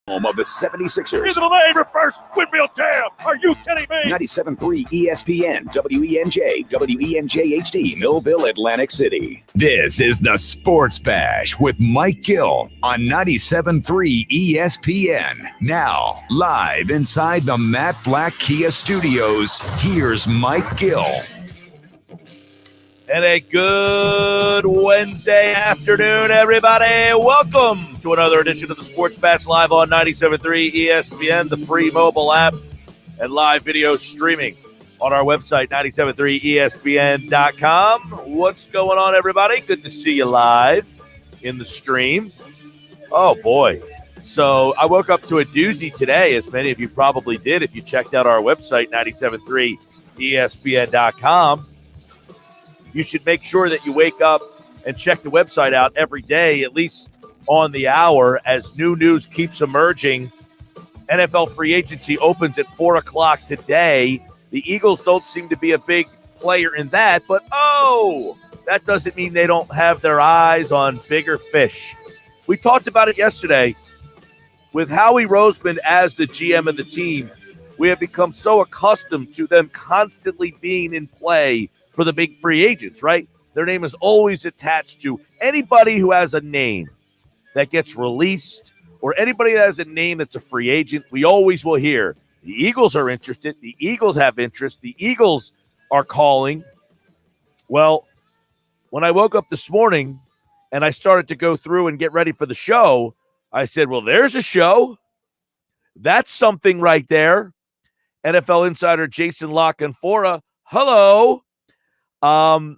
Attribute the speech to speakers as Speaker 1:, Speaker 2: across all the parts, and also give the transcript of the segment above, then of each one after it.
Speaker 1: Home of the 76ers.
Speaker 2: Into the lane, reverse windmill jam. Are you kidding me?
Speaker 1: 97.3 ESPN, WENJ, WENJ-HD, Millville, Atlantic City. This is the Sports Bash with Mike Gill on 97.3 ESPN. Now, live inside the Matt Black Kia Studios, here's Mike Gill.
Speaker 2: And a good Wednesday afternoon, everybody. Welcome to another edition of the Sports Bash live on 97.3 ESPN, the free mobile app, and live video streaming on our website, 973ESPN.com. What's going on, everybody? Good to see you live in the stream. Oh, boy. So I woke up to a doozy today, as many of you probably did if you checked out our website, 973ESPN.com. You should make sure that you wake up and check the website out every day, at least on the hour, as new news keeps emerging. NFL free agency opens at 4 o'clock today. The Eagles don't seem to be a big player in that, but that doesn't mean they don't have their eyes on bigger fish. We talked about it yesterday. With Howie Roseman as the GM of the team, we have become so accustomed to them constantly being in play for the big free agents, right? Their name is always attached to anybody who has a name that gets released or anybody that has a name that's a free agent. We always will hear the Eagles are interested. The Eagles have interest. The Eagles are calling. Well, when I woke up this morning and I started to go through and get ready for the show, I said, well, there's a show. That's something right there. NFL insider Jason La Canfora, hello. I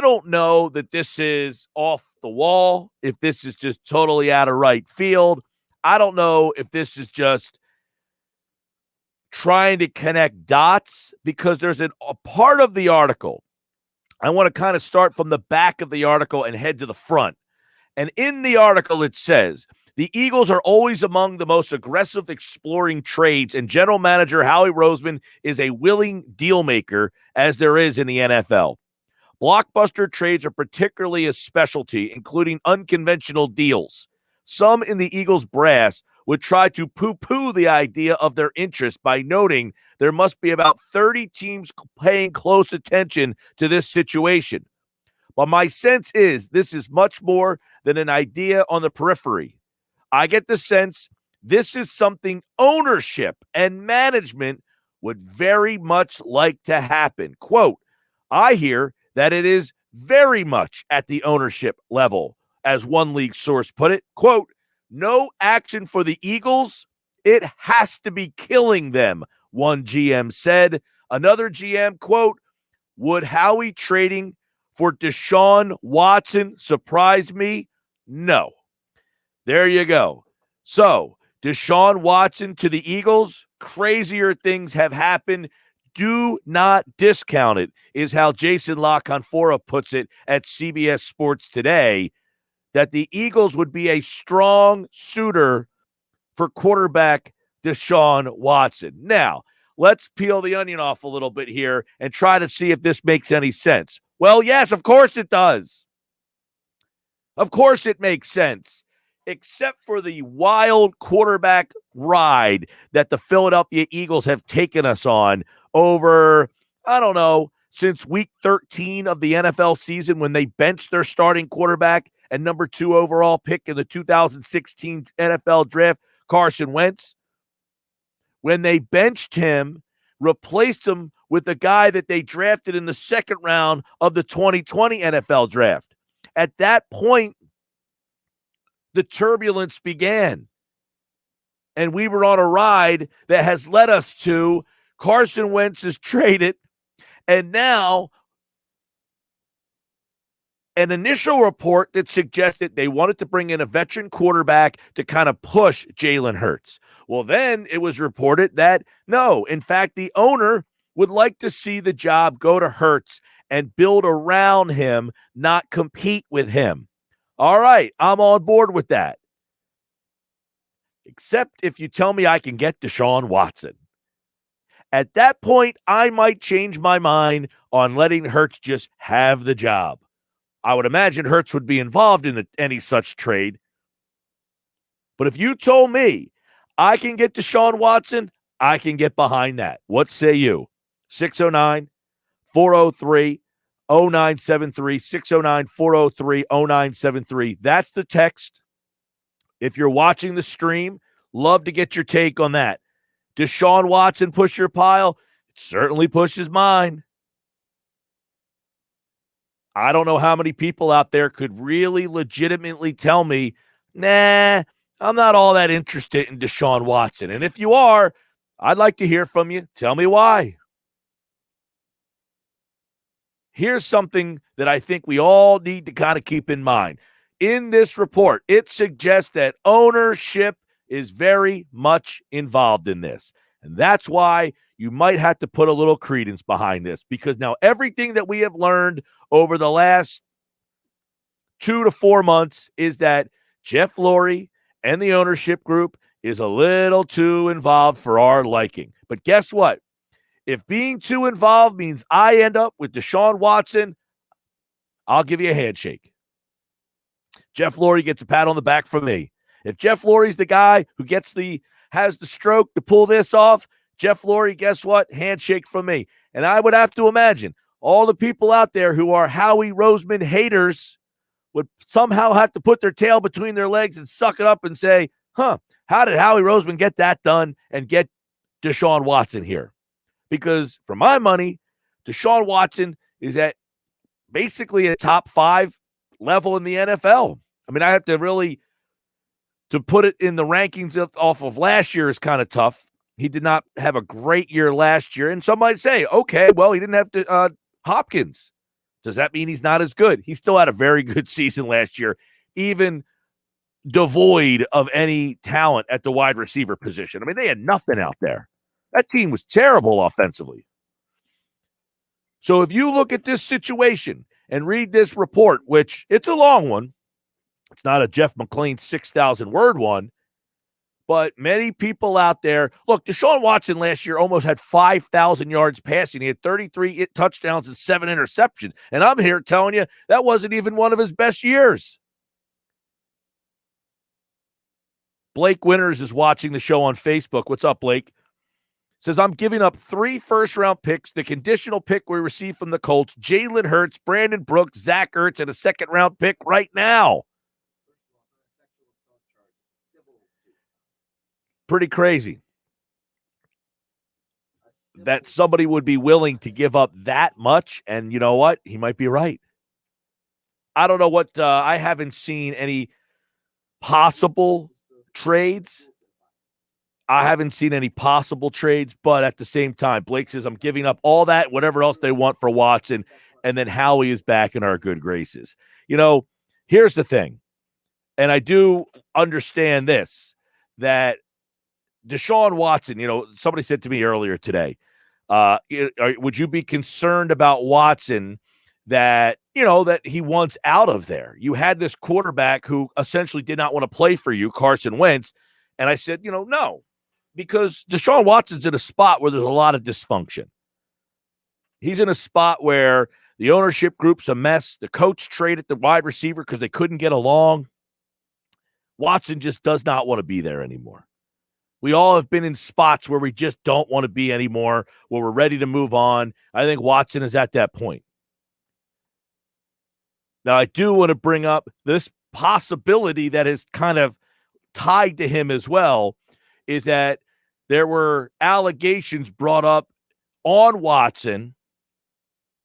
Speaker 2: don't know that this is off the wall, if this is just totally out of right field. I don't know if this is just trying to connect dots, because there's a part of the article. I want to kind of start from the back of the article and head to the front. And in the article, it says, the Eagles are always among the most aggressive exploring trades, and general manager Howie Roseman is a willing deal maker, as there is in the NFL. Blockbuster trades are particularly a specialty, including unconventional deals. Some in the Eagles brass would try to poo-poo the idea of their interest by noting there must be about 30 teams paying close attention to this situation. But my sense is this is much more than an idea on the periphery. I get the sense this is something ownership and management would very much like to happen. Quote, I hear that it is very much at the ownership level, as one league source put it. Quote, no action for the Eagles. It has to be killing them, one GM said. Another GM, quote, would Howie trading for Deshaun Watson surprise me? No. There you go. So, Deshaun Watson to the Eagles, crazier things have happened. Do not discount it, is how Jason La Canfora puts it at CBS Sports Today, that the Eagles would be a strong suitor for quarterback Deshaun Watson. Now, let's peel the onion off a little bit here and try to see if this makes any sense. Well, yes, of course it does. Of course it makes sense. Except for the wild quarterback ride that the Philadelphia Eagles have taken us on over, I don't know, since week 13 of the NFL season, when they benched their starting quarterback and number 2 overall pick in the 2016 NFL draft, Carson Wentz. When they benched him, replaced him with the guy that they drafted in the second round of the 2020 NFL draft. At that point, the turbulence began. And we were on a ride that has led us to Carson Wentz is traded. And now an initial report that suggested they wanted to bring in a veteran quarterback to kind of push Jalen Hurts. Well, then it was reported that no, in fact, the owner would like to see the job go to Hurts and build around him, not compete with him. All right, I'm on board with that. Except if you tell me I can get Deshaun Watson. At that point, I might change my mind on letting Hurts just have the job. I would imagine Hurts would be involved in any such trade. But if you told me I can get Deshaun Watson. I can get behind that. What say you? 609 403 0973. 609 403 0973. That's the text. If you're watching the stream, love to get your take on that. Deshaun Watson push your pile? It certainly pushes mine. I don't know how many people out there could really legitimately tell me, nah, I'm not all that interested in Deshaun Watson. And if you are, I'd like to hear from you. Tell me why. Here's something that I think we all need to kind of keep in mind. In this report, it suggests that ownership is very much involved in this. And that's why you might have to put a little credence behind this, because now everything that we have learned over the last 2 to 4 months is that Jeff Lurie and the ownership group is a little too involved for our liking. But guess what? If being too involved means I end up with Deshaun Watson, I'll give you a handshake. Jeff Lurie gets a pat on the back from me. If Jeff Lurie's the guy who has the stroke to pull this off, Jeff Lurie, guess what? Handshake from me. And I would have to imagine all the people out there who are Howie Roseman haters would somehow have to put their tail between their legs and suck it up and say, how did Howie Roseman get that done and get Deshaun Watson here? Because for my money, Deshaun Watson is at basically a top 5 level in the NFL. I mean, I have to put it in the rankings off of last year is kind of tough. He did not have a great year last year. And some might say, okay, well, he didn't have Hopkins. Does that mean he's not as good? He still had a very good season last year, even devoid of any talent at the wide receiver position. I mean, they had nothing out there. That team was terrible offensively. So if you look at this situation and read this report, which it's a long one, it's not a Jeff McClain 6,000-word one, but many people out there, look, Deshaun Watson last year almost had 5,000 yards passing. He had 33 touchdowns and 7 interceptions. And I'm here telling you that wasn't even one of his best years. Blake Winters is watching the show on Facebook. What's up, Blake? Says, I'm giving up 3 first-round picks, the conditional pick we received from the Colts, Jalen Hurts, Brandon Brooks, Zach Ertz, and a second-round pick right now. Pretty crazy that somebody would be willing to give up that much, and you know what? He might be right. I don't know what I haven't seen any possible trades. I haven't seen any possible trades, but at the same time, Blake says, I'm giving up all that, whatever else they want for Watson, and then Howie is back in our good graces. You know, here's the thing, and I do understand this, that Deshaun Watson, you know, somebody said to me earlier today, would you be concerned about Watson that, you know, that he wants out of there? You had this quarterback who essentially did not want to play for you, Carson Wentz, and I said, you know, no. Because Deshaun Watson's in a spot where there's a lot of dysfunction. He's in a spot where the ownership group's a mess. The coach traded the wide receiver because they couldn't get along. Watson just does not want to be there anymore. We all have been in spots where we just don't want to be anymore, where we're ready to move on. I think Watson is at that point. Now, I do want to bring up this possibility that is kind of tied to him as well, is that there were allegations brought up on Watson.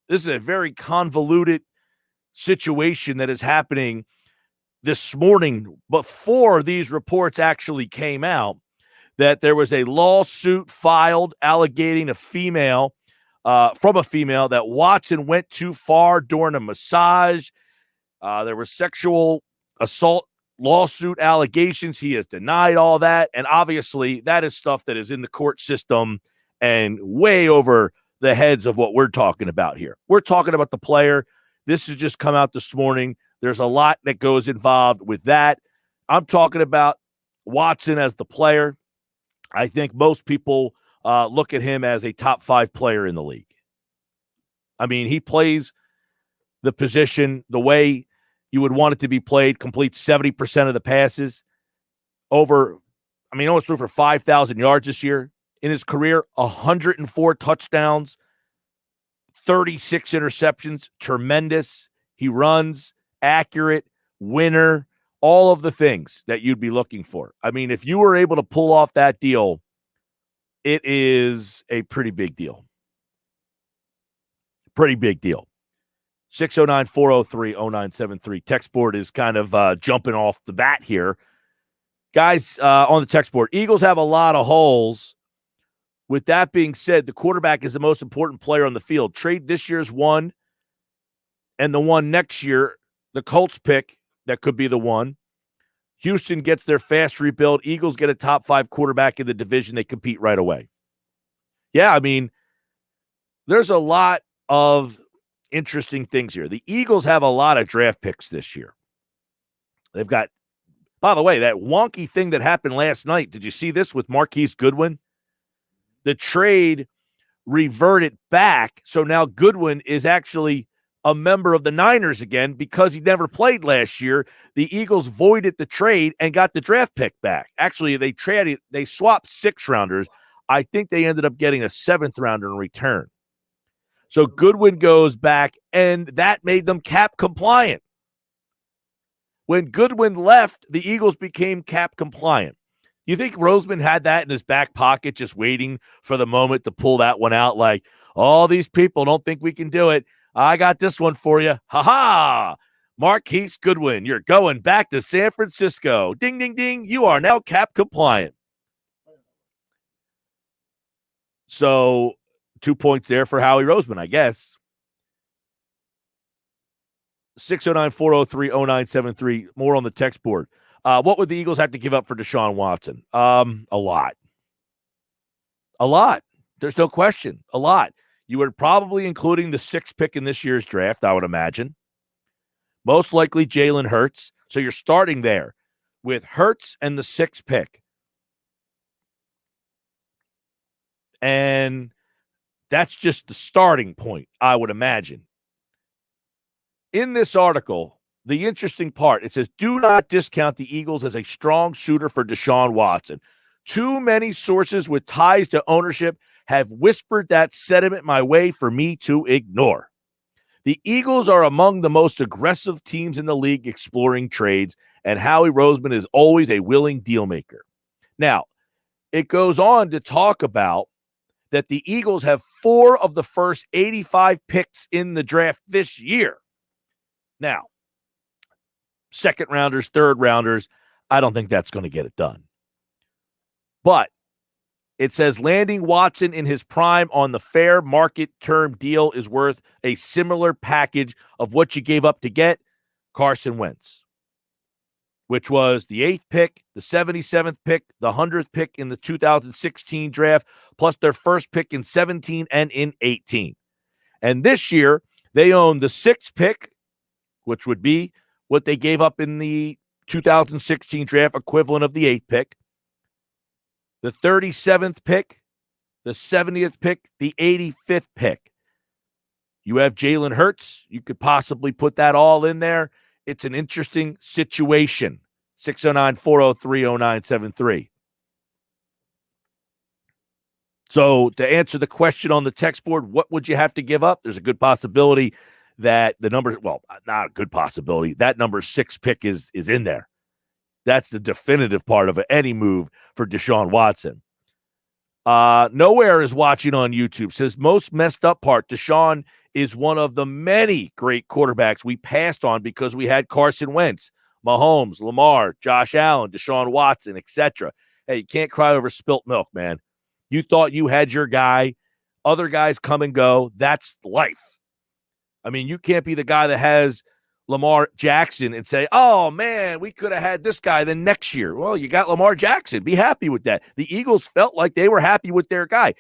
Speaker 2: This is a very convoluted situation that is happening this morning before these reports actually came out, that there was a lawsuit filed alleging a female, from a female, that Watson went too far during a massage. There was sexual assault lawsuit allegations. He has denied all that. And obviously that is stuff that is in the court system and way over the heads of what we're talking about here. We're talking about the player. This has just come out this morning. There's a lot that goes involved with that. I'm talking about Watson as the player. I think most people look at him as a top 5 player in the league. I mean, he plays the position the way you would want it to be played, complete 70% of the passes over, I mean, he almost threw for 5,000 yards this year. In his career, 104 touchdowns, 36 interceptions. Tremendous. He runs, accurate, winner, all of the things that you'd be looking for. I mean, if you were able to pull off that deal, it is a pretty big deal. Pretty big deal. 609-403-0973. Text board is kind of jumping off the bat here. Guys, on the text board, Eagles have a lot of holes. With that being said, the quarterback is the most important player on the field. Trade this year's one and the one next year, the Colts pick, that could be the one. Houston gets their fast rebuild. Eagles get a top 5 quarterback in the division. They compete right away. Yeah, I mean, there's a lot of interesting things here. The Eagles have a lot of draft picks this year. They've got, by the way, that wonky thing that happened last night. Did you see this with Marquise Goodwin? The trade reverted back. So now Goodwin is actually a member of the Niners again because he never played last year. The Eagles voided the trade and got the draft pick back. Actually, they swapped 6-rounders. I think they ended up getting a 7th-rounder in return. So Goodwin goes back, and that made them cap compliant. When Goodwin left, the Eagles became cap compliant. You think Roseman had that in his back pocket, just waiting for the moment to pull that one out? Like, all these people don't think we can do it. I got this one for you. Ha-ha! Marquise Goodwin, you're going back to San Francisco. Ding, ding, ding. You are now cap compliant. So 2 points there for Howie Roseman, I guess. 609-403-0973. More on the text board. What would the Eagles have to give up for Deshaun Watson? A lot. A lot. There's no question. A lot. You would probably including the 6th pick in this year's draft, I would imagine. Most likely Jalen Hurts. So you're starting there with Hurts and the 6th pick. And that's just the starting point, I would imagine. In this article, the interesting part, it says, do not discount the Eagles as a strong suitor for Deshaun Watson. Too many sources with ties to ownership have whispered that sentiment my way for me to ignore. The Eagles are among the most aggressive teams in the league exploring trades, and Howie Roseman is always a willing deal maker. Now, it goes on to talk about that the Eagles have 4 of the first 85 picks in the draft this year. Now, 2nd rounders, 3rd rounders, I don't think that's going to get it done. But it says landing Watson in his prime on the fair market term deal is worth a similar package of what you gave up to get Carson Wentz, which was the 8th pick, the 77th pick, the 100th pick in the 2016 draft, plus their first pick in 17 and in 18. And this year, they own the 6th pick, which would be what they gave up in the 2016 draft, equivalent of the 8th pick, the 37th pick, the 70th pick, the 85th pick. You have Jalen Hurts. You could possibly put that all in there. It's an interesting situation. 609-403-0973. So to answer the question on the text board, what would you have to give up? There's a good possibility that the number, well, not a good possibility, that number 6 pick is in there. That's the definitive part of any move for Deshaun Watson. Nowhere is watching on YouTube. Says most messed up part, Deshaun is one of the many great quarterbacks we passed on because we had Carson Wentz, Mahomes, Lamar, Josh Allen, Deshaun Watson, etc. Hey, you can't cry over spilt milk, man. You thought you had your guy. Other guys come and go. That's life. I mean, you can't be the guy that has Lamar Jackson and say, oh, man, we could have had this guy then next year. Well, you got Lamar Jackson. Be happy with that. The Eagles felt like they were happy with their guy.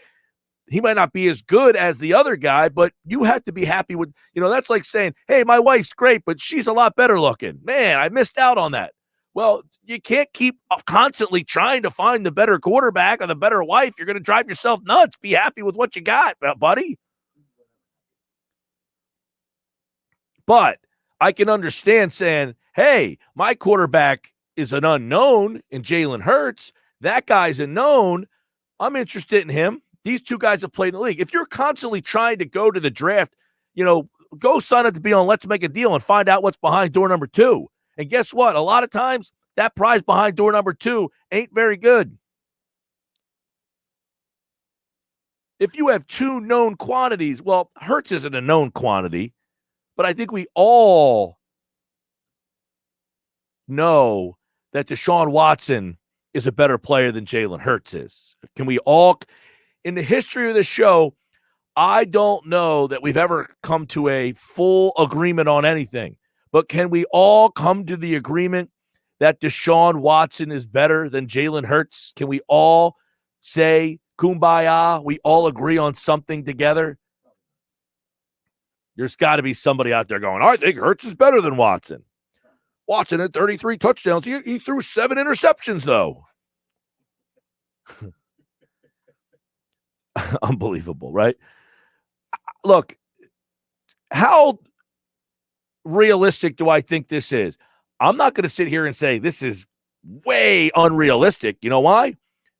Speaker 2: He might not be as good as the other guy, but you have to be happy with, that's like saying, hey, my wife's great, but she's a lot better looking. Man, I missed out on that. Well, you can't keep constantly trying to find the better quarterback or the better wife. You're going to drive yourself nuts. Be happy with what you got, buddy. But I can understand saying, hey, my quarterback is an unknown in Jalen Hurts. that guy's a known. I'm interested in him. These two guys have played in the league. If you're constantly trying to go to the draft, go sign up to be on Let's Make a Deal and find out what's behind door number 2. And guess what? A lot of times, that prize behind door number 2 ain't very good. If you have 2 known quantities, well, Hurts isn't a known quantity, but I think we all know that Deshaun Watson is a better player than Jalen Hurts is. Can we all, in the history of the show, I don't know that we've ever come to a full agreement on anything, but can we all come to the agreement that Deshaun Watson is better than Jalen Hurts? Can we all say, kumbaya, we all agree on something together? There's got to be somebody out there going, I think Hurts is better than Watson. Watson had 33 touchdowns. He threw 7 interceptions, though. Unbelievable, right? Look, how realistic do I think this is? I'm not going to sit here and say this is way unrealistic. You know why?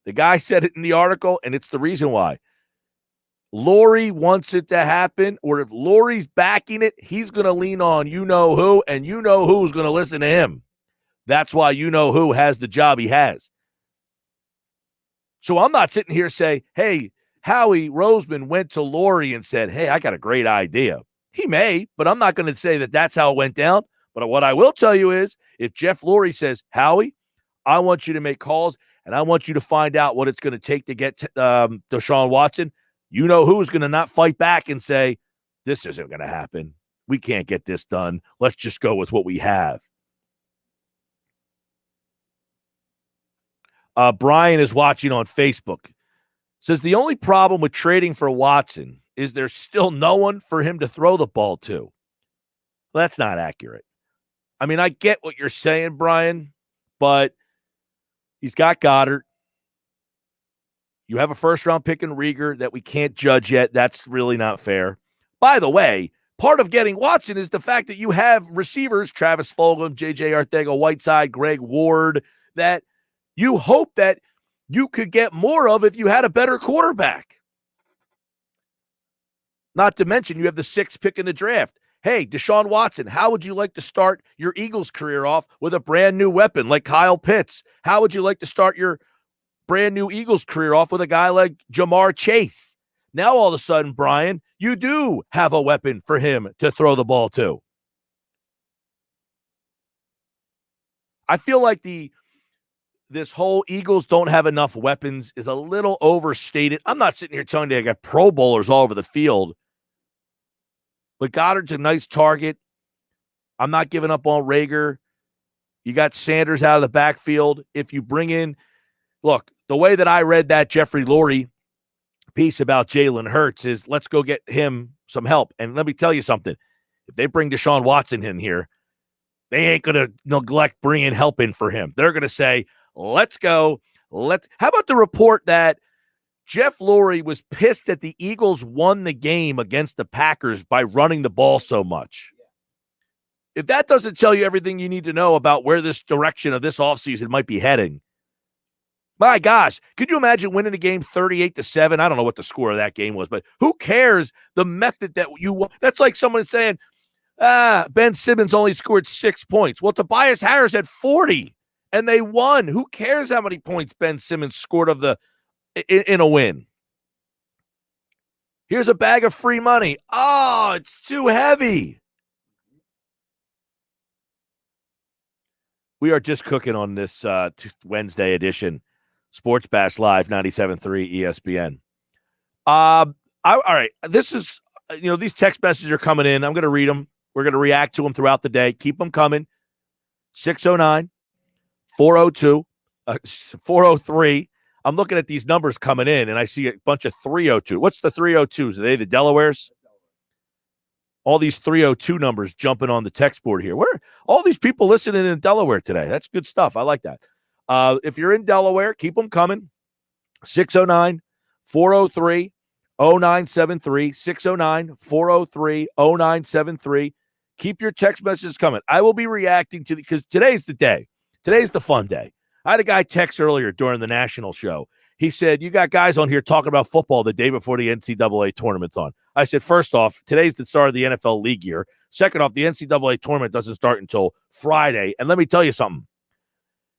Speaker 2: The guy said it in the article, and it's the reason why. Laurie wants it to happen, or if Laurie's backing it, he's going to lean on you-know-who, and you-know-who's going to listen to him. That's why you-know-who has the job he has. So I'm not sitting here saying, hey, Howie Roseman went to Laurie and said, hey, I got a great idea. He may, but I'm not going to say that that's how it went down. But what I will tell you is, if Jeff Lurie says, Howie, I want you to make calls, and I want you to find out what it's going to take to get Deshaun Watson, you know who's going to not fight back and say, this isn't going to happen. We can't get this done. Let's just go with what we have. Brian is watching on Facebook. Says the only problem with trading for Watson is there's still no one for him to throw the ball to. Well, that's not accurate. I mean, I get what you're saying, Brian, but he's got Goddard. You have a first-round pick in Rieger that we can't judge yet. That's really not fair. By the way, part of getting Watson is the fact that you have receivers, Travis Fulgham, J.J. Arcega-Whiteside, Greg Ward, that you hope that you could get more of if you had a better quarterback. Not to mention you have the 6th pick in the draft. Hey, Deshaun Watson, how would you like to start your Eagles career off with a brand new weapon like Kyle Pitts? How would you like to start your brand new Eagles career off with a guy like Jamar Chase? Now, all of a sudden, Brian, you do have a weapon for him to throw the ball to. I feel like this whole Eagles don't have enough weapons is a little overstated. I'm not sitting here telling you I got Pro Bowlers all over the field, but Goddard's a nice target. I'm not giving up on Rager. You got Sanders out of the backfield. If you bring in, look, the way that I read that Jeffrey Lurie piece about Jalen Hurts is let's go get him some help. And let me tell you something. If they bring Deshaun Watson in here, they ain't going to neglect bringing help in for him. They're going to say, let's go. How about the report that Jeff Lurie was pissed that the Eagles won the game against the Packers by running the ball so much? If that doesn't tell you everything you need to know about where this direction of this offseason might be heading, my gosh, could you imagine winning a game 38-7? I don't know what the score of that game was, but who cares the method that you want? That's like someone saying, Ben Simmons only scored 6 points. Well, Tobias Harris had 40, and they won. Who cares how many points Ben Simmons scored in a win? Here's a bag of free money. Oh, it's too heavy. We are just cooking on this Wednesday edition. Sports Bash Live, 97.3 ESPN. All right. This is, these text messages are coming in. I'm going to read them. We're going to react to them throughout the day. Keep them coming. 609-402, 403. I'm looking at these numbers coming in, and I see a bunch of 302. What's the 302s? Are they the Delawares? All these 302 numbers jumping on the text board here. Where all these people listening in Delaware today? That's good stuff. I like that. If you're in Delaware, keep them coming. 609-403-0973. 609-403-0973. Keep your text messages coming. I will be reacting to because today's the day. Today's the fun day. I had a guy text earlier during the national show. He said, you got guys on here talking about football the day before the NCAA tournament's on. I said, first off, today's the start of the NFL league year. Second off, the NCAA tournament doesn't start until Friday. And let me tell you something.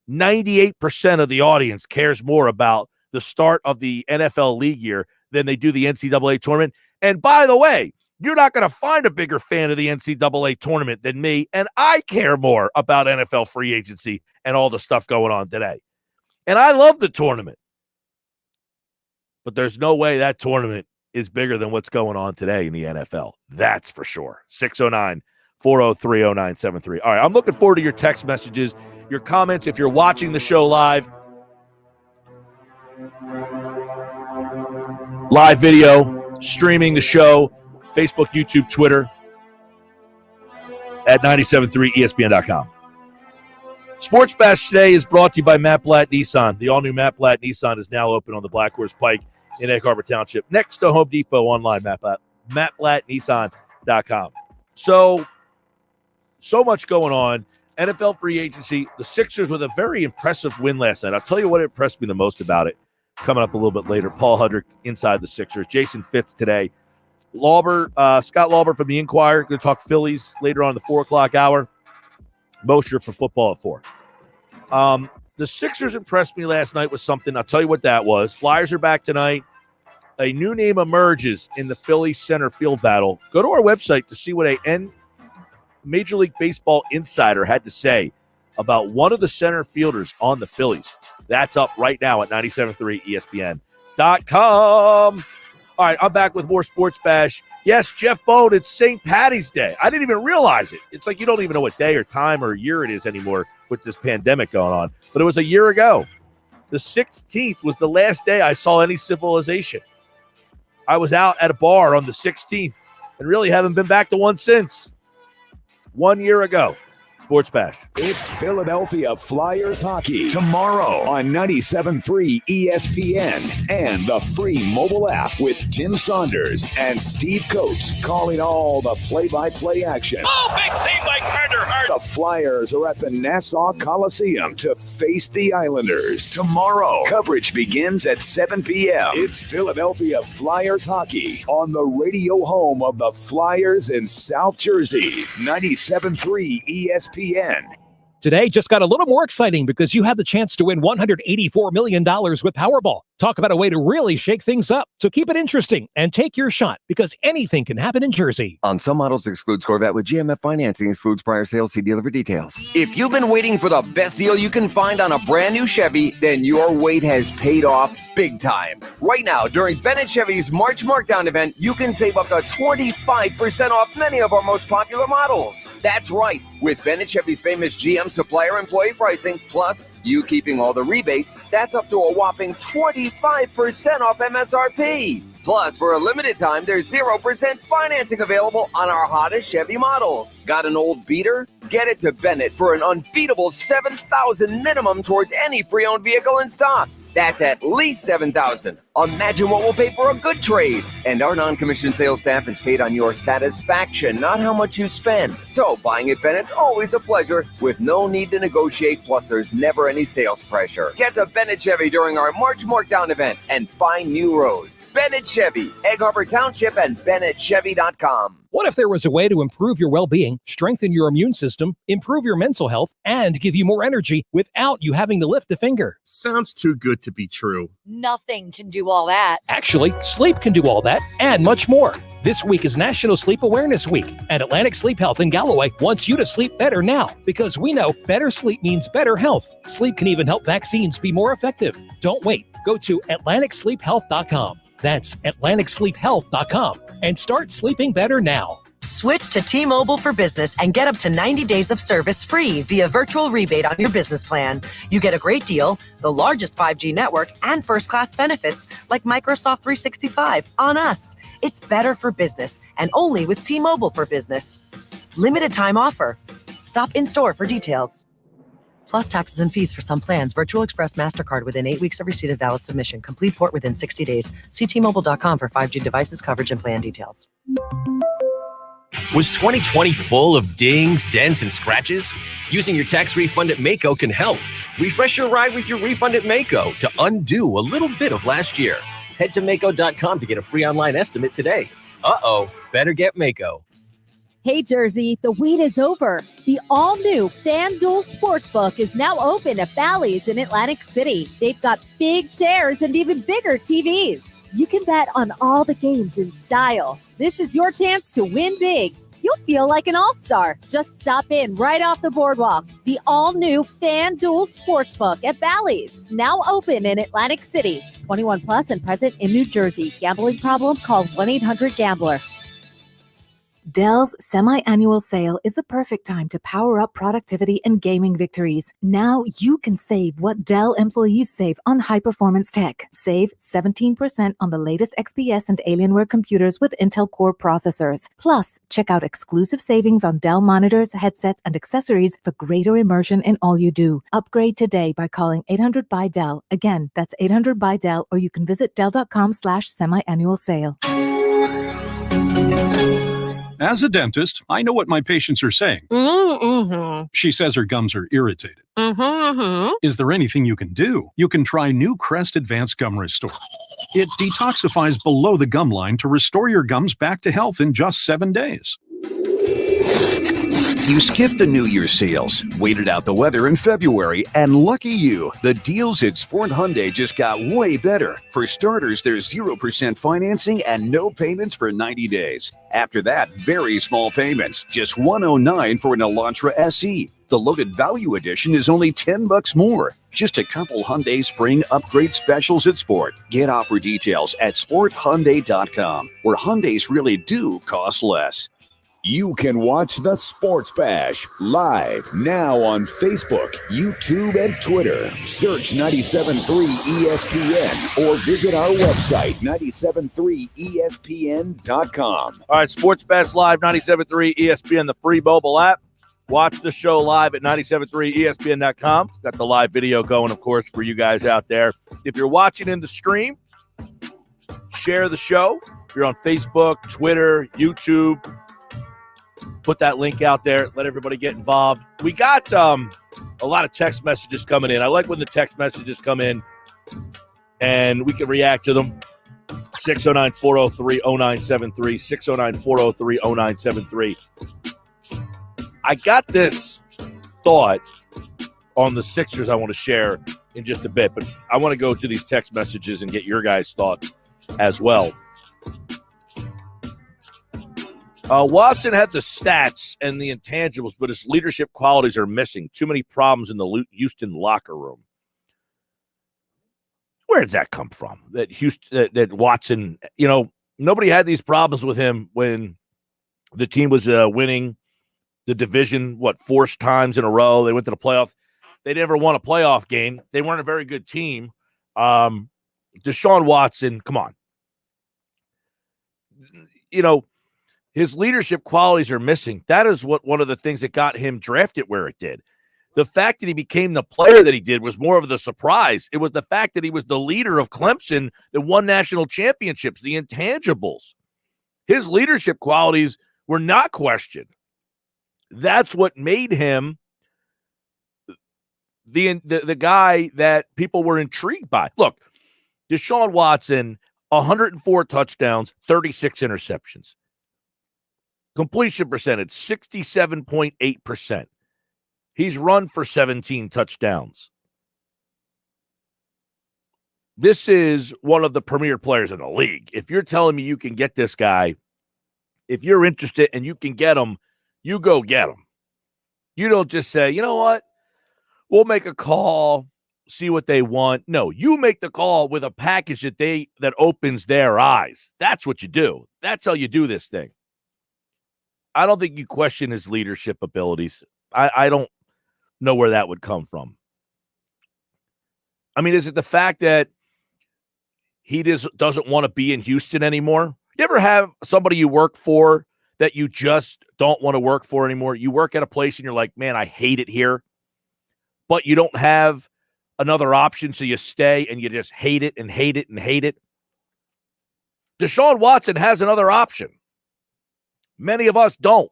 Speaker 2: 98% of the audience cares more about the start of the NFL league year than they do the NCAA tournament. And by the way, you're not going to find a bigger fan of the NCAA tournament than me, and I care more about NFL free agency and all the stuff going on today. And I love the tournament. But there's no way that tournament is bigger than what's going on today in the NFL. That's for sure. 609-403-0973. All right, I'm looking forward to your text messages, your comments if you're watching the show live. Live video, streaming the show, Facebook, YouTube, Twitter, at 973ESPN.com. Sports Bash today is brought to you by Matt Blatt Nissan. The all-new Matt Blatt Nissan is now open on the Black Horse Pike in Egg Harbor Township, next to Home Depot. Online, MattBlattNissan.com. So much going on. NFL free agency. The Sixers with a very impressive win last night. I'll tell you what impressed me the most about it. Coming up a little bit later, Paul Hudrick inside the Sixers. Jason Fitz today. Scott Lauber from the Inquirer. Going to talk Phillies later on in the 4 o'clock hour. Mosher for football at 4. The Sixers impressed me last night with something. I'll tell you what that was. Flyers are back tonight. A new name emerges in the Phillies center field battle. Go to our website to see what a Major League Baseball insider had to say about one of the center fielders on the Phillies. That's up right now at 973ESPN.com. All right, I'm back with more Sports Bash. Yes, Jeff Bone, it's St. Patty's Day. I didn't even realize it. It's like you don't even know what day or time or year it is anymore with this pandemic going on. But it was a year ago. The 16th was the last day I saw any civilization. I was out at a bar on the 16th and really haven't been back to one since. 1 year ago. Sports Bash.
Speaker 1: It's Philadelphia Flyers hockey tomorrow on 97.3 ESPN and the free mobile app with Tim Saunders and Steve Coates calling all the play-by-play action.
Speaker 3: Oh, big save by Carter Hart.
Speaker 1: The Flyers are at the Nassau Coliseum to face the Islanders tomorrow. Coverage begins at 7 p.m. It's Philadelphia Flyers hockey on the radio home of the Flyers in South Jersey. 97.3 ESPN.
Speaker 4: Today just got a little more exciting because you have the chance to win $184 million with Powerball. Talk about a way to really shake things up. So keep it interesting and take your shot because anything can happen in Jersey.
Speaker 5: On some models, excludes Corvette with GMF financing, excludes prior sales. See dealer for details. If you've been waiting for the best deal you can find on a brand new Chevy, then your wait has paid off big time. Right now, during Bennett Chevy's March Markdown event, you can save up to 25% off many of our most popular models. That's right. With Bennett Chevy's famous GM supplier employee pricing, plus you keeping all the rebates, that's up to a whopping 25% off MSRP. Plus, for a limited time, there's 0% financing available on our hottest Chevy models. Got an old beater? Get it to Bennett for an unbeatable $7,000 minimum towards any pre-owned vehicle in stock. That's at least $7,000. Imagine what we'll pay for a good trade. And our non-commissioned sales staff is paid on your satisfaction, not how much you spend. So buying at Bennett's always a pleasure with no need to negotiate, plus there's never any sales pressure. Get to Bennett Chevy during our March Markdown event and find new roads. Bennett Chevy, Egg Harbor Township, and BennettChevy.com.
Speaker 4: What if there was a way to improve your well-being, strengthen your immune system, improve your mental health, and give you more energy without you having to lift a finger?
Speaker 6: Sounds too good to be true.
Speaker 7: Nothing can do all that.
Speaker 4: Actually, sleep can do all that and much more. This week is National Sleep Awareness Week, and Atlantic Sleep Health in Galloway wants you to sleep better now because we know better sleep means better health. Sleep can even help vaccines be more effective. Don't wait. Go to AtlanticSleepHealth.com. That's AtlanticSleepHealth.com and start sleeping better now.
Speaker 8: Switch to T-Mobile for Business and get up to 90 days of service free via virtual rebate on your business plan. You get a great deal, the largest 5G network, and first-class benefits like Microsoft 365 on us. It's better for business and only with T-Mobile for Business. Limited time offer. Stop in-store for details. Plus taxes and fees for some plans. Virtual Express MasterCard within 8 weeks of receipt of valid submission. Complete port within 60 days. See T-Mobile.com for 5G devices coverage and plan details.
Speaker 9: Was 2020 full of dings, dents, and scratches? Using your tax refund at Maaco can help. Refresh your ride with your refund at Maaco to undo a little bit of last year. Head to Maaco.com to get a free online estimate today. Better get Maaco.
Speaker 10: Hey, Jersey, the wait is over. The all-new FanDuel Sportsbook is now open at Bally's in Atlantic City. They've got big chairs and even bigger TVs. You can bet on all the games in style. This is your chance to win big. You'll feel like an all-star. Just stop in right off the boardwalk. The all-new FanDuel Sportsbook at Bally's, now open in Atlantic City. 21 plus and present in New Jersey. Gambling problem? Call 1-800-GAMBLER. Dell's semi-annual sale is the perfect time to power up productivity and gaming victories. Now you can save what Dell employees save on high-performance tech. Save 17% on the latest XPS and Alienware computers with Intel Core processors. Plus, check out exclusive savings on Dell monitors, headsets, and accessories for greater immersion in all you do. Upgrade today by calling 800-BY-DELL. Again, that's 800-BY-DELL, or you can visit Dell.com/semi-annual sale.
Speaker 11: As a dentist, I know what my patients are saying.
Speaker 12: Mm-hmm.
Speaker 11: She says her gums are irritated.
Speaker 12: Mm-hmm.
Speaker 11: Is there anything you can do? You can try new Crest Advanced Gum Restore. It detoxifies below the gum line to restore your gums back to health in just 7 days.
Speaker 1: You skipped the New Year's sales, waited out the weather in February, and lucky you, the deals at Sport Hyundai just got way better. For starters, there's 0% financing and no payments for 90 days. After that, very small payments, just $109 for an Elantra SE. The Loaded Value Edition is only $10 more. Just a couple Hyundai Spring Upgrade specials at Sport. Get offer details at sporthyundai.com, where Hyundais really do cost less. You can watch the Sports Bash live now on Facebook, YouTube, and Twitter. Search 97.3 ESPN or visit our website, 97.3ESPN.com.
Speaker 2: All right, Sports Bash Live, 97.3 ESPN, the free mobile app. Watch the show live at 97.3ESPN.com. Got the live video going, of course, for you guys out there. If you're watching in the stream, share the show. If you're on Facebook, Twitter, YouTube, put that link out there. Let everybody get involved. We got a lot of text messages coming in. I like when the text messages come in and we can react to them. 609-403-0973, 609-403-0973. I got this thought on the Sixers I want to share in just a bit, but I want to go to these text messages and get your guys' thoughts as well. Watson had the stats and the intangibles, but his leadership qualities are missing. Too many problems in the Houston locker room. Where did that come from? That Watson, nobody had these problems with him when the team was winning the division, 4 times in a row. They went to the playoffs. They never won a playoff game. They weren't a very good team. Deshaun Watson, come on. His leadership qualities are missing. That is one of the things that got him drafted where it did. The fact that he became the player that he did was more of the surprise. It was the fact that he was the leader of Clemson that won national championships, the intangibles. His leadership qualities were not questioned. That's what made him the guy that people were intrigued by. Look, Deshaun Watson, 104 touchdowns, 36 interceptions. Completion percentage, 67.8%. He's run for 17 touchdowns. This is one of the premier players in the league. If you're telling me you can get this guy, if you're interested and you can get him, you go get him. You don't just say, you know what, we'll make a call, see what they want. No, you make the call with a package that opens their eyes. That's what you do. That's how you do this thing. I don't think you question his leadership abilities. I don't know where that would come from. I mean, is it the fact that he doesn't want to be in Houston anymore? You ever have somebody you work for that you just don't want to work for anymore? You work at a place and you're like, man, I hate it here. But you don't have another option, so you stay and you just hate it and hate it and hate it. Deshaun Watson has another option. Many of us don't.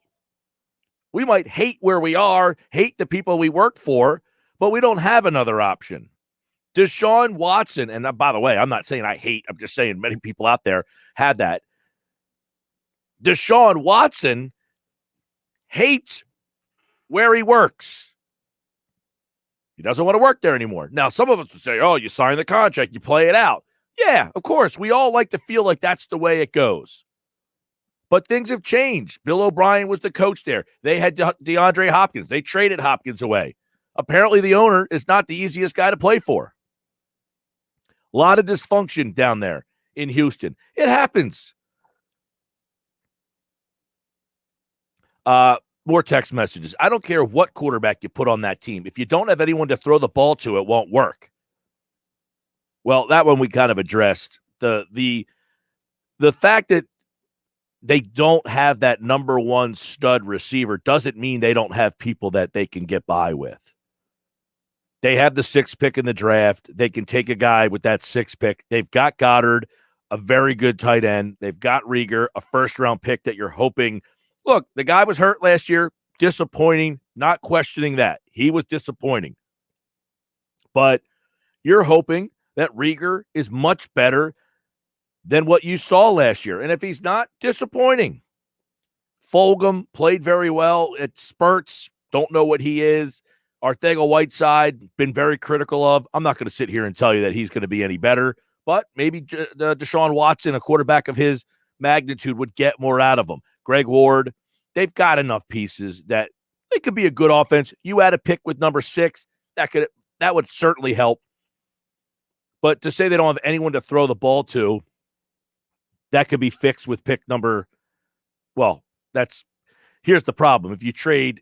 Speaker 2: We might hate where we are, hate the people we work for, but we don't have another option. Deshaun Watson, and by the way, I'm not saying I hate, I'm just saying many people out there have that. Deshaun Watson hates where he works. He doesn't want to work there anymore. Now, some of us would say, oh, you sign the contract, you play it out. Yeah, of course. We all like to feel like that's the way it goes. But things have changed. Bill O'Brien was the coach there. They had DeAndre Hopkins. They traded Hopkins away. Apparently, the owner is not the easiest guy to play for. A lot of dysfunction down there in Houston. It happens. More text messages. I don't care what quarterback you put on that team. If you don't have anyone to throw the ball to, it won't work. Well, that one we kind of addressed. The fact that they don't have that number one stud receiver doesn't mean they don't have people that they can get by with. They have the 6th pick in the draft. They can take a guy with that 6th pick. They've got Goddard, a very good tight end. They've got Rieger, a first-round pick that you're hoping. Look, the guy was hurt last year. Disappointing. Not questioning that. He was disappointing. But you're hoping that Rieger is much better than what you saw last year. And if he's not, disappointing. Fulgham played very well at spurts. Don't know what he is. Arcega-Whiteside, been very critical of. I'm not going to sit here and tell you that he's going to be any better, but maybe Deshaun Watson, a quarterback of his magnitude, would get more out of him. Greg Ward, they've got enough pieces that they could be a good offense. You add a pick with number 6, that would certainly help. But to say they don't have anyone to throw the ball to, that could be fixed with pick number. Well, here's the problem. If you trade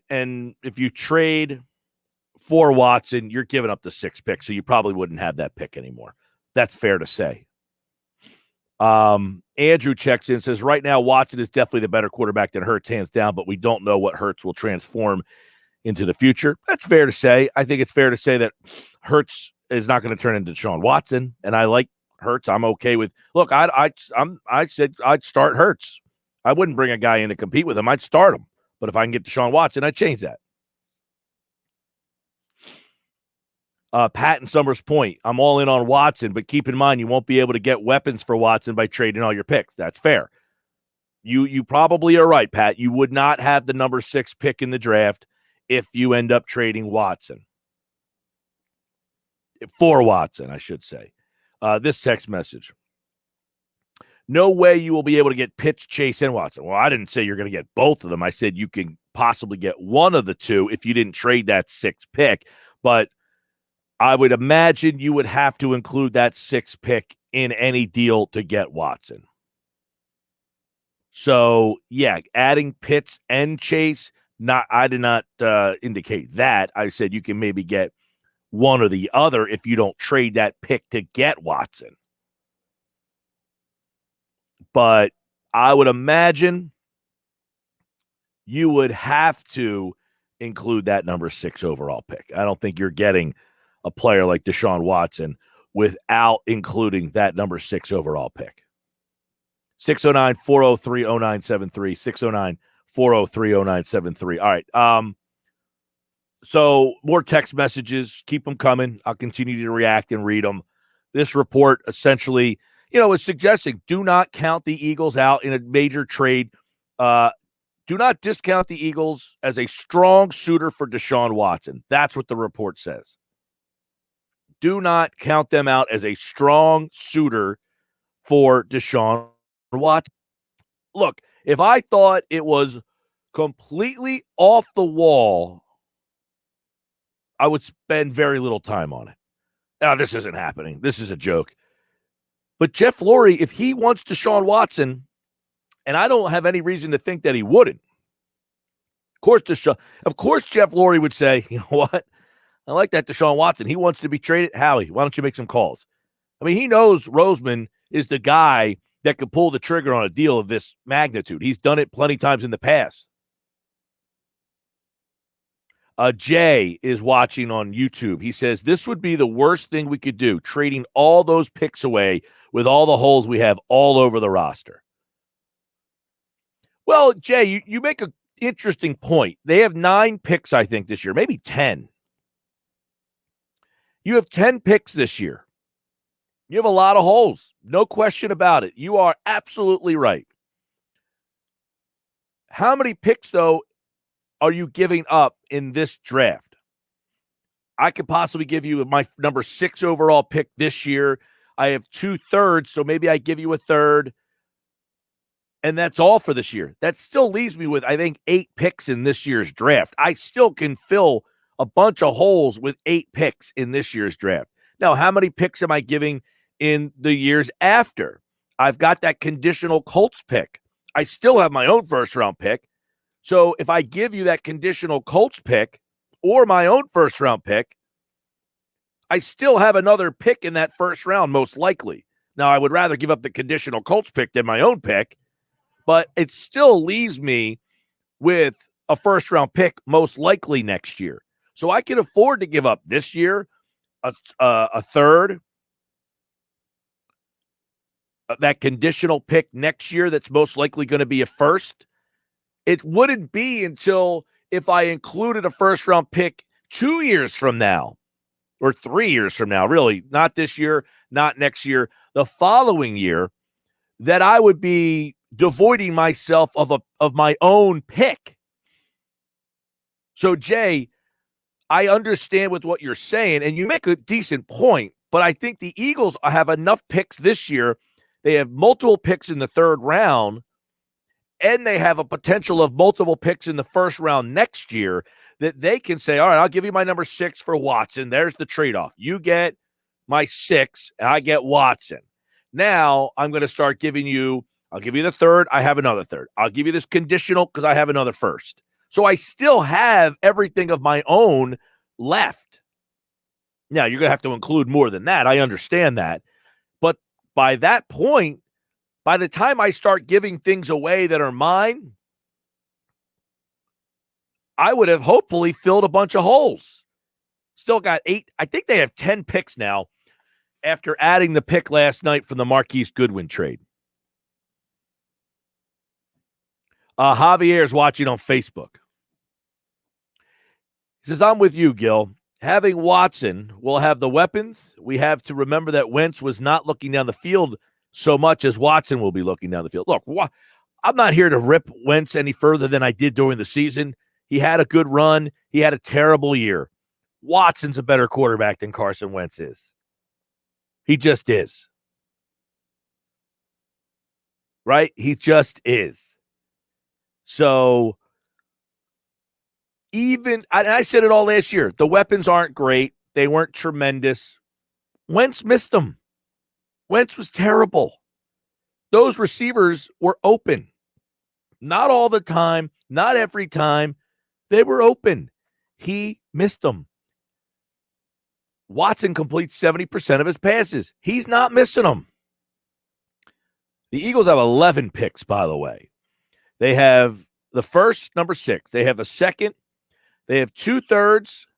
Speaker 2: for Watson, you're giving up the 6th pick, so you probably wouldn't have that pick anymore. That's fair to say. Andrew checks in, says, right now, Watson is definitely the better quarterback than Hurts, hands down, but we don't know what Hurts will transform into the future. That's fair to say. I think it's fair to say that Hurts is not going to turn into Deshaun Watson, and I like Hurts. I'm okay with. Look, I said I'd start Hurts. I wouldn't bring a guy in to compete with him. I'd start him. But if I can get Deshaun Watson, I'd change that. Pat and Summers Point, I'm all in on Watson, but keep in mind you won't be able to get weapons for Watson by trading all your picks. That's fair. You probably are right, Pat. You would not have the number 6 pick in the draft if you end up trading Watson. For Watson, I should say. This text message. No way you will be able to get Pitts, Chase, and Watson. Well, I didn't say you're going to get both of them. I said you can possibly get one of the two if you didn't trade that 6th pick. But I would imagine you would have to include that 6th pick in any deal to get Watson. So, yeah, adding Pitts and Chase, I did not indicate that. I said you can maybe get one or the other if you don't trade that pick to get Watson. But I would imagine you would have to include that number 6 overall pick. I don't think you're getting a player like Deshaun Watson without including that number 6 overall pick. 609-403-0973, 609-403-0973. All right. So more text messages. Keep them coming. I'll continue to react and read them. This report essentially, is suggesting do not count the Eagles out in a major trade. Do not discount the Eagles as a strong suitor for Deshaun Watson. That's what the report says. Do not count them out as a strong suitor for Deshaun Watson. Look, if I thought it was completely off the wall, I would spend very little time on it. Now, this isn't happening. This is a joke. But Jeff Lurie, if he wants Deshaun Watson, and I don't have any reason to think that he wouldn't, of course Jeff Lurie would say, you know what? I like that Deshaun Watson. He wants to be traded. Howie, why don't you make some calls? I mean, he knows Roseman is the guy that could pull the trigger on a deal of this magnitude. He's done it plenty times in the past. Jay is watching on YouTube. He says, this would be the worst thing we could do, trading all those picks away with all the holes we have all over the roster. Well, Jay, you make an interesting point. They have 9 picks, I think, this year, maybe 10. You have 10 picks this year. You have a lot of holes. No question about it. You are absolutely right. How many picks, though, are you giving up in this draft? I could possibly give you my number 6 overall pick this year. I have 2 thirds, so maybe I give you a third. And that's all for this year. That still leaves me with, I think, 8 picks in this year's draft. I still can fill a bunch of holes with 8 picks in this year's draft. Now, how many picks am I giving in the years after? I've got that conditional Colts pick. I still have my own first-round pick. So if I give you that conditional Colts pick or my own first-round pick, I still have another pick in that first round, most likely. Now, I would rather give up the conditional Colts pick than my own pick, but it still leaves me with a first-round pick most likely next year. So I can afford to give up this year a third, that conditional pick next year that's most likely going to be a first. It wouldn't be until if I included a first-round pick 2 years from now or 3 years from now, really, not this year, not next year, the following year, that I would be devoiding myself of my own pick. So, Jay, I understand with what you're saying, and you make a decent point, but I think the Eagles have enough picks this year. They have multiple picks in the third round, and they have a potential of multiple picks in the first round next year that they can say, all right, I'll give you my number 6 for Watson. There's the trade-off. You get my 6, and I get Watson. Now I'm going to start giving you, I'll give you the third. I have another third. I'll give you this conditional because I have another first. So I still have everything of my own left. Now, you're going to have to include more than that. I understand that. But by that point, by the time I start giving things away that are mine, I would have hopefully filled a bunch of holes. Still got 8. I think they have 10 picks now after adding the pick last night from the Marquise Goodwin trade. Javier is watching on Facebook. He says, I'm with you, Gill. Having Watson will have the weapons. We have to remember that Wentz was not looking down the field so much as Watson will be looking down the field. Look, I'm not here to rip Wentz any further than I did during the season. He had a good run. He had a terrible year. Watson's a better quarterback than Carson Wentz is. He just is. Right? He just is. So, I said it all last year, the weapons aren't great. They weren't tremendous. Wentz missed them. Wentz was terrible. Those receivers were open. Not all the time, not every time. They were open. He missed them. Watson completes 70% of his passes. He's not missing them. The Eagles have 11 picks, by the way. They have the first, number 6. They have a second. They have 2 thirds.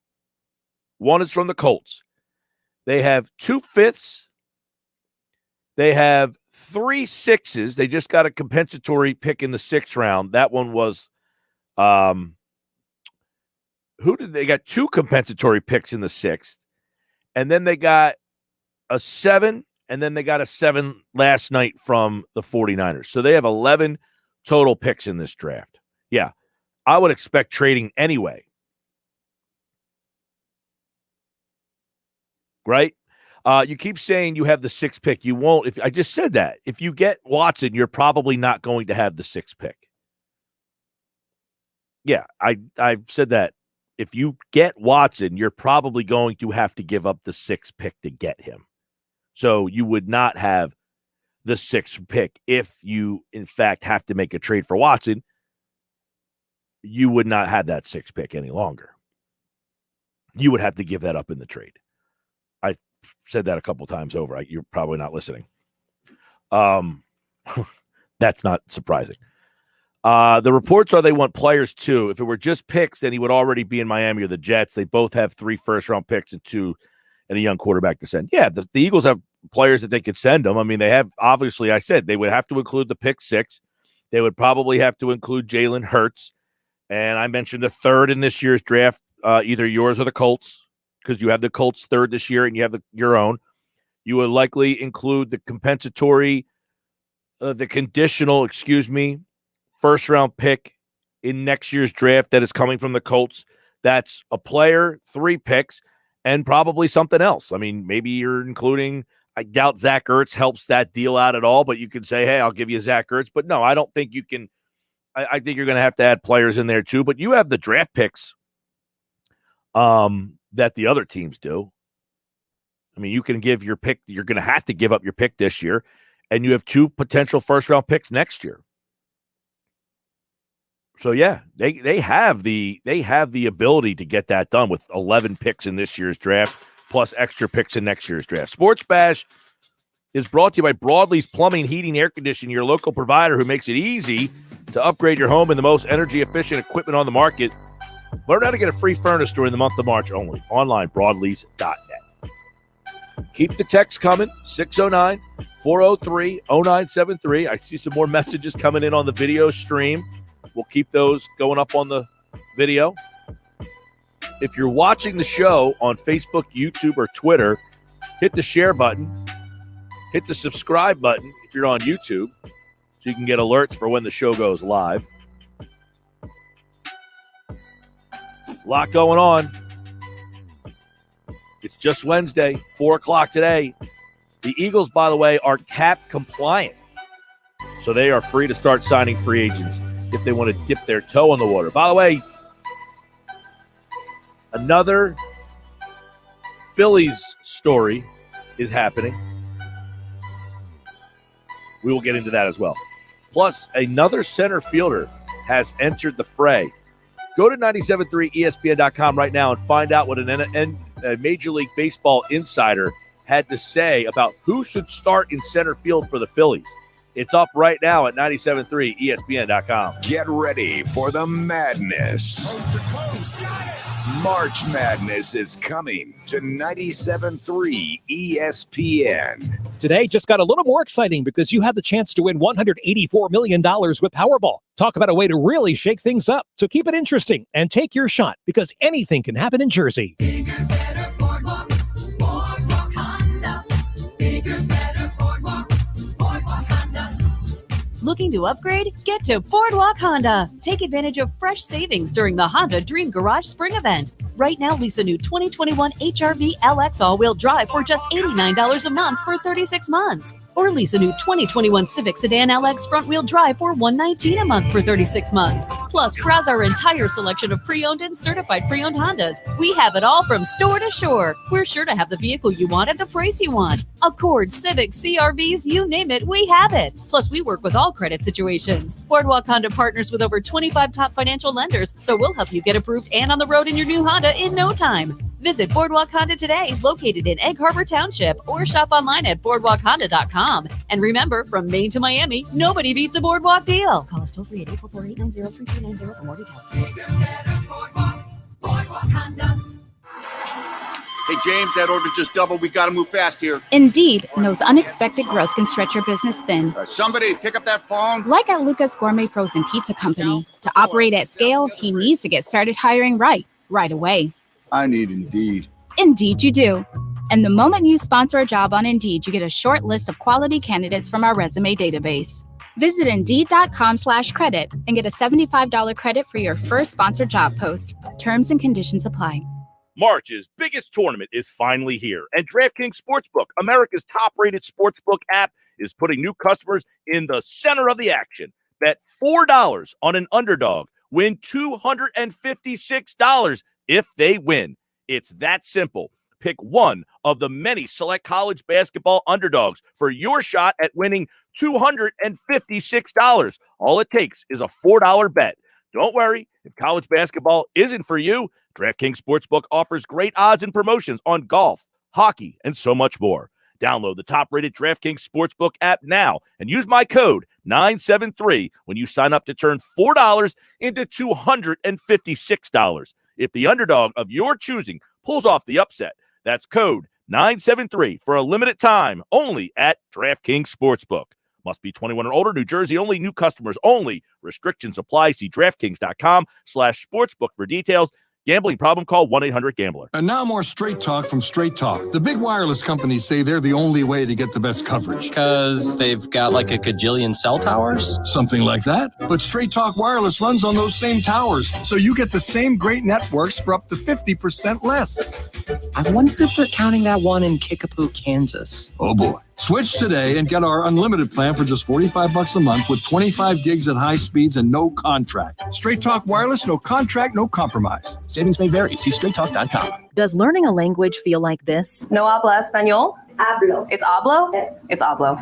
Speaker 2: One is from the Colts. They have 2 fifths. They have 3 sixes. They just got a compensatory pick in the 6th round. That one was, they got 2 compensatory picks in the 6th. And then they got a 7, and then they got a 7 last night from the 49ers. So they have 11 total picks in this draft. Yeah, I would expect trading anyway. Right? You keep saying you have the 6th pick. You won't. If I just said that. If you get Watson, you're probably not going to have the 6th pick. Yeah, I've said that. If you get Watson, you're probably going to have to give up the 6th pick to get him. So you would not have the 6th pick if you, in fact, have to make a trade for Watson. You would not have that 6th pick any longer. You would have to give that up in the trade. I said that a couple times over. You're probably not listening. That's not surprising. The reports are they want players too. If it were just picks, then he would already be in Miami or the Jets. They both have 3 first-round picks and a young quarterback to send. Yeah, the Eagles have players that they could send them. I mean, they have, obviously, I said they would have to include the pick 6. They would probably have to include Jalen Hurts. And I mentioned a third in this year's draft, either yours or the Colts, because you have the Colts third this year and you have your own. You would likely include the conditional, first-round pick in next year's draft that is coming from the Colts. That's a player, 3 picks, and probably something else. I mean, maybe you're including – I doubt Zach Ertz helps that deal out at all, but you could say, hey, I'll give you Zach Ertz. But no, I don't think you can – I think you're going to have to add players in there too. But you have the draft picks that the other teams do. I mean, you can give your pick – you're going to have to give up your pick this year, and you have 2 potential first-round picks next year. So yeah, they have the ability to get that done with 11 picks in this year's draft plus extra picks in next year's draft. Sports Bash is brought to you by Broadleaf's Plumbing, Heating, Air Conditioning, your local provider who makes it easy to upgrade your home in the most energy efficient equipment on the market. Learn how to get a free furnace during the month of March only. Online, broadleafs.net. Keep the text coming, 609-403-0973. I see some more messages coming in on the video stream. We'll keep those going up on the video. If you're watching the show on Facebook, YouTube, or Twitter, hit the share button. Hit the subscribe button if you're on YouTube so you can get alerts for when the show goes live. A lot going on. It's just Wednesday, 4 o'clock today. The Eagles, by the way, are cap compliant. So they are free to start signing free agents if they want to dip their toe in the water. By the way, another Phillies story is happening. We will get into that as well. Plus, another center fielder has entered the fray. Go to 973ESPN.com right now and find out what a Major League Baseball insider had to say about who should start in center field for the Phillies. It's up right now at 973ESPN.com.
Speaker 1: Get ready for the madness. Coast to coast, got it. March Madness is coming to 97.3 ESPN.
Speaker 4: Today just got a little more exciting because you have the chance to win $184 million with Powerball. Talk about a way to really shake things up. So keep it interesting and take your shot because anything can happen in Jersey.
Speaker 13: Bigger, better, Boardwalk Honda. Bigger, better, Boardwalk Honda.
Speaker 7: Looking to upgrade? Get to Boardwalk Honda. Take advantage of fresh savings during the Honda Dream Garage Spring Event. Right now, lease a new 2021 HRV LX all-wheel drive for just $89 a month for 36 months. Or lease a new 2021 Civic Sedan LX front-wheel drive for $119 a month for 36 months. Plus, browse our entire selection of pre-owned and certified pre-owned Hondas. We have it all from store to shore. We're sure to have the vehicle you want at the price you want. Accord, Civic, CRVs, you name it, we have it. Plus, we work with all credit situations. Boardwalk Honda partners with over 25 top financial lenders, so we'll help you get approved and on the road in your new Honda in no time. Visit Boardwalk Honda today, located in Egg Harbor Township, or shop online at boardwalkhonda.com. And remember, from Maine to Miami, nobody beats a Boardwalk deal. Call us toll free at 844-890-3390 for more details.
Speaker 13: Boardwalk Honda.
Speaker 14: Hey, James, that order just doubled. We got to move fast here.
Speaker 15: Indeed knows unexpected growth can stretch your business thin.
Speaker 14: Somebody pick up that phone.
Speaker 15: Like at Luca's Gourmet Frozen Pizza Company. To operate at scale, he needs to get started hiring right away.
Speaker 14: I need Indeed.
Speaker 15: Indeed you do. And the moment you sponsor a job on Indeed, you get a short list of quality candidates from our resume database. Visit Indeed.com/credit and get a $75 credit for your first sponsored job post. Terms and conditions apply.
Speaker 2: March's biggest tournament is finally here, and DraftKings Sportsbook, America's top-rated sportsbook app, is putting new customers in the center of the action. Bet $4 on an underdog, win $256 if they win. It's that simple. Pick one of the many select college basketball underdogs for your shot at winning $256. All it takes is a $4 bet. Don't worry, if college basketball isn't for you, DraftKings Sportsbook offers great odds and promotions on golf, hockey, and so much more. Download the top-rated DraftKings Sportsbook app now and use my code 973 when you sign up to turn $4 into $256. If the underdog of your choosing pulls off the upset, that's code 973 for a limited time only at DraftKings Sportsbook. Must be 21 and older. New Jersey only. New customers only. Restrictions apply. See DraftKings.com/sportsbook for details. Gambling problem? Call 1-800-GAMBLER.
Speaker 16: And now more Straight Talk from Straight Talk. The big wireless companies say they're the only way to get the best coverage.
Speaker 17: Because they've got like a gajillion cell towers?
Speaker 16: Something like that. But Straight Talk Wireless runs on those same towers, so you get the same great networks for up to 50% less.
Speaker 17: I wonder if they're counting that one in Kickapoo, Kansas.
Speaker 16: Oh boy. Switch today and get our unlimited plan for just $45 a month with 25 gigs at high speeds and no contract. Straight Talk Wireless, no contract, no compromise.
Speaker 17: Savings may vary. See straighttalk.com.
Speaker 18: Does learning a language feel like this?
Speaker 19: No habla español? Hablo. It's hablo? Yes. It's hablo.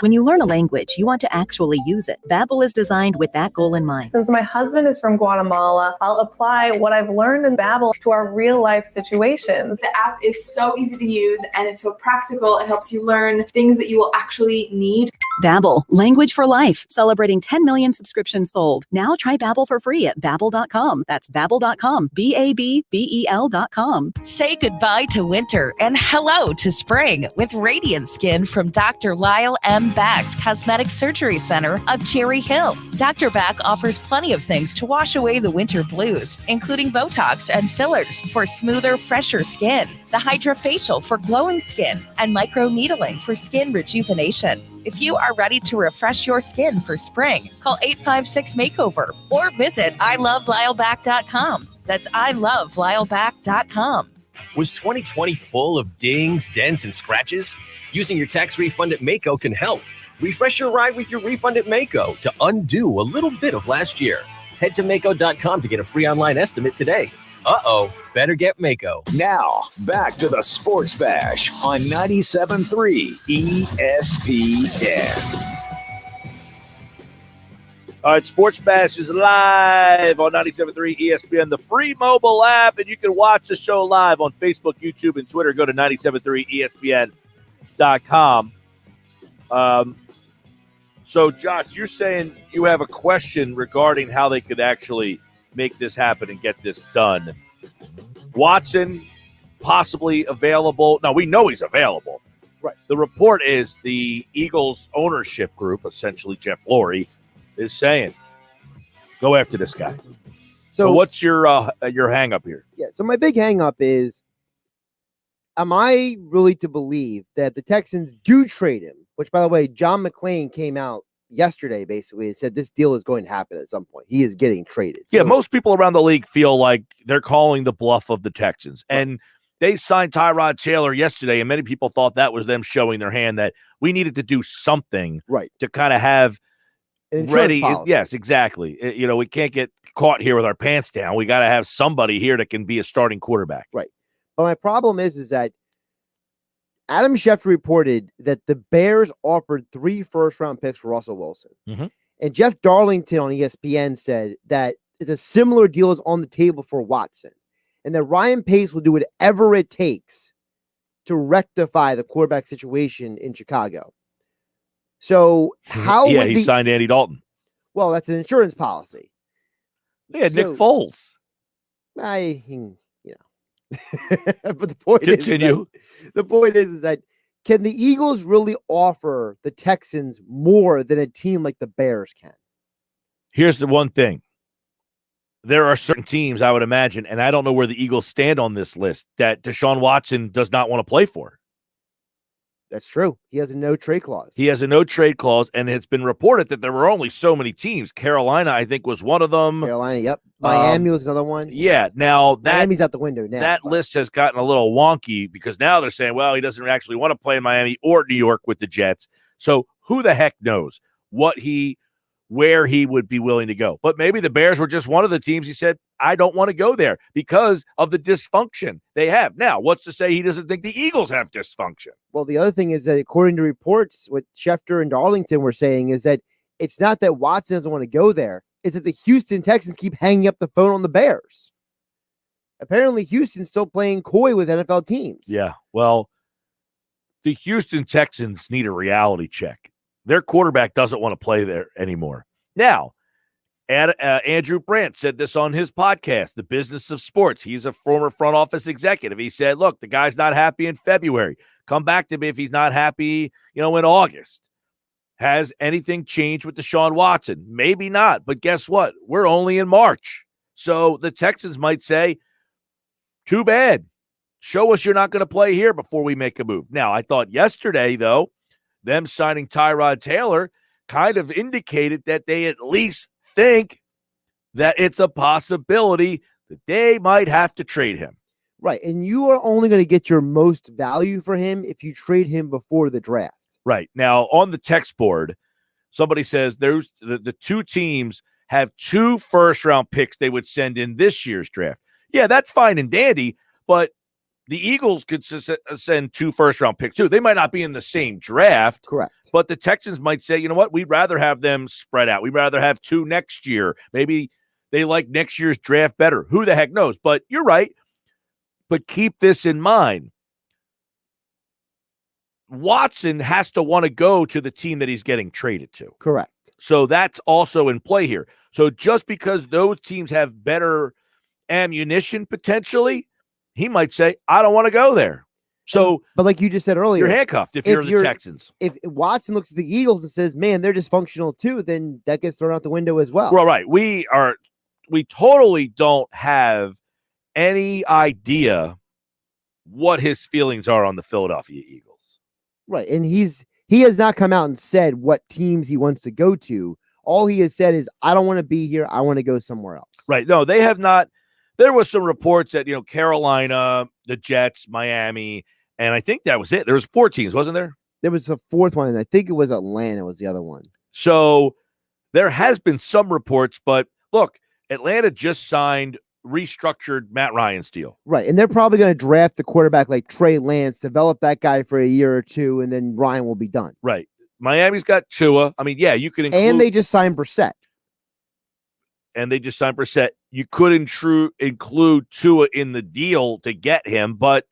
Speaker 18: When you learn a language, you want to actually use it. Babbel is designed with that goal in mind.
Speaker 19: Since my husband is from Guatemala, I'll apply what I've learned in Babbel to our real life situations.
Speaker 20: The app is so easy to use and it's so practical. It helps you learn things that you will actually need.
Speaker 18: Babbel, language for life. Celebrating 10 million subscriptions sold. Now try Babbel for free at babbel.com. That's babbel.com. BABBEL.com.
Speaker 21: Say goodbye to winter and hello to spring with Radiant Skin from Dr. Lyle M. Back's Cosmetic Surgery Center of Cherry Hill. Dr. Back offers plenty of things to wash away the winter blues, including Botox and fillers for smoother, fresher skin, the Hydrofacial for glowing skin, and microneedling for skin rejuvenation. If you are ready to refresh your skin for spring, call 856-MAKEOVER or visit iloveLyleBack.com. That's iloveLyleBack.com.
Speaker 9: Was 2020 full of dings, dents, and scratches? Using your tax refund at Mako can help. Refresh your ride with your refund at Mako to undo a little bit of last year. Head to Mako.com to get a free online estimate today. Better get Mako.
Speaker 1: Now, back to the Sports Bash on 97.3 ESPN.
Speaker 2: All right, Sports Bash is live on 97.3 ESPN, the free mobile app, and you can watch the show live on Facebook, YouTube, and Twitter. Go to 97.3ESPN.com. So, Josh, you're saying you have a question regarding how they could actually make this happen and get this done. Watson possibly available. Now, we know he's available.
Speaker 22: Right.
Speaker 2: The report is the Eagles ownership group, essentially Jeff Lurie, is saying, go after this guy. So what's your hang up here?
Speaker 22: Yeah, so my big hang up is, am I really to believe that the Texans do trade him? Which, by the way, John McClain came out yesterday basically and said this deal is going to happen at some point. He is getting traded.
Speaker 2: Yeah, most people around the league feel like they're calling the bluff of the Texans. And they signed Tyrod Taylor yesterday, and many people thought that was them showing their hand that we needed to do something to kind of have ready. Yes, exactly. We can't get caught here with our pants down. We got to have somebody here that can be a starting quarterback.
Speaker 22: Right. But my problem is that Adam Schefter reported that the Bears offered 3 first-round picks for Russell Wilson.
Speaker 2: Mm-hmm.
Speaker 22: And Jeff Darlington on ESPN said that it's a similar deal is on the table for Watson. And that Ryan Pace will do whatever it takes to rectify the quarterback situation in Chicago. So how would
Speaker 2: he signed Andy Dalton.
Speaker 22: Well, that's an insurance policy.
Speaker 2: Yeah, Nick Foles.
Speaker 22: But the point is that can the Eagles really offer the Texans more than a team like the Bears can?
Speaker 2: Here's the one thing. There are certain teams, I would imagine, and I don't know where the Eagles stand on this list, that Deshaun Watson does not want to play for.
Speaker 22: That's true. He has a no-trade clause.
Speaker 2: He has a no-trade clause, and it's been reported that there were only so many teams. Carolina, I think, was one of them.
Speaker 22: Carolina, yep. Miami was another one.
Speaker 2: Yeah, now
Speaker 22: Miami's out the window now.
Speaker 2: That list has gotten a little wonky because now they're saying, well, he doesn't actually want to play in Miami or New York with the Jets. So who the heck knows where he would be willing to go. But maybe the Bears were just one of the teams he said, I don't want to go there because of the dysfunction they have. Now, what's to say he doesn't think the Eagles have dysfunction?
Speaker 22: Well, the other thing is that according to reports, what Schefter and Darlington were saying is that it's not that Watson doesn't want to go there. It's that the Houston Texans keep hanging up the phone on the Bears. Apparently, Houston's still playing coy with NFL teams.
Speaker 2: Yeah, well, the Houston Texans need a reality check. Their quarterback doesn't want to play there anymore. Now, Andrew Brandt said this on his podcast, The Business of Sports. He's a former front office executive. He said, look, the guy's not happy in February. Come back to me if he's not happy, in August. Has anything changed with Deshaun Watson? Maybe not, but guess what? We're only in March. So the Texans might say, too bad. Show us you're not going to play here before we make a move. Now, I thought yesterday, though, them signing Tyrod Taylor kind of indicated that they at least think that it's a possibility that they might have to trade him.
Speaker 22: Right. And you are only going to get your most value for him if you trade him before the draft.
Speaker 2: Right. Now, on the text board, somebody says there's the two teams have 2 first-round picks they would send in this year's draft. Yeah, that's fine and dandy, but the Eagles could send 2 first-round picks too. They might not be in the same draft.
Speaker 22: Correct.
Speaker 2: But the Texans might say, you know what, we'd rather have them spread out. We'd rather have 2 next year. Maybe they like next year's draft better. Who the heck knows? But you're right. But keep this in mind. Watson has to want to go to the team that he's getting traded to.
Speaker 22: Correct.
Speaker 2: So that's also in play here. So just because those teams have better ammunition potentially, he might say, I don't want to go there. So,
Speaker 22: but like you just said earlier,
Speaker 2: you're handcuffed if you're the Texans.
Speaker 22: If Watson looks at the Eagles and says, man, they're dysfunctional too, then that gets thrown out the window as well.
Speaker 2: Well, right. We totally don't have any idea what his feelings are on the Philadelphia Eagles.
Speaker 22: Right. And he has not come out and said what teams he wants to go to. All he has said is, I don't want to be here. I want to go somewhere else.
Speaker 2: Right. No, they have not. There was some reports that, Carolina, the Jets, Miami, and I think that was it. There was 4 teams, wasn't there?
Speaker 22: There was a 4th one, and I think it was Atlanta was the other one.
Speaker 2: So there has been some reports, but look, Atlanta just signed restructured Matt Ryan's deal.
Speaker 22: Right. And they're probably going to draft the quarterback like Trey Lance, develop that guy for a year or 2, and then Ryan will be done.
Speaker 2: Right. Miami's got Tua. I mean, yeah, you could include.
Speaker 22: And they just signed Brissett.
Speaker 2: You could include Tua in the deal to get him, but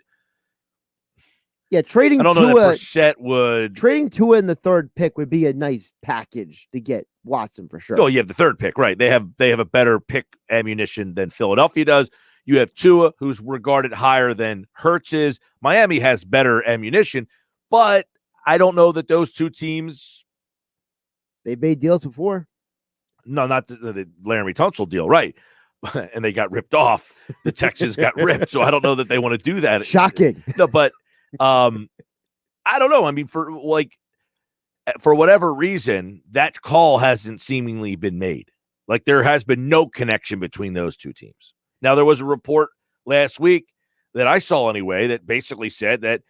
Speaker 22: yeah, trading
Speaker 2: I don't
Speaker 22: Tua,
Speaker 2: know that Brissett would.
Speaker 22: Trading Tua in the 3rd pick would be a nice package to get Watson for sure.
Speaker 2: Oh, you have the 3rd pick, right? They have a better pick ammunition than Philadelphia does. You have Tua, who's regarded higher than Hurts is. Miami has better ammunition, but I don't know that those 2 teams.
Speaker 22: They've made deals before.
Speaker 2: No, not the Laramie Tunsil deal, right? And they got ripped off. The Texans got ripped, so I don't know that they want to do that.
Speaker 22: Shocking.
Speaker 2: No, but I don't know. I mean, for whatever reason, that call hasn't seemingly been made. Like there has been no connection between those 2 teams. Now, there was a report last week that I saw anyway that basically said that,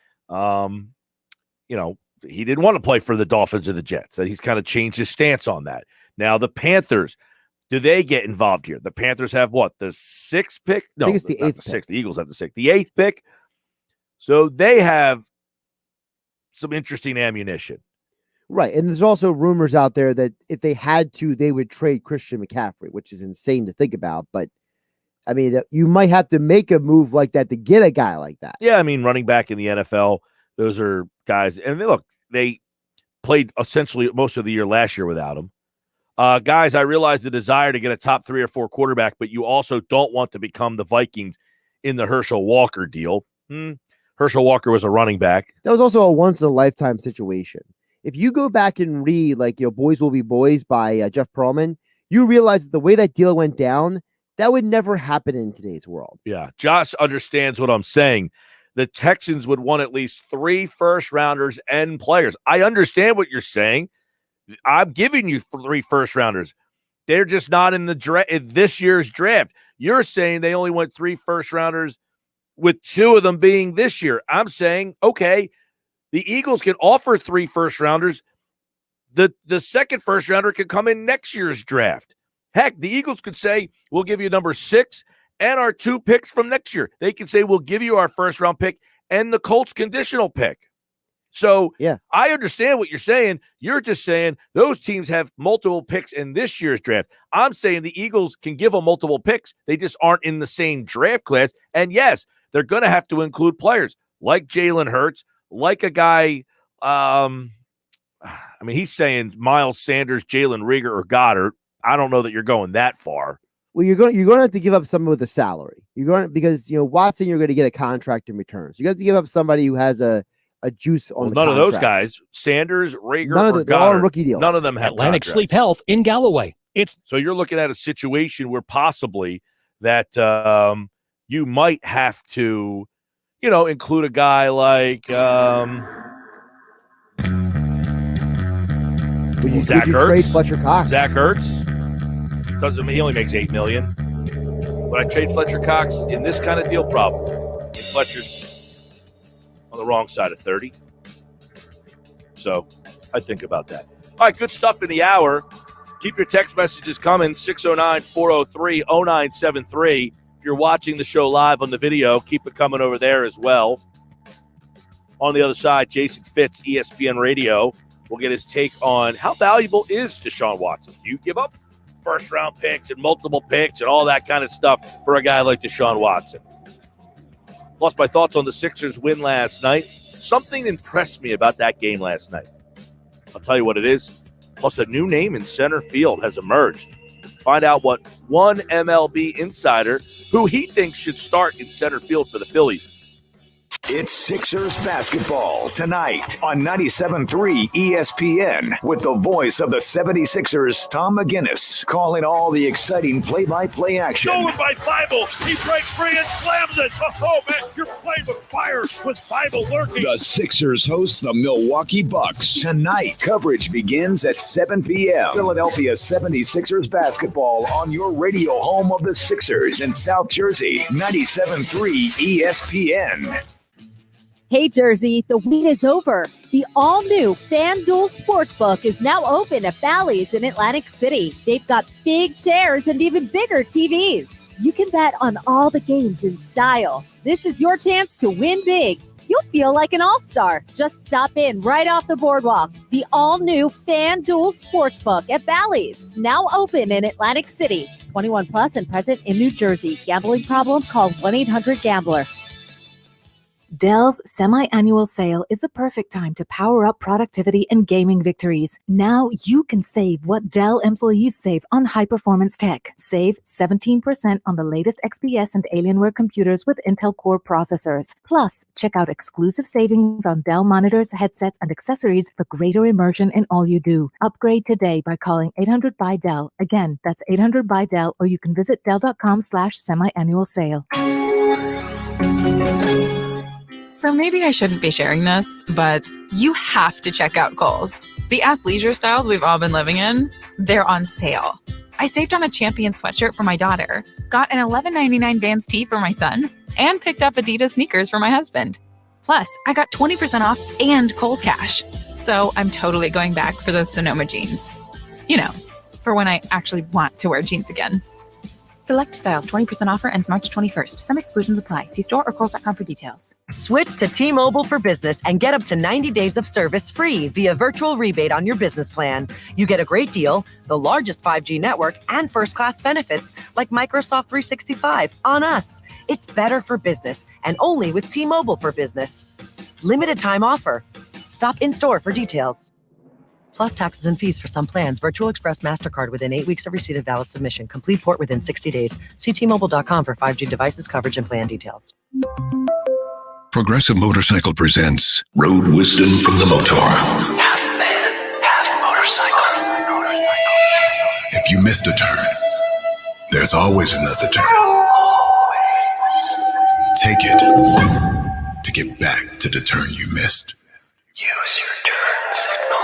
Speaker 2: he didn't want to play for the Dolphins or the Jets, that he's kind of changed his stance on that. Now, the Panthers, do they get involved here? The Panthers have what? The 6th pick? No,
Speaker 22: I think it's the 8th
Speaker 2: pick. The Eagles have the 6th. The 8th pick. So they have some interesting ammunition.
Speaker 22: Right. And there's also rumors out there that if they had to, they would trade Christian McCaffrey, which is insane to think about. But, I mean, you might have to make a move like that to get a guy like that.
Speaker 2: Yeah, I mean, running back in the NFL, those are guys. And they played essentially most of the year last year without him. Guys, I realize the desire to get a top 3 or 4 quarterback, but you also don't want to become the Vikings in the Herschel Walker deal. Herschel Walker was a running back.
Speaker 22: That was also a once-in-a-lifetime situation. If you go back and read, Boys Will Be Boys by Jeff Pearlman, you realize that the way that deal went down, that would never happen in today's world.
Speaker 2: Yeah, Josh understands what I'm saying. The Texans would want at least 3 first-rounders and players. I understand what you're saying. I'm giving you 3 first-rounders. They're just not in this year's draft. You're saying they only went 3 first-rounders with 2 of them being this year. I'm saying, okay, the Eagles can offer 3 first-rounders. The 2nd first-rounder could come in next year's draft. Heck, the Eagles could say, we'll give you number 6 and our 2 picks from next year. They can say, we'll give you our first-round pick and the Colts conditional pick. So
Speaker 22: yeah,
Speaker 2: I understand what you're saying. You're just saying those teams have multiple picks in this year's draft. I'm saying the Eagles can give them multiple picks. They just aren't in the same draft class. And yes, they're going to have to include players like Jalen Hurts, like a guy. He's saying Miles Sanders, Jalen Reagor, or Goddard. I don't know that you're going that far.
Speaker 22: Well, you're going to have to give up someone with a salary. Because Watson, you're going to get a contract in return. So you have to give up somebody who has a a juice on
Speaker 2: Well,
Speaker 22: the
Speaker 2: none of those
Speaker 22: contract.
Speaker 2: guys, Sanders, Rager,
Speaker 22: None of
Speaker 2: or
Speaker 22: them, they're all on
Speaker 2: Goddard,
Speaker 22: rookie deals.
Speaker 2: none of them have
Speaker 4: Atlantic
Speaker 2: contracts.
Speaker 4: Sleep Health in Galloway.
Speaker 2: So you're looking at a situation where possibly that you might have to, include a guy like
Speaker 22: Would you
Speaker 2: Zach Ertz,
Speaker 22: trade Fletcher Cox?
Speaker 2: Zach Ertz he only makes $8 million. Would I trade Fletcher Cox in this kind of deal? Probably. And Fletcher's on the wrong side of 30. So I'd think about that. All right, good stuff in the hour. Keep your text messages coming, 609-403-0973. If you're watching the show live on the video, keep it coming over there as well. On the other side, Jason Fitz, ESPN Radio, will get his take on how valuable is Deshaun Watson. Do you give up first-round picks and multiple picks and all that kind of stuff for a guy like Deshaun Watson? Plus, my thoughts on the Sixers' win last night. Something impressed me about that game last night. I'll tell you what it is. Plus, a new name in center field has emerged. Find out what one MLB insider who he thinks should start in center field for the Phillies.
Speaker 1: It's Sixers basketball tonight on 97.3 ESPN with the voice of the 76ers, Tom McGinnis, calling all the exciting play-by-play action.
Speaker 2: Stolen by Bible. He breaks free and slams it. Oh, man, you're playing with fire with Bible lurking.
Speaker 1: The Sixers host the Milwaukee Bucks tonight. Coverage begins at 7 p.m. Philadelphia 76ers basketball on your radio home of the Sixers in South Jersey, 97.3 ESPN.
Speaker 10: Hey, Jersey, the wait is over. The all-new FanDuel Sportsbook is now open at Bally's in Atlantic City. They've got big chairs and even bigger TVs. You can bet on all the games in style. This is your chance to win big. You'll feel like an all-star. Just stop in right off the boardwalk. The all-new FanDuel Sportsbook at Bally's, now open in Atlantic City. 21 plus and present in New Jersey. Gambling problem? Call 1-800-GAMBLER.
Speaker 3: Dell's semi-annual sale is the perfect time to power up productivity and gaming victories. Now you can save what Dell employees save on high-performance tech. Save 17% on the latest XPS and Alienware computers with Intel Core processors. Plus, check out exclusive savings on Dell monitors, headsets, and accessories for greater immersion in all you do. Upgrade today by calling 800-BY-DELL. Again, that's 800-BY-DELL, or you can visit Dell.com/semi-annual sale.
Speaker 5: So maybe I shouldn't be sharing this, but you have to check out Kohl's. The athleisure styles we've all been living in, they're on sale. I saved on a Champion sweatshirt for my daughter, got an $11.99 Vans tee for my son, and picked up Adidas sneakers for my husband. Plus, I got 20% off and Kohl's Cash. So I'm totally going back for those Sonoma jeans. You know, for when I actually want to wear jeans again. Select styles, 20% offer ends March 21st. Some exclusions apply. See store or Kohl's.com for details.
Speaker 8: Switch to T-Mobile for Business and get up to 90 days of service free via virtual rebate on your business plan. You get a great deal, the largest 5G network, and first-class benefits like Microsoft 365 on us. It's better for business and only with T-Mobile for Business. Limited time offer. Stop in store for details. Plus taxes and fees for some plans. Virtual Express MasterCard within 8 weeks of receipt of valid submission. Complete port within 60 days. See T-Mobile.com for 5G devices, coverage, and plan details.
Speaker 23: Progressive Motorcycle presents Road Wisdom from the Motor. Half man, half motorcycle. If you missed a turn, there's always another turn. Take it to get back to the turn you missed. Use your turn signal.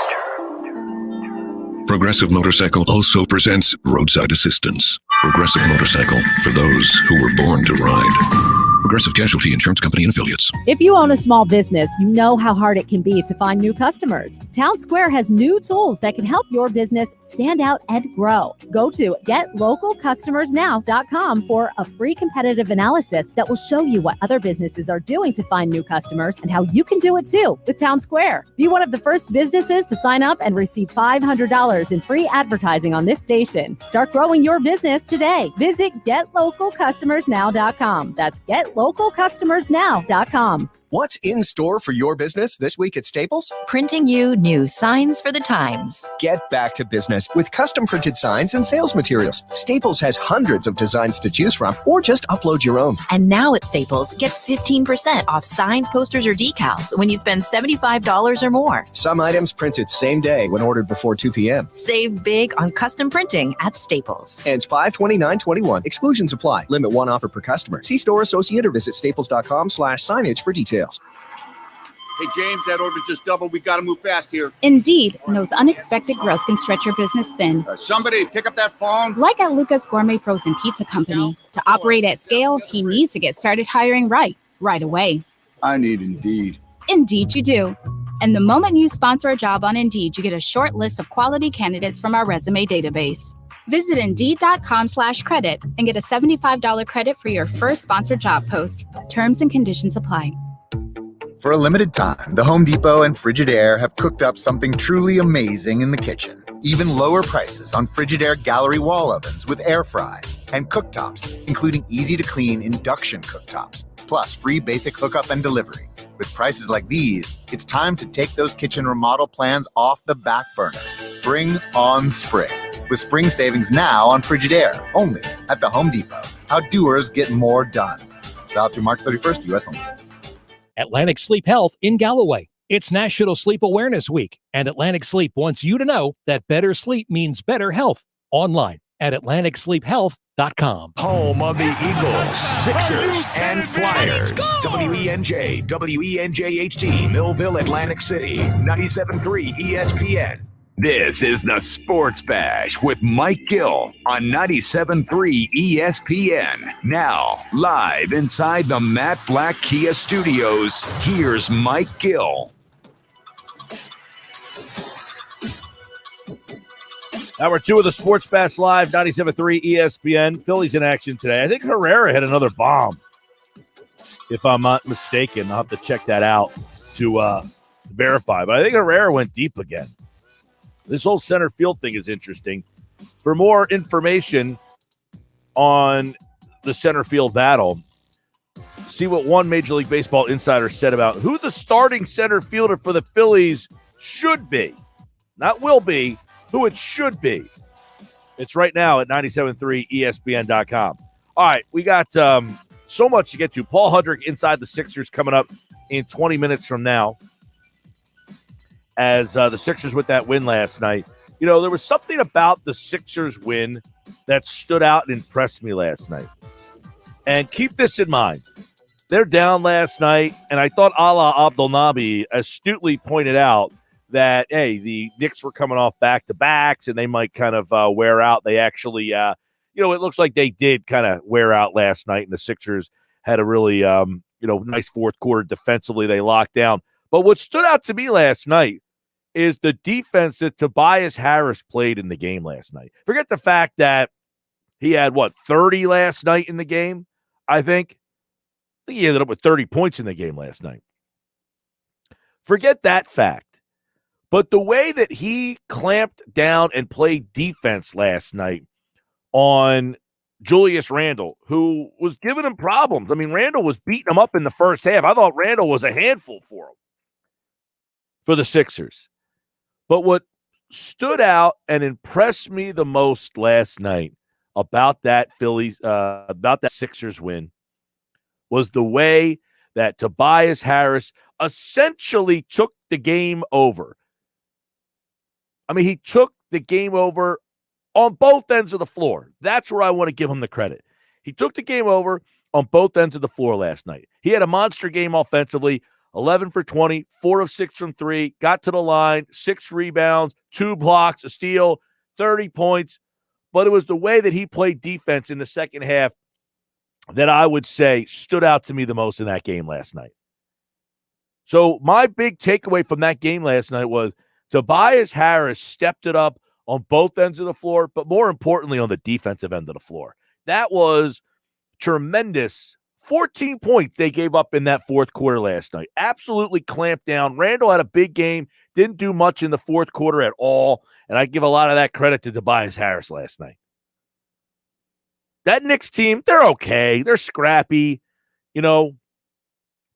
Speaker 23: Progressive Motorcycle also presents Roadside Assistance. Progressive Motorcycle, for those who were born to ride. Progressive Casualty Insurance Company and Affiliates.
Speaker 10: If you own a small business, you know how hard it can be to find new customers. Town Square has new tools that can help your business stand out and grow. Go to GetLocalCustomersNow.com for a free competitive analysis that will show you what other businesses are doing to find new customers and how you can do it too with Town Square. Be one of the first businesses to sign up and receive $500 in free advertising on this station. Start growing your business today. Visit GetLocalCustomersNow.com. That's GetLocalCustomersNow.com.
Speaker 6: What's in store for your business this week at Staples?
Speaker 11: Printing you new signs for the times.
Speaker 6: Get back to business with custom printed signs and sales materials. Staples has hundreds of designs to choose from, or just upload your own.
Speaker 11: And now at Staples, get 15% off signs, posters, or decals when you spend $75 or more.
Speaker 6: Some items printed same day when ordered before 2 p.m.
Speaker 11: Save big on custom printing at Staples.
Speaker 6: Ends 5/29/21. Exclusions apply. Limit one offer per customer. See store associate or visit staples.com/signage for details.
Speaker 14: Hey, James, that order just doubled. We got to move fast here.
Speaker 15: Indeed knows unexpected growth can stretch your business thin.
Speaker 14: Somebody pick up that phone.
Speaker 15: Like at Luca's Gourmet Frozen Pizza Company, to operate at scale, he needs to get started hiring right away.
Speaker 14: I need Indeed.
Speaker 15: Indeed you do. And the moment you sponsor a job on Indeed, you get a short list of quality candidates from our resume database. Visit Indeed.com/credit and get a $75 credit for your first sponsored job post. Terms and conditions apply.
Speaker 12: For a limited time, the Home Depot and Frigidaire have cooked up something truly amazing in the kitchen. Even lower prices on Frigidaire gallery wall ovens with air fry and cooktops, including easy-to-clean induction cooktops, plus free basic hookup and delivery. With prices like these, it's time to take those kitchen remodel plans off the back burner. Bring on spring. With spring savings now on Frigidaire, only at the Home Depot. How doers get more done. Valid through March 31st, U.S. only.
Speaker 4: Atlantic Sleep Health in Galloway. It's National Sleep Awareness Week, and Atlantic Sleep wants you to know that better sleep means better health. Online at AtlanticSleepHealth.com.
Speaker 1: Home of the Eagles, Sixers, and Flyers. WENJ, WENJ HD, Millville, Atlantic City, 97.3 ESPN. This is the Sports Bash with Mike Gill on 97.3 ESPN. Now, live inside the Matt Black Kia Studios, here's Mike Gill.
Speaker 2: Hour 2 of the Sports Bash Live, 97.3 ESPN. Phillies in action today. I think Herrera hit another bomb, if I'm not mistaken. I'll have to check that out to verify. But I think Herrera went deep again. This whole center field thing is interesting. For more information on the center field battle, see what one Major League Baseball insider said about who the starting center fielder for the Phillies should be. Not will be, who it should be. It's right now at 97.3 ESPN.com. All right, we got so much to get to. Paul Hudrick inside the Sixers coming up in 20 minutes from now. As the Sixers with that win last night. You know, there was something about the Sixers win that stood out and impressed me last night. And keep this in mind. They're down last night, and I thought Ala Abdelnaby astutely pointed out that, hey, the Knicks were coming off back-to-backs, and they might kind of wear out. They actually, it looks like they did kind of wear out last night, and the Sixers had a really, nice fourth quarter defensively. They locked down. But what stood out to me last night is the defense that Tobias Harris played in the game last night. Forget the fact that he had, 30 last night in the game, I think he ended up with 30 points in the game last night. Forget that fact. But the way that he clamped down and played defense last night on Julius Randle, who was giving him problems. I mean, Randle was beating him up in the first half. I thought Randle was a handful for him, for the Sixers. But what stood out and impressed me the most last night about that Sixers win was the way that Tobias Harris essentially took the game over. I mean, he took the game over on both ends of the floor. That's where I want to give him the credit. He took the game over on both ends of the floor last night. He had a monster game offensively. 11 for 20, 4 of 6 from 3, got to the line, 6 rebounds, 2 blocks, a steal, 30 points. But it was the way that he played defense in the second half that I would say stood out to me the most in that game last night. So my big takeaway from that game last night was Tobias Harris stepped it up on both ends of the floor, but more importantly on the defensive end of the floor. That was tremendous. 14 points they gave up in that fourth quarter last night. Absolutely clamped down. Randle had a big game, didn't do much in the fourth quarter at all, and I give a lot of that credit to Tobias Harris last night. That Knicks team, they're okay. They're scrappy. You know,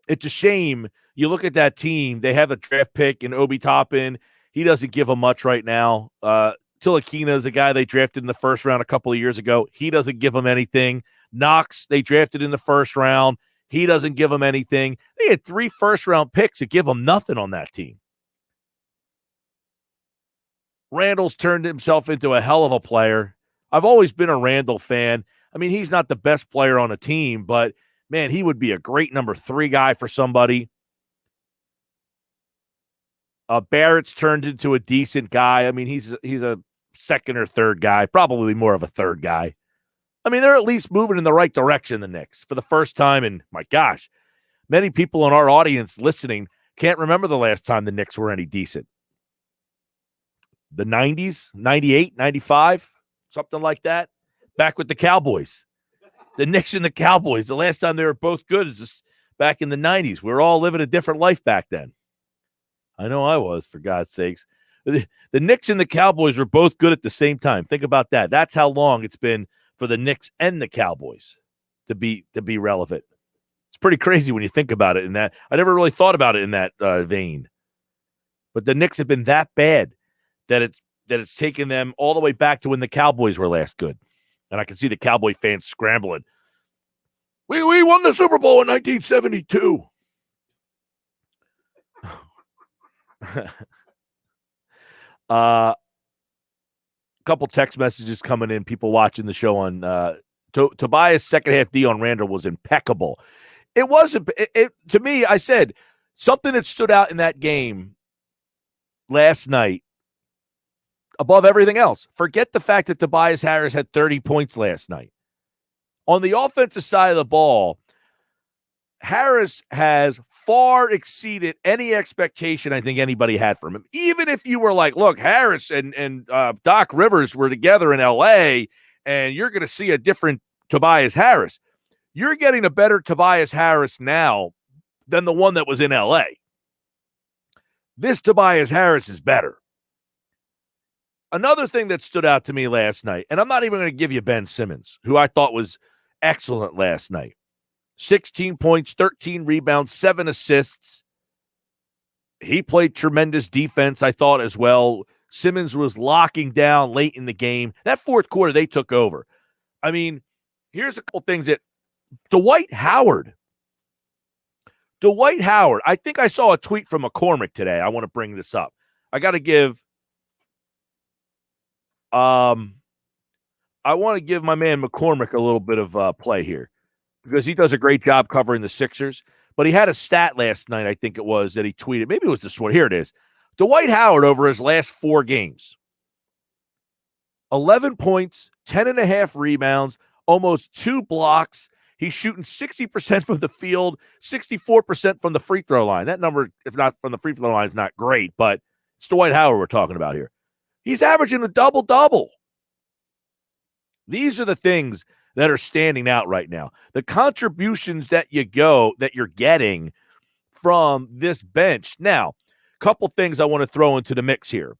Speaker 2: it's a shame. You look at that team, they have a draft pick in Obi Toppin. He doesn't give them much right now. Tilakina is a guy they drafted in the first round a couple of years ago. He doesn't give them anything. Knox, they drafted in the first round. He doesn't give them anything. They had 3 first-round picks that give them nothing on that team. Randall's turned himself into a hell of a player. I've always been a Randall fan. I mean, he's not the best player on a team, but, man, he would be a great number 3 guy for somebody. Barrett's turned into a decent guy. I mean, he's a second or third guy, probably more of a third guy. I mean, they're at least moving in the right direction, the Knicks, for the first time. And, my gosh, many people in our audience listening can't remember the last time the Knicks were any decent. The 90s, 98, 95, something like that. Back with the Cowboys. The Knicks and the Cowboys, the last time they were both good is just back in the 90s. We were all living a different life back then. I know I was, for God's sakes. The Knicks and the Cowboys were both good at the same time. Think about that. That's how long it's been for the Knicks and the Cowboys to be relevant. It's pretty crazy when you think about it in that. I never really thought about it in that vein. But the Knicks have been that bad that it's taken them all the way back to when the Cowboys were last good. And I can see the Cowboy fans scrambling. We won the Super Bowl in 1972. Couple text messages coming in, people watching the show on Tobias' second half D on Randall was impeccable. It wasn't to me. I said something that stood out in that game last night above everything else. Forget the fact that Tobias Harris had 30 points last night. On the offensive side of the ball, Harris has far exceeded any expectation I think anybody had from him. Even if you were like, look, Harris and Doc Rivers were together in L.A., and you're going to see a different Tobias Harris. You're getting a better Tobias Harris now than the one that was in L.A. This Tobias Harris is better. Another thing that stood out to me last night, and I'm not even going to give you Ben Simmons, who I thought was excellent last night. 16 points, 13 rebounds, 7 assists. He played tremendous defense, I thought, as well. Simmons was locking down late in the game. That fourth quarter, they took over. I mean, here's a couple things that Dwight Howard, I think I saw a tweet from McCormick today. I want to bring this up. I got to give I want to give my man McCormick a little bit of play here, because he does a great job covering the Sixers. But he had a stat last night, I think it was, that he tweeted. Maybe it was this one. Here it is. Dwight Howard over his last 4 games. 11 points, 10.5 rebounds, almost 2 blocks. He's shooting 60% from the field, 64% from the free throw line. That number, if not from the free throw line, is not great, but it's Dwight Howard we're talking about here. He's averaging a double-double. These are the things that are standing out right now. The contributions that you're getting from this bench. Now, a couple things I want to throw into the mix here.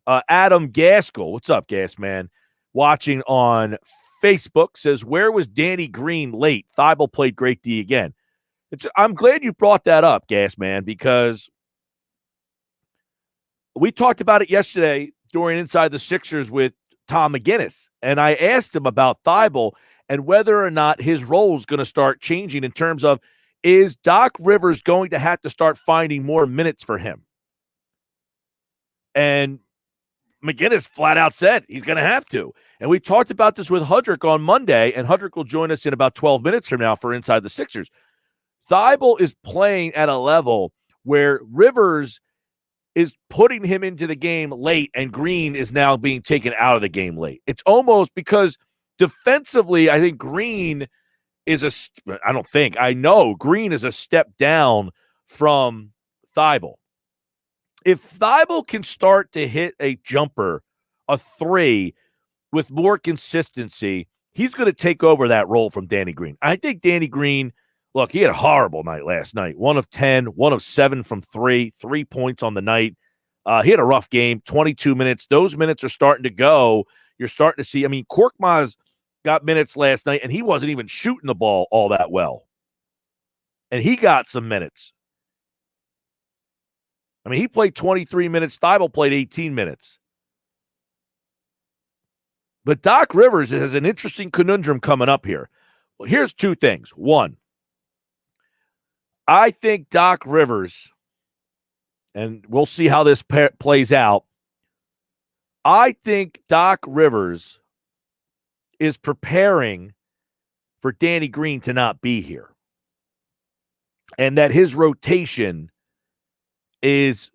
Speaker 2: Adam Gaskell, what's up, Gas Man? Watching on Facebook says, where was Danny Green late? Thibault played great D again. I'm glad you brought that up, Gas Man, because we talked about it yesterday during Inside the Sixers with Tom McGinnis, and I asked him about Thibault and whether or not his role is going to start changing in terms of, is Doc Rivers going to have to start finding more minutes for him? And McGinnis flat out said he's going to have to. And we talked about this with Hudrick on Monday, and Hudrick will join us in about 12 minutes from now for Inside the Sixers. Thibault is playing at a level where Rivers is putting him into the game late, and Green is now being taken out of the game late. It's almost because defensively, I think Green is I know Green is a step down from Thibault. If Thibault can start to hit a jumper, a 3, with more consistency, he's going to take over that role from Danny Green. I think Danny Green, look, he had a horrible night last night. 1 of 10, 1 of 7 from 3 points on the night. He had a rough game, 22 minutes. Those minutes are starting to go. You're starting to see, Korkmaz got minutes last night, and he wasn't even shooting the ball all that well. and he got some minutes. I mean, he played 23 minutes. Steibel played 18 minutes. But Doc Rivers has an interesting conundrum coming up here. Well, here's two things. One, I think Doc Rivers, and we'll see how this plays out, I think Doc Rivers is preparing for Danny Green to not be here. And that his rotation is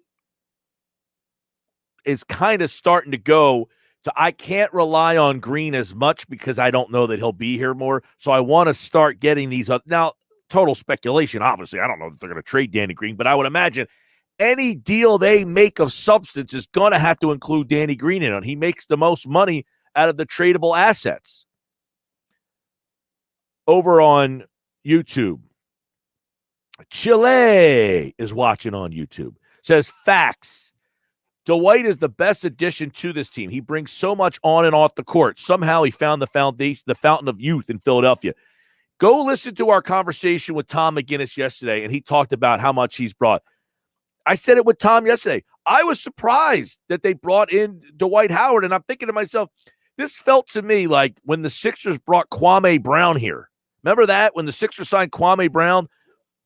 Speaker 2: kind of starting to go to, I can't rely on Green as much because I don't know that he'll be here more. So I want to start getting these up. Now, total speculation, obviously. I don't know if they're going to trade Danny Green, but I would imagine any deal they make of substance is going to have to include Danny Green in it. He makes the most money out of the tradable assets. Over on YouTube, Chile is watching on YouTube. Says, facts. Dwight is the best addition to this team. He brings so much on and off the court. Somehow he found the foundation, the fountain of youth in Philadelphia. Go listen to our conversation with Tom McGinnis yesterday, and he talked about how much he's brought. I said it with Tom yesterday. I was surprised that they brought in Dwight Howard, and I'm thinking to myself, this felt to me like when the Sixers brought Kwame Brown here. Remember that? When the Sixers signed Kwame Brown,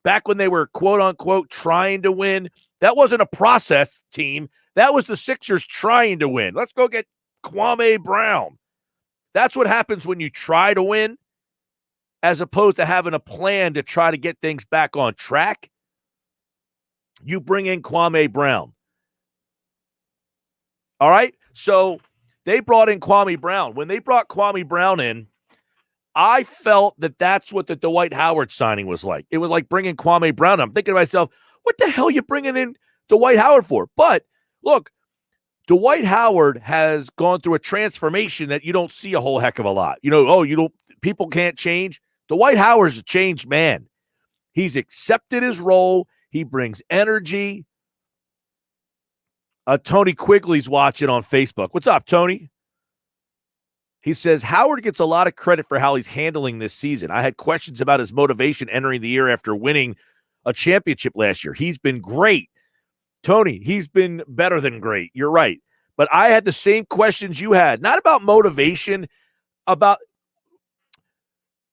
Speaker 2: back when they were quote-unquote trying to win? That wasn't a process team. That was the Sixers trying to win. Let's go get Kwame Brown. That's what happens when you try to win, as opposed to having a plan to try to get things back on track. You bring in Kwame Brown. All right? So they brought in Kwame Brown. When they brought Kwame Brown in, I felt that that's what the Dwight Howard signing was like. It was like bringing Kwame Brown. I'm thinking to myself, what the hell are you bringing in Dwight Howard for? But look, Dwight Howard has gone through a transformation that you don't see a whole heck of a lot. People can't change. Dwight Howard's a changed man. He's accepted his role. He brings energy. Tony Quigley's watching on Facebook. What's up, Tony? He says, Howard gets a lot of credit for how he's handling this season. I had questions about his motivation entering the year after winning a championship last year. He's been great. Tony, he's been better than great. You're right. But I had the same questions you had, not about motivation, about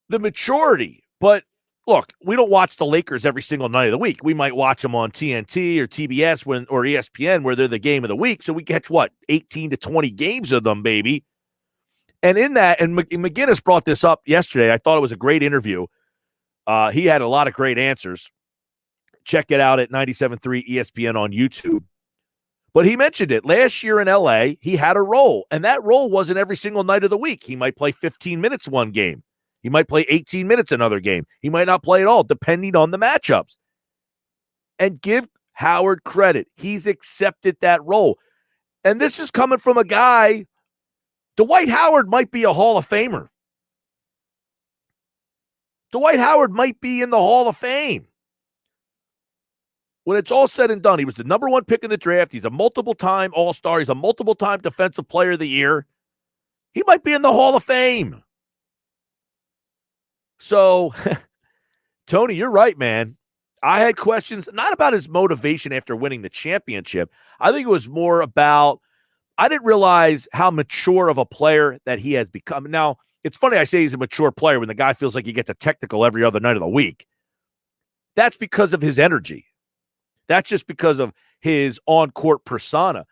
Speaker 2: the maturity. But look, we don't watch the Lakers every single night of the week. We might watch them on TNT or TBS or ESPN where they're the game of the week. So we catch, 18 to 20 games of them, baby. And in that, and McGinnis brought this up yesterday. I thought it was a great interview. He had a lot of great answers. Check it out at 97.3 ESPN on YouTube. But he mentioned it. Last year in L.A., he had a role, and that role wasn't every single night of the week. He might play 15 minutes one game. He might play 18 minutes another game. He might not play at all, depending on the matchups. And give Howard credit. He's accepted that role. And this is coming from a guy. Dwight Howard might be a Hall of Famer. Dwight Howard might be in the Hall of Fame. When it's all said and done, he was the number one pick in the draft. He's a multiple-time All-Star. He's a multiple-time Defensive Player of the Year. He might be in the Hall of Fame. So, Tony, you're right, man. I had questions, not about his motivation after winning the championship. I think it was more about, I didn't realize how mature of a player that he has become. Now, it's funny I say he's a mature player when the guy feels like he gets a technical every other night of the week. That's because of his energy. That's just because of his on-court persona.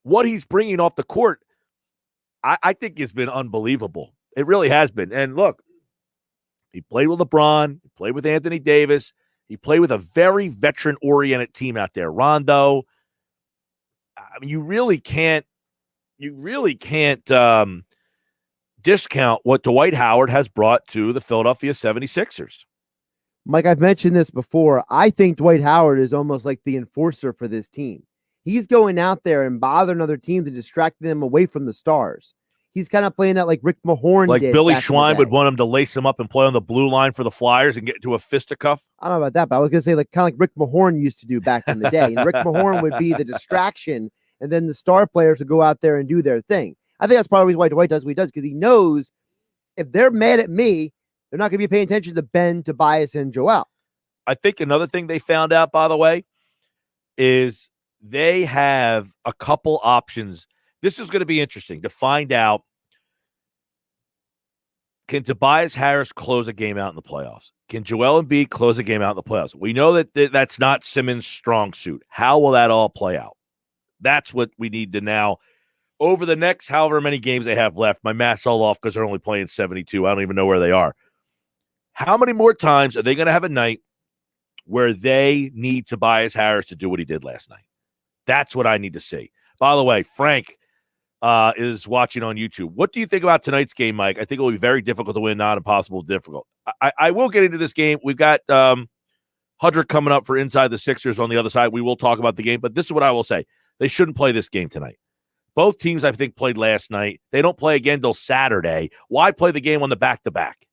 Speaker 2: What he's bringing off the court, I think has been unbelievable. It really has been. And look, he played with LeBron, he played with Anthony Davis, he played with a very veteran-oriented team out there. Rondo. I mean, you really can't discount what Dwight Howard has brought to the Philadelphia 76ers.
Speaker 22: Mike, I've mentioned this before. I think Dwight Howard is almost like the enforcer for this team. He's going out there and bothering other teams and distracting them away from the stars. He's kind of playing that like Rick Mahorn
Speaker 2: like
Speaker 22: did.
Speaker 2: Billy Schwein would want him to lace him up and play on the blue line for the Flyers and get into a fisticuff.
Speaker 22: I don't know about that, but I was going to say like kind of like Rick Mahorn used to do back in the day. And Rick Mahorn would be the distraction, and then the star players would go out there and do their thing. I think that's probably why Dwight does what he does, because he knows if they're mad at me, they're not going to be paying attention to Ben, Tobias, and Joel.
Speaker 2: I think another thing they found out, by the way, is they have a couple options. This is going to be interesting to find out. Can Tobias Harris close a game out in the playoffs? Can Joel Embiid close a game out in the playoffs? We know that that's not Simmons' strong suit. How will that all play out? That's what we need to now. Over the next however many games they have left, my math's all off because they're only playing 72. I don't even know where they are. How many more times are they going to have a night where they need Tobias Harris to do what he did last night? That's what I need to see. By the way, Frank is watching on YouTube. What do you think about tonight's game, Mike? I think it will be very difficult to win, not impossible, difficult. I will get into this game. We've got Hudrick coming up for Inside the Sixers on the other side. We will talk about the game, but this is what I will say. They shouldn't play this game tonight. Both teams, I think, played last night. They don't play again till Saturday. Why play the game on the back-to-back?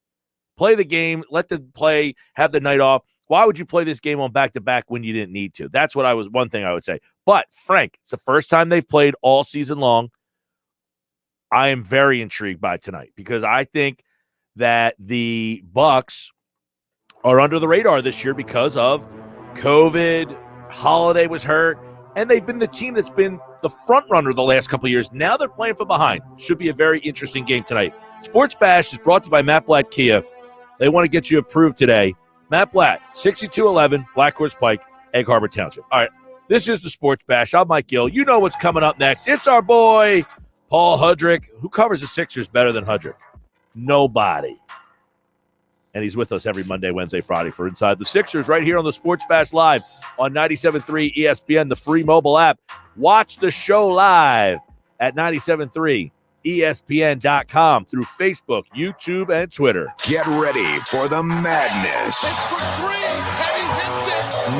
Speaker 2: Play the game, let them play, have the night off. Why would you play this game on back-to-back when you didn't need to? That's one thing I would say. But, Frank, it's the first time they've played all season long. I am very intrigued by tonight because I think that the Bucks are under the radar this year because of COVID. Holiday was hurt, and they've been the team that's been the front runner the last couple of years. Now they're playing from behind. Should be a very interesting game tonight. Sports Bash is brought to you by Matt Blatt Kia. They want to get you approved today. Matt Blatt, 6211 Black Horse Pike, Egg Harbor Township. All right, this is the Sports Bash. I'm Mike Gill. You know what's coming up next. It's our boy, Paul Hudrick. Who covers the Sixers better than Hudrick? Nobody. And he's with us every Monday, Wednesday, Friday for Inside the Sixers right here on the Sports Bash Live on 97.3 ESPN, the free mobile app. Watch the show live at 97.3 ESPN.com through Facebook, YouTube, and Twitter.
Speaker 1: Get ready for the madness.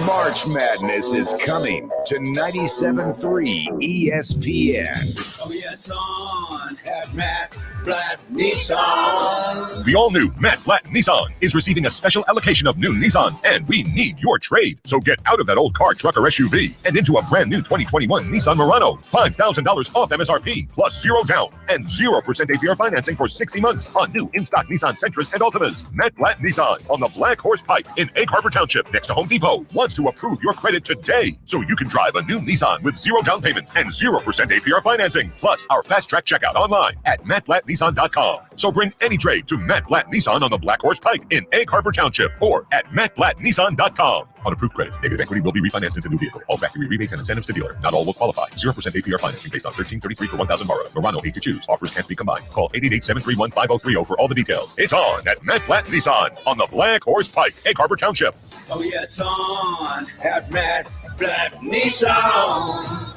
Speaker 1: March Madness is coming to 97.3 ESPN.
Speaker 7: Oh, yeah, it's on at Matt Blatt Nissan.
Speaker 23: The all-new Matt Blatt Nissan is receiving a special allocation of new Nissans, and we need your trade. So get out of that old car, truck, or SUV and into a brand new 2021 Nissan Murano. $5,000 off MSRP, plus 0 down and 0% APR financing for 60 months on new in-stock Nissan Sentras and Altimas. Matt Blatt Nissan on the Black Horse Pike in Egg Harbor Township next to Home Depot wants to approve your credit today so you can drive a new Nissan with 0 down payment and 0% APR financing, plus our fast-track checkout online at mattblattnissan.com. So bring any trade to Matt Blatt Nissan on the Black Horse Pike in Egg Harbor Township or at mattblattnissan.com. On approved credit, negative equity will be refinanced into new vehicle. All factory rebates and incentives to dealer. Not all will qualify. 0% APR financing based on $1,333 for $1,000 borrowed. Murano, 8 to choose. Offers can't be combined. Call 888-731-5030 for all the details. It's on at Matt Blatt Nissan on the Black Horse Pike, Egg Harbor Township.
Speaker 7: Oh, yeah, it's on at Matt Blatt Nissan.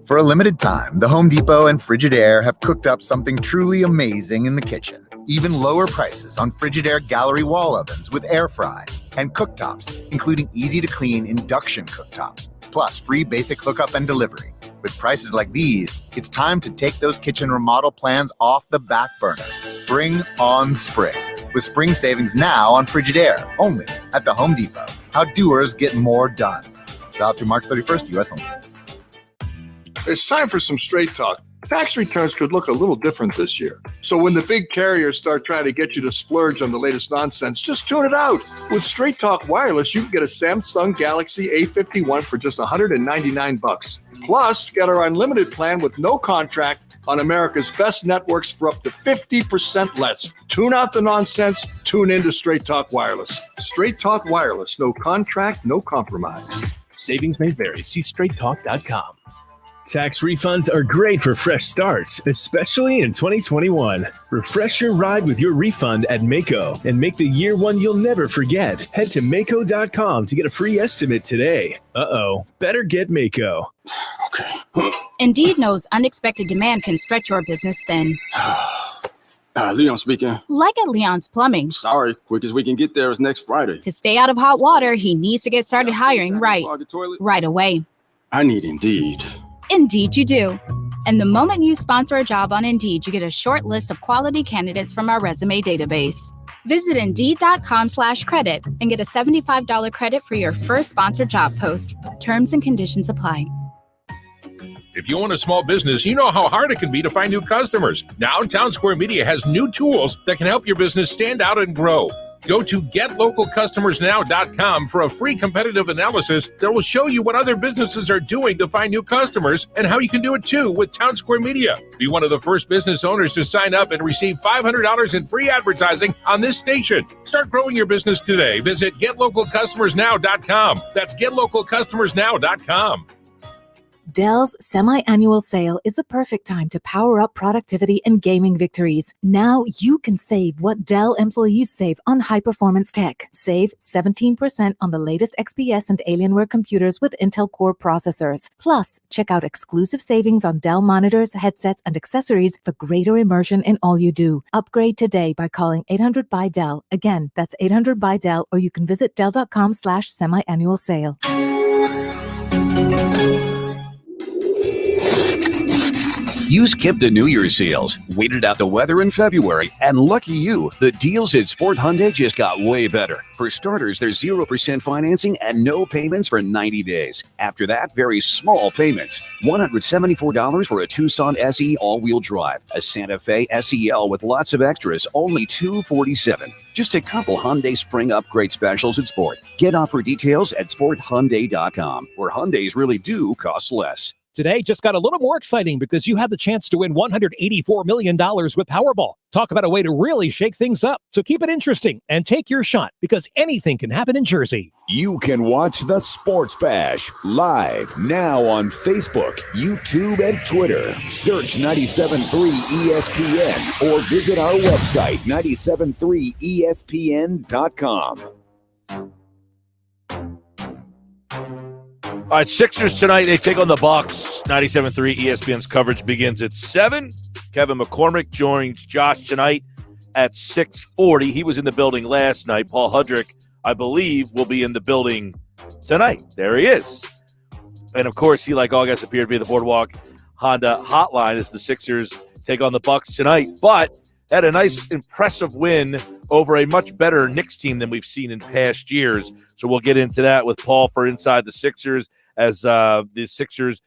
Speaker 12: For a limited time, the Home Depot and Frigidaire have cooked up something truly amazing in the kitchen. Even lower prices on Frigidaire gallery wall ovens with air fry and cooktops, including easy-to-clean induction cooktops, plus free basic hookup and delivery. With prices like these, it's time to take those kitchen remodel plans off the back burner. Bring on spring, with spring savings now on Frigidaire, only at the Home Depot. How doers get more done. Valid through March 31st, U.S. only.
Speaker 13: It's time for some straight talk. Tax returns could look a little different this year. So when the big carriers start trying to get you to splurge on the latest nonsense, just tune it out. With Straight Talk Wireless, you can get a Samsung Galaxy A51 for just $199. Plus, get our unlimited plan with no contract on America's best networks for up to 50% less. Tune out the nonsense. Tune into Straight Talk Wireless. Straight Talk Wireless. No contract, no compromise.
Speaker 16: Savings may vary. See straighttalk.com. Tax refunds are great for fresh starts, especially in 2021. Refresh your ride with your refund at Mako and make the year one you'll never forget. Head to Mako.com to get a free estimate today. Better get Mako.
Speaker 15: Indeed knows unexpected demand can stretch your business thin.
Speaker 24: Leon speaking.
Speaker 15: Like at Leon's Plumbing.
Speaker 24: Sorry, quickest we can get there is next Friday.
Speaker 15: To stay out of hot water, he needs to get started hiring right away.
Speaker 24: I need Indeed.
Speaker 15: Indeed you do. And the moment you sponsor a job on Indeed, you get a short list of quality candidates from our resume database. Visit Indeed.com/credit and get a $75 credit for your first sponsored job post. Terms and conditions apply.
Speaker 25: If you own a small business, you know how hard it can be to find new customers. Now, Town Square Media has new tools that can help your business stand out and grow. Go to GetLocalCustomersNow.com for a free competitive analysis that will show you what other businesses are doing to find new customers and how you can do it too with Town Square Media. Be one of the first business owners to sign up and receive $500 in free advertising on this station. Start growing your business today. Visit GetLocalCustomersNow.com. That's GetLocalCustomersNow.com.
Speaker 3: Dell's semi-annual sale is the perfect time to power up productivity and gaming victories. Now you can save what Dell employees save on high-performance tech. Save 17% on the latest XPS and Alienware computers with Intel Core processors. Plus, check out exclusive savings on Dell monitors, headsets, and accessories for greater immersion in all you do. Upgrade today by calling 800-BY-DELL. Again, that's 800-BY-DELL, or you can visit Dell.com/semi-annual sale.
Speaker 1: You skipped the New Year's sales, waited out the weather in February, and lucky you, the deals at Sport Hyundai just got way better. For starters, there's 0% financing and no payments for 90 days. After that, very small payments. $174 for a Tucson SE all-wheel drive. A Santa Fe SEL with lots of extras, only $247. Just a couple Hyundai Spring Upgrade specials at Sport. Get offer details at SportHyundai.com, where Hyundais really do cost less.
Speaker 4: Today just got a little more exciting because you have the chance to win $184 million with Powerball. Talk about a way to really shake things up. So keep it interesting and take your shot because anything can happen in Jersey.
Speaker 1: You can watch the Sports Bash live now on Facebook, YouTube, and Twitter. Search 97.3 ESPN or visit our website, 973ESPN.com.
Speaker 2: All right, Sixers tonight, they take on the Bucks. 97.3 ESPN's coverage begins at 7. Kevin McCormick joins Josh tonight at 6:40. He was in the building last night. Paul Hudrick, I believe, will be in the building tonight. There he is. And, of course, he, like all guys, appeared via the Boardwalk Honda hotline as the Sixers take on the Bucks tonight. But had a nice, impressive win over a much better Knicks team than we've seen in past years. So we'll get into that with Paul for Inside the Sixers as the Sixers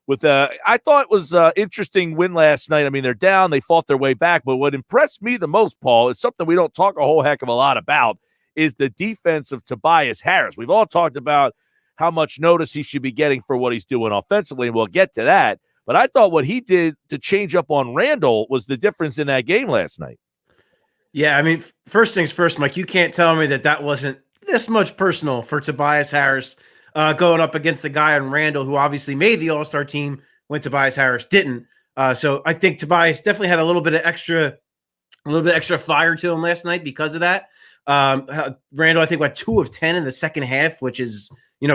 Speaker 2: with I thought it was an interesting win last night. I mean, they're down. They fought their way back. But what impressed me the most, Paul, is something we don't talk a whole heck of a lot about, is the defense of Tobias Harris. We've all talked about how much notice he should be getting for what he's doing offensively, and we'll get to that. But I thought what he did to change up on Randall was the difference in that game last night.
Speaker 17: Yeah, I mean, first things first, Mike, you can't tell me that wasn't this much personal for Tobias Harris going up against the guy on Randall who obviously made the All-Star team when Tobias Harris didn't. So I think Tobias definitely had a little bit extra fire to him last night because of that. Randall, I think, went 2 of 10 in the second half, which is,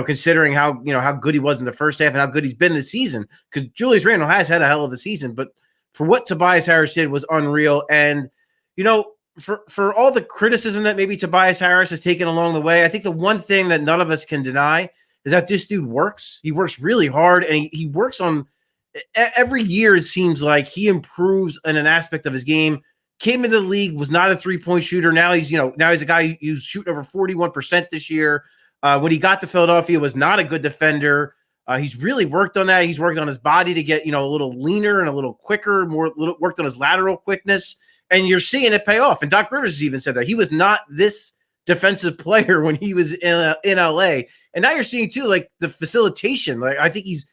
Speaker 17: considering how good he was in the first half and how good he's been this season, because Julius Randle has had a hell of a season, but for what Tobias Harris did was unreal. And, for all the criticism that maybe Tobias Harris has taken along the way, I think the one thing that none of us can deny is that this dude works. He works really hard, and he works on every year. It seems like he improves in an aspect of his game. Came into the league, was not a three-point shooter. Now he's a guy who's shooting over 41% this year. When he got to Philadelphia, was not a good defender. He's really worked on that. He's worked on his body to get, a little leaner and a little quicker, worked on his lateral quickness, and you're seeing it pay off. And Doc Rivers has even said that he was not this defensive player when he was in LA. And now you're seeing too, like, the facilitation. Like, I think he's,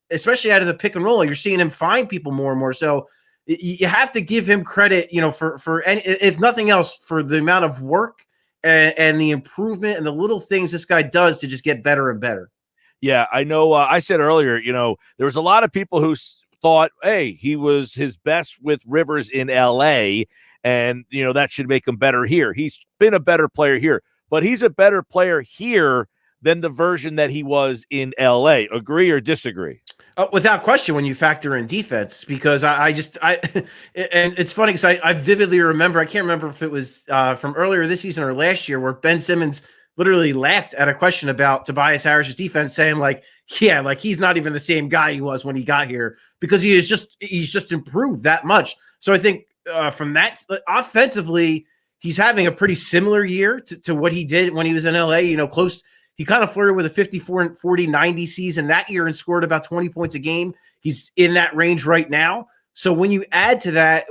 Speaker 17: especially out of the pick and roll, you're seeing him find people more and more. So you have to give him credit, for any, if nothing else, for the amount of work and the improvement and the little things this guy does to just get better and better.
Speaker 2: Yeah, I know. I said earlier, there was a lot of people who thought, hey, he was his best with Rivers in L.A., and, that should make him better here. He's been a better player here, but he's a better player here than the version that he was in L.A. Agree or disagree?
Speaker 17: Without question, when you factor in defense, because I and it's funny because I vividly remember, I can't remember if it was from earlier this season or last year, where Ben Simmons literally laughed at a question about Tobias Harris's defense, saying he's not even the same guy he was when he got here, because he's just improved that much. So I think from that, offensively, he's having a pretty similar year to what he did when he was in LA, close. He kind of flirted with a 54-40-90 season that year and scored about 20 points a game. He's in that range right now. So when you add to that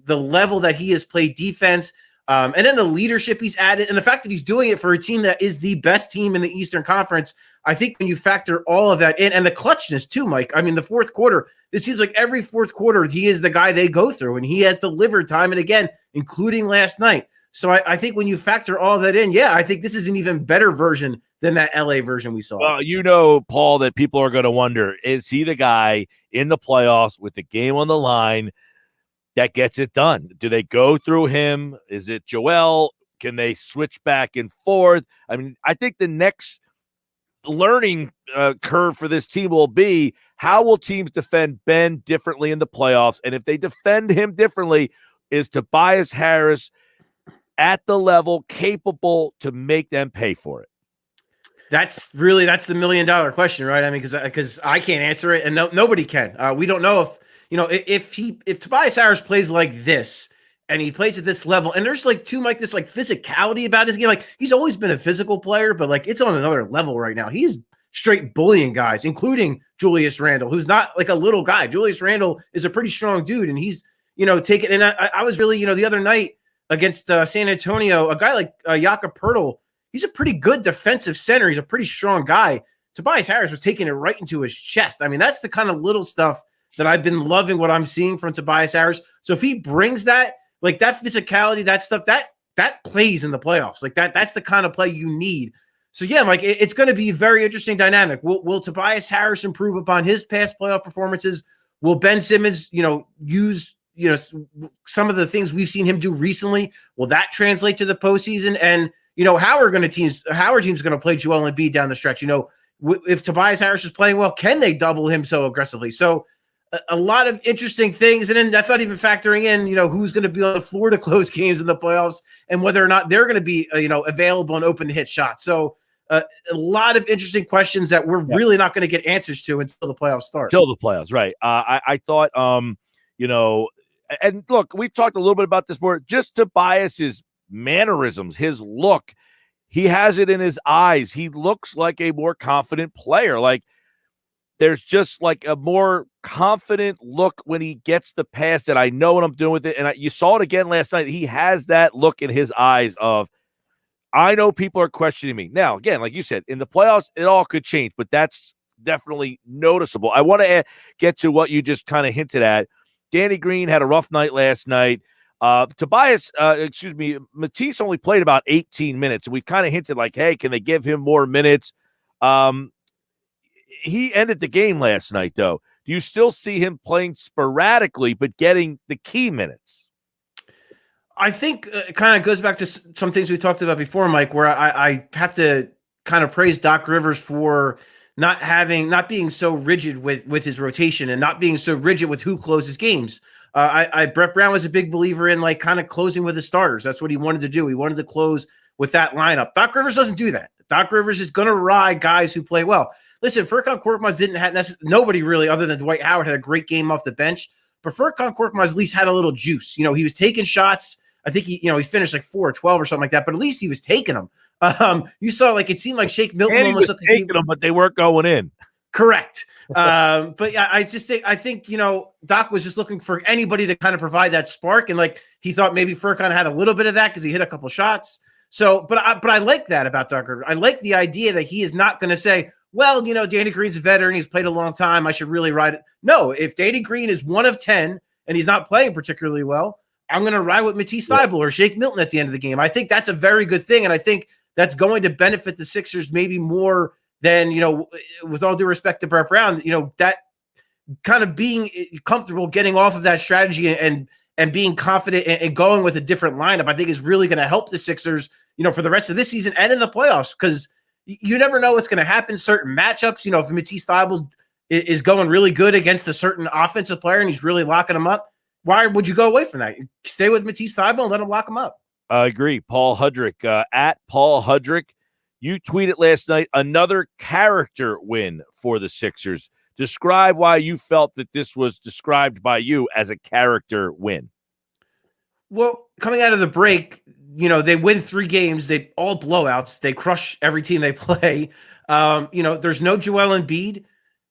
Speaker 17: the level that he has played defense, And then the leadership he's added and the fact that he's doing it for a team that is the best team in the Eastern Conference. I think when you factor all of that in and the clutchness too, Mike, I mean, the fourth quarter, it seems like every fourth quarter, he is the guy they go through and he has delivered time and again, including last night. So I think when you factor all that in, I think this is an even better version than that LA version we saw.
Speaker 2: Well, Paul, that people are going to wonder, is he the guy in the playoffs with the game on the line that gets it done? Do they go through him? Is it Joel? Can they switch back and forth? I mean, I think the next learning curve for this team will be how will teams defend Ben differently in the playoffs? And if they defend him differently, is Tobias Harris at the level capable to make them pay for it?
Speaker 17: That's the $1 million question, right? I mean, because I can't answer it, and nobody can. We don't know if Tobias Harris plays like this and he plays at this level, and there's this physicality about his game. Like he's always been a physical player, but like it's on another level right now. He's straight bullying guys, including Julius Randle, who's not like a little guy. Julius Randle is a pretty strong dude, and he's taking. And I was really the other night against San Antonio, a guy like Jakob Poeltl, he's a pretty good defensive center. He's a pretty strong guy. Tobias Harris was taking it right into his chest. I mean, that's the kind of little stuff that I've been loving what I'm seeing from Tobias Harris. So if he brings that, like that physicality, that stuff, that plays in the playoffs. Like that's the kind of play you need. So yeah, Mike, it's going to be a very interesting dynamic. Will Tobias Harris improve upon his past playoff performances? Will Ben Simmons, use some of the things we've seen him do recently? Will that translate to the postseason? And how are teams going to play Joel Embiid down the stretch? If Tobias Harris is playing well, can they double him so aggressively? So a lot of interesting things. And then that's not even factoring in, who's going to be on the floor to close games in the playoffs and whether or not they're going to be, available and open to hit shots. So a lot of interesting questions that we're really not going to get answers to until the playoffs start.
Speaker 2: Until the playoffs, right. I thought, and look, we've talked a little bit about this more, just Tobias's mannerisms, his look, he has it in his eyes. He looks like a more confident player. Like there's just like a more confident look when he gets the pass that I know what I'm doing with it. And you saw it again last night. He has that look in his eyes of, I know people are questioning me. Now, again, like you said, in the playoffs, it all could change, but that's definitely noticeable. I want to get to what you just kind of hinted at. Danny Green had a rough night last night. Matisse only played about 18 minutes. And we've kind of hinted like, hey, can they give him more minutes? He ended the game last night, though. Do you still see him playing sporadically, but getting the key minutes?
Speaker 17: I think it kind of goes back to some things we talked about before, Mike, where I have to kind of praise Doc Rivers for not being so rigid with his rotation and not being so rigid with who closes games. Brett Brown was a big believer in like kind of closing with his starters. That's what he wanted to do. He wanted to close with that lineup. Doc Rivers doesn't do that. Doc Rivers is going to ride guys who play well. Listen, Furkan Korkmaz didn't have nobody really other than Dwight Howard had a great game off the bench, but Furkan Korkmaz at least had a little juice. He was taking shots. I think he finished like 4 or 12 or something like that, but at least he was taking them. You saw like it seemed like Shake Milton
Speaker 2: and
Speaker 17: almost
Speaker 2: was taking them, but they weren't going in.
Speaker 17: Correct. But yeah, I think Doc was just looking for anybody to kind of provide that spark, and like he thought maybe Furkan had a little bit of that because he hit a couple shots. So, but I like that about Doc Rivers. I like the idea that he is not going to say, well, Danny Green's a veteran, he's played a long time, I should really ride it. No, if Danny Green is 1 of 10 and he's not playing particularly well, I'm going to ride with Matisse Thybulle or Shake Milton at the end of the game. I think that's a very good thing, and I think that's going to benefit the Sixers maybe more than, with all due respect to Brett Brown, that kind of being comfortable getting off of that strategy and being confident and going with a different lineup, I think is really going to help the Sixers, for the rest of this season and in the playoffs, because you never know what's going to happen. Certain matchups, if Matisse Thybulle is going really good against a certain offensive player and he's really locking him up, why would you go away from that? Stay with Matisse Thybulle and let him lock him up.
Speaker 2: I agree. Paul Hudrick, at Paul Hudrick, you tweeted last night, another character win for the Sixers. Describe why you felt that this was described by you as a character win.
Speaker 17: Well, coming out of the break, they win 3 games. They all blowouts. They crush every team they play. There's no Joel Embiid.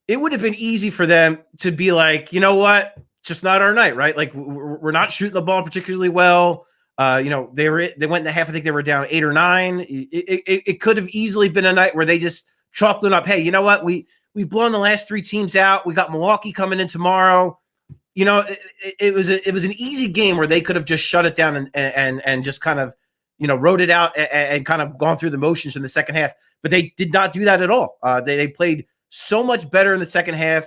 Speaker 17: It would have been easy for them to be like, you know what? Just not our night, right? Like we're not shooting the ball particularly well. They went in the half. I think they were down 8 or 9. It could have easily been a night where they just chalked it up. Hey, you know what? We've blown the last 3 teams out. We got Milwaukee coming in tomorrow. It was an easy game where they could have just shut it down and just kind of, wrote it out and kind of gone through the motions in the second half. But they did not do that at all. They played so much better in the second half.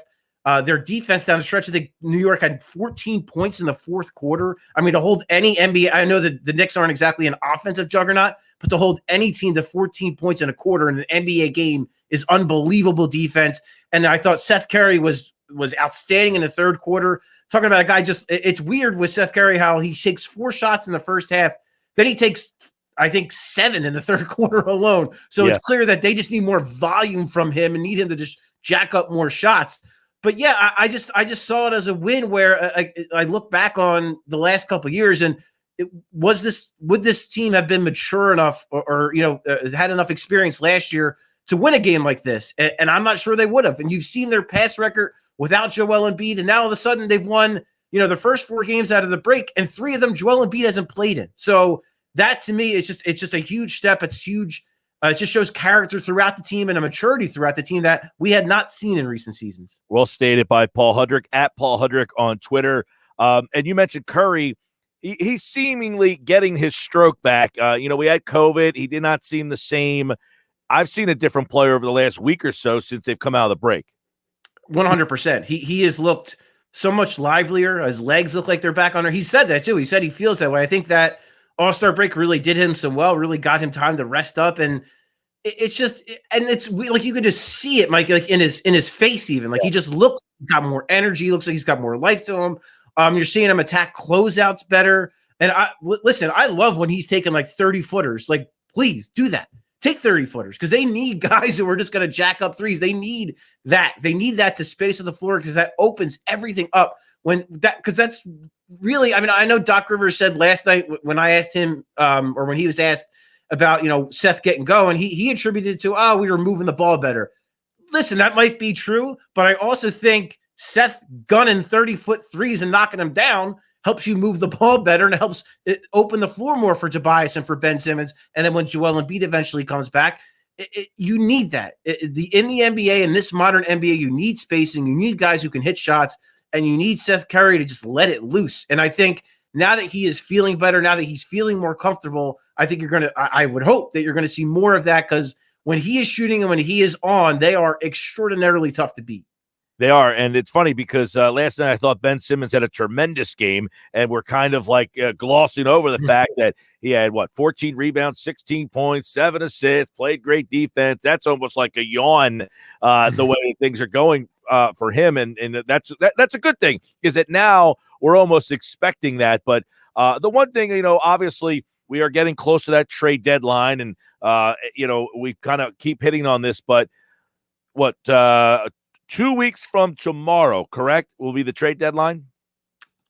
Speaker 17: Their defense down the stretch, I think New York had 14 points in the fourth quarter. I mean, to hold any NBA, I know that the Knicks aren't exactly an offensive juggernaut, but to hold any team to 14 points in a quarter in an NBA game is unbelievable defense. And I thought Seth Curry was outstanding in the third quarter. Talking about a guy it's weird with Seth Curry how he takes 4 shots in the first half. Then he takes, I think, 7 in the third quarter alone. So It's clear that they just need more volume from him and need him to just jack up more shots. But yeah, I just saw it as a win where I look back on the last couple of years and would this team have been mature enough or had enough experience last year to win a game like this? And I'm not sure they would have. And you've seen their pass record without Joel Embiid, and now all of a sudden they've won, the first 4 games out of the break, and 3 of them Joel Embiid hasn't played in. So that to me is just a huge step. It's huge. It just shows character throughout the team and a maturity throughout the team that we had not seen in recent seasons.
Speaker 2: Well stated by Paul Hudrick at Paul Hudrick on Twitter. And you mentioned Curry. He's seemingly getting his stroke back. We had COVID. He did not seem the same. I've seen a different player over the last week or so since they've come out of the break.
Speaker 17: 100%. He has looked so much livelier. His legs look like they're back on her. He said that too. He said he feels that way. I think that All-Star break really did him some well, really got him time to rest up. And it's like you could just see it, Mike, like in his face, even like he just looks, he's got more energy. Looks like he's got more life to him. You're seeing him attack closeouts better. And listen, I love when he's taking like 30 footers. Like, please do that. Take 30 footers because they need guys who are just going to jack up threes. They need that. They need that to space on the floor because that opens everything up because that's really, I mean, I know Doc Rivers said last night when I asked him or when he was asked about, Seth getting going, he attributed it to, we were moving the ball better. Listen, that might be true, but I also think Seth gunning 30-foot threes and knocking them down helps you move the ball better and it helps it open the floor more for Tobias and for Ben Simmons. And then when Joel Embiid eventually comes back, you need that. In the NBA, in this modern NBA, you need spacing. You need guys who can hit shots, and you need Seth Curry to just let it loose. And I think now that he is feeling better, now that he's feeling more comfortable, I think I would hope that you're going to see more of that because when he is shooting and when he is on, they are extraordinarily tough to beat.
Speaker 2: They are, and it's funny because last night I thought Ben Simmons had a tremendous game, and we're kind of like glossing over the fact that he had, 14 rebounds, 16 points, 7 assists, played great defense. That's almost like a yawn the way things are going for him, and that's a good thing, is that now we're almost expecting that. But the one thing, obviously we are getting close to that trade deadline, and, we kind of keep hitting on this, but 2 weeks from tomorrow, correct, will be the trade deadline?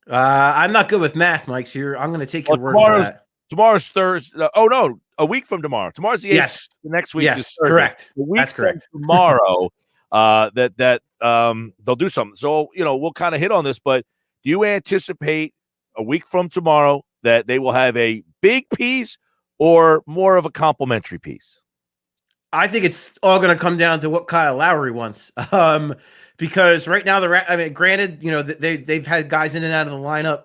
Speaker 17: I'm not good with math, Mike, so I'm going to take your word for that.
Speaker 2: Tomorrow's Thursday. Oh, no, a week from tomorrow. Tomorrow's the 8th.
Speaker 17: Yes.
Speaker 2: The next week is
Speaker 17: Thursday.
Speaker 2: Correct.
Speaker 17: A week from
Speaker 2: tomorrow, they'll do something. So, we'll kind of hit on this, but do you anticipate a week from tomorrow that they will have a big piece or more of a complimentary piece?
Speaker 17: I think it's all going to come down to what Kyle Lowry wants. Because right now, granted, they've had guys in and out of the lineup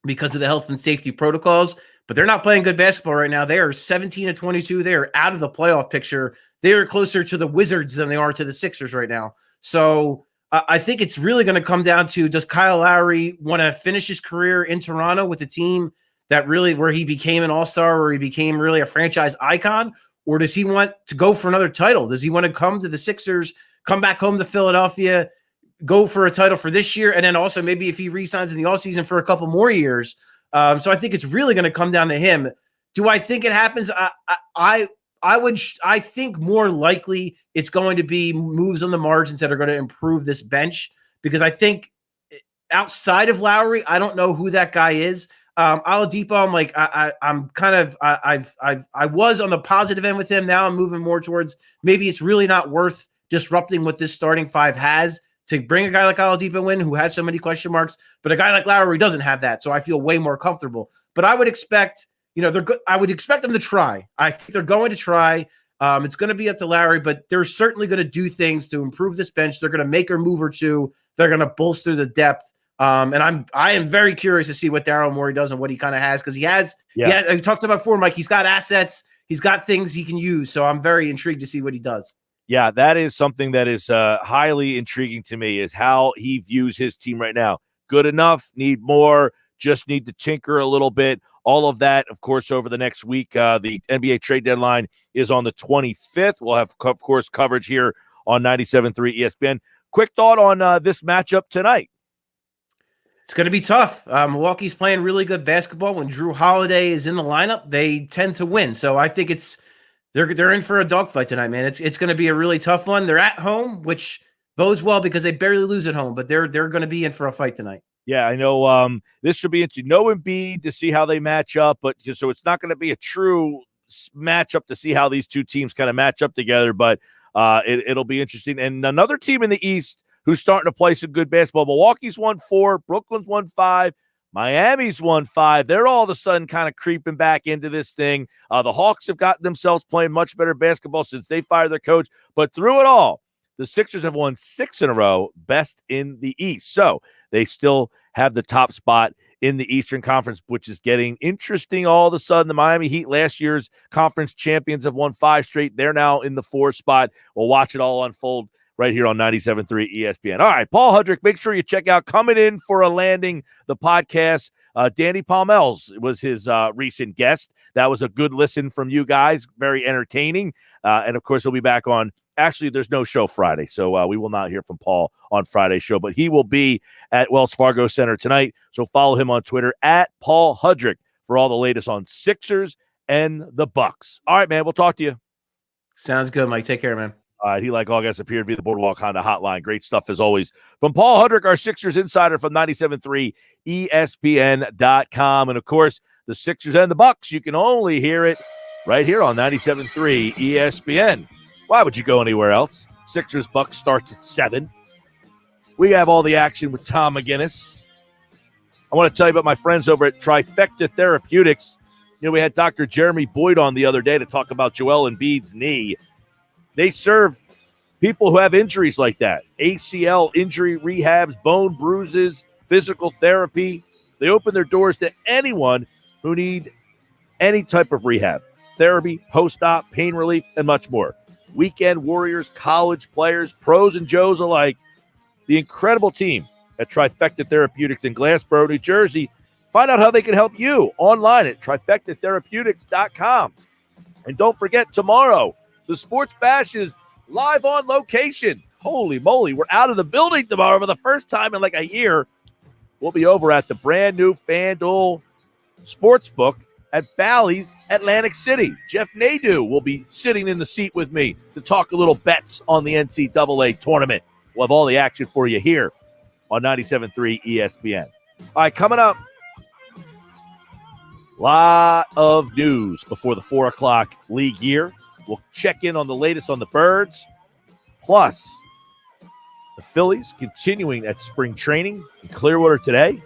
Speaker 17: because of the health and safety protocols, but they're not playing good basketball right now. They are 17-22. They are out of the playoff picture. They are closer to the Wizards than they are to the Sixers right now. So I think it's really going to come down to, does Kyle Lowry want to finish his career in Toronto with a team that really, where he became an all-star, where he became really a franchise icon? Or does he want to go for another title? Does he want to come to the Sixers, come back home to Philadelphia, go for a title for this year, and then also maybe if he re-signs in the offseason for a couple more years? So I think it's really going to come down to him. Do I think it happens? I think more likely it's going to be moves on the margins that are going to improve this bench, because I think outside of Lowry, I don't know who that guy is. Oladipo, I'm like, I was on the positive end with him. Now I'm moving more towards maybe it's really not worth disrupting what this starting five has to bring a guy like Oladipo in who has so many question marks, but a guy like Lowry doesn't have that. So I feel way more comfortable. But I would expect, I would expect them to try. I think they're going to try. It's going to be up to Lowry, but they're certainly going to do things to improve this bench. They're going to make a move or two. They're going to bolster the depth. And I am very curious to see what Daryl Morey does and what he kind of has, because he has. I talked about before, Mike. He's got assets. He's got things he can use. So I'm very intrigued to see what he does.
Speaker 2: Yeah, that is something that is highly intriguing to me, is how he views his team right now. Good enough, need more, just need to tinker a little bit. All of that, of course, over the next week. The NBA trade deadline is on the 25th. We'll have, of course, coverage here on 97.3 ESPN. Quick thought on this matchup tonight.
Speaker 17: It's going to be tough. Milwaukee's playing really good basketball. When Drew Holiday is in the lineup, they tend to win. So I think they're in for a dogfight tonight, man. It's going to be a really tough one. They're at home, which bodes well because they barely lose at home, but they're going to be in for a fight tonight.
Speaker 2: Yeah, I know this should be interesting. No Embiid to see how they match up, but so it's not going to be a true matchup to see how these two teams kind of match up together, but it'll be interesting. And another team in the East who's starting to play some good basketball. Milwaukee's won 4, Brooklyn's won 5, Miami's won 5. They're all of a sudden kind of creeping back into this thing. The Hawks have gotten themselves playing much better basketball since they fired their coach, but through it all, the Sixers have won 6 in a row, best in the East. So they still have the top spot in the Eastern Conference, which is getting interesting all of a sudden. The Miami Heat, last year's conference champions, have won 5 straight. They're now in the 4th spot. We'll watch it all unfold right here on 97.3 ESPN. All right, Paul Hudrick, make sure you check out Coming In for a Landing, the podcast. Danny Palmels was his recent guest. That was a good listen from you guys, very entertaining. And, of course, he'll be back on. Actually, there's no show Friday, so we will not hear from Paul on Friday's show, but he will be at Wells Fargo Center tonight. So follow him on Twitter at Paul Hudrick for all the latest on Sixers and the Bucks. All right, man, we'll talk to you.
Speaker 17: Sounds good, Mike. Take care, man.
Speaker 2: All right, he, like all guys, appeared via the Boardwalk Honda hotline. Great stuff as always. From Paul Hudrick, our Sixers insider from 97.3 ESPN.com. And, of course, the Sixers and the Bucks, you can only hear it right here on 97.3 ESPN. Why would you go anywhere else? Sixers Bucks starts at 7. We have all the action with Tom McGinnis. I want to tell you about my friends over at Trifecta Therapeutics. We had Dr. Jeremy Boyd on the other day to talk about Joel Embiid's knee. They serve people who have injuries like that. ACL injury rehabs, bone bruises, physical therapy. They open their doors to anyone who need any type of rehab, therapy, post-op, pain relief, and much more. Weekend warriors, college players, pros and Joes alike. The incredible team at Trifecta Therapeutics in Glassboro, New Jersey. Find out how they can help you online at trifectatherapeutics.com. And don't forget, tomorrow, the Sports Bash is live on location. Holy moly, we're out of the building tomorrow for the first time in like a year. We'll be over at the brand new FanDuel Sportsbook at Bally's, Atlantic City. Jeff Nadeau will be sitting in the seat with me to talk a little bets on the NCAA tournament. We'll have all the action for you here on 97.3 ESPN. All right, coming up, lot of news before the 4 o'clock league year. We'll check in on the latest on the Birds. Plus, the Phillies continuing at spring training in Clearwater today.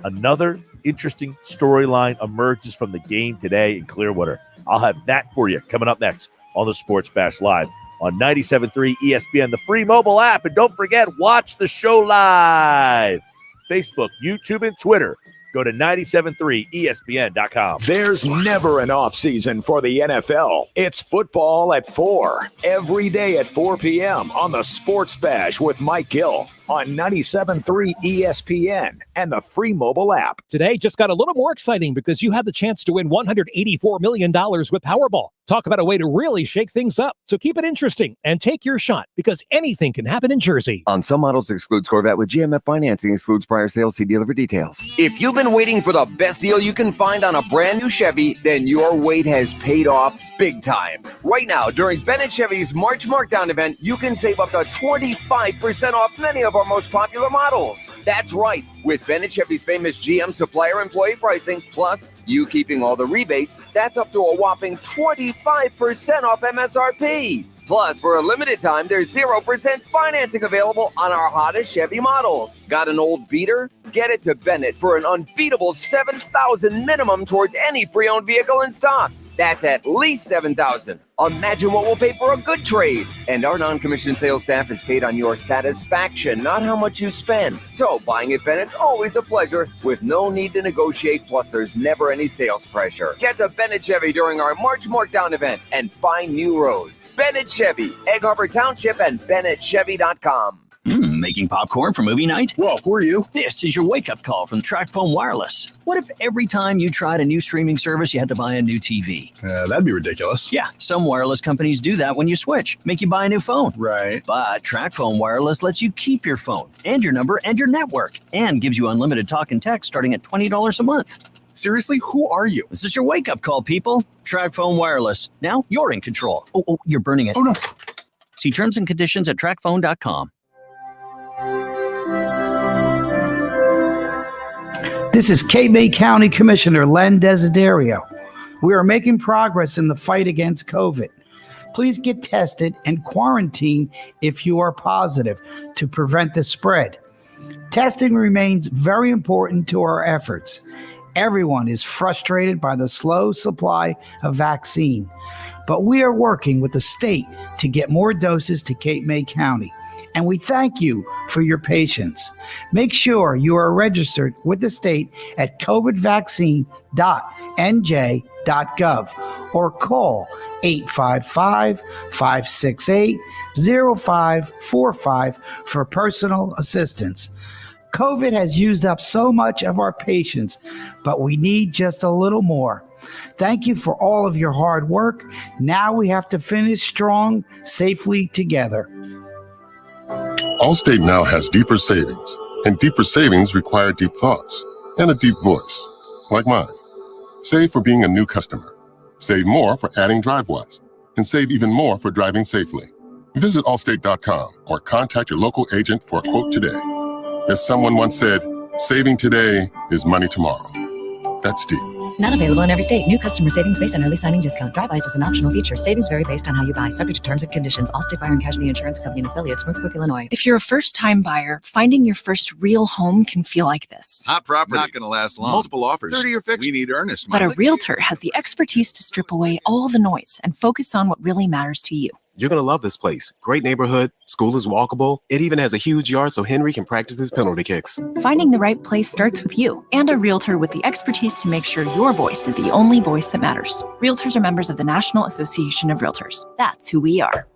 Speaker 2: Another interesting storyline emerges from the game today in Clearwater. I'll have that for you coming up next on the Sports Bash Live on 97.3 ESPN, the free mobile app. And don't forget, watch the show live. Facebook, YouTube, and Twitter. Go to 973ESPN.com.
Speaker 1: There's never an off season for the NFL. It's football at 4 every day at 4 p.m. on the Sports Bash with Mike Gill on 97.3 ESPN and the free mobile app.
Speaker 4: Today just got a little more exciting because you have the chance to win $184 million with Powerball. Talk about a way to really shake things up. So keep it interesting and take your shot because anything can happen in Jersey.
Speaker 9: On some models excludes Corvette with GMF financing, excludes prior sales. See dealer for details.
Speaker 18: If you've been waiting for the best deal you can find on a brand new Chevy, then your wait has paid off big time. Right now, during Bennett Chevy's March Markdown event, you can save up to 25% off many of our most popular models. That's right. With Bennett Chevy's famous GM supplier employee pricing, plus you keeping all the rebates, that's up to a whopping 25% off MSRP. Plus, for a limited time, there's 0% financing available on our hottest Chevy models. Got an old beater? Get it to Bennett for an unbeatable $7,000 minimum towards any pre-owned vehicle in stock. That's at least $7,000. Imagine what we'll pay for a good trade. And our non-commissioned sales staff is paid on your satisfaction, not how much you spend. So buying at Bennett's always a pleasure with no need to negotiate, plus there's never any sales pressure. Get to Bennett Chevy during our March Markdown event and find new roads. Bennett Chevy, Egg Harbor Township, and BennettChevy.com.
Speaker 5: Making popcorn for movie night?
Speaker 12: Whoa, who are you?
Speaker 5: This is your wake-up call from TracFone Wireless. What if every time you tried a new streaming service, you had to buy a new TV?
Speaker 12: That'd be ridiculous.
Speaker 5: Yeah, some wireless companies do that when you switch, make you buy a new phone.
Speaker 12: Right.
Speaker 5: But TracFone Wireless lets you keep your phone and your number and your network, and gives you unlimited talk and text starting at $20 a month.
Speaker 12: Seriously, who are you?
Speaker 5: This is your wake-up call, people. TracFone Wireless. Now you're in control. Oh, you're burning it.
Speaker 12: Oh, no.
Speaker 5: See terms and conditions at TracFone.com.
Speaker 8: This is Cape May County Commissioner Len Desiderio. We are making progress in the fight against COVID. Please get tested and quarantine if you are positive to prevent the spread. Testing remains very important to our efforts. Everyone is frustrated by the slow supply of vaccine, but we are working with the state to get more doses to Cape May County. And we thank you for your patience. Make sure you are registered with the state at covidvaccine.nj.gov or call 855-568-0545 for personal assistance. COVID has used up so much of our patience, but we need just a little more. Thank you for all of your hard work. Now we have to finish strong, safely together.
Speaker 19: Allstate now has deeper savings, and deeper savings require deep thoughts and a deep voice, like mine. Save for being a new customer. Save more for adding DriveWise, and save even more for driving safely. Visit allstate.com or contact your local agent for a quote today. As someone once said, saving today is money tomorrow. That's deep.
Speaker 20: Not available in every state. New customer savings based on early signing discount. DriveWise is an optional feature. Savings vary based on how you buy. Subject to terms and conditions. Allstate Fire and Casualty Insurance Company and affiliates. Northbrook, Illinois.
Speaker 21: If you're a first-time buyer, finding your first real home can feel like this.
Speaker 26: Hot property. Not going to last long. Multiple offers. 30 or fixed. We need earnest money.
Speaker 21: But a realtor has the expertise to strip away all the noise and focus on what really matters to you.
Speaker 27: You're going to love this place. Great neighborhood. School is walkable. It even has a huge yard so Henry can practice his penalty kicks.
Speaker 21: Finding the right place starts with you and a realtor with the expertise to make sure your voice is the only voice that matters. Realtors are members of the National Association of Realtors. That's who we are.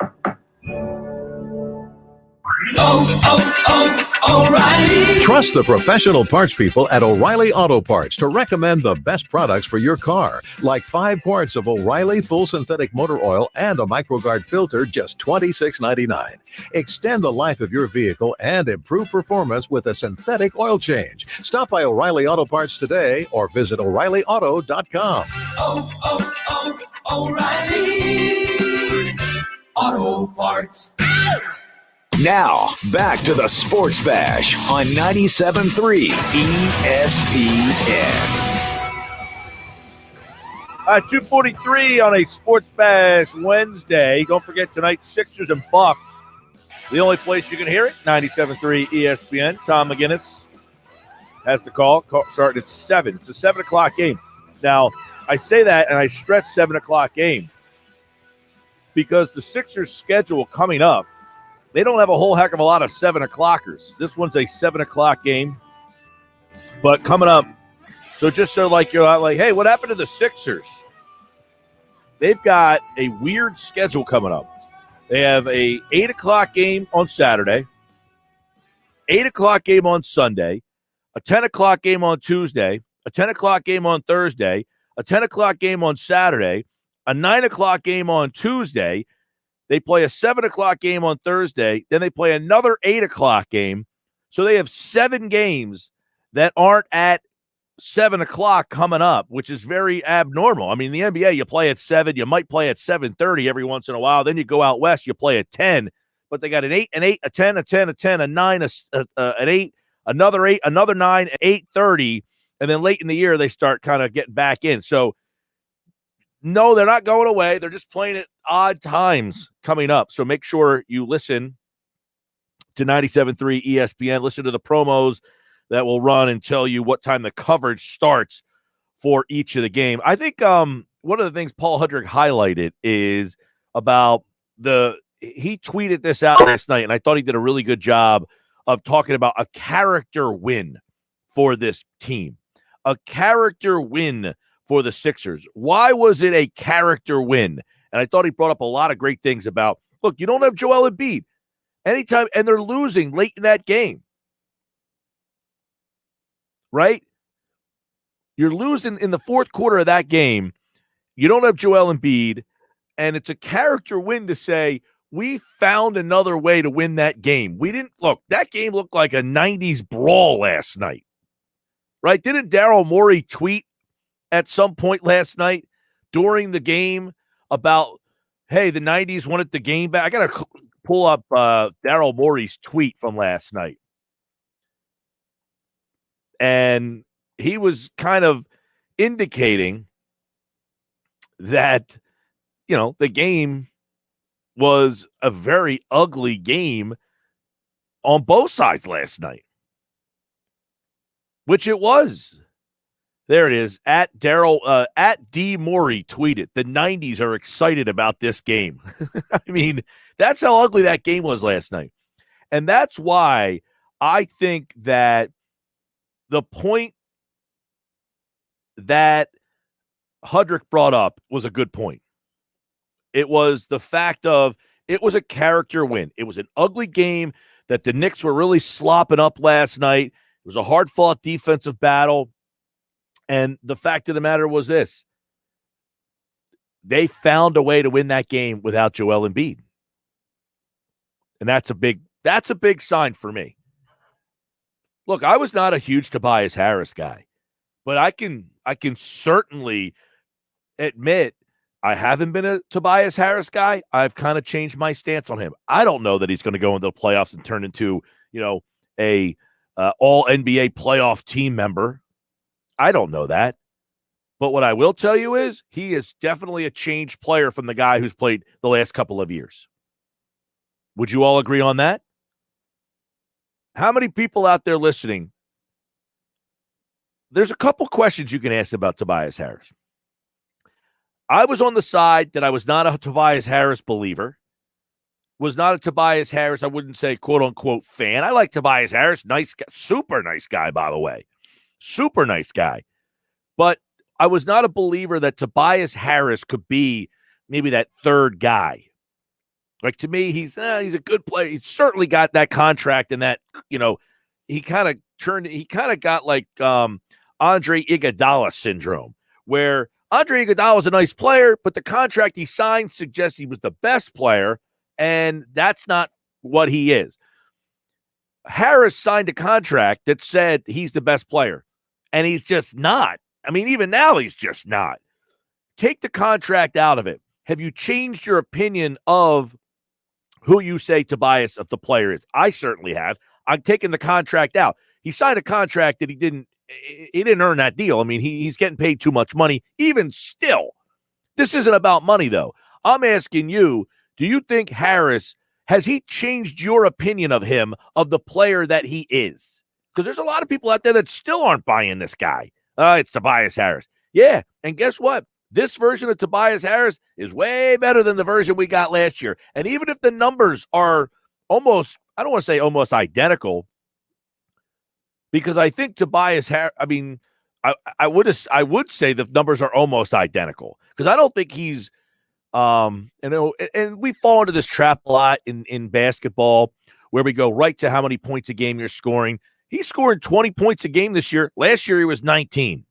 Speaker 28: O'Reilly. Trust the professional parts people at O'Reilly Auto Parts to recommend the best products for your car, like 5 quarts of O'Reilly full synthetic motor oil and a MicroGuard filter, just $26.99. Extend the life of your vehicle and improve performance with a synthetic oil change. Stop by O'Reilly Auto Parts today or visit O'ReillyAuto.com.
Speaker 7: O'Reilly Auto Parts.
Speaker 1: Now, back to the Sports Bash on 97.3 ESPN.
Speaker 2: 2:43 on a Sports Bash Wednesday. Don't forget tonight, Sixers and Bucks. The only place you can hear it, 97.3 ESPN. Tom McGinnis has the call starting at 7. It's a 7 o'clock game. Now, I say that and I stress 7 o'clock game because the Sixers' schedule coming up, they don't have a whole heck of a lot of 7 o'clockers. This one's a 7 o'clock game. But coming up, so just so like you're not like, hey, what happened to the Sixers? They've got a weird schedule coming up. They have a 8 o'clock game on Saturday, 8 o'clock game on Sunday, a 10 o'clock game on Tuesday, a 10 o'clock game on Thursday, a 10 o'clock game on Saturday, a 9 o'clock game on Tuesday. They play a 7 o'clock game on Thursday. Then they play another 8 o'clock game. So they have 7 games that aren't at 7 o'clock coming up, which is very abnormal. I mean, the NBA, you play at 7. You might play at 7:30 every once in a while. Then you go out west, you play at 10. But they got an 8, an 8, a 10, a 10, a 10, a 9, an 8, another 8, another 9, 8:30. And then late in the year, they start kind of getting back in. So No, they're not going away. They're just playing at odd times coming up. So make sure you listen to 97.3 ESPN. Listen to the promos that will run and tell you what time the coverage starts for each of the game. I think one of the things Paul Hudrick highlighted is about he tweeted this out last night, and I thought he did a really good job of talking about a character win for this team. A character win for the Sixers. Why was it a character win? And I thought he brought up a lot of great things about, look, you don't have Joel Embiid anytime, and they're losing late in that game. Right? You're losing in the fourth quarter of that game. You don't have Joel Embiid, and it's a character win to say, we found another way to win that game. We didn't look, that game looked like a 90s brawl last night. Right? Didn't Daryl Morey tweet at some point last night during the game about, hey, the 90s wanted the game back? I got to pull up Daryl Morey's tweet from last night. And he was kind of indicating that, the game was a very ugly game on both sides last night, which it was. There it is. At D. Morey tweeted, the 90s are excited about this game. I mean, that's how ugly that game was last night. And that's why I think that the point that Hudrick brought up was a good point. It was the fact of it was a character win. It was an ugly game that the Knicks were really slopping up last night. It was a hard-fought defensive battle. And the fact of the matter was this. They found a way to win that game without Joel Embiid. And that's a big sign for me. Look, I was not a huge Tobias Harris guy, but I can certainly admit I haven't been a Tobias Harris guy. I've kind of changed my stance on him. I don't know that he's going to go into the playoffs and turn into, a all NBA playoff team member. I don't know that. But what I will tell you is he is definitely a changed player from the guy who's played the last couple of years. Would you all agree on that? How many people out there listening? There's a couple questions you can ask about Tobias Harris. I was on the side that I was not a Tobias Harris believer. Was not a Tobias Harris, I wouldn't say quote-unquote fan. I like Tobias Harris. Nice guy, super nice guy, by the way. Super nice guy. But I was not a believer that Tobias Harris could be maybe that third guy. Like, to me, he's a good player. He's certainly got that contract and that, he kind of got like Andre Iguodala syndrome, where Andre Iguodala is a nice player, but the contract he signed suggests he was the best player, and that's not what he is. Harris signed a contract that said he's the best player, and he's just not. I mean, even now, he's just not. Take the contract out of it. Have you changed your opinion of who you say Tobias of the player is? I certainly have. I've taken the contract out. He signed a contract that he didn't earn that deal. I mean, he's getting paid too much money. Even still, this isn't about money, though. I'm asking you, do you think Harris, has he changed your opinion of him, of the player that he is? Because there's a lot of people out there that still aren't buying this guy. It's Tobias Harris. Yeah, and guess what? This version of Tobias Harris is way better than the version we got last year. And even if the numbers are almost, I don't want to say almost identical, because I think Tobias Harris, I mean, I would say the numbers are almost identical, because I don't think he's, and we fall into this trap a lot in basketball, where we go right to how many points a game you're scoring. He's scoring 20 points a game this year. Last year, he was 19.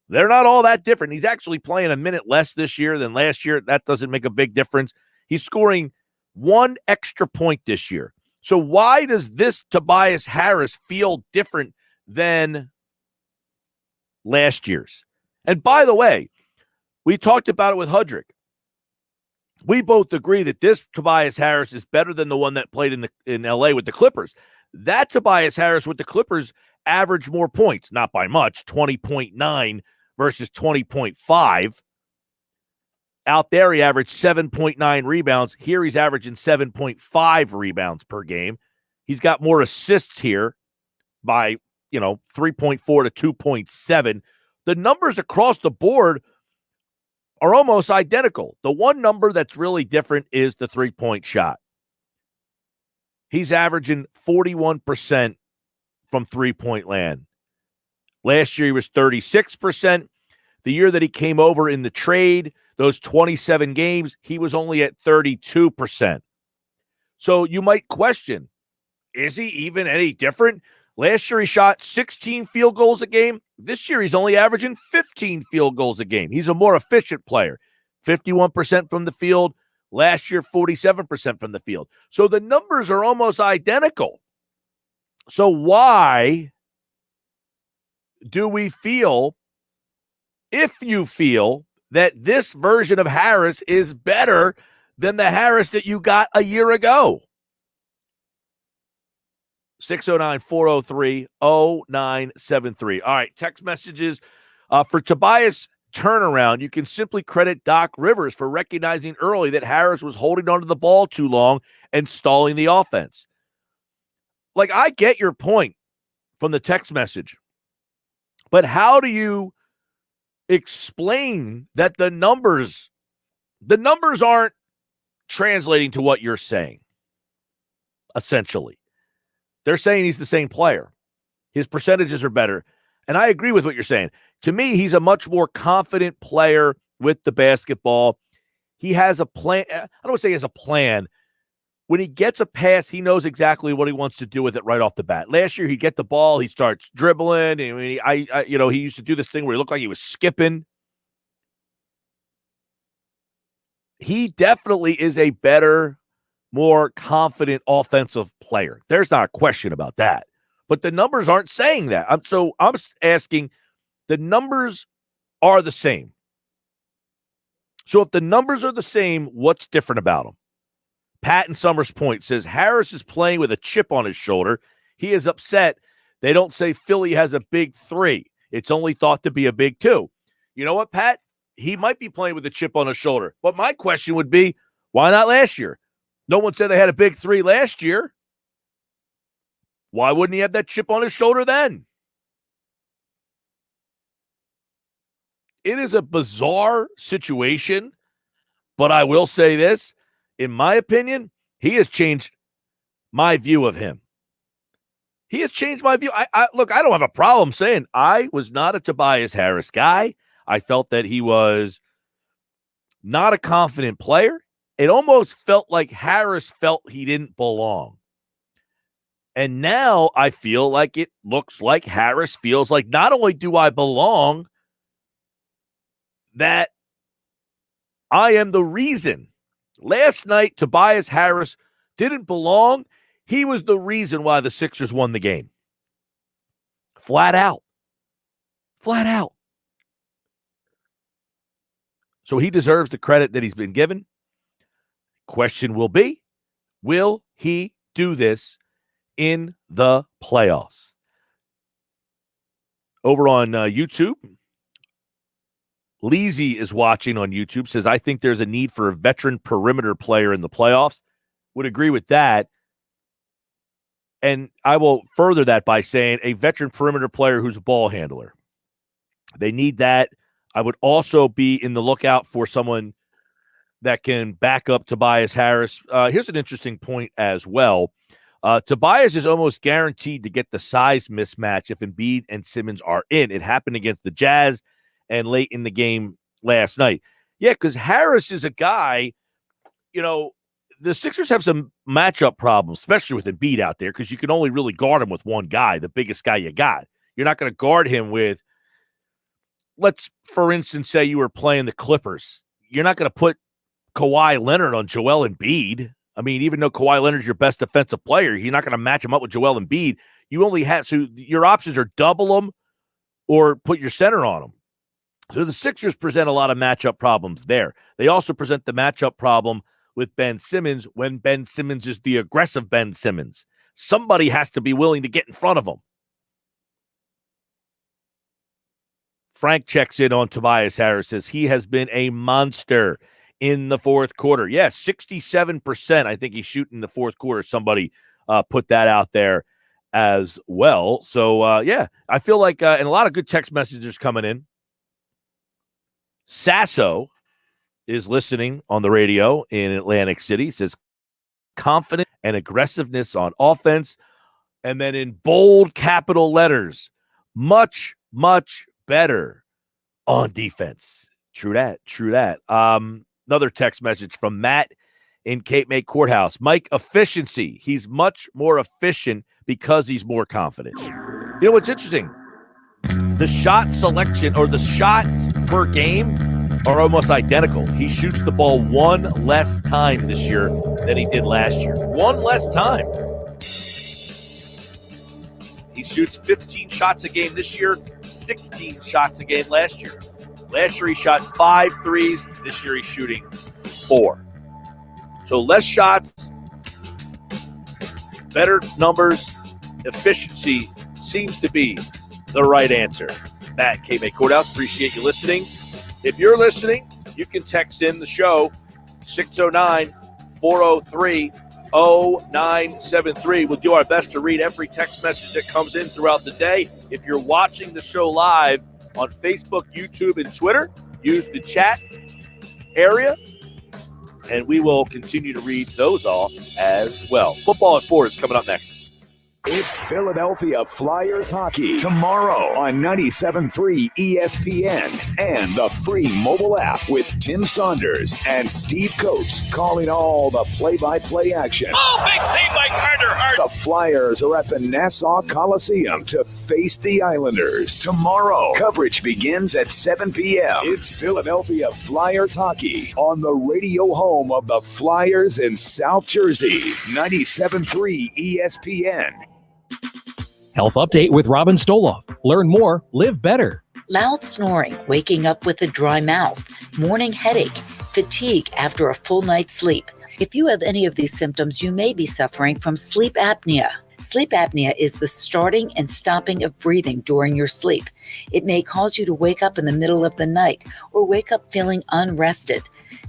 Speaker 2: They're not all that different. He's actually playing a minute less this year than last year. That doesn't make a big difference. He's scoring one extra point this year. So why does this Tobias Harris feel different than last year's? And by the way, we talked about it with Hudrick. We both agree that this Tobias Harris is better than the one that played in L.A. with the Clippers. That Tobias Harris with the Clippers averaged more points, not by much, 20.9 versus 20.5, Out there, he averaged 7.9 rebounds. Here, he's averaging 7.5 rebounds per game. He's got more assists here by, 3.4 to 2.7. The numbers across the board are almost identical. The one number that's really different is the three-point shot. He's averaging 41% from three-point land. Last year, he was 36%. The year that he came over in the trade, those 27 games, he was only at 32%. So you might question, is he even any different? Last year, he shot 16 field goals a game. This year, he's only averaging 15 field goals a game. He's a more efficient player. 51% from the field. Last year, 47% from the field. So the numbers are almost identical. So why do we feel, if you feel, that this version of Harris is better than the Harris that you got a year ago? 609-403-0973. All right, text messages for Tobias turnaround. You can simply credit Doc Rivers for recognizing early that Harris was holding onto the ball too long and stalling the offense. Like, I get your point from the text message, but how do you explain that the numbers aren't translating to what you're saying? Essentially, they're saying he's the same player. His percentages are better. And I agree with what you're saying. To me, he's a much more confident player with the basketball. He has a plan. I don't want to say he has a plan. When he gets a pass, he knows exactly what he wants to do with it right off the bat. Last year, he'd get the ball, he starts dribbling, and he used to do this thing where he looked like he was skipping. He definitely is a better, more confident offensive player. There's not a question about that. But the numbers aren't saying that. I'm asking, the numbers are the same. So if the numbers are the same, what's different about them? Pat in Summers Point says, Harris is playing with a chip on his shoulder. He is upset. They don't say Philly has a big 3. It's only thought to be a big 2. You know what, Pat? He might be playing with a chip on his shoulder. But my question would be, why not last year? No one said they had a big 3 last year. Why wouldn't he have that chip on his shoulder then? It is a bizarre situation, but I will say this. In my opinion, he has changed my view of him. He has changed my view. Look, I don't have a problem saying I was not a Tobias Harris guy. I felt that he was not a confident player. It almost felt like Harris felt he didn't belong. And now I feel like it looks like Harris feels like not only do I belong, that I am the reason. Last night, Tobias Harris didn't belong. He was the reason why the Sixers won the game. Flat out. Flat out. So he deserves the credit that he's been given. Question will be, will he do this in the playoffs? Over on YouTube, Leezy is watching on YouTube, says, I think there's a need for a veteran perimeter player in the playoffs. Would agree with that. And I will further that by saying a veteran perimeter player who's a ball handler. They need that. I would also be in the lookout for someone that can back up Tobias Harris. Here's an interesting point as well. Tobias is almost guaranteed to get the size mismatch if Embiid and Simmons are in. It happened against the Jazz and late in the game last night. Yeah, because Harris is a guy, the Sixers have some matchup problems, especially with Embiid out there, because you can only really guard him with one guy, the biggest guy you got. You're not going to guard him with, let's, for instance, say you were playing the Clippers. You're not going to put Kawhi Leonard on Joel Embiid. I mean, even though Kawhi Leonard's your best defensive player, you're not going to match him up with Joel Embiid. You only have, so your options are double him or put your center on him. So the Sixers present a lot of matchup problems there. They also present the matchup problem with Ben Simmons when Ben Simmons is the aggressive Ben Simmons. Somebody has to be willing to get in front of him. Frank checks in on Tobias Harris, says he has been a monster. in the fourth quarter. Yeah, 67%. I think he's shooting in the fourth quarter. Somebody put that out there as well. So, yeah, I feel like, and a lot of good text messages coming in. Sasso is listening on the radio in Atlantic City. It says confidence and aggressiveness on offense. And then in bold capital letters, much, much better on defense. True that. Another text message from Matt in Cape May Courthouse. Mike, efficiency. He's much more efficient because he's more confident. You know what's interesting? The shot selection or the shots per game are almost identical. He shoots the ball one less time this year than he did last year. One less time. He shoots 15 shots a game this year, 16 shots a game last year. Last year he shot 5 threes. This year he's shooting 4. So less shots, better numbers, efficiency seems to be the right answer. Matt, K-May Courthouse, appreciate you listening. If you're listening, you can text in the show 609-403-0973. We'll do our best to read every text message that comes in throughout the day. If you're watching the show live on Facebook, YouTube, and Twitter, use the chat area, and we will continue to read those off as well. Football at 4 is coming up next.
Speaker 1: It's Philadelphia Flyers hockey tomorrow on 97.3 ESPN and the free mobile app with Tim Saunders and Steve Coates calling all the play-by-play action.
Speaker 6: Oh, big save by Carter Hart.
Speaker 1: The Flyers are at the Nassau Coliseum to face the Islanders tomorrow. Coverage begins at 7 p.m. It's Philadelphia Flyers hockey on the radio home of the Flyers in South Jersey, 97.3 ESPN.
Speaker 4: Health update with Robin Stoloff. Learn more, live better.
Speaker 10: Loud snoring, waking up with a dry mouth, morning headache, fatigue after a full night's sleep. If you have any of these symptoms, you may be suffering from sleep apnea. Sleep apnea is the starting and stopping of breathing during your sleep. It may cause you to wake up in the middle of the night or wake up feeling unrested.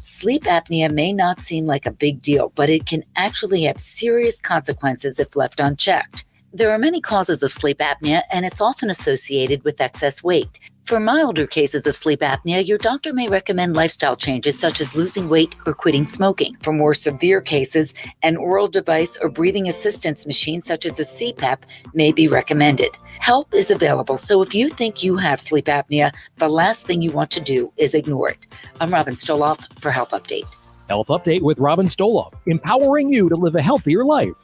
Speaker 10: Sleep apnea may not seem like a big deal, but it can actually have serious consequences if left unchecked. There are many causes of sleep apnea, and it's often associated with excess weight. For milder cases of sleep apnea, your doctor may recommend lifestyle changes such as losing weight or quitting smoking. For more severe cases, an oral device or breathing assistance machine such as a CPAP may be recommended. Help is available, so if you think you have sleep apnea, the last thing you want to do is ignore it. I'm Robin Stoloff for Health Update.
Speaker 4: Health update with Robin Stoloff, empowering you to live a healthier life.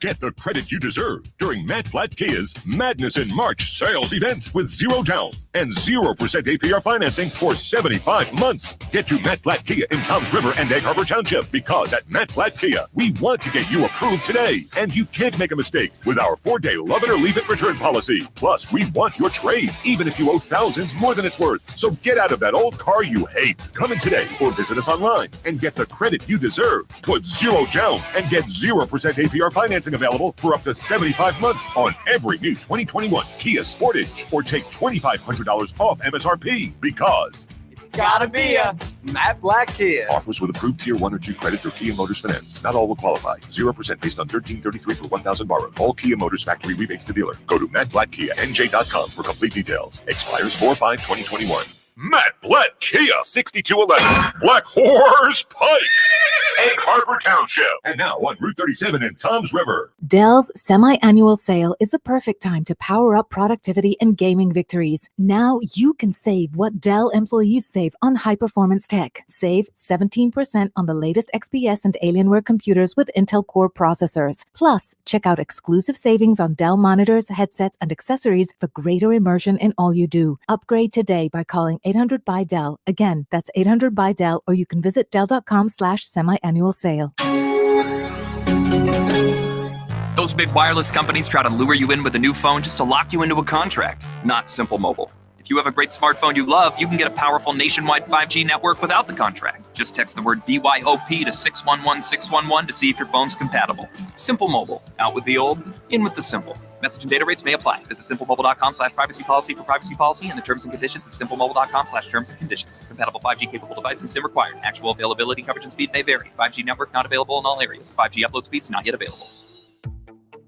Speaker 11: Get the credit you deserve during Matt Blatt Kia's Madness in March sales event with 0 down and 0% APR financing for 75 months. Get to Matt Blatt Kia in Toms River and Egg Harbor Township because at Matt Blatt Kia, we want to get you approved today. And you can't make a mistake with our 4-day love it or leave it return policy. Plus, we want your trade, even if you owe thousands more than it's worth. So get out of that old car you hate. Come in today or visit us online and get the credit you deserve. Put 0 down and get 0% APR financing available for up to 75 months on every new 2021 Kia Sportage or take $2,500 off MSRP because
Speaker 13: it's gotta be a Matt Blatt Kia.
Speaker 11: Offers with approved Tier 1 or 2 credit through Kia Motors Finance. Not all will qualify. 0% based on $1,333 per $1,000 borrowed. All Kia Motors factory rebates to dealer. Go to mattblattkianj.com for complete details. Expires 4/5/2021. Matt Blatt Kia, 6211 Black Horse Pike, Egg Harbor Township, and now on Route 37 in Toms River.
Speaker 3: Dell's semi-annual sale is the perfect time to power up productivity and gaming victories. Now you can save what Dell employees save on high-performance tech. Save 17% on the latest XPS and Alienware computers with Intel Core processors. Plus, check out exclusive savings on Dell monitors, headsets, and accessories for greater immersion in all you do. Upgrade today by calling 800-BY-DELL. Again, that's 800-BY-DELL, or you can visit Dell.com/semi-annual sale.
Speaker 14: Those big wireless companies try to lure you in with a new phone just to lock you into a contract. Not Simple Mobile. If you have a great smartphone you love, you can get a powerful nationwide 5G network without the contract. Just text the word BYOP to 611611 to see if your phone's compatible. Simple Mobile. Out with the old, in with the simple. Message and data rates may apply. Visit simplemobile.com/privacy policy for privacy policy and the terms and conditions at simplemobile.com/terms and conditions. Compatible 5G capable device and SIM required. Actual availability, coverage, and speed may vary. 5G network not available in all areas. 5G upload speeds not yet available.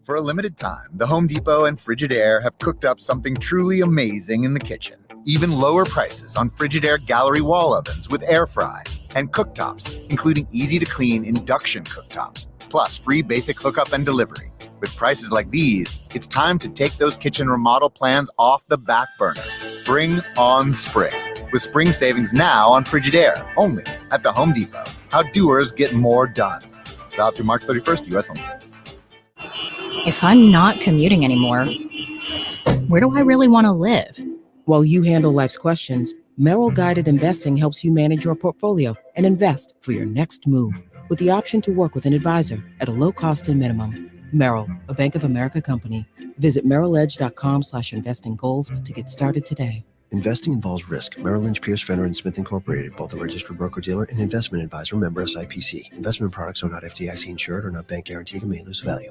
Speaker 12: For a limited time, the Home Depot and Frigidaire have cooked up something truly amazing in the kitchen. Even lower prices on Frigidaire gallery wall ovens with air fry and cooktops, including easy-to-clean induction cooktops, plus free basic hookup and delivery. With prices like these, it's time to take those kitchen remodel plans off the back burner. Bring on spring. With spring savings now on Frigidaire, only at the Home Depot. How doers get more done. Valid through March 31st, U.S. only.
Speaker 15: If I'm not commuting anymore, where do I really want to live?
Speaker 16: While you handle life's questions, Merrill Guided Investing helps you manage your portfolio and invest for your next move with the option to work with an advisor at a low cost and minimum. Merrill, a Bank of America company. Visit merrilledge.com/investing goals to get started today.
Speaker 17: Investing involves risk. Merrill Lynch, Pierce, Fenner & Smith Incorporated, both a registered broker-dealer and investment advisor, member SIPC. Investment products are not FDIC insured or not bank guaranteed and may lose value.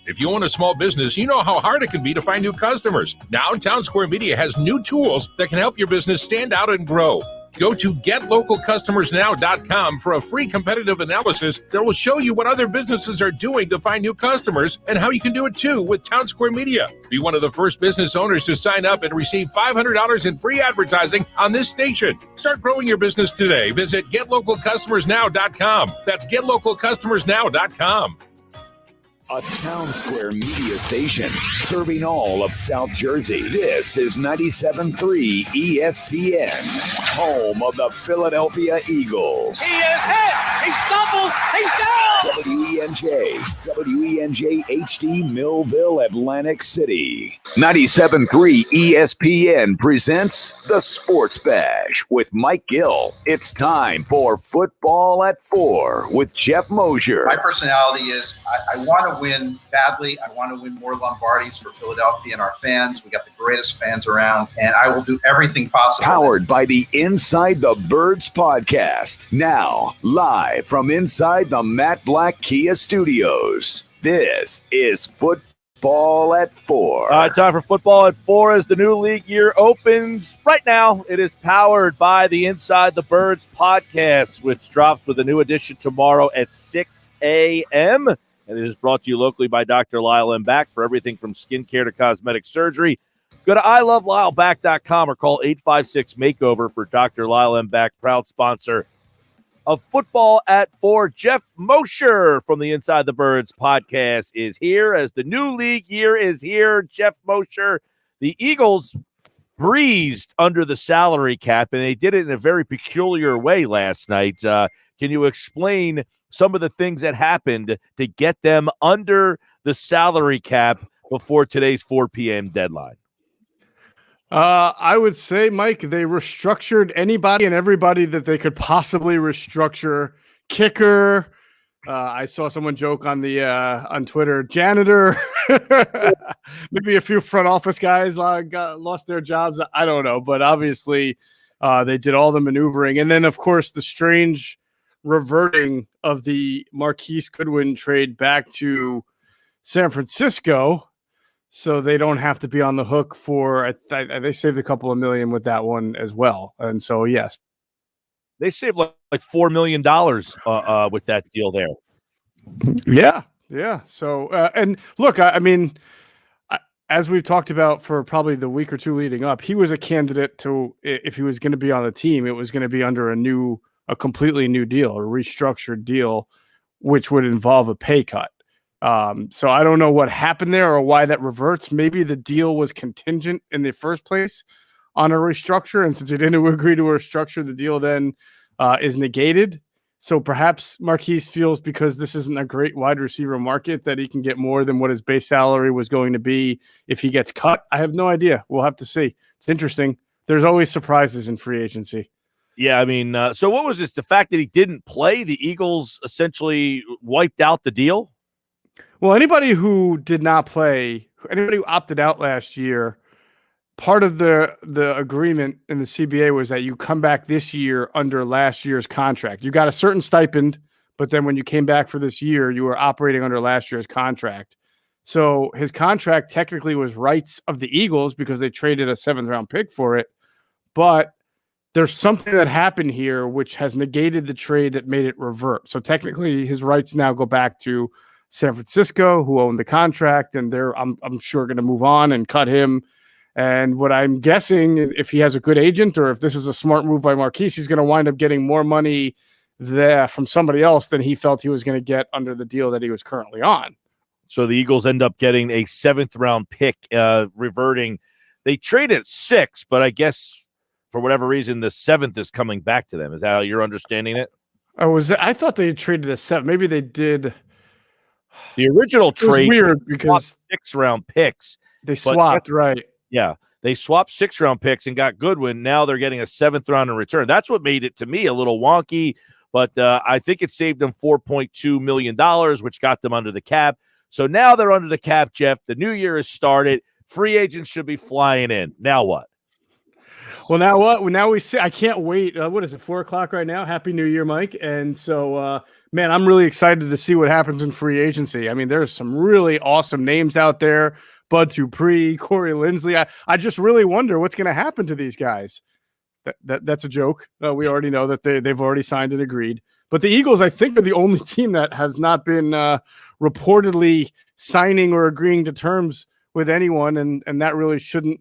Speaker 22: If you own a small business, you know how hard it can be to find new customers. Now, Town Square Media has new tools that can help your business stand out and grow. Go to GetLocalCustomersNow.com for a free competitive analysis that will show you what other businesses are doing to find new customers and how you can do it too with Town Square Media. Be one of the first business owners to sign up and receive $500 in free advertising on this station. Start growing your business today. Visit GetLocalCustomersNow.com. That's GetLocalCustomersNow.com.
Speaker 1: A Town Square media station serving all of South Jersey. This is 97.3 ESPN, home of the Philadelphia Eagles.
Speaker 6: He is hit. He stumbles. He's down.
Speaker 1: WENJ HD Millville, Atlantic City. 97.3 ESPN presents The Sports Bash with Mike Gill. It's time for Football at 4 with Jeff Mosher.
Speaker 23: My personality is I want to win badly. I want to win more Lombardis for Philadelphia and our fans. We got the greatest fans around, and I will do everything possible.
Speaker 1: Powered by the Inside the Birds podcast. Now, live from inside the Matt Black Kia Studios. This is Football at 4.
Speaker 2: Time for Football at 4 as the new league year opens. Right now, it is powered by the Inside the Birds podcast, which drops with a new edition tomorrow at 6 a.m., and it is brought to you locally by Dr. Lyle M. Back for everything from skincare to cosmetic surgery. Go to iloveLyleBack.com or call 856-MAKEOVER for Dr. Lyle M. Back, proud sponsor of Football at 4. Jeff Mosher from the Inside the Birds podcast is here as the new league year is here. Jeff Mosher, the Eagles breezed under the salary cap, and they did it in a very peculiar way last night. Can you explain some of the things that happened to get them under the salary cap before today's 4 p.m. deadline?
Speaker 24: I would say, Mike, they restructured anybody and everybody that they could possibly restructure. Kicker. I saw someone joke on on Twitter. Janitor. Maybe a few front office guys lost their jobs. I don't know, but obviously they did all the maneuvering, and then of course the strange reverting of the Marquise Goodwin trade back to San Francisco, so they don't have to be on the hook for. They saved a couple of million with that one as well, and so yes,
Speaker 2: they saved like $4 million with that deal there.
Speaker 24: Yeah. So and look, I mean, as we've talked about for probably the week or two leading up, he was a candidate to, if he was going to be on the team, it was going to be under a completely new deal, a restructured deal, which would involve a pay cut. So I don't know what happened there or why that reverts. Maybe the deal was contingent in the first place on a restructure, and since he didn't agree to a restructure, the deal then is negated. So perhaps Marquise feels, because this isn't a great wide receiver market, that he can get more than what his base salary was going to be if he gets cut. I have no idea. We'll have to see. It's interesting. There's always surprises in free agency.
Speaker 2: Yeah, I mean, so what was this? The fact that he didn't play, the Eagles essentially wiped out the deal?
Speaker 24: Well, anybody who did not play, anybody who opted out last year, part of the agreement in the CBA was that you come back this year under last year's contract. You got a certain stipend, but then when you came back for this year, you were operating under last year's contract. So his contract technically was rights of the Eagles because they traded a 7th-round pick for it. But there's something that happened here which has negated the trade that made it revert. So technically his rights now go back to San Francisco, who owned the contract, and they're, I'm sure, going to move on and cut him. And what I'm guessing, if he has a good agent or if this is a smart move by Marquise, he's going to wind up getting more money there from somebody else than he felt he was going to get under the deal that he was currently on.
Speaker 2: So the Eagles end up getting a 7th-round pick, reverting. They traded 6, but I guess for whatever reason, the 7th is coming back to them. Is that how you're understanding it?
Speaker 24: I thought they traded a 7. Maybe they did.
Speaker 2: The original trade
Speaker 24: was weird because
Speaker 2: 6-round picks.
Speaker 24: They swapped, right?
Speaker 2: Yeah, they swapped 6-round picks and got Goodwin. Now they're getting a 7th round in return. That's what made it, to me, a little wonky. But I think it saved them $4.2 million, which got them under the cap. So now they're under the cap, Jeff. The new year has started. Free agents should be flying in. Now what?
Speaker 24: Well, now what? Now we see. I can't wait. What is it? 4:00 right now. Happy New Year, Mike. And so, man, I'm really excited to see what happens in free agency. I mean, there's some really awesome names out there. Bud Dupree, Corey Linsley. I just really wonder what's going to happen to these guys. That's a joke. We already know that they've already signed and agreed. But the Eagles, I think, are the only team that has not been reportedly signing or agreeing to terms with anyone, and that really shouldn't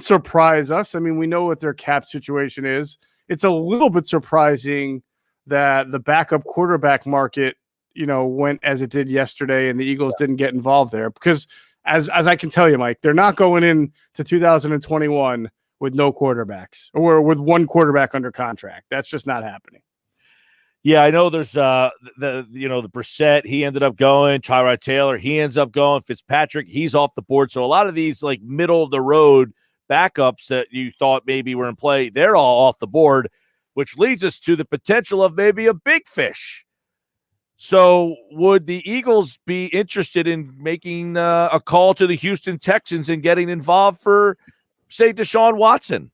Speaker 24: surprise us. I mean, we know what their cap situation is. It's a little bit surprising that the backup quarterback market, went as it did yesterday, and the Eagles didn't get involved there because, as I can tell you, Mike, they're not going in to 2021 with no quarterbacks or with one quarterback under contract. That's just not happening.
Speaker 2: Yeah, I know there's the Brissett, he ended up going, Tyrod Taylor, he ends up going, Fitzpatrick, he's off the board. So a lot of these like middle of the road backups that you thought maybe were in play, they're all off the board, which leads us to the potential of maybe a big fish. So would the Eagles be interested in making a call to the Houston Texans and getting involved for, say, Deshaun Watson?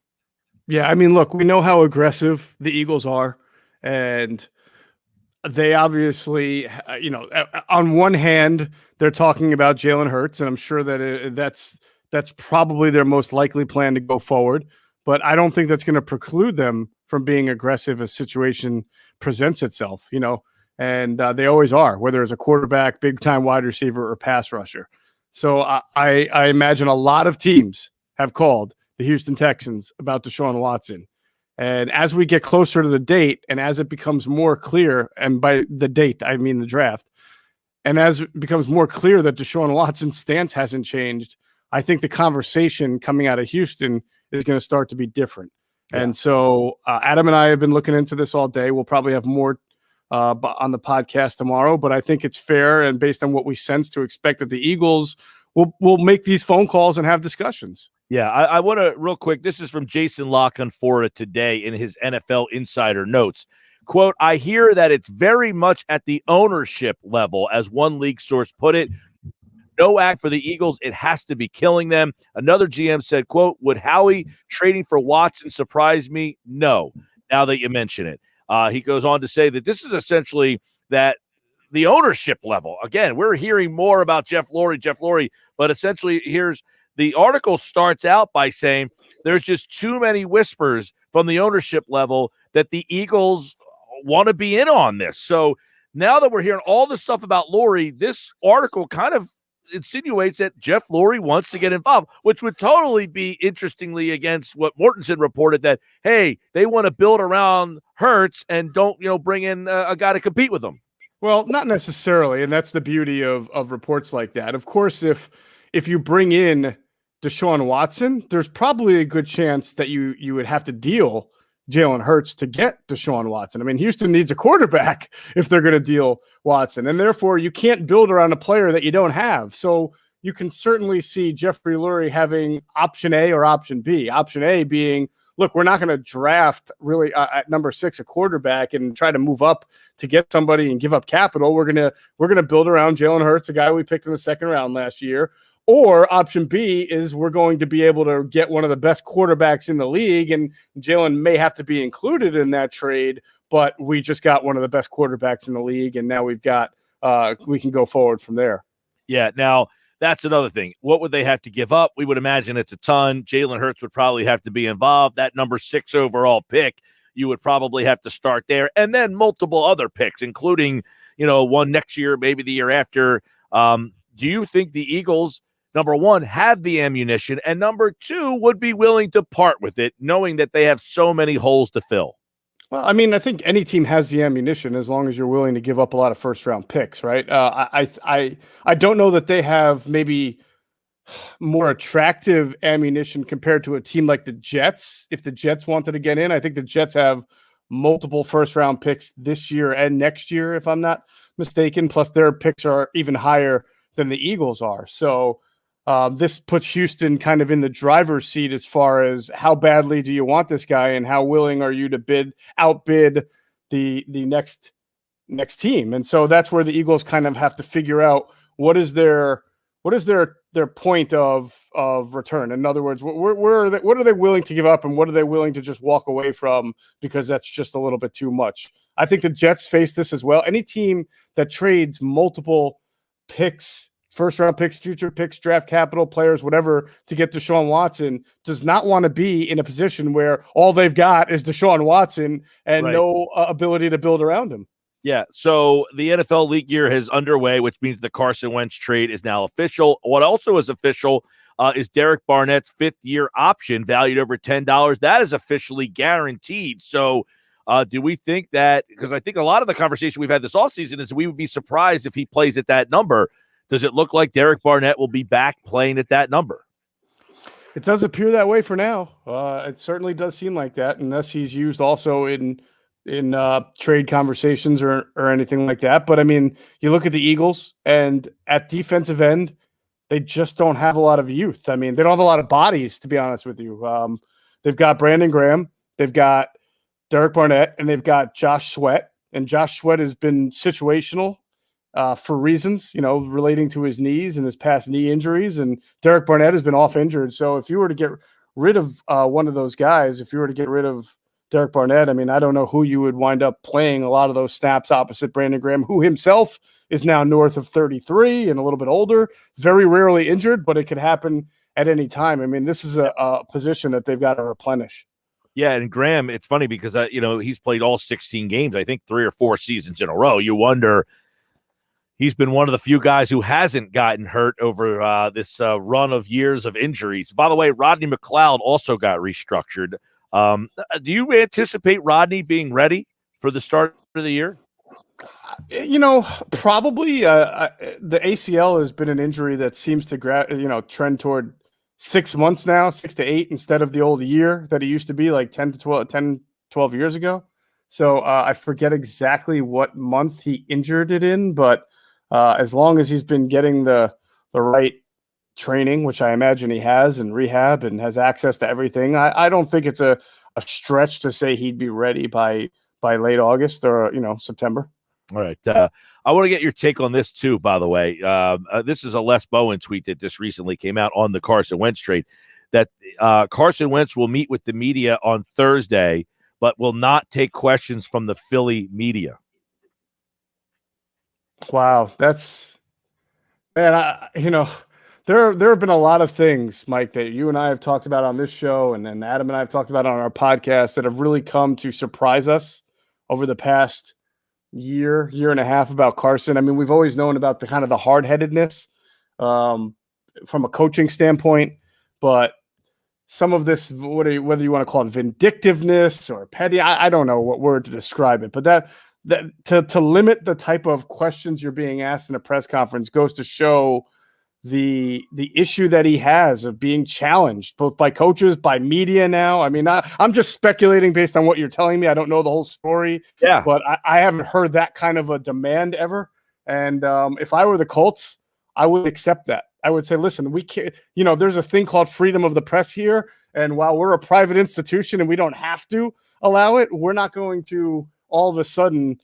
Speaker 24: Yeah, I mean, look, we know how aggressive the Eagles are, and they obviously, on one hand, they're talking about Jalen Hurts, and I'm sure that that's probably their most likely plan to go forward. But I don't think that's going to preclude them from being aggressive as situation presents itself, and they always are, whether it's a quarterback, big-time wide receiver, or pass rusher. So I imagine a lot of teams have called the Houston Texans about Deshaun Watson. And as we get closer to the date, and as it becomes more clear, and by the date, I mean the draft, and as it becomes more clear that Deshaun Watson's stance hasn't changed, I think the conversation coming out of Houston is going to start to be different. Yeah. And so Adam and I have been looking into this all day. We'll probably have more on the podcast tomorrow, but I think it's fair and based on what we sense to expect that the Eagles will make these phone calls and have discussions.
Speaker 2: Yeah, I want to real quick. This is from Jason Locke on Fora today in his NFL Insider Notes. Quote, I hear that it's very much at the ownership level, as one league source put it. No act for the Eagles. It has to be killing them. Another GM said, quote, would Howie trading for Watson surprise me? No, now that you mention it. He goes on to say that this is essentially that the ownership level. Again, we're hearing more about Jeff Lurie, but essentially here's the article starts out by saying there's just too many whispers from the ownership level that the Eagles want to be in on this. So now that we're hearing all this stuff about Lurie, this article kind of insinuates that Jeff Lurie wants to get involved, which would totally be interestingly against what Mortensen reported that, hey, they want to build around Hurts and don't, bring in a guy to compete with them.
Speaker 24: Well, not necessarily. And that's the beauty of reports like that. Of course, if you bring in Deshaun Watson, there's probably a good chance that you would have to deal Jalen Hurts to get Deshaun Watson. I mean, Houston needs a quarterback if they're going to deal Watson, and therefore you can't build around a player that you don't have. So you can certainly see Jeffrey Lurie having option A or option B. Option A being, look, we're not going to draft really at number 6 a quarterback and try to move up to get somebody and give up capital. We're gonna build around Jalen Hurts, a guy we picked in the 2nd round last year. Or option B is we're going to be able to get one of the best quarterbacks in the league, and Jalen may have to be included in that trade, but we just got one of the best quarterbacks in the league, and now we can go forward from there.
Speaker 2: Yeah, now that's another thing. What would they have to give up? We would imagine it's a ton. Jalen Hurts would probably have to be involved. That number 6 overall pick, you would probably have to start there, and then multiple other picks, including, one next year, maybe the year after. Do you think the Eagles, number one, have the ammunition, and number two, would be willing to part with it, knowing that they have so many holes to fill?
Speaker 24: Well, I mean, I think any team has the ammunition as long as you're willing to give up a lot of first-round picks, right? I don't know that they have maybe more attractive ammunition compared to a team like the Jets. If the Jets wanted to get in, I think the Jets have multiple first-round picks this year and next year, if I'm not mistaken. Plus, their picks are even higher than the Eagles are. So this puts Houston kind of in the driver's seat as far as how badly do you want this guy and how willing are you to outbid the next team. And so that's where the Eagles kind of have to figure out what is their point of return. In other words, what are they willing to give up and what are they willing to just walk away from because that's just a little bit too much. I think the Jets face this as well. Any team that trades multiple picks, first-round picks, future picks, draft capital, players, whatever, to get Deshaun Watson does not want to be in a position where all they've got is Deshaun Watson and no ability to build around him.
Speaker 2: Yeah, so the NFL league year is underway, which means the Carson Wentz trade is now official. What also is official is Derek Barnett's fifth-year option valued over $10. That is officially guaranteed. So do we think that – because I think a lot of the conversation we've had this offseason is we would be surprised if he plays at that number. Does it look like Derek Barnett will be back playing at that number?
Speaker 24: It does appear that way for now. It certainly does seem like that, unless he's used also in trade conversations or anything like that. But, I mean, you look at the Eagles, and at defensive end, they just don't have a lot of youth. I mean, they don't have a lot of bodies, to be honest with you. They've got Brandon Graham, they've got Derek Barnett, and they've got Josh Sweat. And Josh Sweat has been situational for reasons, relating to his knees and his past knee injuries. And Derek Barnett has been off injured. So if you were to get rid of one of those guys, if you were to get rid of Derek Barnett, I mean, I don't know who you would wind up playing a lot of those snaps opposite Brandon Graham, who himself is now north of 33 and a little bit older, very rarely injured, but it could happen at any time. I mean, this is a position that they've got to replenish.
Speaker 2: Yeah, and Graham, it's funny because, he's played all 16 games, I think 3 or 4 seasons in a row. You wonder, he's been one of the few guys who hasn't gotten hurt over this run of years of injuries. By the way, Rodney McLeod also got restructured. Do you anticipate Rodney being ready for the start of the year?
Speaker 24: Probably. The ACL has been an injury that seems to trend toward 6 months now, 6 to 8, instead of the old year that it used to be like 10, 12 years ago. So I forget exactly what month he injured it in, but as long as he's been getting the right training, which I imagine he has, and rehab and has access to everything, I don't think it's a stretch to say he'd be ready by late August or September.
Speaker 2: All right. I want to get your take on this too, by the way. This is a Les Bowen tweet that just recently came out on the Carson Wentz trade, that Carson Wentz will meet with the media on Thursday, but will not take questions from the Philly media.
Speaker 24: Wow. That's, man, there have been a lot of things, Mike, that you and I have talked about on this show, and then Adam and I have talked about on our podcast, that have really come to surprise us over the past year and a half about Carson. I mean, we've always known about the kind of the hard-headedness from a coaching standpoint, but some of this, whether you want to call it vindictiveness or petty, I don't know what word to describe it, but that to limit the type of questions you're being asked in a press conference goes to show the issue that he has of being challenged both by coaches, by media now. I mean, I'm just speculating based on what you're telling me. I don't know the whole story, but I haven't heard that kind of a demand ever. And if I were the Colts, I would accept that. I would say, listen, we can't, there's a thing called freedom of the press here. And while we're a private institution and we don't have to allow it, we're not going to all of a sudden,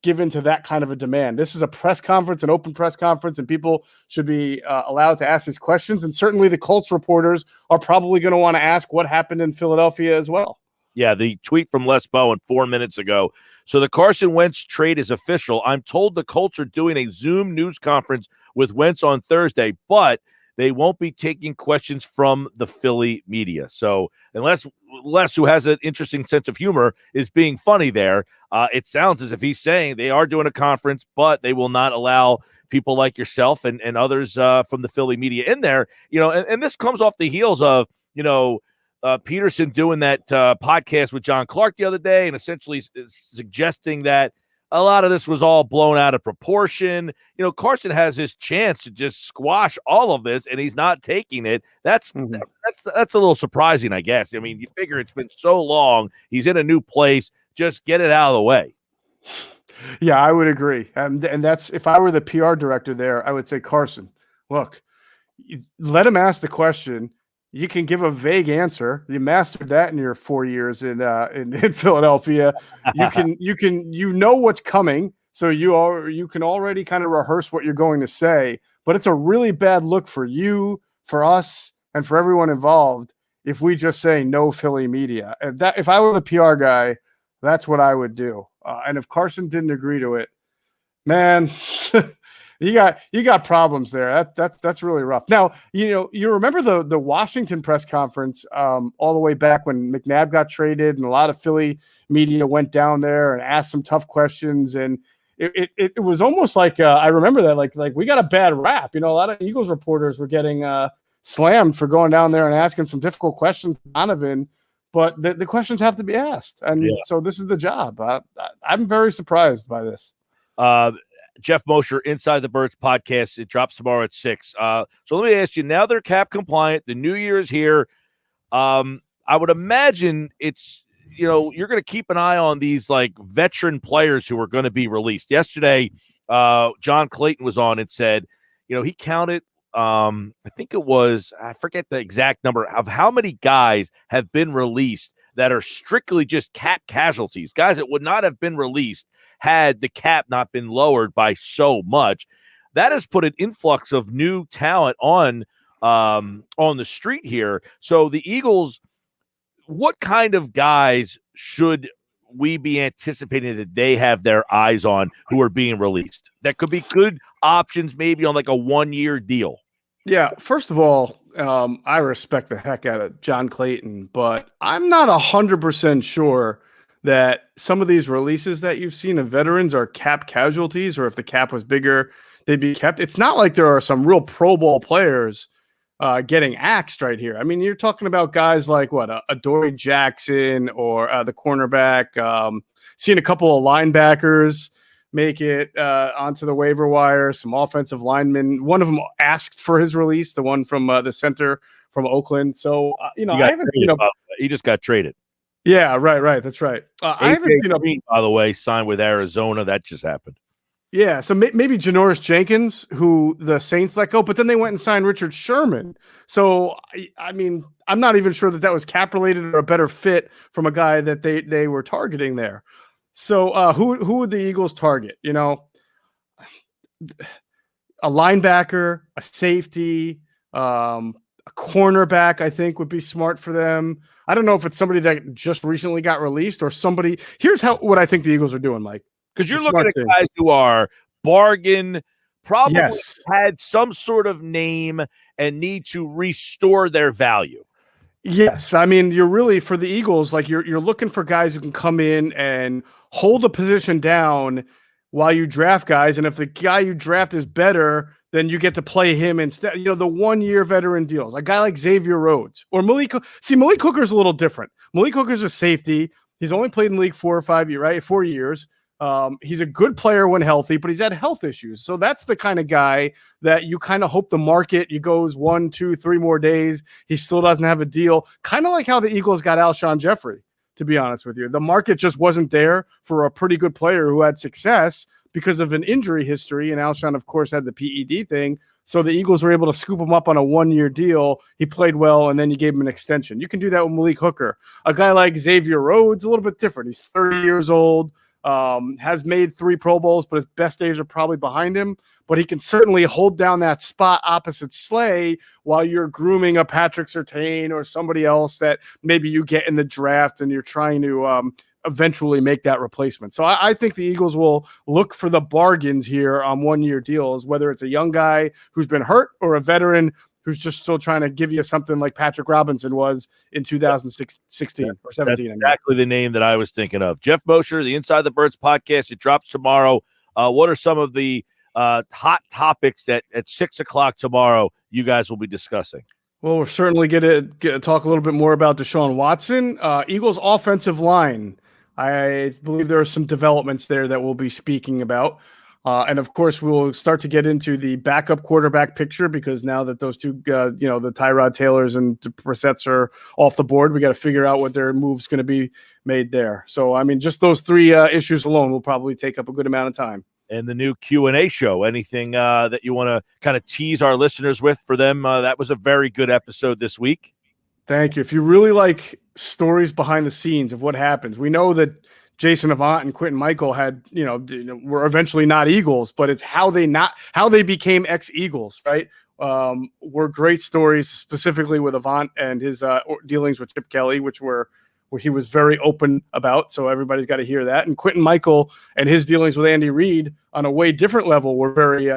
Speaker 24: give in to that kind of a demand. This is a press conference, an open press conference, and people should be allowed to ask these questions. And certainly the Colts reporters are probably going to want to ask what happened in Philadelphia as well.
Speaker 2: Yeah, the tweet from Les Bowen 4 minutes ago. So the Carson Wentz trade is official. I'm told the Colts are doing a Zoom news conference with Wentz on Thursday, but they won't be taking questions from the Philly media. So unless Les, who has an interesting sense of humor, is being funny there, it sounds as if he's saying they are doing a conference, but they will not allow people like yourself and others from the Philly media in there. And this comes off the heels of, Peterson doing that podcast with John Clark the other day and essentially suggesting that a lot of this was all blown out of proportion. Carson has his chance to just squash all of this, and he's not taking it. That's a little surprising, I guess. I mean, you figure it's been so long. He's in a new place. Just get it out of the way.
Speaker 24: Yeah, I would agree. And that's, if I were the PR director there, I would say, Carson, look, let him ask the question. You can give a vague answer. You mastered that in your 4 years in Philadelphia. You know what's coming, so you can already kind of rehearse what you're going to say. But it's a really bad look for you, for us, and for everyone involved if we just say no Philly media. If I were the PR guy, that's what I would do. And if Carson didn't agree to it, man. You got problems there. That's really rough. Now, you remember the Washington press conference all the way back when McNabb got traded, and a lot of Philly media went down there and asked some tough questions, and it was almost like I remember that like we got a bad rap. A lot of Eagles reporters were getting slammed for going down there and asking some difficult questions to Donovan, but the questions have to be asked, and so this is the job. I'm very surprised by this.
Speaker 2: Jeff Mosher, Inside the Birds podcast. It drops tomorrow at 6. So let me ask you, now they're cap compliant. The new year is here. I would imagine it's, you're going to keep an eye on these like veteran players who are going to be released. Yesterday, John Clayton was on and said, he counted, I think it was, I forget the exact number of how many guys have been released that are strictly just cap casualties, guys that would not have been released had the cap not been lowered by so much. That has put an influx of new talent on the street here. So the Eagles, what kind of guys should we be anticipating that they have their eyes on who are being released? That could be good options, maybe on like a 1-year deal.
Speaker 24: Yeah, first of all, I respect the heck out of John Clayton, but I'm not 100% sure that some of these releases that you've seen of veterans are cap casualties, or if the cap was bigger, they'd be kept. It's not like there are some real Pro Bowl players getting axed right here. I mean, you're talking about guys like Adoree Jackson or the cornerback. Seeing a couple of linebackers make it onto the waiver wire, some offensive linemen. One of them asked for his release, the one from the center from Oakland. So, I haven't,
Speaker 2: he just got traded.
Speaker 24: Yeah, right. That's right. I haven't seen
Speaker 2: Green, by the way, signed with Arizona. That just happened.
Speaker 24: Yeah, so maybe Janoris Jenkins, who the Saints let go, but then they went and signed Richard Sherman. So, I mean, I'm not even sure that was cap-related or a better fit from a guy that they were targeting there. So who would the Eagles target? A linebacker, a safety, a cornerback, I think would be smart for them. I don't know if it's somebody that just recently got released or somebody. Here's what I think the Eagles are doing, Mike.
Speaker 2: Because you're looking at guys who are bargain, probably had some sort of name and need to restore their value.
Speaker 24: Yes. I mean, you're really, for the Eagles, like you're looking for guys who can come in and hold a position down while you draft guys. And if the guy you draft is better, then you get to play him instead. The 1-year veteran deals. A guy like Xavier Rhodes or Malik. See, Malik Hooker's a little different. Malik Hooker's a safety. He's only played in the league 4 or 5 years, right? 4 years. He's a good player when healthy, but he's had health issues. So that's the kind of guy that you kind of hope the market, he goes 1, 2, 3 more days. He still doesn't have a deal. Kind of like how the Eagles got Alshon Jeffrey, to be honest with you. The market just wasn't there for a pretty good player who had success because of an injury history. And Alshon, of course, had the PED thing. So the Eagles were able to scoop him up on a 1-year deal. He played well, and then you gave him an extension. You can do that with Malik Hooker. A guy like Xavier Rhodes, a little bit different. He's 30 years old. has made 3 Pro Bowls, but his best days are probably behind him. But he can certainly hold down that spot opposite Slay while you're grooming a Patrick Surtain or somebody else that maybe you get in the draft and you're trying to eventually make that replacement. So I think the Eagles will look for the bargains here on 1-year deals, whether it's a young guy who's been hurt or a veteran who's just still trying to give you something like Patrick Robinson was in 2016 or 17.
Speaker 2: That's exactly the name that I was thinking of. Jeff Mosher, the Inside the Birds podcast. It drops tomorrow. What are some of the hot topics that at 6 o'clock tomorrow you guys will be discussing?
Speaker 24: Well, we're certainly going to talk a little bit more about Deshaun Watson. Eagles offensive line. I believe there are some developments there that we'll be speaking about. And of course, we'll start to get into the backup quarterback picture because now that those two, the Tyrod Taylors and the Brissetts are off the board, we got to figure out what their move's going to be made there. So, I mean, just those 3 issues alone will probably take up a good amount of time.
Speaker 2: And the new Q&A show, anything that you want to kind of tease our listeners with for them? That was a very good episode this week.
Speaker 24: Thank you. If you really like stories behind the scenes of what happens, we know that Jason Avant and Quentin Michael had, were eventually not Eagles, but it's how they became ex-Eagles, right? Were great stories, specifically with Avant and his dealings with Chip Kelly, where he was very open about. So everybody's got to hear that. And Quentin Michael and his dealings with Andy Reid on a way different level were very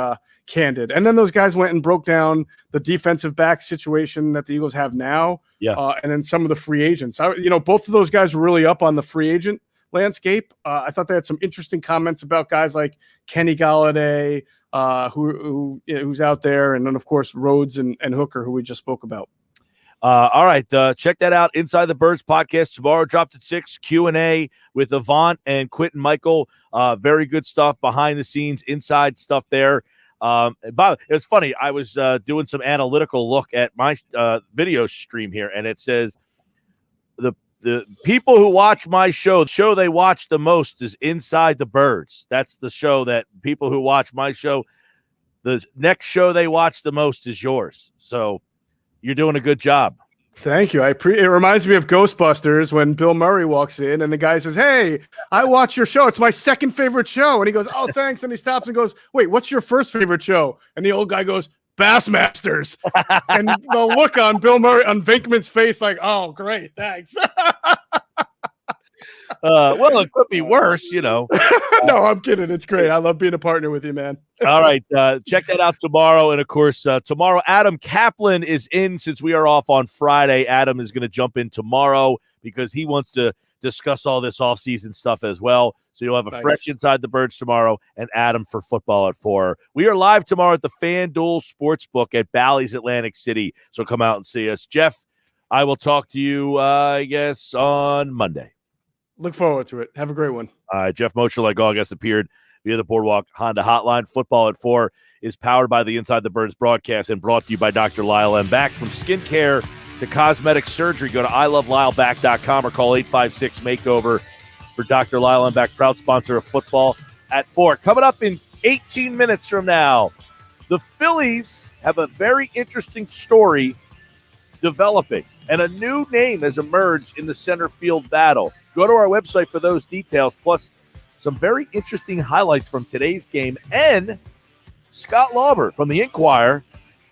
Speaker 24: candid. And then those guys went and broke down the defensive back situation that the Eagles have now.
Speaker 2: Yeah.
Speaker 24: And then some of the free agents. Both of those guys were really up on the free agent landscape. I thought they had some interesting comments about guys like Kenny Golladay, who's out there, and then of course Rhodes and Hooker, who we just spoke about.
Speaker 2: All right, check that out. Inside the Birds podcast tomorrow, dropped at 6. Q&A with Avant and Quentin Michael. Very good stuff, behind the scenes, inside stuff there. Bob, it's funny. I was doing some analytical look at my video stream here, and it says the people who watch my show, the show they watch the most is Inside the Birds. That's the show that people who watch my show, the next show they watch the most is yours. So you're doing a good job.
Speaker 24: Thank you. It reminds me of Ghostbusters when Bill Murray walks in and the guy says, "Hey, I watch your show. It's my second favorite show." And he goes, "Oh, thanks." And he stops and goes, "Wait, what's your first favorite show?" And the old guy goes, "Bassmasters." And the look on Bill Murray, on Venkman's face, like, "Oh, great, thanks."
Speaker 2: Well, it could be worse,
Speaker 24: No, I'm kidding. It's great. I love being a partner with you, man.
Speaker 2: All right. Check that out tomorrow. And, of course, tomorrow, Adam Kaplan is in. Since we are off on Friday, Adam is going to jump in tomorrow because he wants to discuss all this offseason stuff as well. So you'll have a fresh Inside the Birds tomorrow and Adam for football at 4. We are live tomorrow at the FanDuel Sportsbook at Bally's Atlantic City. So come out and see us. Jeff, I will talk to you, I guess, on Monday.
Speaker 24: Look forward to it. Have a great one.
Speaker 2: Jeff Mosher, like August, appeared via the Boardwalk Honda Hotline. Football at 4 is powered by the Inside the Birds broadcast and brought to you by Dr. Lyle M. Back. From skincare to cosmetic surgery, go to iloveLyleBack.com or call 856-MAKEOVER for Dr. Lyle M. Back, proud sponsor of Football at 4. Coming up in 18 minutes from now, the Phillies have a very interesting story developing, and a new name has emerged in the center field battle. Go to our website for those details, plus some very interesting highlights from today's game. And Scott Lauber from the Inquirer,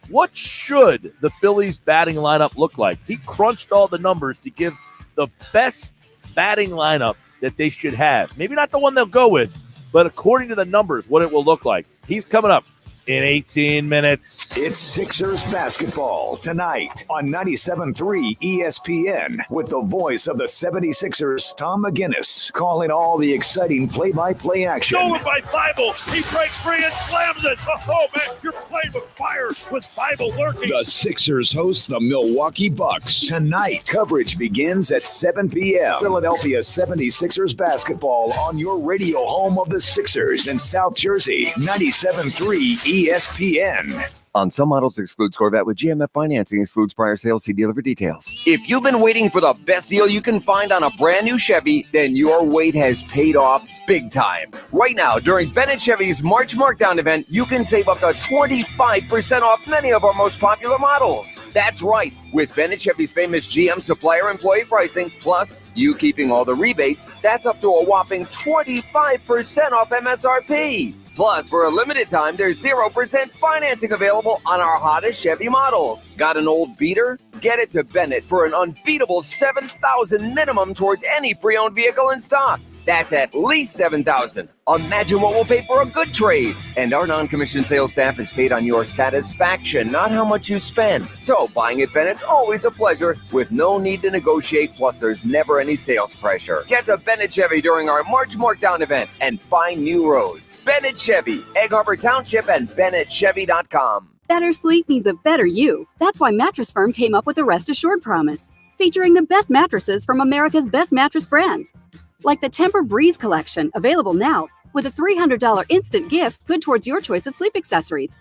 Speaker 2: what should the Phillies batting lineup look like? He crunched all the numbers to give the best batting lineup that they should have. Maybe not the one they'll go with, but according to the numbers, what it will look like. He's coming up in 18 minutes.
Speaker 1: It's Sixers basketball tonight on 97.3 ESPN with the voice of the 76ers, Tom McGinnis, calling all the exciting play-by-play action.
Speaker 6: Stolen by Bible. He breaks free and slams it. Oh, man, you're playing with fire with Bible lurking.
Speaker 1: The Sixers host the Milwaukee Bucks tonight. Coverage begins at 7 p.m. Philadelphia 76ers basketball on your radio home of the Sixers in South Jersey, 97.3 ESPN.
Speaker 5: On some models, excludes Corvette with GMF financing, excludes prior sales. See dealer for details.
Speaker 8: If you've been waiting for the best deal you can find on a brand new Chevy, then your wait has paid off big time. Right now, during Bennett Chevy's March Markdown event, you can save up to 25% off many of our most popular models. That's right. With Bennett Chevy's famous GM supplier employee pricing, plus you keeping all the rebates, that's up to a whopping 25% off MSRP. Plus, for a limited time, there's 0% financing available on our hottest Chevy models. Got an old beater? Get it to Bennett for an unbeatable $7,000 minimum towards any pre-owned vehicle in stock. That's at least $7,000. Imagine what we'll pay for a good trade. And our non-commissioned sales staff is paid on your satisfaction, not how much you spend. So buying at Bennett's always a pleasure with no need to negotiate, plus there's never any sales pressure. Get to Bennett Chevy during our March Markdown event and find new roads. Bennett Chevy, Egg Harbor Township, and BennettChevy.com.
Speaker 9: Better sleep means a better you. That's why Mattress Firm came up with the Rest Assured promise, featuring the best mattresses from America's best mattress brands. Like the Tempur-Breeze collection, available now, with a $300 instant gift good towards your choice of sleep accessories.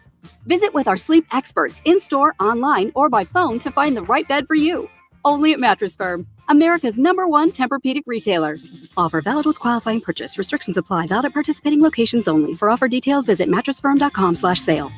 Speaker 9: Visit with our sleep experts in-store, online, or by phone to find the right bed for you. Only at Mattress Firm, America's #1 Tempur-Pedic retailer. Offer valid with qualifying purchase. Restrictions apply. Valid at participating locations only. For offer details, visit mattressfirm.com/sale.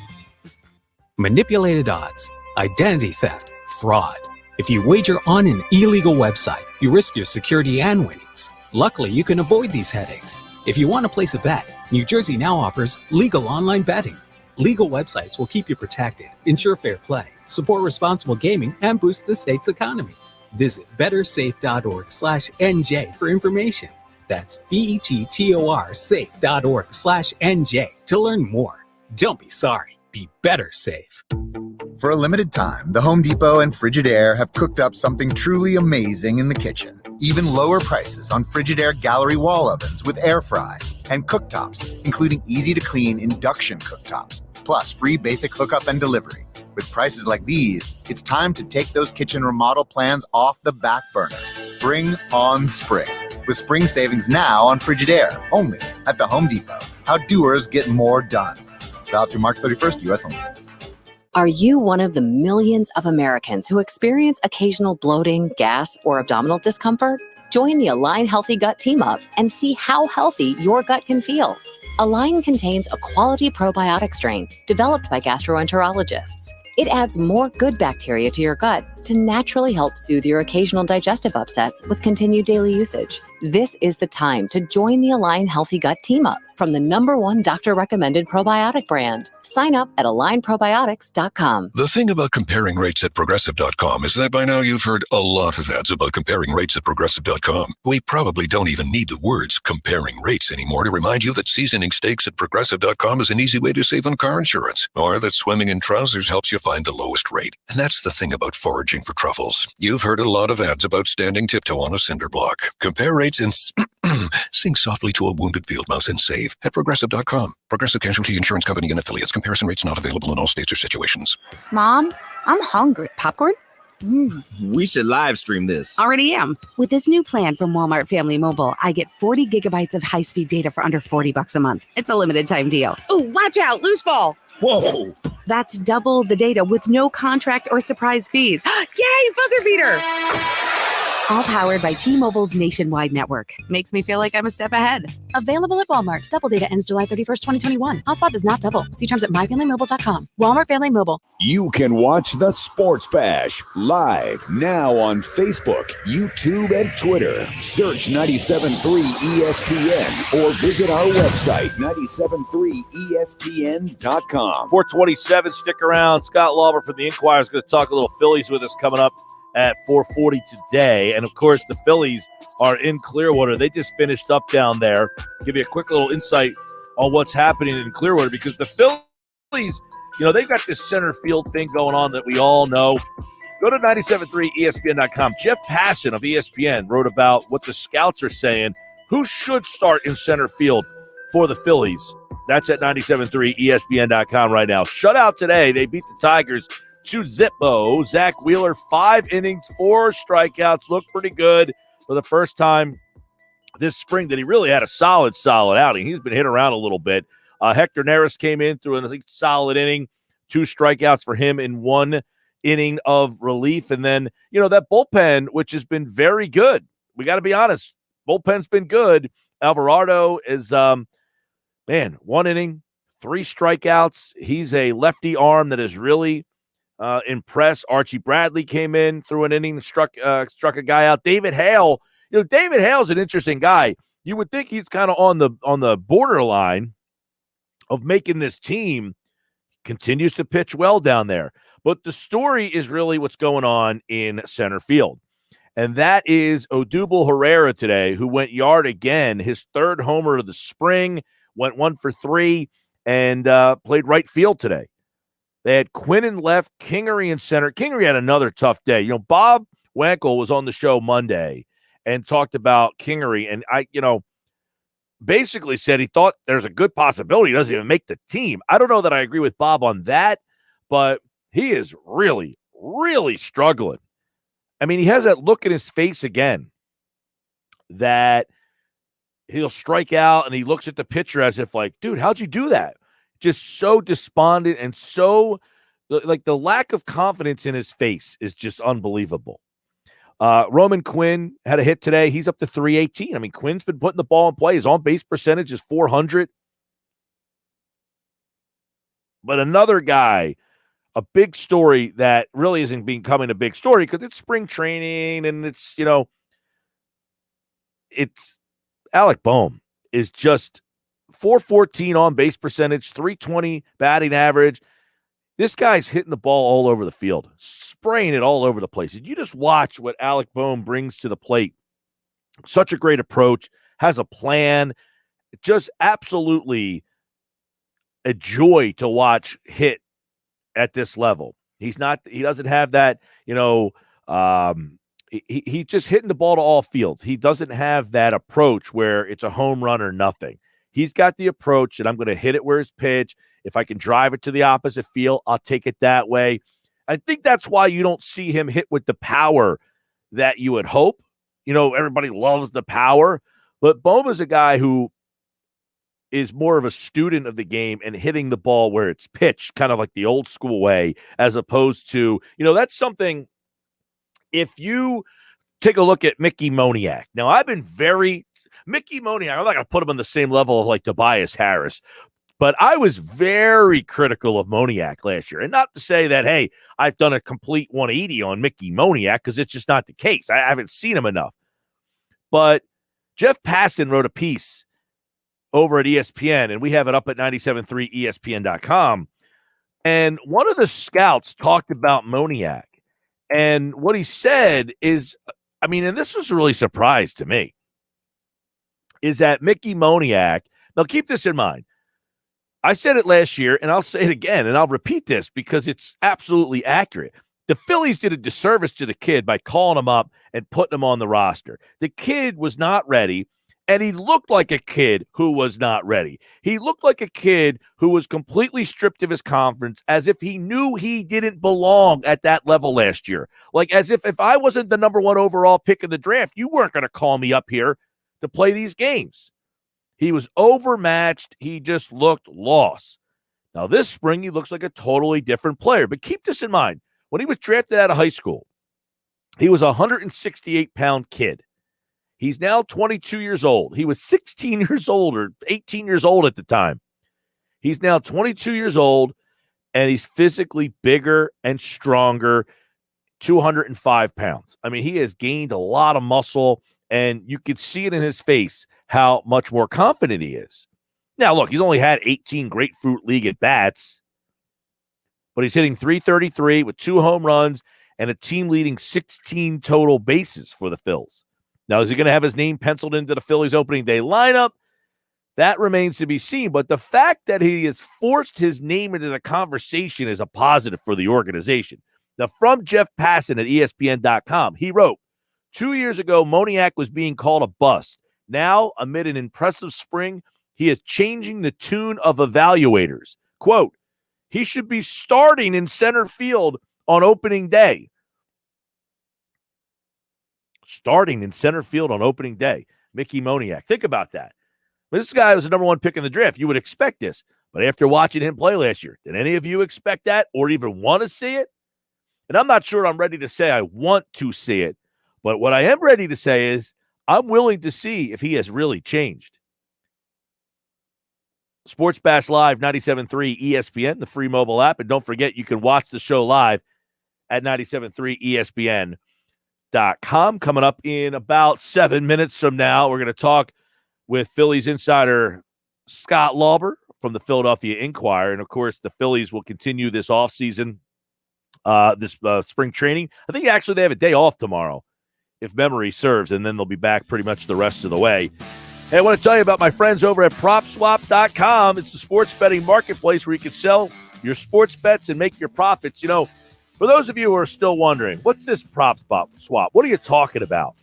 Speaker 18: Manipulated odds, identity theft, fraud. If you wager on an illegal website, you risk your security and winnings. Luckily, you can avoid these headaches. If you want to place a bet, New Jersey now offers legal online betting. Legal websites will keep you protected, ensure fair play, support responsible gaming, and boost the state's economy. Visit bettersafe.org/NJ for information. That's BETTOR safe.org/NJ to learn more. Don't be sorry. Be better safe.
Speaker 12: For a limited time, the Home Depot and Frigidaire have cooked up something truly amazing in the kitchen. Even lower prices on Frigidaire gallery wall ovens with air fry and cooktops, including easy-to-clean induction cooktops, plus free basic hookup and delivery. With prices like these, it's time to take those kitchen remodel plans off the back burner. Bring on spring, with spring savings now on Frigidaire, only at the Home Depot. How doers get more done. Valid through March 31st, U.S. only.
Speaker 19: Are you one of the millions of Americans who experience occasional bloating, gas, or abdominal discomfort? Join the Align Healthy Gut Team Up and see how healthy your gut can feel. Align contains a quality probiotic strain developed by gastroenterologists. It adds more good bacteria to your gut to naturally help soothe your occasional digestive upsets with continued daily usage. This is the time to join the Align Healthy Gut Team Up from the #1 doctor-recommended probiotic brand. Sign up at alignprobiotics.com.
Speaker 11: The thing about comparing rates at Progressive.com is that by now you've heard a lot of ads about comparing rates at Progressive.com. We probably don't even need the words comparing rates anymore to remind you that seasoning steaks at Progressive.com is an easy way to save on car insurance, or that swimming in trousers helps you find the lowest rate. And that's the thing about foraging for truffles. You've heard a lot of ads about standing tiptoe on a cinder block. Compare rates and sing softly to a wounded field mouse and save at Progressive.com. Progressive Casualty Insurance Company and Affiliates. Comparison rates not available in all states or situations.
Speaker 20: Mom, I'm hungry. Popcorn?
Speaker 25: We should live stream this.
Speaker 20: Already am. With this new plan from Walmart Family Mobile, I get 40 gigabytes of high-speed data for under $40 a month. It's a limited time deal. Ooh, watch out, loose ball.
Speaker 25: Whoa.
Speaker 20: That's double the data with no contract or surprise fees. Yay, buzzer beater. All powered by T-Mobile's nationwide network. Makes me feel like I'm a step ahead. Available at Walmart. Double data ends July 31st, 2021. Hotspot does not double. See terms at myfamilymobile.com. Walmart Family Mobile.
Speaker 1: You can watch the Sports Bash live now on Facebook, YouTube, and Twitter. Search 97.3 ESPN or visit our website, 97.3ESPN.com.
Speaker 2: 427, stick around. Scott Lauber from the Inquirer is going to talk a little Phillies with us coming up at 4:40 today. And, of course, the Phillies are in Clearwater. They just finished up down there. Give you a quick little insight on what's happening in Clearwater, because the Phillies, you know, they've got this center field thing going on that we all know. Go to 97.3ESPN.com. Jeff Passan of ESPN wrote about what the scouts are saying. Who should start in center field for the Phillies? That's at 97.3ESPN.com right now. Shutout today. They beat the Tigers 2-0. Zach Wheeler, 5 innings, 4 strikeouts. Looked pretty good for the first time this spring that he really had a solid outing. He's been hit around a little bit. Hector Neris came in through a solid inning, 2 strikeouts for him in 1 inning of relief. And then, that bullpen, which has been very good. We got to be honest. Bullpen's been good. Alvarado is, 1 inning, 3 strikeouts. He's a lefty arm that is really impressed. Archie Bradley came in through an inning, struck a guy out. David Hale, David Hale's an interesting guy. You would think he's kind of on the borderline of making this team. Continues to pitch well down there. But the story is really what's going on in center field. And that is Odubel Herrera today, who went yard again, his 3rd homer of the spring, went 1 for 3, and played right field today. They had Quinn in left, Kingery in center. Kingery had another tough day. Bob Wankel was on the show Monday and talked about Kingery, and basically said he thought there's a good possibility he doesn't even make the team. I don't know that I agree with Bob on that, but he is really, really struggling. I mean, he has that look in his face again that he'll strike out and he looks at the pitcher as if like, dude, how'd you do that? Just so despondent and so like the lack of confidence in his face is just unbelievable. Roman Quinn had a hit today. He's up to 318. I mean, Quinn's been putting the ball in play. His on-base percentage is 400. But another guy, a big story that really isn't becoming a big story because it's spring training and it's Alec Bohm is just 414 on-base percentage, 320 batting average. This guy's hitting the ball all over the field, spraying it all over the place. You just watch what Alec Bohm brings to the plate. Such a great approach, has a plan, just absolutely a joy to watch hit at this level. He doesn't have that, he's just hitting the ball to all fields. He doesn't have that approach where it's a home run or nothing. He's got the approach that I'm going to hit it where it's pitched. If I can drive it to the opposite field, I'll take it that way. I think that's why you don't see him hit with the power that you would hope. Everybody loves the power, but Bohm is a guy who is more of a student of the game and hitting the ball where it's pitched, kind of like the old school way, as opposed to, that's something. If you take a look at Mickey Moniak, now I've been Mickey Moniak, I'm not going to put him on the same level of like Tobias Harris, but I was very critical of Moniak last year. And not to say that, hey, I've done a complete 180 on Mickey Moniak, because it's just not the case. I haven't seen him enough. But Jeff Passan wrote a piece over at ESPN, and we have it up at 973ESPN.com. And one of the scouts talked about Moniak. And what he said is, and this was really a surprise to me, is that Mickey Moniak, now keep this in mind. I said it last year, and I'll say it again, and I'll repeat this because it's absolutely accurate. The Phillies did a disservice to the kid by calling him up and putting him on the roster. The kid was not ready, and he looked like a kid who was not ready. He looked like a kid who was completely stripped of his confidence, as if he knew he didn't belong at that level last year. Like as if I wasn't the number 1 overall pick in the draft, you weren't going to call me up here to play these games. He was overmatched. He just looked lost. Now, this spring, he looks like a totally different player. But keep this in mind. When he was drafted out of high school, he was a 168-pound kid. He's now 22 years old. He was 16 years old or 18 years old at the time. He's now 22 years old, and he's physically bigger and stronger, 205 pounds. I mean, he has gained a lot of muscle, and you could see it in his face how much more confident he is. Now, look, he's only had 18 Grapefruit League at-bats, but he's hitting .333 with 2 home runs and a team-leading 16 total bases for the Phils. Now, is he going to have his name penciled into the Phillies opening day lineup? That remains to be seen, but the fact that he has forced his name into the conversation is a positive for the organization. Now, from Jeff Passan at ESPN.com, he wrote, 2 years ago, Moniak was being called a bust. Now, amid an impressive spring, he is changing the tune of evaluators. Quote, he should be starting in center field on opening day. Starting in center field on opening day. Mickey Moniak. Think about that. This guy was the number one pick in the draft. You would expect this. But after watching him play last year, did any of you expect that or even want to see it? And I'm not sure I'm ready to say I want to see it. But what I am ready to say is I'm willing to see if he has really changed. Sports Bash Live, 97.3 ESPN, the free mobile app. And don't forget, you can watch the show live at 97.3 ESPN.com. Coming up in about 7 minutes from now, we're going to talk with Phillies insider Scott Lauber from the Philadelphia Inquirer. And, of course, the Phillies will continue this offseason, this spring training. I think actually they have a day off tomorrow, if memory serves, and then they'll be back pretty much the rest of the way. Hey, I want to tell you about my friends over at PropSwap.com. It's the sports betting marketplace where you can sell your sports bets and make your profits. You know, for those of you who are still wondering, what's this PropSwap? What are you talking about?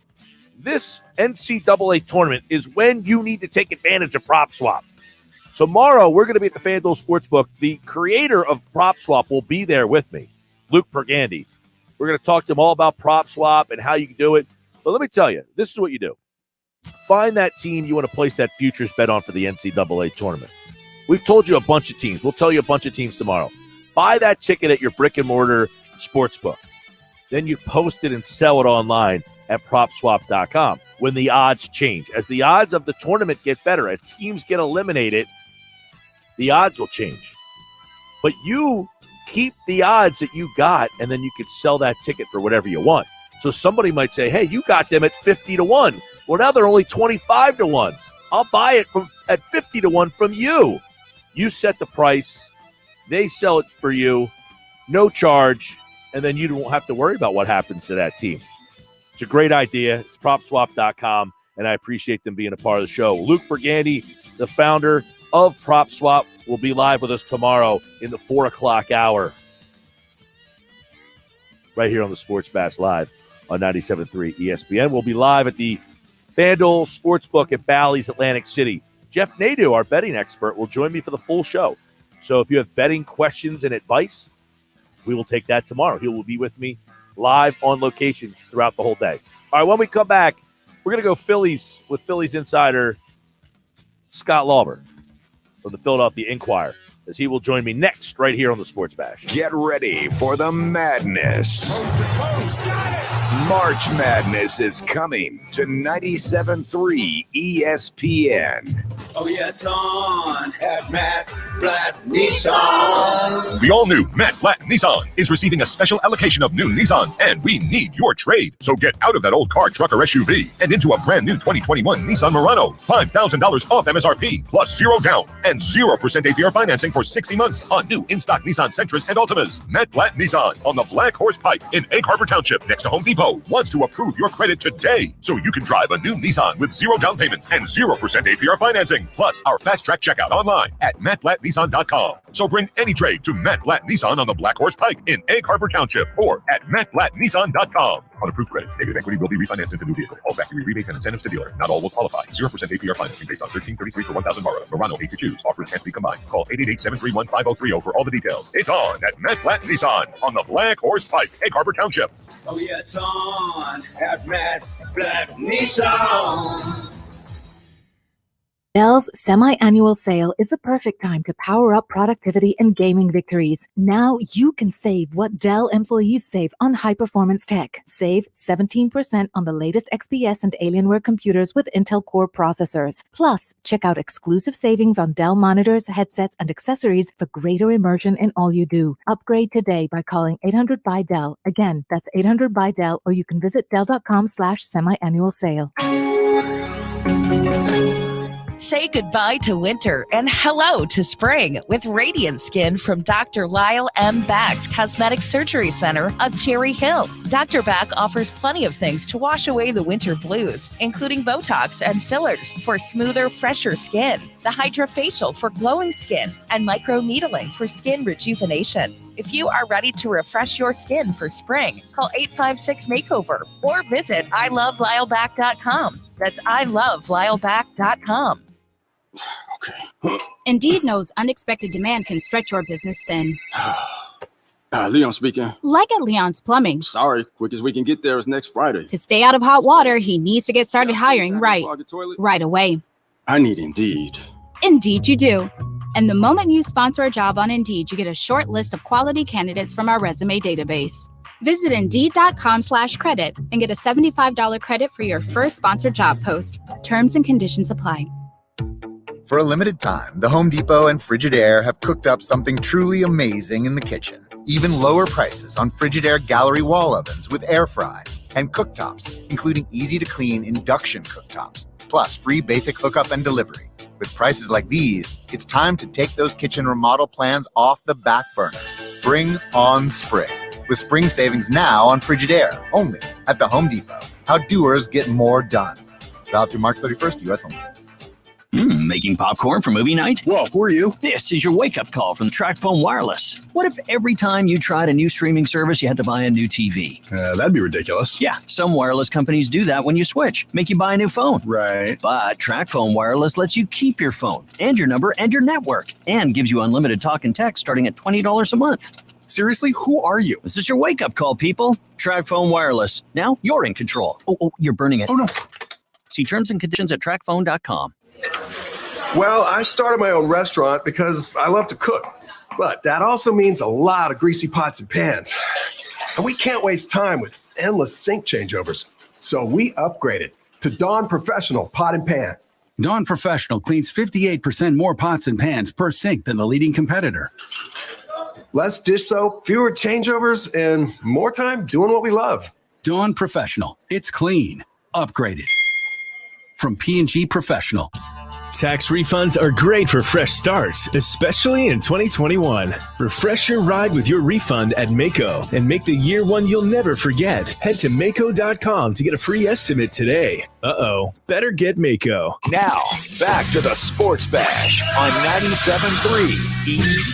Speaker 2: This NCAA tournament is when you need to take advantage of PropSwap. Tomorrow, we're going to be at the FanDuel Sportsbook. The creator of PropSwap will be there with me, Luke Pergandy. We're going to talk to him all about PropSwap and how you can do it. But let me tell you, this is what you do. Find that team you want to place that futures bet on for the NCAA tournament. We've told you a bunch of teams. We'll tell you a bunch of teams tomorrow. Buy that ticket at your brick-and-mortar sportsbook. Then you post it and sell it online at PropSwap.com when the odds change. As the odds of the tournament get better, as teams get eliminated, the odds will change. But you keep the odds that you got, and then you can sell that ticket for whatever you want. So somebody might say, hey, you got them at 50-1. Well, now they're only 25-1. I'll buy it at 50-1 from you. You set the price. They sell it for you. No charge. And then you won't have to worry about what happens to that team. It's a great idea. It's PropSwap.com, and I appreciate them being a part of the show. Luke Pergandy, the founder of PropSwap, will be live with us tomorrow in the 4 o'clock hour right here on the Sports Bash Live on 97.3 ESPN. We'll be live at the FanDuel Sportsbook at Bally's Atlantic City. Jeff Nadeau, our betting expert, will join me for the full show. So if you have betting questions and advice, we will take that tomorrow. He will be with me live on location throughout the whole day. All right, when we come back, we're going to go Phillies with Phillies insider Scott Lauber from the Philadelphia Inquirer, as he will join me next right here on the Sports Bash.
Speaker 1: Get ready for the madness. Coast to coast, got it. March Madness is coming to 97.3 ESPN.
Speaker 4: Oh, yeah, it's on at Matt Blatt Nissan.
Speaker 11: The all-new Matt Blatt Nissan is receiving a special allocation of new Nissans, and we need your trade. So get out of that old car, truck, or SUV and into a brand new 2021 Nissan Murano. $5,000 off MSRP, plus 0 down and 0% APR financing for 60 months on new in-stock Nissan Sentras and Altimas. Matt Blatt Nissan on the Black Horse Pike in Egg Harbor Township next to Home Depot wants to approve your credit today so you can drive a new Nissan with 0 down payment and 0% APR financing, plus our fast track checkout online at mattblattnissan.com. So bring any trade to Matt Blatt Nissan on the Black Horse Pike in Egg Harbor Township or at mattblattnissan.com. On approved credit, negative equity will be refinanced into new vehicle. All factory rebates and incentives to dealer. Not all will qualify. 0% APR financing based on 1333 for 1,000 borrowed. Murano 8 to choose. Offers can't be combined. Call 888-731-5030 for all the details. It's on at Matt Blatt Nissan on the Black Horse Pike, Egg Harbor Township.
Speaker 4: Oh, yeah, it's on at Matt Blatt Nissan.
Speaker 3: Dell's semi-annual sale is the perfect time to power up productivity and gaming victories. Now you can save what Dell employees save on high-performance tech. Save 17% on the latest XPS and Alienware computers with Intel Core processors. Plus, check out exclusive savings on Dell monitors, headsets, and accessories for greater immersion in all you do. Upgrade today by calling 800-BY-DELL. Again, that's 800-BY-DELL, or you can visit Dell.com/semi-annual sale.
Speaker 7: Say goodbye to winter and hello to spring with Radiant Skin from Dr. Lyle M. Back's Cosmetic Surgery Center of Cherry Hill. Dr. Back offers plenty of things to wash away the winter blues, including Botox and fillers for smoother, fresher skin, the Hydrofacial for glowing skin, and microneedling for skin rejuvenation. If you are ready to refresh your skin for spring, call 856-MAKEOVER or visit iloveLyleBack.com. That's iloveLyleBack.com.
Speaker 10: Indeed knows unexpected demand can stretch your business thin.
Speaker 13: Leon speaking.
Speaker 10: Like at Leon's Plumbing.
Speaker 13: Sorry, quickest we can get there is next Friday.
Speaker 10: To stay out of hot water, he needs to get started hiring right away.
Speaker 13: I need Indeed.
Speaker 10: Indeed, you do. And the moment you sponsor a job on Indeed, you get a short list of quality candidates from our resume database. Visit Indeed.com/credit and get a $75 credit for your first sponsored job post. Terms and conditions apply.
Speaker 12: For a limited time, the Home Depot and Frigidaire have cooked up something truly amazing in the kitchen. Even lower prices on Frigidaire gallery wall ovens with air fry and cooktops, including easy-to-clean induction cooktops, plus free basic hookup and delivery. With prices like these, it's time to take those kitchen remodel plans off the back burner. Bring on spring, with spring savings now on Frigidaire, only at the Home Depot. How doers get more done. Valid through March 31st, U.S. only.
Speaker 14: Making popcorn for movie night?
Speaker 15: Whoa, who are you?
Speaker 14: This is your wake-up call from TracFone Wireless. What if every time you tried a new streaming service, you had to buy a new TV?
Speaker 15: That'd be ridiculous.
Speaker 14: Yeah, some wireless companies do that when you switch, make you buy a new phone.
Speaker 15: Right.
Speaker 14: But TracFone Wireless lets you keep your phone and your number and your network, and gives you unlimited talk and text starting at $20 a month.
Speaker 15: Seriously, who are you?
Speaker 14: This is your wake-up call, people. TracFone Wireless. Now you're in control. Oh, you're burning it.
Speaker 15: Oh, no.
Speaker 14: See terms and conditions at TracFone.com.
Speaker 16: Well, I started my own restaurant because I love to cook. But that also means a lot of greasy pots and pans. And we can't waste time with endless sink changeovers. So we upgraded to Dawn Professional Pot and Pan.
Speaker 17: Dawn Professional cleans 58% more pots and pans per sink than the leading competitor.
Speaker 16: Less dish soap, fewer changeovers, and more time doing what we love.
Speaker 17: Dawn Professional. It's clean. Upgraded. From P&G Professional.
Speaker 21: Tax refunds are great for fresh starts, especially in 2021. Refresh your ride with your refund at Mako and make the year one you'll never forget. Head to Mako.com to get a free estimate today. Better get Mako.
Speaker 1: Now, back to the Sports Bash on 97.3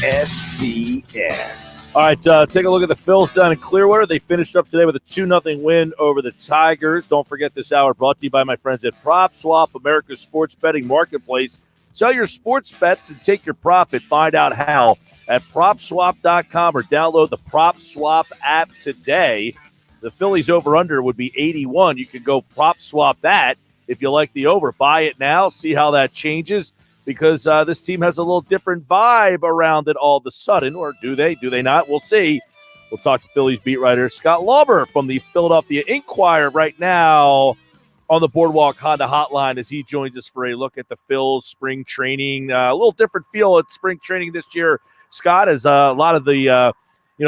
Speaker 1: ESPN.
Speaker 2: All right, take a look at the Phils down in Clearwater. They finished up today with a 2-0 win over the Tigers. Don't forget this hour brought to you by my friends at PropSwap, America's sports betting marketplace. Sell your sports bets and take your profit. Find out how at PropSwap.com or download the PropSwap app today. The Phillies over-under would be 81. You could go PropSwap that if you like the over. Buy it now, see how that changes. Because this team has a little different vibe around it all of a sudden. Or do they? Do they not? We'll see. We'll talk to Phillies beat writer Scott Lauber from the Philadelphia Inquirer right now on the Boardwalk Honda Hotline as he joins us for a look at the Phils spring training. A little different feel at spring training this year, Scott, as a lot of the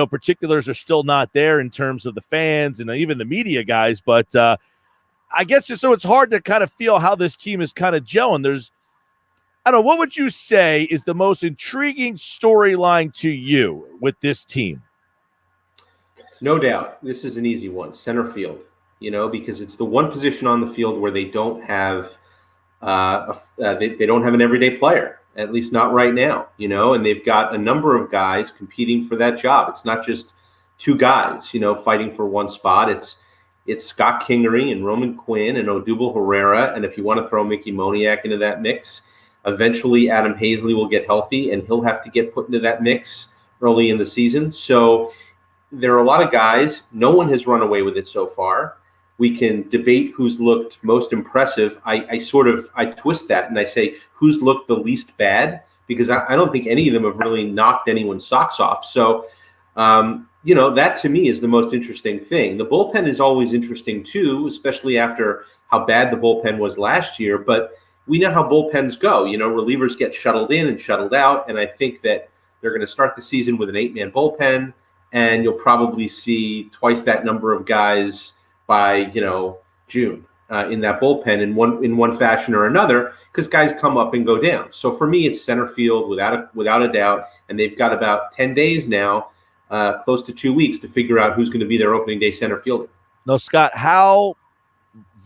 Speaker 2: particulars are still not there in terms of the fans and even the media guys. But I guess so it's hard to kind of feel how this team is kind of gelling. I don't know, what would you say is the most intriguing storyline to you with this team?
Speaker 26: No doubt. This is an easy one, center field, because it's the one position on the field where they don't have they don't have an everyday player, at least not right now, and they've got a number of guys competing for that job. It's not just two guys, fighting for one spot. It's Scott Kingery and Roman Quinn and Odubel Herrera, and if you want to throw Mickey Moniak into that mix, eventually Adam Hazley will get healthy, and he'll have to get put into that mix early in the season. So there are a lot of guys. No one has run away with it so far. We can debate who's looked most impressive. I twist that and I say who's looked the least bad, because I don't think any of them have really knocked anyone's socks off. So, that to me is the most interesting thing. The bullpen is always interesting too, especially after how bad the bullpen was last year. But we know how bullpens go. Relievers get shuttled in and shuttled out, and I think that they're going to start the season with an 8-man bullpen, and you'll probably see twice that number of guys by June in that bullpen in one fashion or another, because guys come up and go down. So for me, it's center field without a doubt, and they've got about 10 days now, close to 2 weeks, to figure out who's going to be their opening day center fielder.
Speaker 2: No, Scott, how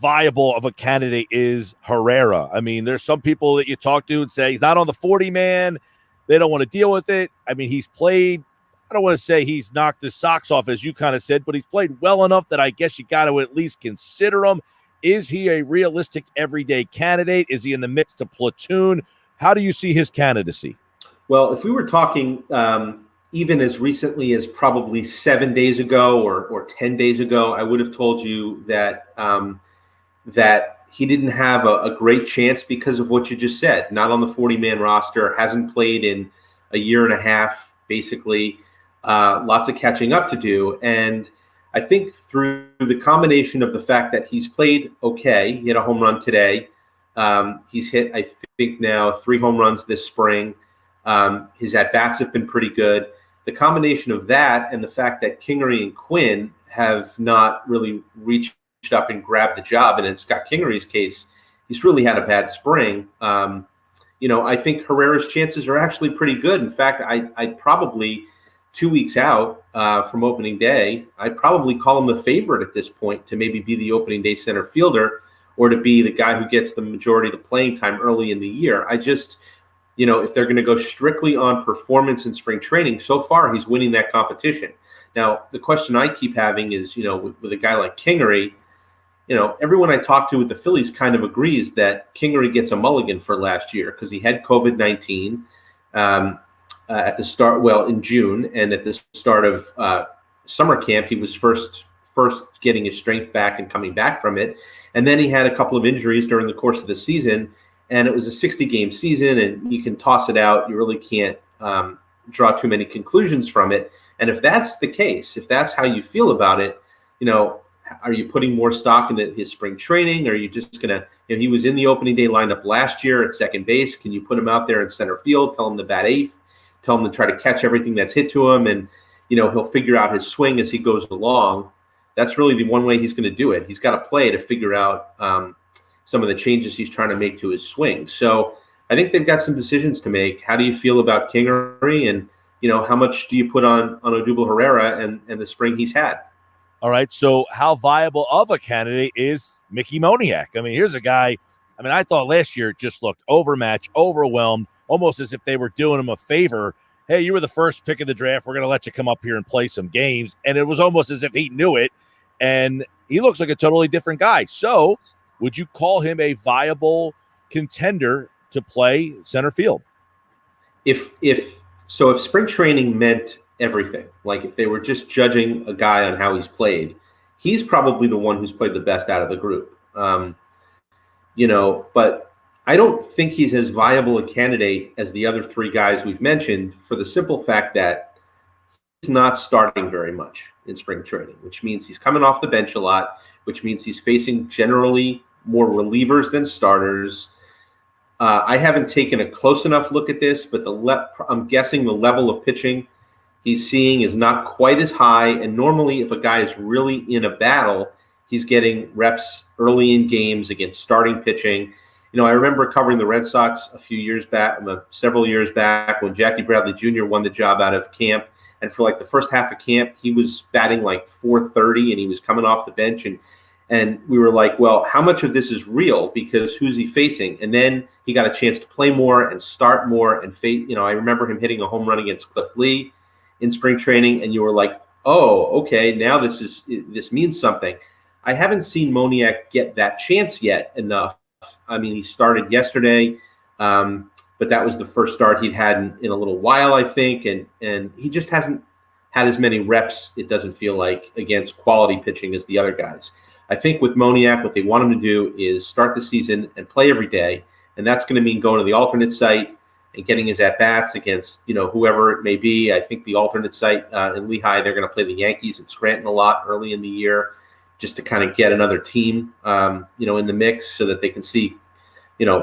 Speaker 2: viable of a candidate is Herrera? I mean, there's some people that you talk to and say he's not on the 40-man. They don't want to deal with it. I mean, he's played, I don't want to say he's knocked his socks off, as you kind of said, but he's played well enough that I guess you got to at least consider him. Is he a realistic everyday candidate? Is he in the mix to platoon? How do you see his candidacy?
Speaker 26: Well, if we were talking even as recently as probably 7 days ago or 10 days ago, I would have told you that he didn't have a great chance because of what you just said. Not on the 40-man roster, hasn't played in a year and a half, basically. Lots of catching up to do. And I think through the combination of the fact that he's played okay, he hit a home run today. He's hit, I think now, 3 home runs this spring. His at-bats have been pretty good. The combination of that and the fact that Kingery and Quinn have not really reached up and grabbed the job, and in Scott Kingery's case, he's really had a bad spring. I think Herrera's chances are actually pretty good. In fact, I'd probably, 2 weeks out from opening day, I'd probably call him the favorite at this point to maybe be the opening day center fielder or to be the guy who gets the majority of the playing time early in the year. I just, if they're going to go strictly on performance in spring training, so far he's winning that competition. Now, the question I keep having is, with a guy like Kingery, everyone I talk to with the Phillies kind of agrees that Kingery gets a mulligan for last year because he had COVID-19 at the start, in June, and at the start of summer camp, he was first getting his strength back and coming back from it. And then he had a couple of injuries during the course of the season, and it was a 60-game season, and you can toss it out. You really can't draw too many conclusions from it. And if that's the case, if that's how you feel about it, are you putting more stock into his spring training? Or are you just going to, he was in the opening day lineup last year at second base. Can you put him out there in center field, tell him to bat eighth, tell him to try to catch everything that's hit to him, and, he'll figure out his swing as he goes along? That's really the one way he's going to do it. He's got to play to figure out some of the changes he's trying to make to his swing. So I think they've got some decisions to make. How do you feel about Kingery, and, how much do you put on Odubel Herrera and the spring he's had?
Speaker 2: All right, so how viable of a candidate is Mickey Moniak? I mean, here's a guy, I thought last year it just looked overmatched, overwhelmed, almost as if they were doing him a favor. Hey, you were the first pick of the draft. We're going to let you come up here and play some games. And it was almost as if he knew it, and he looks like a totally different guy. So would you call him a viable contender to play center field?
Speaker 26: If spring training meant everything, like if they were just judging a guy on how he's played, he's probably the one who's played the best out of the group. But I don't think he's as viable a candidate as the other 3 guys we've mentioned, for the simple fact that he's not starting very much in spring training, which means he's coming off the bench a lot, which means he's facing generally more relievers than starters. I haven't taken a close enough look at this, but I'm guessing the level of pitching he's seeing is not quite as high. And normally if a guy is really in a battle, he's getting reps early in games against starting pitching. I remember covering the Red Sox several years back when Jackie Bradley Jr. won the job out of camp. And for like the first half of camp, he was batting like .430 and he was coming off the bench. And we were like, well, how much of this is real? Because who's he facing? And then he got a chance to play more and start more and face. I remember him hitting a home run against Cliff Lee in spring training, and you were like, oh, okay, now this means something. I haven't seen Moniak get that chance yet enough. He started yesterday, but that was the first start he'd had in a little while, I think, and he just hasn't had as many reps, it doesn't feel like, against quality pitching as the other guys. I think with Moniak, what they want him to do is start the season and play every day, and that's going to mean going to the alternate site and getting his at-bats against, whoever it may be. I think the alternate site in Lehigh, they're going to play the Yankees and Scranton a lot early in the year just to kind of get another team, in the mix so that they can see,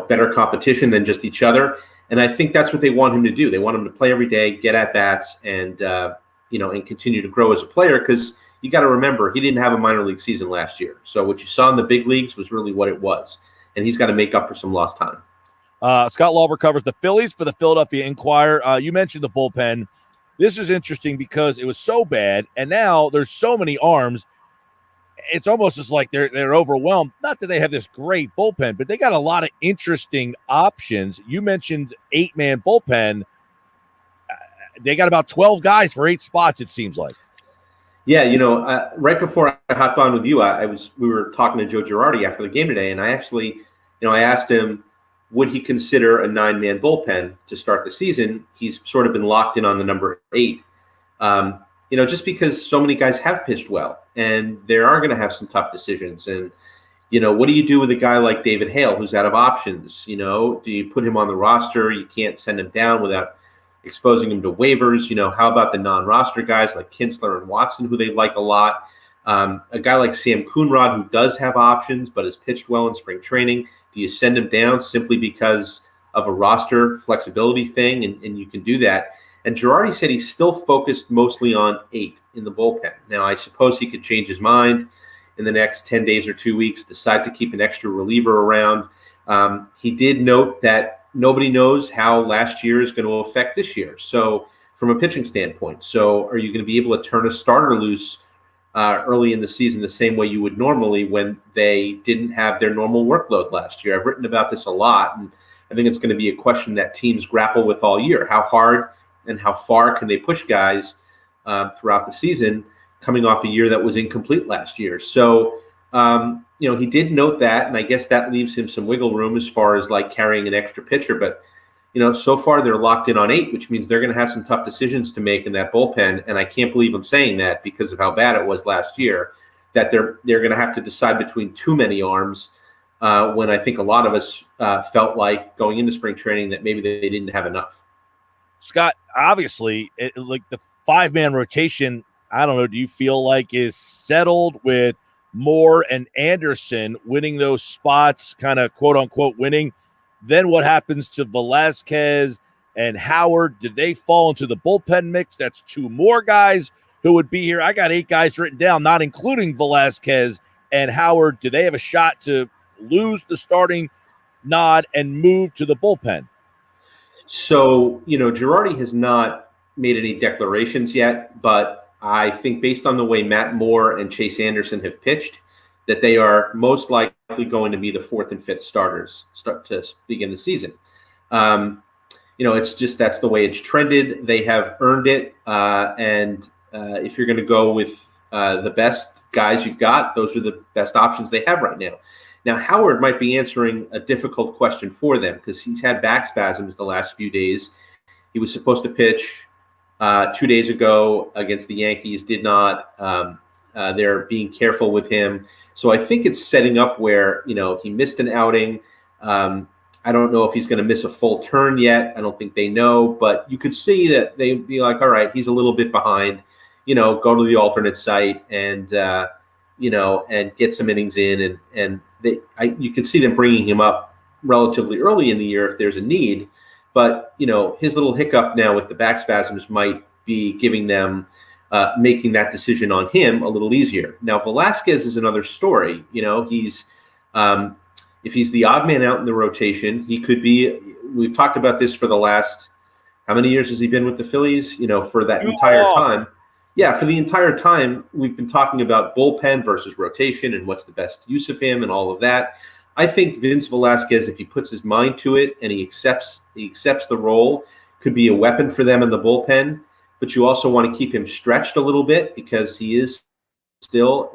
Speaker 26: better competition than just each other. And I think that's what they want him to do. They want him to play every day, get at-bats, and, and continue to grow as a player, because you got to remember, he didn't have a minor league season last year. So what you saw in the big leagues was really what it was. And he's got to make up for some lost time.
Speaker 2: Scott Lauber covers the Phillies for the Philadelphia Inquirer. You mentioned the bullpen. This is interesting because it was so bad, and now there's so many arms. It's almost as like they're overwhelmed. Not that they have this great bullpen, but they got a lot of interesting options. You mentioned 8-man bullpen. They got about 12 guys for 8 spots, it seems like.
Speaker 26: Yeah, right before I hopped on with you, we were talking to Joe Girardi after the game today, and I actually, I asked him, would he consider a 9-man bullpen to start the season? He's sort of been locked in on the number 8. Just because so many guys have pitched well, and they are going to have some tough decisions. And, What do you do with a guy like David Hale who's out of options? Do you put him on the roster? You can't send him down without exposing him to waivers. How about the non-roster guys like Kinsler and Watson, who they like a lot? A guy like Sam Coonrod, who does have options but has pitched well in spring training. Do you send him down simply because of a roster flexibility thing? And you can do that. And Girardi said he's still focused mostly on 8 in the bullpen. Now, I suppose he could change his mind in the next 10 days or 2 weeks, decide to keep an extra reliever around. He did note that nobody knows how last year is going to affect this year. So from a pitching standpoint, are you going to be able to turn a starter loose early in the season the same way you would normally when they didn't have their normal workload last year? I've written about this a lot, and I think it's going to be a question that teams grapple with all year. How hard and how far can they push guys throughout the season coming off a year that was incomplete last year? So, he did note that, and I guess that leaves him some wiggle room as far as like carrying an extra pitcher. But, so far they're locked in on 8, which means they're going to have some tough decisions to make in that bullpen. And I can't believe I'm saying that because of how bad it was last year, that they're going to have to decide between too many arms when I think a lot of us felt like going into spring training that maybe they didn't have enough.
Speaker 2: Scott, obviously, like the 5-man rotation, I don't know, do you feel like is settled with Moore and Anderson winning those spots, kind of quote-unquote winning? Then what happens to Velasquez and Howard? Do they fall into the bullpen mix? That's 2 more guys who would be here. I got 8 guys written down, not including Velasquez and Howard. Do they have a shot to lose the starting nod and move to the bullpen?
Speaker 26: So, Girardi has not made any declarations yet, but I think based on the way Matt Moore and Chase Anderson have pitched, that they are most likely going to be the 4th and 5th starters to begin the season. It's just that's the way it's trended. They have earned it. And if you're going to go with the best guys you've got, those are the best options they have right now. Now, Howard might be answering a difficult question for them because he's had back spasms the last few days. He was supposed to pitch 2 days ago against the Yankees, did not. They're being careful with him. So I think it's setting up where, he missed an outing. I don't know if he's going to miss a full turn yet. I don't think they know. But you could see that they'd be like, all right, he's a little bit behind. Go to the alternate site and get some innings in. And you can see them bringing him up relatively early in the year if there's a need. But, his little hiccup now with the back spasms might be giving them, making that decision on him a little easier. Now, Velasquez is another story. He's if he's the odd man out in the rotation, he could be. We've talked about this for the last, how many years has he been with the Phillies? For that entire time. Yeah, for the entire time, we've been talking about bullpen versus rotation and what's the best use of him and all of that. I think Vince Velasquez, if he puts his mind to it and he accepts the role, could be a weapon for them in the bullpen. But you also want to keep him stretched a little bit because he is still,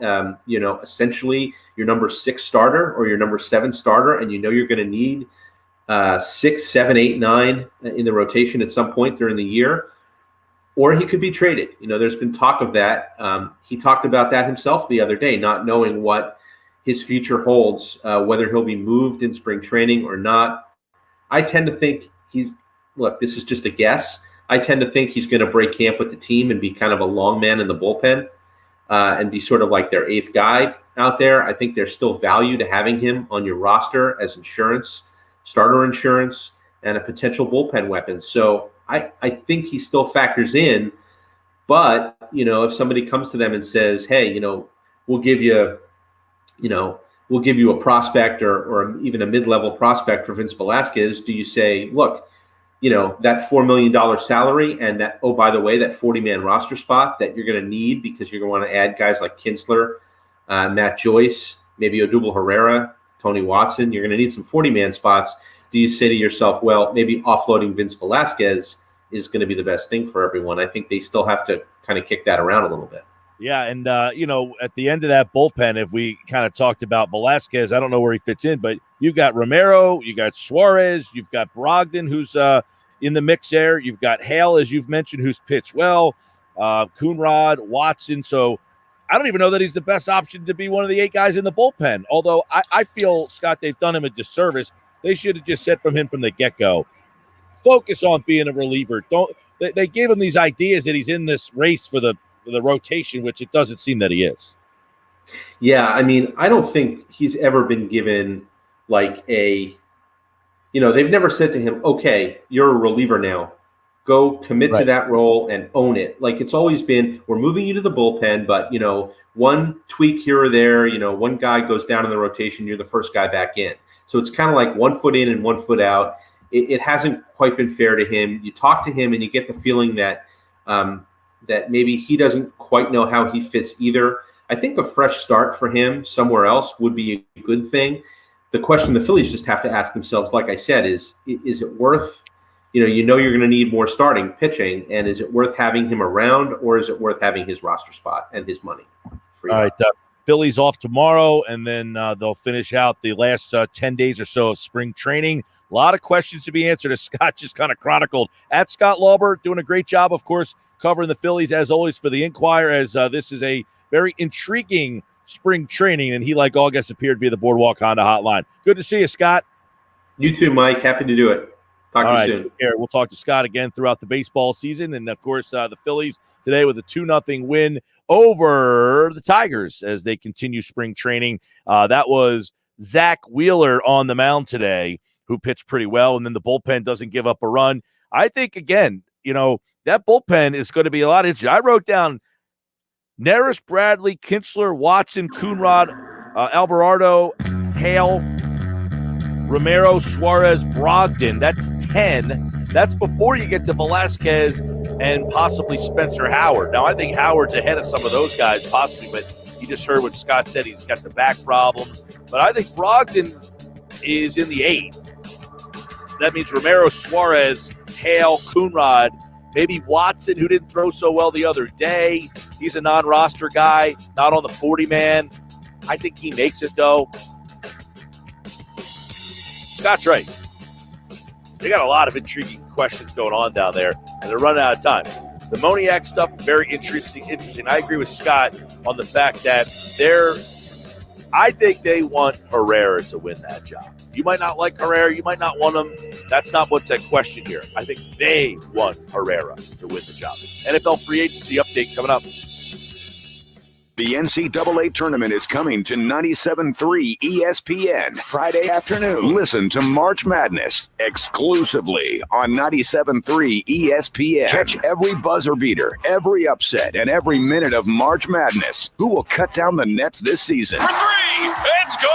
Speaker 26: essentially your number 6 starter or your number 7 starter, and you're going to need 6, 7, 8, 9 in the rotation at some point during the year. Or he could be traded. There's been talk of that. He talked about that himself the other day, not knowing what his future holds, whether he'll be moved in spring training or not. I tend to think this is just a guess. I tend to think he's going to break camp with the team and be kind of a long man in the bullpen and be sort of like their 8th guy out there. I think there's still value to having him on your roster as insurance, starter insurance, and a potential bullpen weapon. So I think he still factors in, but if somebody comes to them and says, "Hey, we'll give you a prospect or even a mid-level prospect for Vince Velasquez," do you say, "Look, that $4 million salary and that, oh, by the way, that 40-man roster spot that you're going to need because you're going to want to add guys like Kinsler, Matt Joyce, maybe Odubel Herrera, Tony Watson, you're going to need some 40-man spots." Do you say to yourself, well, maybe offloading Vince Velasquez is going to be the best thing for everyone? I think they still have to kind of kick that around a little bit.
Speaker 2: Yeah, and, at the end of that bullpen, if we kind of talked about Velasquez, I don't know where he fits in, but you've got Romero, you got Suarez, you've got Brogdon, who's in the mix there. You've got Hale, as you've mentioned, who's pitched well, Coonrod, Watson. So I don't even know that he's the best option to be one of the 8 guys in the bullpen. Although I feel, Scott, they've done him a disservice. They should have just said from the get-go, focus on being a reliever. They gave him these ideas that he's in this race for the rotation, which it doesn't seem that he is.
Speaker 26: Yeah, I mean, I don't think he's ever been given like they've never said to him, okay, you're a reliever now. Go commit to that role and own it. Like, it's always been, we're moving you to the bullpen, but, one tweak here or there, one guy goes down in the rotation, you're the first guy back in. So it's kind of like 1 foot in and 1 foot out. It hasn't quite been fair to him. You talk to him and you get the feeling that that maybe he doesn't quite know how he fits either. I think a fresh start for him somewhere else would be a good thing. The question the Phillies just have to ask themselves, like I said, is it worth, you're going to need more starting pitching, and is it worth having him around, or is it worth having his roster spot and his money?
Speaker 2: All right, Phillies off tomorrow, and then they'll finish out the last 10 days or so of spring training. A lot of questions to be answered, as Scott just kind of chronicled. At Scott Lauber, doing a great job, of course, covering the Phillies, as always, for the Inquirer, as this is a very intriguing spring training, and he, like all guests, appeared via the Boardwalk Honda hotline. Good to see you, Scott.
Speaker 26: You too, Mike. Happy to do it. Talk to you soon.
Speaker 2: Here, we'll talk to Scott again throughout the baseball season, and, of course, the Phillies today with a 2-0 win over the Tigers as they continue spring training. That was Zach Wheeler on the mound today, who pitched pretty well, and then the bullpen doesn't give up a run. I think, again, that bullpen is going to be a lot interesting. I wrote down Neris, Bradley, Kinsler, Watson, Coonrod, Alvarado, Hale, Romero, Suarez, Brogdon. That's 10. That's before you get to Velasquez and possibly Spencer Howard. Now, I think Howard's ahead of some of those guys, possibly, but you just heard what Scott said. He's got the back problems. But I think Brogdon is in the 8. That means Romero, Suarez, Hale, Coonrod, maybe Watson, who didn't throw so well the other day. He's a non-roster guy, not on the 40-man. I think he makes it, though. Scott's right. They got a lot of intriguing questions going on down there, and they're running out of time. The Moniak stuff, very interesting. I agree with Scott on the fact that I think they want Herrera to win that job. You might not like Herrera. You might not want him. That's not what's at question here. I think they want Herrera to win the job. NFL free agency update coming up.
Speaker 1: The NCAA tournament is coming to 97.3 ESPN Friday afternoon. Listen to March Madness exclusively on 97.3 ESPN. Catch every buzzer beater, every upset, and every minute of March Madness. Who will cut down the nets this season?
Speaker 2: For 3, it's good!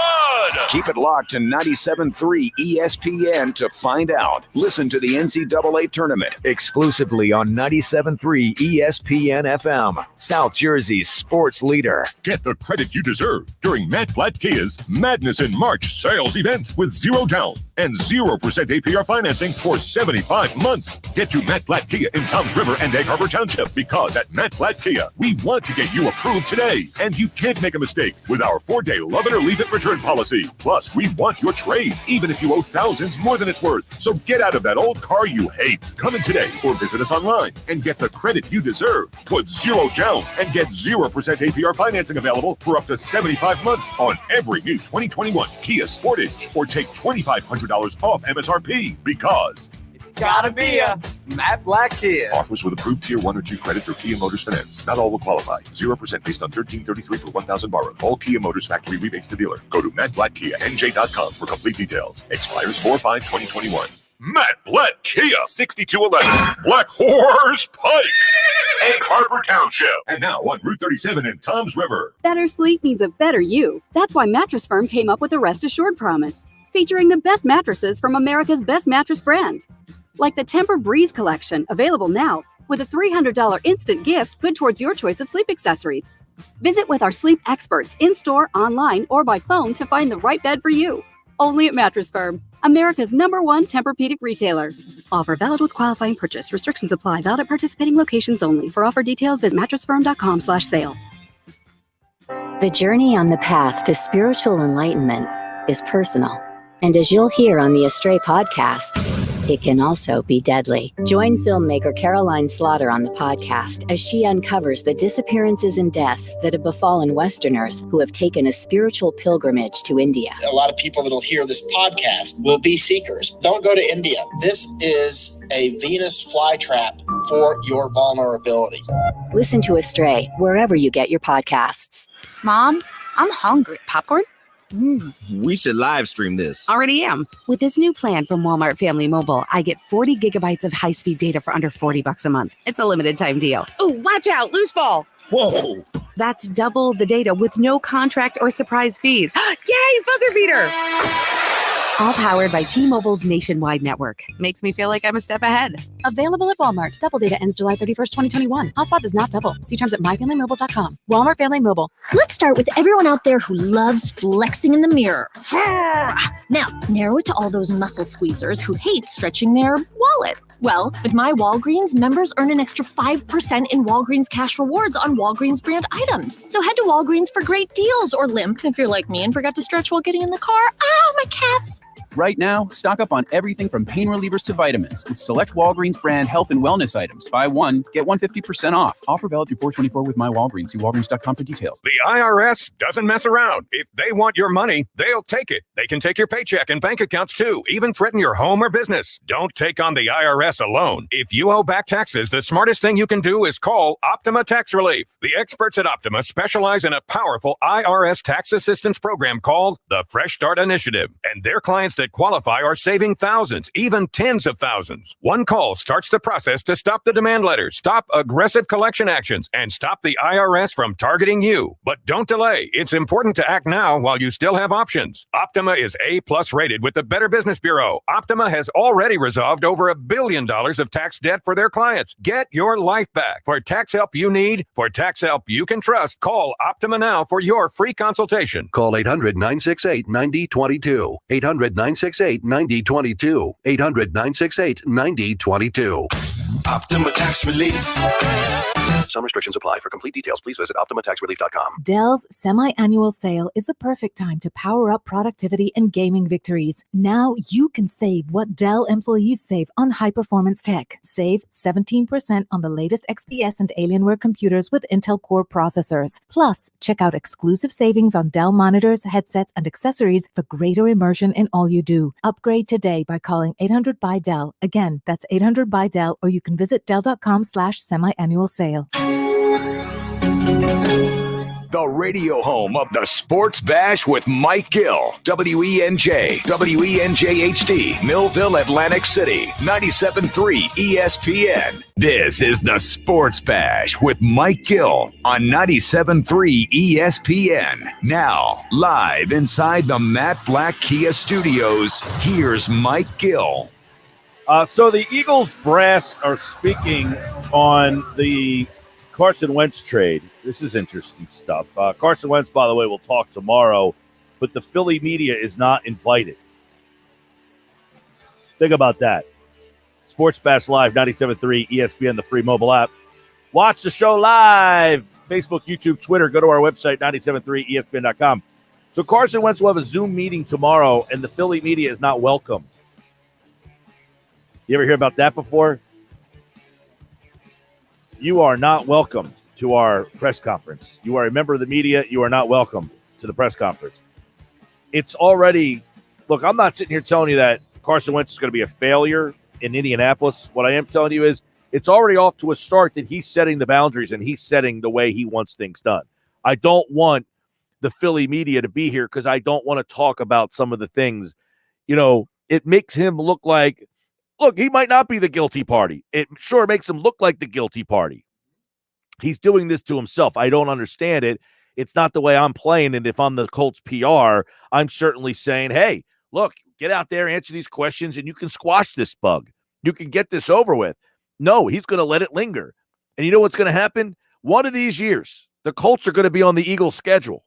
Speaker 1: Keep it locked to 97.3 ESPN to find out. Listen to the NCAA tournament exclusively on 97.3 ESPN FM, South Jersey's sports leader.
Speaker 11: Get the credit you deserve during Matt Blatt Kia's Madness in March sales event with 0 down and 0% APR financing for 75 months. Get to Matt Blatt Kia in Toms River and Egg Harbor Township, because at Matt Blatt Kia, we want to get you approved today. And you can't make a mistake with our 4-day love it or leave it return policy. Plus, we want your trade, even if you owe thousands more than it's worth. So get out of that old car you hate. Come in today or visit us online and get the credit you deserve. Put 0 down and get 0% APR financing available for up to 75 months on every new 2021 Kia Sportage, or take $2,500 off MSRP, because
Speaker 5: it's gotta be a Matt Blatt Kia.
Speaker 11: Offers with approved Tier 1 or 2 credit through Kia Motors Finance. Not all will qualify. 0% based on $1,333 per 1,000 borrowed. All Kia Motors factory rebates to dealer. Go to MattBlattKiaNJ.com for complete details. Expires 4/5/2021. Matt Blatt Kia, 6211 Black Horse Pike, Egg Harbor Township, and now on Route 37 in Toms River.
Speaker 9: Better sleep means a better you. That's why Mattress Firm came up with the Rest Assured Promise, featuring the best mattresses from America's best mattress brands. Like the Tempur-Breeze collection, available now, with a $300 instant gift good towards your choice of sleep accessories. Visit with our sleep experts in-store, online, or by phone to find the right bed for you. Only at Mattress Firm, America's #1 Tempur-Pedic retailer. Offer valid with qualifying purchase. Restrictions apply. Valid at participating locations only. For offer details, visit mattressfirm.com/sale.
Speaker 19: The journey on the path to spiritual enlightenment is personal. And as you'll hear on the Astray podcast,
Speaker 6: It can also be deadly. Join filmmaker Caroline Slaughter on the podcast as she uncovers the disappearances and deaths that have befallen Westerners who have taken a spiritual pilgrimage to India.
Speaker 8: A lot of people that will hear this podcast will be seekers. Don't go to India. This is a Venus flytrap for your vulnerability.
Speaker 6: Listen to Astray wherever you get your podcasts.
Speaker 20: Mom, I'm hungry. Popcorn?
Speaker 25: We should live stream this.
Speaker 20: Already am. With this new plan from Walmart Family Mobile, I get 40 gigabytes of high-speed data for under $40 a month. It's a limited time deal. Ooh, watch out, loose ball.
Speaker 25: Whoa.
Speaker 20: That's double the data with no contract or surprise fees. Yay, buzzer beater. All powered by T-Mobile's nationwide network. Makes me feel like I'm a step ahead. Available at Walmart. Double data ends July 31st, 2021. Hotspot does not double. See terms at myfamilymobile.com. Walmart Family Mobile.
Speaker 18: Let's start with everyone out there who loves flexing in the mirror. Now, narrow it to all those muscle squeezers who hate stretching their wallet. Well, with my Walgreens, members earn an extra 5% in Walgreens cash rewards on Walgreens brand items. So head to Walgreens for great deals, or limp if you're like me and forgot to stretch while getting in the car. Ow, my calves!
Speaker 22: Right now, stock up on everything from pain relievers to vitamins with select Walgreens brand health and wellness items. Buy one, get 150% off. Offer valid through 4/24 with my Walgreens. See Walgreens.com for details.
Speaker 23: The IRS doesn't mess around. If they want your money, they'll take it. They can take your paycheck and bank accounts too, even threaten your home or business. Don't take on the IRS alone. If you owe back taxes, the smartest thing you can do is call Optima Tax Relief. The experts at Optima specialize in a powerful IRS tax assistance program called the Fresh Start Initiative, and their clients that qualify are saving thousands, even tens of thousands. One call starts the process to stop the demand letters, stop aggressive collection actions, and stop the IRS from targeting you. But don't delay. It's important to act now while you still have options. Optima is A+ rated with the Better Business Bureau. Optima has already resolved over $1 billion of tax debt for their clients. Get your life back. For tax help you need, for tax help you can trust, call Optima now for your free consultation.
Speaker 24: Call 800-968-9022. 800-968-9022. 800-968-9022.
Speaker 4: Optima Tax Relief.
Speaker 24: Some restrictions apply. For complete details, please visit OptimaTaxRelief.com.
Speaker 3: Dell's semi-annual sale is the perfect time to power up productivity and gaming victories. Now you can save what Dell employees save on high-performance tech. Save 17% on the latest XPS and Alienware computers with Intel Core processors. Plus, check out exclusive savings on Dell monitors, headsets, and accessories for greater immersion in all you do. Upgrade today by calling 800-BY-DELL. Again, that's 800-BY-DELL, or you can visit Dell.com/semi-annual sale.
Speaker 1: The radio home of the Sports Bash with Mike Gill. WENJ, WENJ HD, Millville, Atlantic City, 97.3 ESPN. This is the Sports Bash with Mike Gill on 97.3 ESPN. Now, live inside the Matt Black Kia Studios, here's Mike Gill.
Speaker 2: So the Eagles brass are speaking on the Carson Wentz trade. This is interesting stuff. Carson Wentz, by the way, will talk tomorrow, but the Philly media is not invited. Think about that. Sports Bash Live, 97.3 ESPN, the free mobile app. Watch the show live. Facebook, YouTube, Twitter. Go to our website, 97.3ESPN.com. So Carson Wentz will have a Zoom meeting tomorrow, and the Philly media is not welcome. You ever hear about that before? You are not welcome to our press conference. You are a member of the media. You are not welcome to the press conference. It's already, look, I'm not sitting here telling you that Carson Wentz is going to be a failure in Indianapolis. What I am telling you is it's already off to a start that he's setting the boundaries and he's setting the way he wants things done. I don't want the Philly media to be here because I don't want to talk about some of the things. You know, it makes him look like, look, he might not be the guilty party. It sure makes him look like the guilty party. He's doing this to himself. I don't understand it. It's not the way I'm playing. And if I'm the Colts PR, I'm certainly saying, hey, look, get out there, answer these questions, and you can squash this bug. You can get this over with. No, he's going to let it linger. And you know what's going to happen? One of these years, the Colts are going to be on the Eagles' schedule.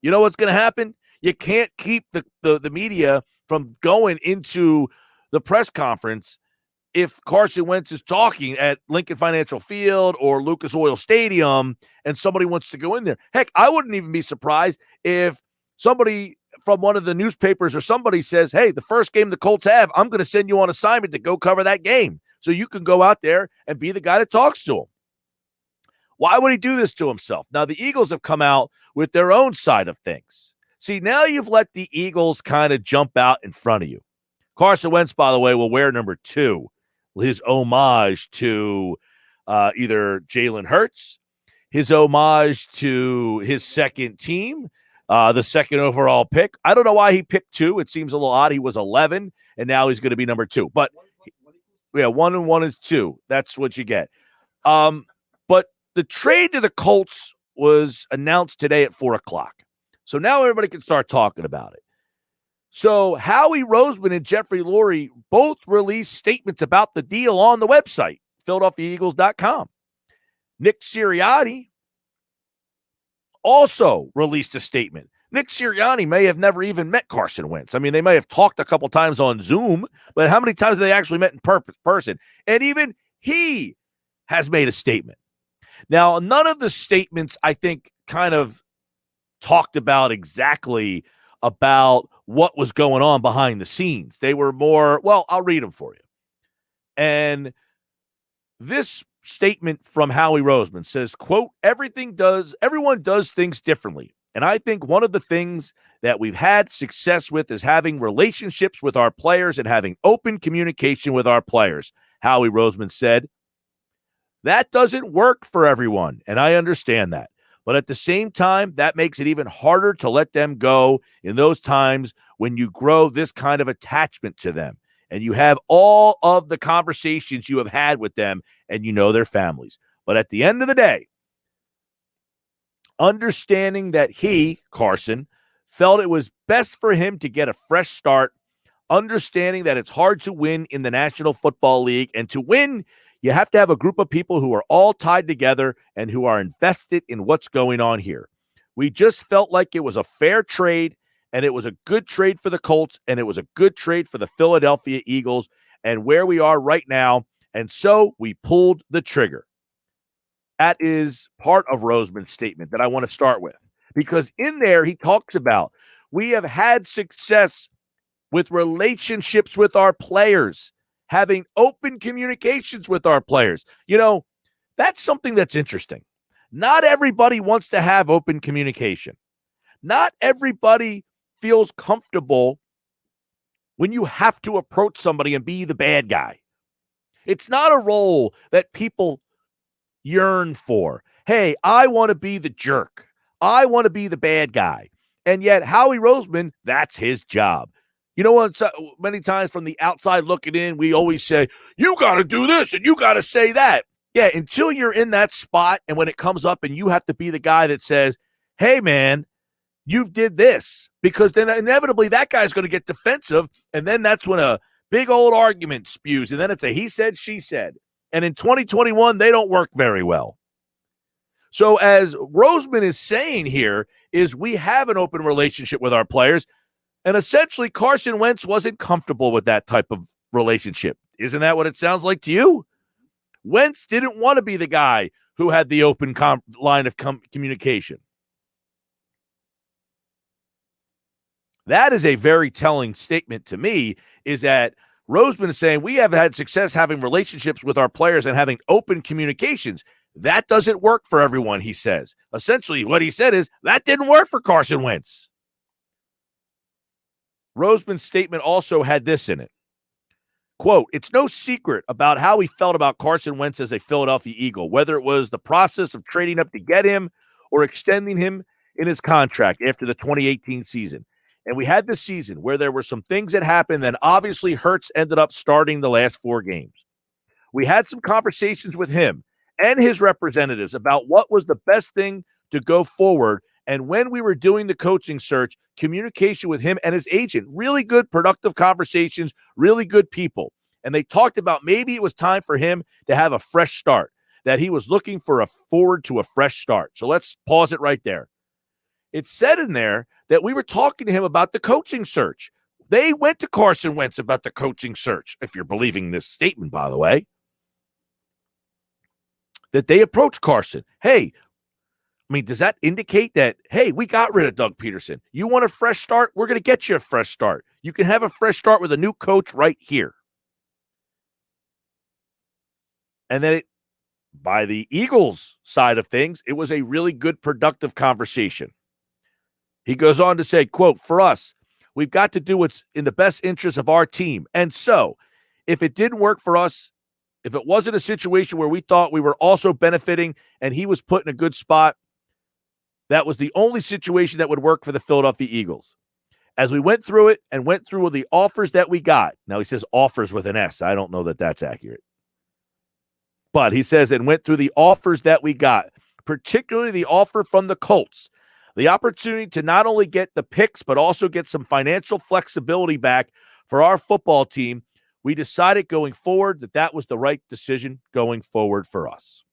Speaker 2: You know what's going to happen? You can't keep the media from going into the press conference if Carson Wentz is talking at Lincoln Financial Field or Lucas Oil Stadium and somebody wants to go in there. Heck, I wouldn't even be surprised if somebody from one of the newspapers or somebody says, hey, the first game the Colts have, I'm going to send you on assignment to go cover that game so you can go out there and be the guy that talks to him. Why would he do this to himself? Now, the Eagles have come out with their own side of things. See, now you've let the Eagles kind of jump out in front of you. Carson Wentz, by the way, will wear number 2, his homage to either Jalen Hurts, his homage to his second team, the second overall pick. I don't know why he picked 2. It seems a little odd. He was 11, and now he's going to be number 2. But, yeah, 1 and 1 is 2. That's what you get. But the trade to the Colts was announced today at 4 o'clock. So now everybody can start talking about it. So Howie Roseman and Jeffrey Lurie both released statements about the deal on the website, PhiladelphiaEagles.com. Nick Sirianni also released a statement. Nick Sirianni may have never even met Carson Wentz. I mean, they may have talked a couple times on Zoom, but how many times have they actually met in person? And even he has made a statement. Now, none of the statements, I think, kind of talked about exactly about what was going on behind the scenes. They were more, well, I'll read them for you. And this statement from Howie Roseman says, quote, everyone does things differently. And I think one of the things that we've had success with is having relationships with our players and having open communication with our players, Howie Roseman said. That doesn't work for everyone, and I understand that. But at the same time, that makes it even harder to let them go in those times when you grow this kind of attachment to them and you have all of the conversations you have had with them and you know their families. But at the end of the day, understanding that he, Carson, felt it was best for him to get a fresh start, understanding that it's hard to win in the National Football League, and to win, you have to have a group of people who are all tied together and who are invested in what's going on here. We just felt like it was a fair trade, and it was a good trade for the Colts, and it was a good trade for the Philadelphia Eagles and where we are right now, and so we pulled the trigger. That is part of Roseman's statement that I want to start with, because in there he talks about we have had success with relationships with our players, having open communications with our players. You know, that's something that's interesting. Not everybody wants to have open communication. Not everybody feels comfortable when you have to approach somebody and be the bad guy. It's not a role that people yearn for. Hey, I want to be the jerk. I want to be the bad guy. And yet Howie Roseman, that's his job. You know what? Many times from the outside looking in, we always say, you got to do this and you got to say that. Yeah, until you're in that spot and when it comes up and you have to be the guy that says, hey, man, you did this. Because then inevitably that guy's going to get defensive, and then that's when a big old argument spews, and then it's a he said, she said. And in 2021, they don't work very well. So as Roseman is saying here is we have an open relationship with our players. And essentially, Carson Wentz wasn't comfortable with that type of relationship. Isn't that what it sounds like to you? Wentz didn't want to be the guy who had the open line of communication. That is a very telling statement to me, is that Roseman is saying we have had success having relationships with our players and having open communications. That doesn't work for everyone, he says. Essentially, what he said is that didn't work for Carson Wentz. Roseman's statement also had this in it. Quote, it's no secret about how he felt about Carson Wentz as a Philadelphia Eagle, whether it was the process of trading up to get him or extending him in his contract after the 2018 season. And we had this season where there were some things that happened, and obviously Hurts ended up starting the last 4 games. We had some conversations with him and his representatives about what was the best thing to go forward. And when we were doing the coaching search, communication with him and his agent, really good, productive conversations, really good people. And they talked about maybe it was time for him to have a fresh start, that he was looking for forward to a fresh start. So let's pause it right there. It said in there that we were talking to him about the coaching search. They went to Carson Wentz about the coaching search, if you're believing this statement, by the way, that they approached Carson. Hey, I mean, does that indicate that, hey, we got rid of Doug Peterson? You want a fresh start? We're going to get you a fresh start. You can have a fresh start with a new coach right here. And then by the Eagles side of things, it was a really good, productive conversation. He goes on to say, quote, for us, we've got to do what's in the best interest of our team. And so if it didn't work for us, if it wasn't a situation where we thought we were also benefiting and he was put in a good spot, that was the only situation that would work for the Philadelphia Eagles. As we went through it and went through the offers that we got. Now he says offers with an S. I don't know that that's accurate. But he says, and went through the offers that we got, particularly the offer from the Colts, the opportunity to not only get the picks, but also get some financial flexibility back for our football team. We decided going forward that was the right decision going forward for us.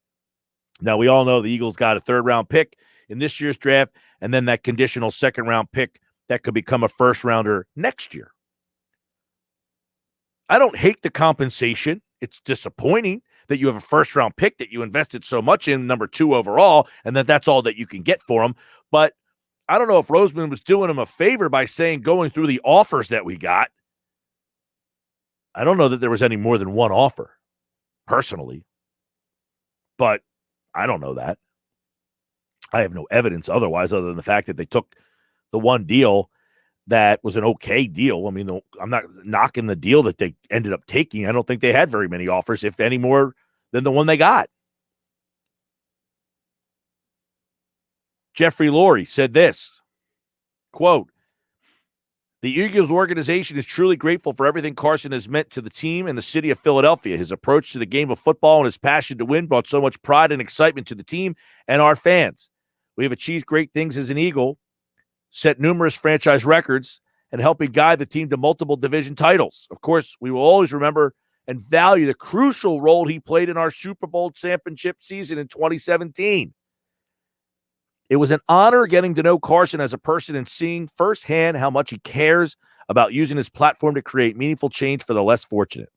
Speaker 2: Now, we all know the Eagles got a third-round pick in this year's draft, and then that conditional second-round pick that could become a first-rounder next year. I don't hate the compensation. It's disappointing that you have a first-round pick that you invested so much in, number 2 overall, and that's all that you can get for him. But I don't know if Roseman was doing him a favor by saying going through the offers that we got. I don't know that there was any more than one offer, personally. But I don't know that. I have no evidence otherwise, other than the fact that they took the one deal that was an okay deal. I mean, I'm not knocking the deal that they ended up taking. I don't think they had very many offers, if any more than the one they got. Jeffrey Lurie said this, quote, the Eagles organization is truly grateful for everything Carson has meant to the team and the city of Philadelphia. His approach to the game of football and his passion to win brought so much pride and excitement to the team and our fans. We have achieved great things as an Eagle, set numerous franchise records, and helping guide the team to multiple division titles. Of course, we will always remember and value the crucial role he played in our Super Bowl championship season in 2017. It was an honor getting to know Carson as a person and seeing firsthand how much he cares about using his platform to create meaningful change for the less fortunate.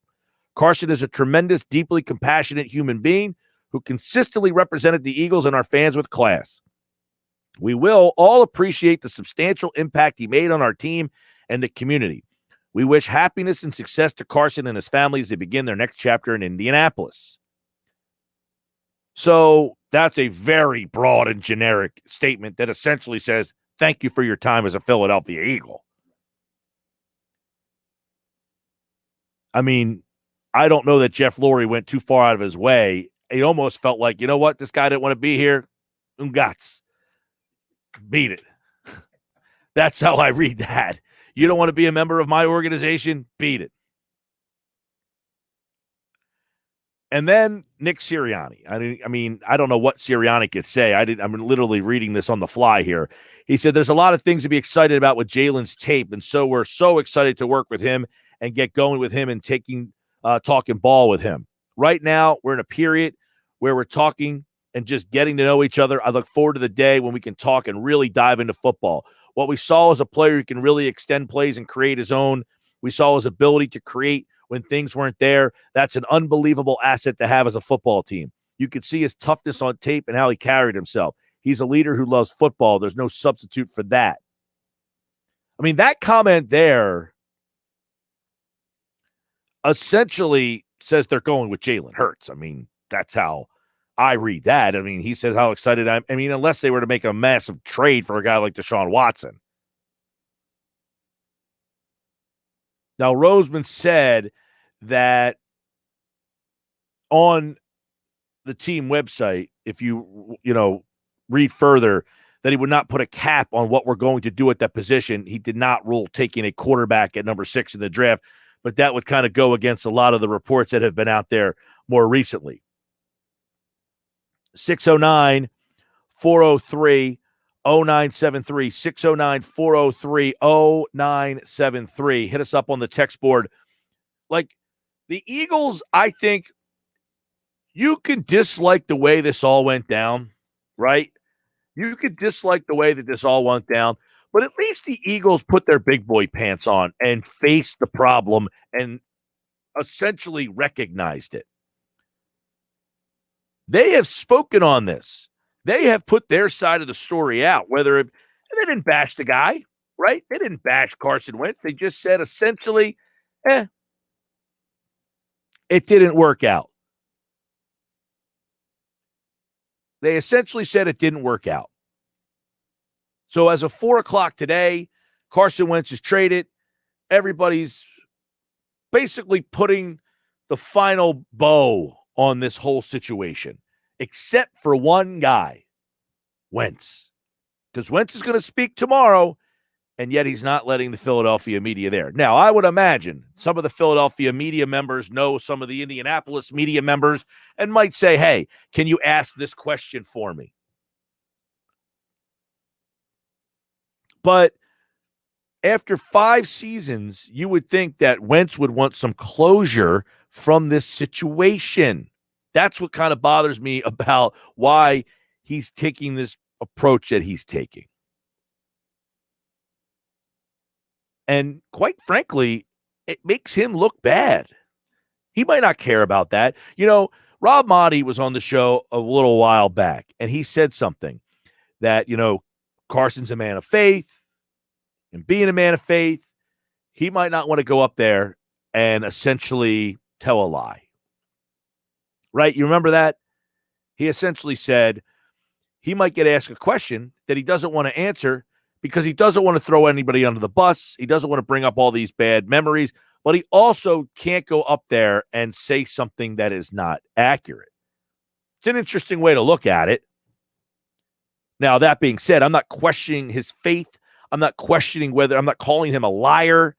Speaker 2: Carson is a tremendous, deeply compassionate human being who consistently represented the Eagles and our fans with class. We will all appreciate the substantial impact he made on our team and the community. We wish happiness and success to Carson and his family as they begin their next chapter in Indianapolis. So that's a very broad and generic statement that essentially says, thank you for your time as a Philadelphia Eagle. I mean, I don't know that Jeff Lurie went too far out of his way. It almost felt like, you know what? This guy didn't want to be here. Ungats. Beat it. That's how I read that. You don't want to be a member of my organization? Beat it. And then Nick Sirianni. I mean, I don't know what Sirianni could say. I'm literally reading this on the fly here. He said, there's a lot of things to be excited about with Jalen's tape, and so we're so excited to work with him and get going with him and talking ball with him. Right now, we're in a period where we're talking and just getting to know each other. I look forward to the day when we can talk and really dive into football. What we saw as a player who can really extend plays and create his own. We saw his ability to create when things weren't there. That's an unbelievable asset to have as a football team. You could see his toughness on tape and how he carried himself. He's a leader who loves football. There's no substitute for that. I mean, that comment there essentially says they're going with Jalen Hurts. I mean, that's how I read that. I mean, he says how excited I mean, unless they were to make a massive trade for a guy like Deshaun Watson. Now, Roseman said that on the team website, if you read further, that he would not put a cap on what we're going to do at that position. He did not rule taking a quarterback at number 6 in the draft, but that would kind of go against a lot of the reports that have been out there more recently. 609-403-0973, 609-403-0973. Hit us up on the text board. Like, the Eagles, I think you can dislike the way this all went down, right? You could dislike the way that this all went down, but at least the Eagles put their big boy pants on and faced the problem and essentially recognized it. They have spoken on this. they have put their side of the story out, whether they didn't bash the guy, right? They didn't bash Carson Wentz. They just said essentially, it didn't work out. They essentially said it didn't work out. So as of 4 o'clock today, Carson Wentz is traded. Everybody's basically putting the final bow on this whole situation, except for one guy, Wentz. Because Wentz is going to speak tomorrow, and yet he's not letting the Philadelphia media there. Now, I would imagine some of the Philadelphia media members know some of the Indianapolis media members and might say, hey, can you ask this question for me? But after 5 seasons, you would think that Wentz would want some closure from this situation. That's what kind of bothers me about why he's taking this approach that he's taking. And quite frankly, it makes him look bad. He might not care about that. Rob Motti was on the show a little while back, and he said something that, Carson's a man of faith, and being a man of faith, he might not want to go up there and essentially tell a lie. Right? You remember that? He essentially said he might get asked a question that he doesn't want to answer because he doesn't want to throw anybody under the bus. He doesn't want to bring up all these bad memories, but he also can't go up there and say something that is not accurate. It's an interesting way to look at it. Now, that being said, I'm not questioning his faith. I'm not calling him a liar.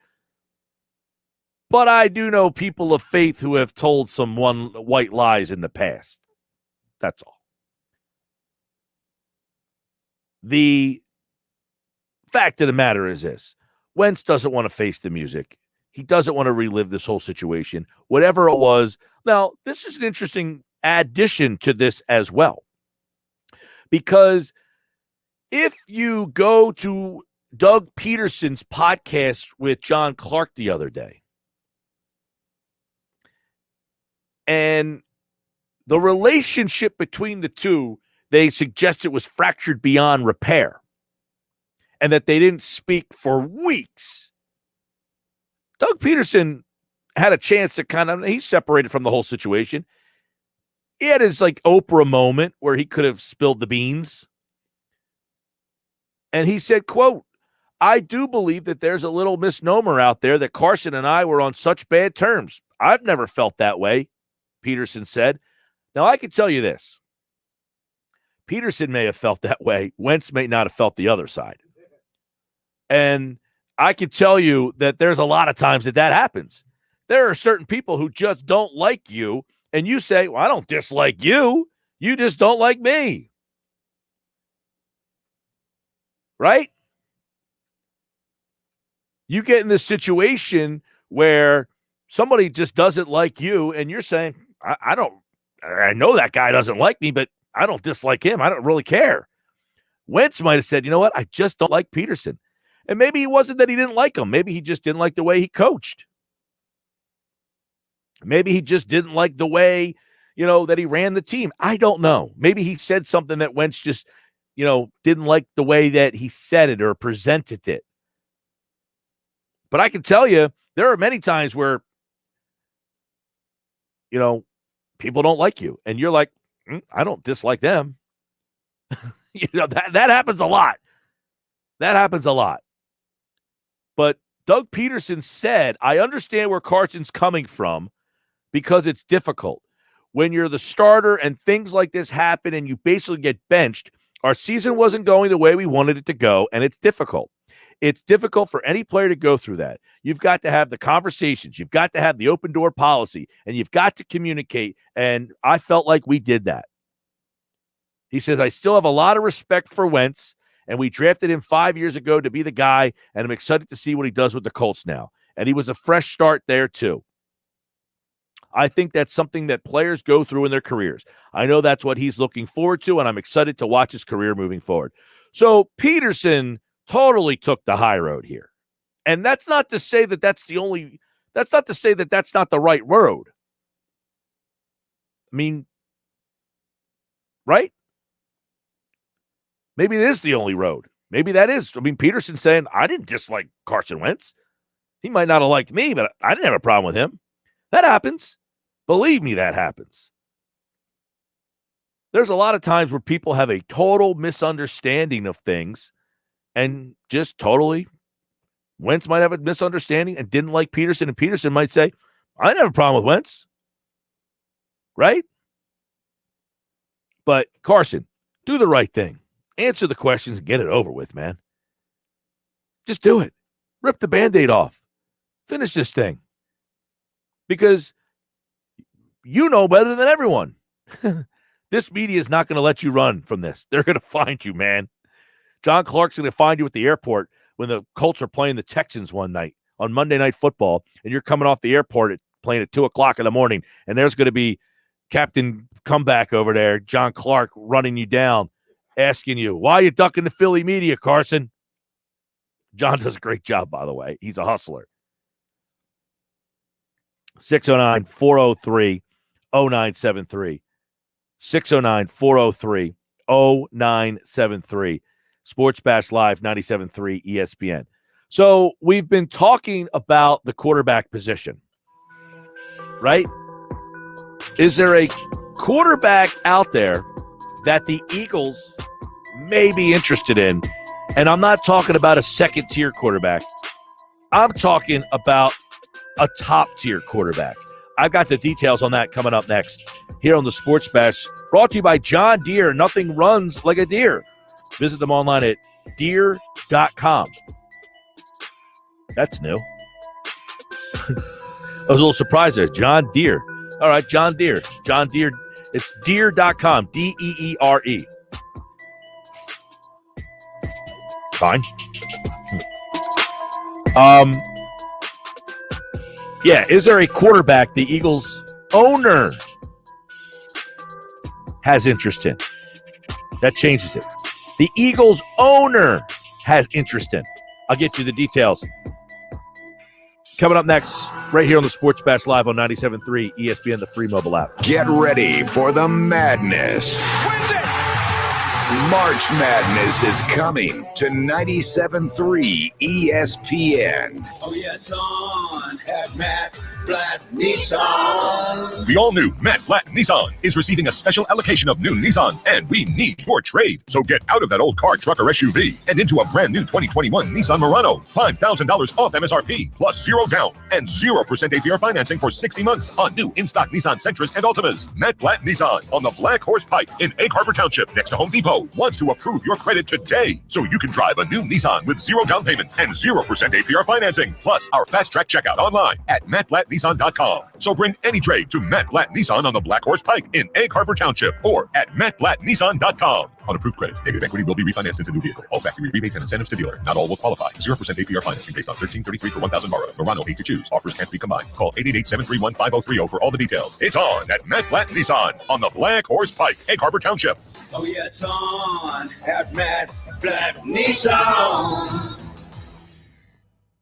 Speaker 2: But I do know people of faith who have told some white lies in the past. That's all. The fact of the matter is this. Wentz doesn't want to face the music. He doesn't want to relive this whole situation, whatever it was. Now, this is an interesting addition to this as well. Because if you go to Doug Peterson's podcast with John Clark the other day, and the relationship between the two, they suggested was fractured beyond repair and that they didn't speak for weeks. Doug Peterson had a chance to he's separated from the whole situation. He had his Oprah moment where he could have spilled the beans. And he said, quote, I do believe that there's a little misnomer out there that Carson and I were on such bad terms. I've never felt that way, Peterson said. Now, I can tell you this. Peterson may have felt that way. Wentz may not have felt the other side. And I can tell you that there's a lot of times that happens. There are certain people who just don't like you, and you say, well, I don't dislike you. You just don't like me. Right? You get in this situation where somebody just doesn't like you, and you're saying, I know that guy doesn't like me, but I don't dislike him. I don't really care. Wentz might have said, you know what? I just don't like Peterson. And maybe it wasn't that he didn't like him. Maybe he just didn't like the way he coached. Maybe he just didn't like the way, that he ran the team. I don't know. Maybe he said something that Wentz just, didn't like the way that he said it or presented it. But I can tell you, there are many times where, people don't like you. And you're like, I don't dislike them. That happens a lot. That happens a lot. But Doug Peterson said, I understand where Carson's coming from because it's difficult. When you're the starter and things like this happen and you basically get benched, our season wasn't going the way we wanted it to go, and it's difficult. It's difficult for any player to go through that. You've got to have the conversations. You've got to have the open door policy, and you've got to communicate, and I felt like we did that. He says, I still have a lot of respect for Wentz, and we drafted him 5 years ago to be the guy, and I'm excited to see what he does with the Colts now. And he was a fresh start there, too. I think that's something that players go through in their careers. I know that's what he's looking forward to, and I'm excited to watch his career moving forward. So Peterson totally took the high road here. And that's not to say that that's not the right road. I mean, right? Maybe it is the only road. Maybe that is. I mean, Peterson's saying, I didn't dislike Carson Wentz. He might not have liked me, but I didn't have a problem with him. That happens. Believe me, that happens. There's a lot of times where people have a total misunderstanding of things and just totally, Wentz might have a misunderstanding and didn't like Peterson, and Peterson might say, I didn't have a problem with Wentz. Right? But Carson, do the right thing. Answer the questions and get it over with, man. Just do it. Rip the Band-Aid off. Finish this thing. Because you know better than everyone. This media is not going to let you run from this. They're going to find you, man. John Clark's going to find you at the airport when the Colts are playing the Texans one night on Monday Night Football, and you're coming off the airport playing at 2 o'clock in the morning, and there's going to be Captain Comeback over there, John Clark, running you down, asking you, why are you ducking the Philly media, Carson? John does a great job, by the way. He's a hustler. 609-403-0973. 609-403-0973. Sports Bash Live, 97.3 ESPN. So we've been talking about the quarterback position, right? Is there a quarterback out there that the Eagles may be interested in? And I'm not talking about a second-tier quarterback. I'm talking about a top-tier quarterback. I've got the details on that coming up next here on the Sports Bash, brought to you by John Deere. Nothing runs like a deer. Visit them online at deere.com. That's new. I was a little surprised there. John Deere. All right, John Deere. John Deere. It's deere.com. D-E-E-R-E. Fine. Yeah, is there a quarterback the Eagles owner has interest in? That changes it. The Eagles owner has interest in. I'll get you the details. Coming up next, right here on the Sports Bash Live on 97.3 ESPN, the free mobile app.
Speaker 1: Get ready for the madness. March Madness is coming to 97.3 ESPN.
Speaker 4: Oh, yeah, it's on at Matt Blatt Nissan.
Speaker 11: The all-new Matt Blatt Nissan is receiving a special allocation of new Nissans, and we need your trade. So get out of that old car, truck, or SUV and into a brand new 2021 Nissan Murano. $5,000 off MSRP, plus 0 down and 0% APR financing for 60 months on new in-stock Nissan Sentras and Altimas. Matt Blatt Nissan on the Black Horse Pike in Egg Harbor Township next to Home Depot wants to approve your credit today so you can drive a new Nissan with 0 down payment and 0% APR financing, plus our fast track checkout online at mattblattnissan.com. So bring any trade to Matt Blatt Nissan on the Black Horse Pike in Egg Harbor Township or at mattblattnissan.com. On approved credit, negative equity will be refinanced into new vehicle. All factory rebates and incentives to dealer. Not all will qualify. 0% APR financing based on $1,333 for $1,000 borrowed. Murano, 8 to choose. Offers can't be combined. Call 888-731-5030 for all the details. It's on at Matt Blatt Nissan on the Black Horse Pike, Egg Harbor Township.
Speaker 4: Oh, yeah, it's on at Matt Blatt Nissan.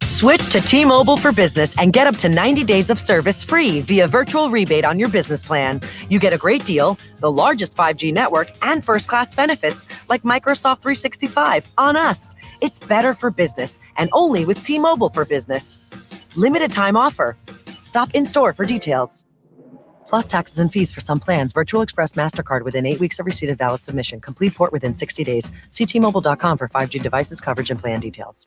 Speaker 7: Switch to T-Mobile for Business and get up to 90 days of service free via virtual rebate on your business plan. You get a great deal, the largest 5G network, and first-class benefits like Microsoft 365 on us. It's better for business and only with T-Mobile for Business. Limited time offer. Stop in-store for details. Plus taxes and fees for some plans. Virtual Express MasterCard within 8 weeks of receipt of valid submission. Complete port within 60 days. See T-Mobile.com for 5G devices, coverage, and plan details.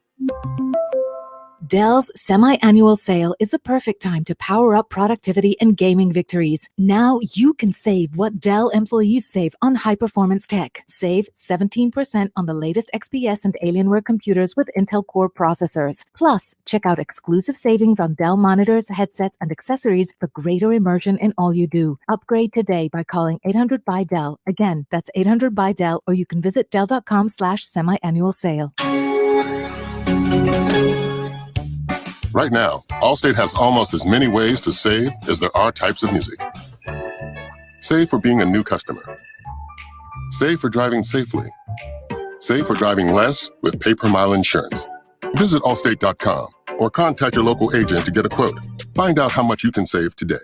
Speaker 3: Dell's semi-annual sale is the perfect time to power up productivity and gaming victories. Now you can save what Dell employees save on high-performance tech. Save 17% on the latest XPS and Alienware computers with Intel Core processors. Plus, check out exclusive savings on Dell monitors, headsets, and accessories for greater immersion in all you do. Upgrade today by calling 800-BY-DELL. Again, that's 800-BY-DELL, or you can visit Dell.com/semi-annual sale.
Speaker 10: Right now, Allstate has almost as many ways to save as there are types of music. Save for being a new customer. Save for driving safely. Save for driving less with pay-per-mile insurance. Visit Allstate.com or contact your local agent to get a quote. Find out how much you can save today.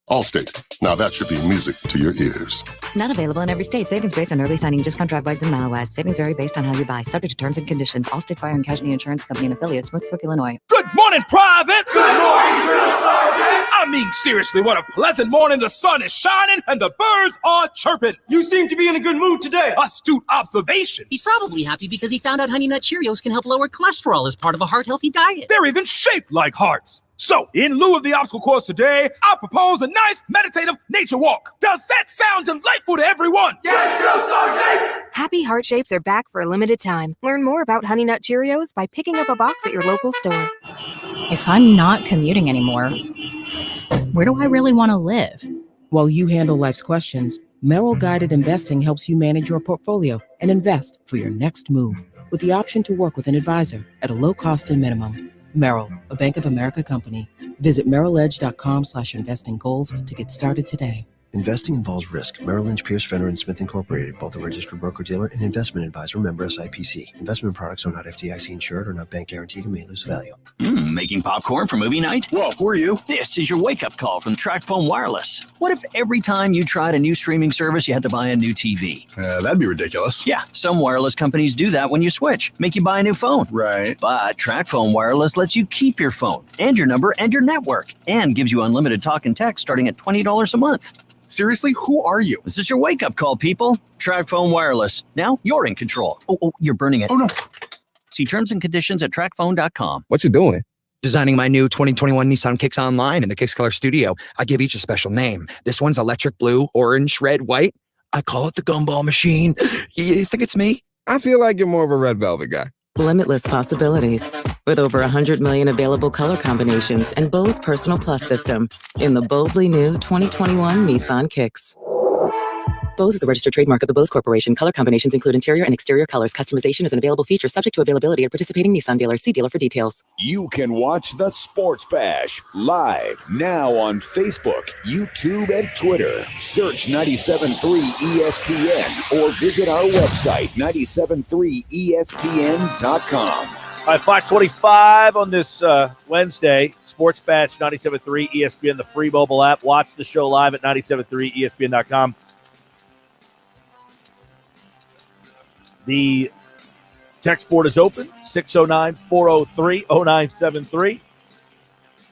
Speaker 10: Allstate. Now that should be music to your ears.
Speaker 12: Not available in every state. Savings based on early signing discount drive-bys and mile-wise. Savings vary based on how you buy. Subject to terms and conditions. Allstate Fire and Casualty Insurance Company and affiliates. Northbrook, Illinois.
Speaker 13: Good morning, privates! Good morning, Drill Sergeant! I mean, seriously, what a pleasant morning. The sun is shining and the birds are chirping. You seem to be in a good mood today. Astute observation.
Speaker 14: He's probably happy because he found out Honey Nut Cheerios can help lower cholesterol as part of a heart-healthy diet.
Speaker 13: They're even shaped like hearts. So, in lieu of the obstacle course today, I propose a nice meditative nature walk. Does that sound delightful to everyone?
Speaker 15: Yes, Drill Sergeant! Happy Heart Shapes are back for a limited time. Learn more about Honey Nut Cheerios by picking up a box at your local store.
Speaker 16: If I'm not commuting anymore, where do I really want to live?
Speaker 17: While you handle life's questions, Merrill Guided Investing helps you manage your portfolio and invest for your next move with the option to work with an advisor at a low cost and minimum. Merrill, a Bank of America company. Visit merrilledge.com/investing goals to get started today.
Speaker 27: Investing involves risk. Merrill Lynch, Pierce, Fenner & Smith Incorporated, both a registered broker-dealer and investment advisor, member SIPC. Investment products are not FDIC insured or not bank guaranteed and may lose value.
Speaker 28: Making popcorn for movie night?
Speaker 27: Whoa, who are you?
Speaker 28: This is your wake-up call from TracFone Wireless. What if every time you tried a new streaming service, you had to buy a new TV?
Speaker 27: That'd be ridiculous.
Speaker 28: Yeah, some wireless companies do that when you switch, make you buy a new phone.
Speaker 27: Right.
Speaker 28: But TracFone Wireless lets you keep your phone and your number and your network and gives you unlimited talk and text starting at $20 a month.
Speaker 27: Seriously, who are you?
Speaker 28: This is your wake-up call, people. TracFone Wireless. Now you're in control. Oh, you're burning it.
Speaker 27: Oh, no.
Speaker 28: See terms and conditions at TracFone.com.
Speaker 29: What you doing? Designing my new 2021 Nissan Kicks online in the Kicks Color Studio. I give each a special name. This one's electric blue, orange, red, white. I call it the gumball machine. You think it's me?
Speaker 30: I feel like you're more of a red velvet guy.
Speaker 31: Limitless possibilities. With over 100 million available color combinations and Bose Personal Plus system in the boldly new 2021 Nissan Kicks. Bose is a registered trademark of the Bose Corporation. Color combinations include interior and exterior colors. Customization is an available feature subject to availability at participating Nissan dealers. See dealer for details.
Speaker 1: You can watch the Sports Bash live now on Facebook, YouTube, and Twitter. Search 97.3 ESPN or visit our website, 973ESPN.com.
Speaker 2: All right, 5:25 on this Wednesday. Sports Bash 97.3 ESPN, the free mobile app. Watch the show live at 97.3ESPN.com. The text board is open, 609-403-0973.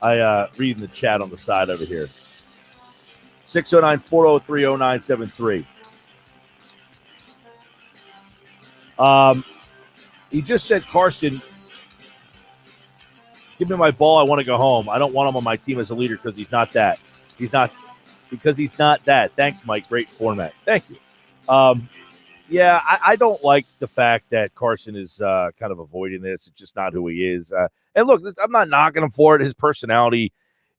Speaker 2: I reading the chat on the side over here. 609-403-0973. He just said, Carson, give me my ball. I want to go home. I don't want him on my team as a leader because he's not that. He's not that. Thanks, Mike. Great format. Thank you. Yeah, I don't like the fact that Carson is kind of avoiding this. It's just not who he is. And look, I'm not knocking him for it. His personality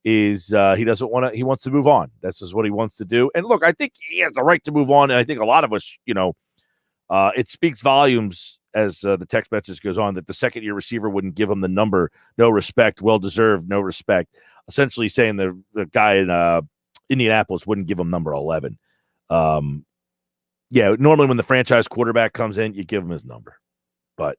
Speaker 2: is he doesn't want to. He wants to move on. This is what he wants to do. And look, I think he has the right to move on. And I think a lot of us, it speaks volumes as the text message goes on that the second-year receiver wouldn't give him the number. No respect, well-deserved, no respect. Essentially saying the guy in Indianapolis wouldn't give him number 11. Yeah, normally when the franchise quarterback comes in, you give him his number. But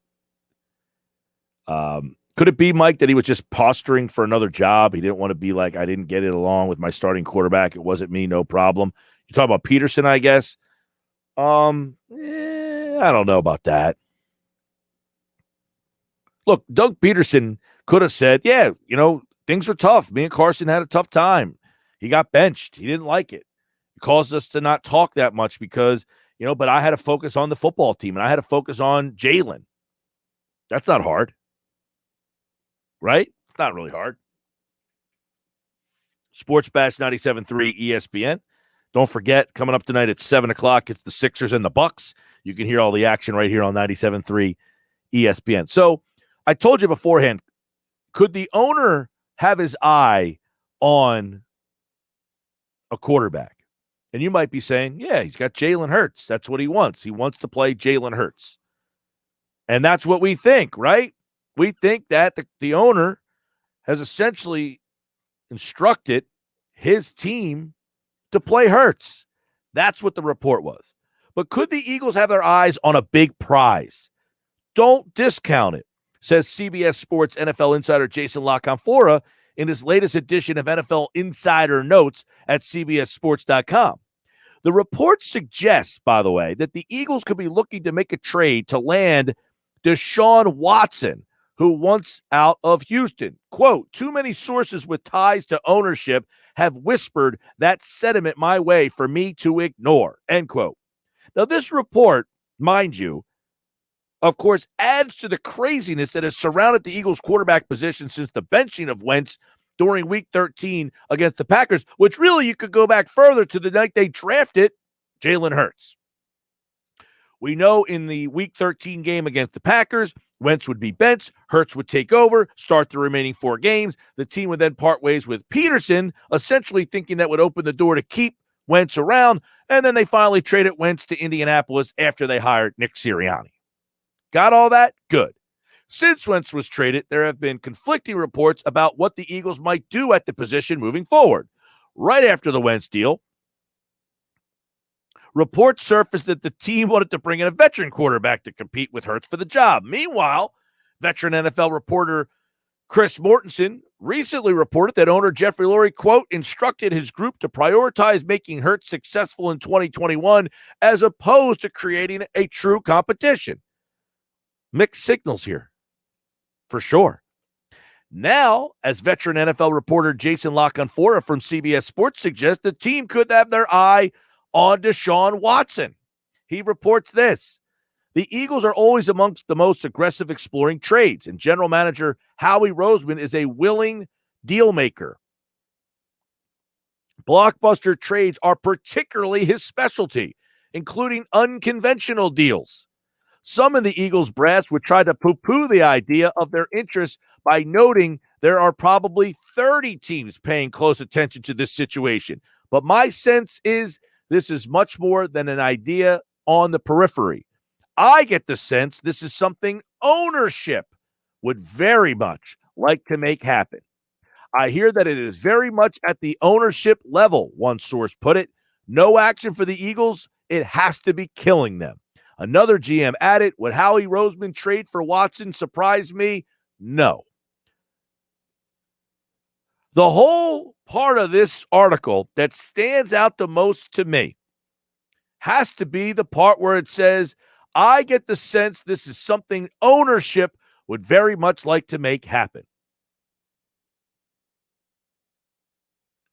Speaker 2: could it be, Mike, that he was just posturing for another job? He didn't want to be like, I didn't get it along with my starting quarterback. It wasn't me, no problem. You talk about Peterson, I guess. I don't know about that. Look, Doug Peterson could have said, yeah, things were tough. Me and Carson had a tough time. He got benched. He didn't like it. It caused us to not talk that much because, but I had to focus on the football team and I had to focus on Jalen. That's not hard. Right? It's not really hard. Sports Bash 97.3 ESPN. Don't forget, coming up tonight at 7 o'clock, it's the Sixers and the Bucks. You can hear all the action right here on 97.3 ESPN. So I told you beforehand, could the owner have his eye on a quarterback? And you might be saying, yeah, he's got Jalen Hurts. That's what he wants. He wants to play Jalen Hurts. And that's what we think, right? We think that the owner has essentially instructed his team to play Hurts. That's what the report was. But could the Eagles have their eyes on a big prize? Don't discount it, says CBS Sports NFL insider Jason La Canfora in his latest edition of NFL Insider Notes at CBSSports.com. The report suggests, by the way, that the Eagles could be looking to make a trade to land Deshaun Watson, who wants out of Houston. Quote, too many sources with ties to ownership have whispered that sentiment my way for me to ignore, end quote. Now, this report, mind you, of course, adds to the craziness that has surrounded the Eagles quarterback position since the benching of Wentz during Week 13 against the Packers, which really you could go back further to the night they drafted Jalen Hurts. We know in the Week 13 game against the Packers, Wentz would be benched, Hurts would take over, start the remaining 4 games. The team would then part ways with Peterson, essentially thinking that would open the door to keep Wentz around, and then they finally traded Wentz to Indianapolis after they hired Nick Sirianni. Got all that? Good. Since Wentz was traded, there have been conflicting reports about what the Eagles might do at the position moving forward. Right after the Wentz deal, reports surfaced that the team wanted to bring in a veteran quarterback to compete with Hurts for the job. Meanwhile, veteran NFL reporter Chris Mortensen recently reported that owner Jeffrey Lurie, quote, instructed his group to prioritize making Hurts successful in 2021 as opposed to creating a true competition. Mixed signals here, for sure. Now, as veteran NFL reporter Jason LaCanfora from CBS Sports suggests, the team could have their eye on Deshaun Watson. He reports this. The Eagles are always amongst the most aggressive exploring trades, and general manager Howie Roseman is a willing deal maker. Blockbuster trades are particularly his specialty, including unconventional deals. Some in the Eagles brass would try to poo-poo the idea of their interest by noting there are probably 30 teams paying close attention to this situation. But my sense is this is much more than an idea on the periphery. I get the sense this is something ownership would very much like to make happen. I hear that it is very much at the ownership level, one source put it. No action for the Eagles, it has to be killing them. Another GM added, would Howie Roseman trade for Watson surprise me? No. The whole part of this article that stands out the most to me has to be the part where it says, I get the sense this is something ownership would very much like to make happen.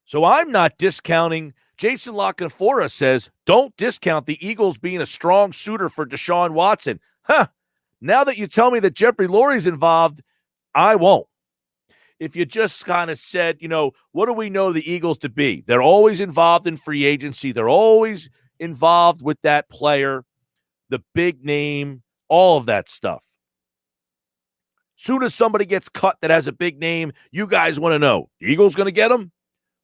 Speaker 2: So I'm not discounting. Jason LaCanfora says, don't discount the Eagles being a strong suitor for Deshaun Watson. Now that you tell me that Jeffrey Lurie's involved, I won't. If you just kind of said, what do we know the Eagles to be? They're always involved in free agency. They're always involved with that player, the big name, all of that stuff. Soon as somebody gets cut that has a big name, you guys want to know, the Eagles going to get him?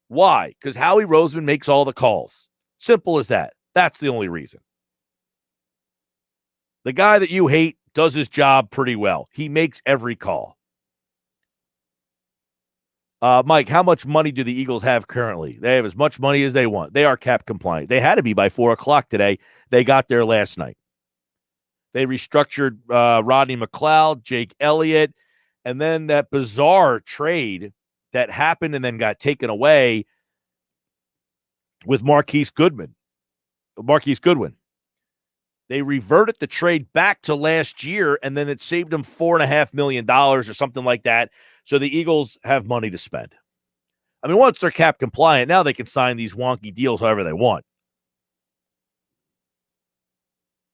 Speaker 2: Why? Because Howie Roseman makes all the calls. Simple as that. That's the only reason. The guy that you hate does his job pretty well. He makes every call. Mike, how much money do the Eagles have currently? They have as much money as they want. They are cap compliant. They had to be by 4 o'clock today. They got there last night. They restructured Rodney McLeod, Jake Elliott, and then that bizarre trade that happened and then got taken away with Marquise Goodwin. They reverted the trade back to last year, and then it saved them $4.5 million or something like that. So the Eagles have money to spend. I mean, once they're cap compliant, now they can sign these wonky deals however they want.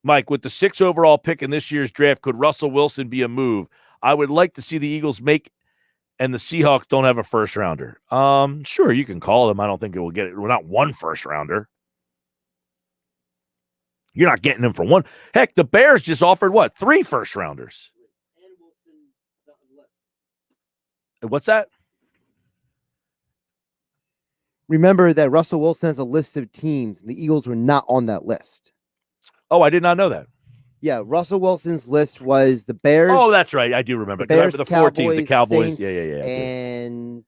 Speaker 2: Mike, with the 6th overall pick in this year's draft, could Russell Wilson be a move? I would like to see the Eagles make, and the Seahawks don't have a first rounder. Sure, you can call them. I don't think it will get it. We're not one first rounder. You're not getting them for one. Heck, the Bears just offered what? 3 first rounders. What's that?
Speaker 5: Remember that Russell Wilson has a list of teams, and the Eagles were not on that list.
Speaker 2: Oh, I did not know that.
Speaker 5: Yeah, Russell Wilson's list was the Bears.
Speaker 2: Oh, that's right. I do remember.
Speaker 5: The Bears,
Speaker 2: the 4 teams, the Cowboys.
Speaker 5: Saints,
Speaker 2: yeah.
Speaker 5: And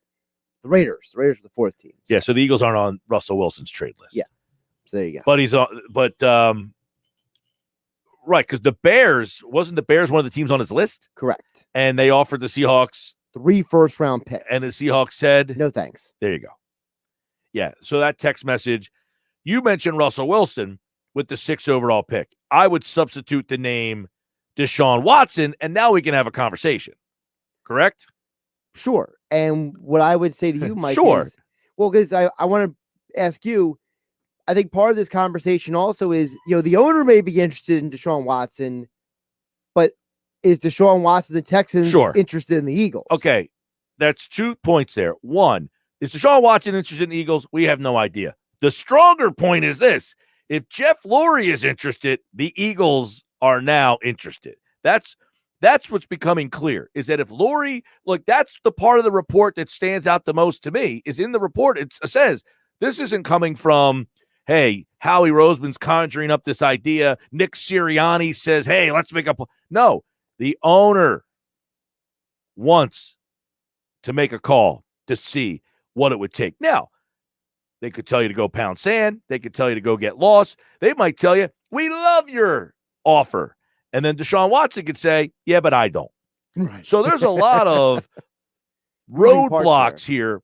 Speaker 5: the Raiders. The Raiders were the 4th team.
Speaker 2: So. Yeah, so the Eagles aren't on Russell Wilson's trade list.
Speaker 5: Yeah. So there you go.
Speaker 2: But he's on. Right, because wasn't the Bears one of the teams on his list?
Speaker 5: Correct.
Speaker 2: And they offered the Seahawks
Speaker 5: 3 first-round picks.
Speaker 2: And the Seahawks said,
Speaker 5: no thanks.
Speaker 2: There you go. Yeah, so that text message, you mentioned Russell Wilson with the 6th overall pick. I would substitute the name Deshaun Watson, and now we can have a conversation. Correct?
Speaker 5: Sure. And what I would say to you, Mike,
Speaker 2: Sure.
Speaker 5: is, well, because I want to ask you, I think part of this conversation also is, the owner may be interested in Deshaun Watson, but is Deshaun Watson, the Texans, interested in the Eagles?
Speaker 2: Okay, that's 2 points there. One, is Deshaun Watson interested in the Eagles? We have no idea. The stronger point is this. If Jeff Lurie is interested, the Eagles are now interested. That's what's becoming clear, is that if Lurie, look, that's the part of the report that stands out the most to me, is in the report, it says, this isn't coming from, hey, Howie Roseman's conjuring up this idea. Nick Sirianni says, hey, let's make no, the owner wants to make a call to see what it would take. Now, they could tell you to go pound sand. They could tell you to go get lost. They might tell you, we love your offer. And then Deshaun Watson could say, yeah, but I don't.
Speaker 5: Right.
Speaker 2: So there's a lot of roadblocks here.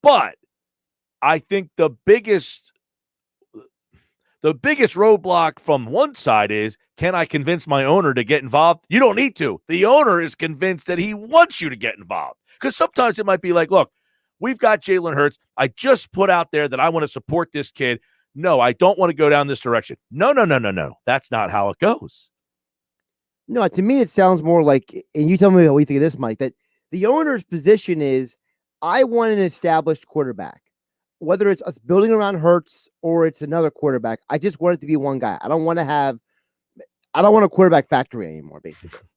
Speaker 2: But I think the biggest roadblock from one side is, can I convince my owner to get involved? You don't need to. The owner is convinced that he wants you to get involved. Because sometimes it might be like, look, we've got Jalen Hurts. I just put out there that I want to support this kid. No, I don't want to go down this direction. No. That's not how it goes.
Speaker 5: No, to me, it sounds more like, and you tell me what you think of this, Mike, that the owner's position is, I want an established quarterback. Whether it's us building around Hurts or it's another quarterback, I just want it to be one guy. I don't want a quarterback factory anymore, basically.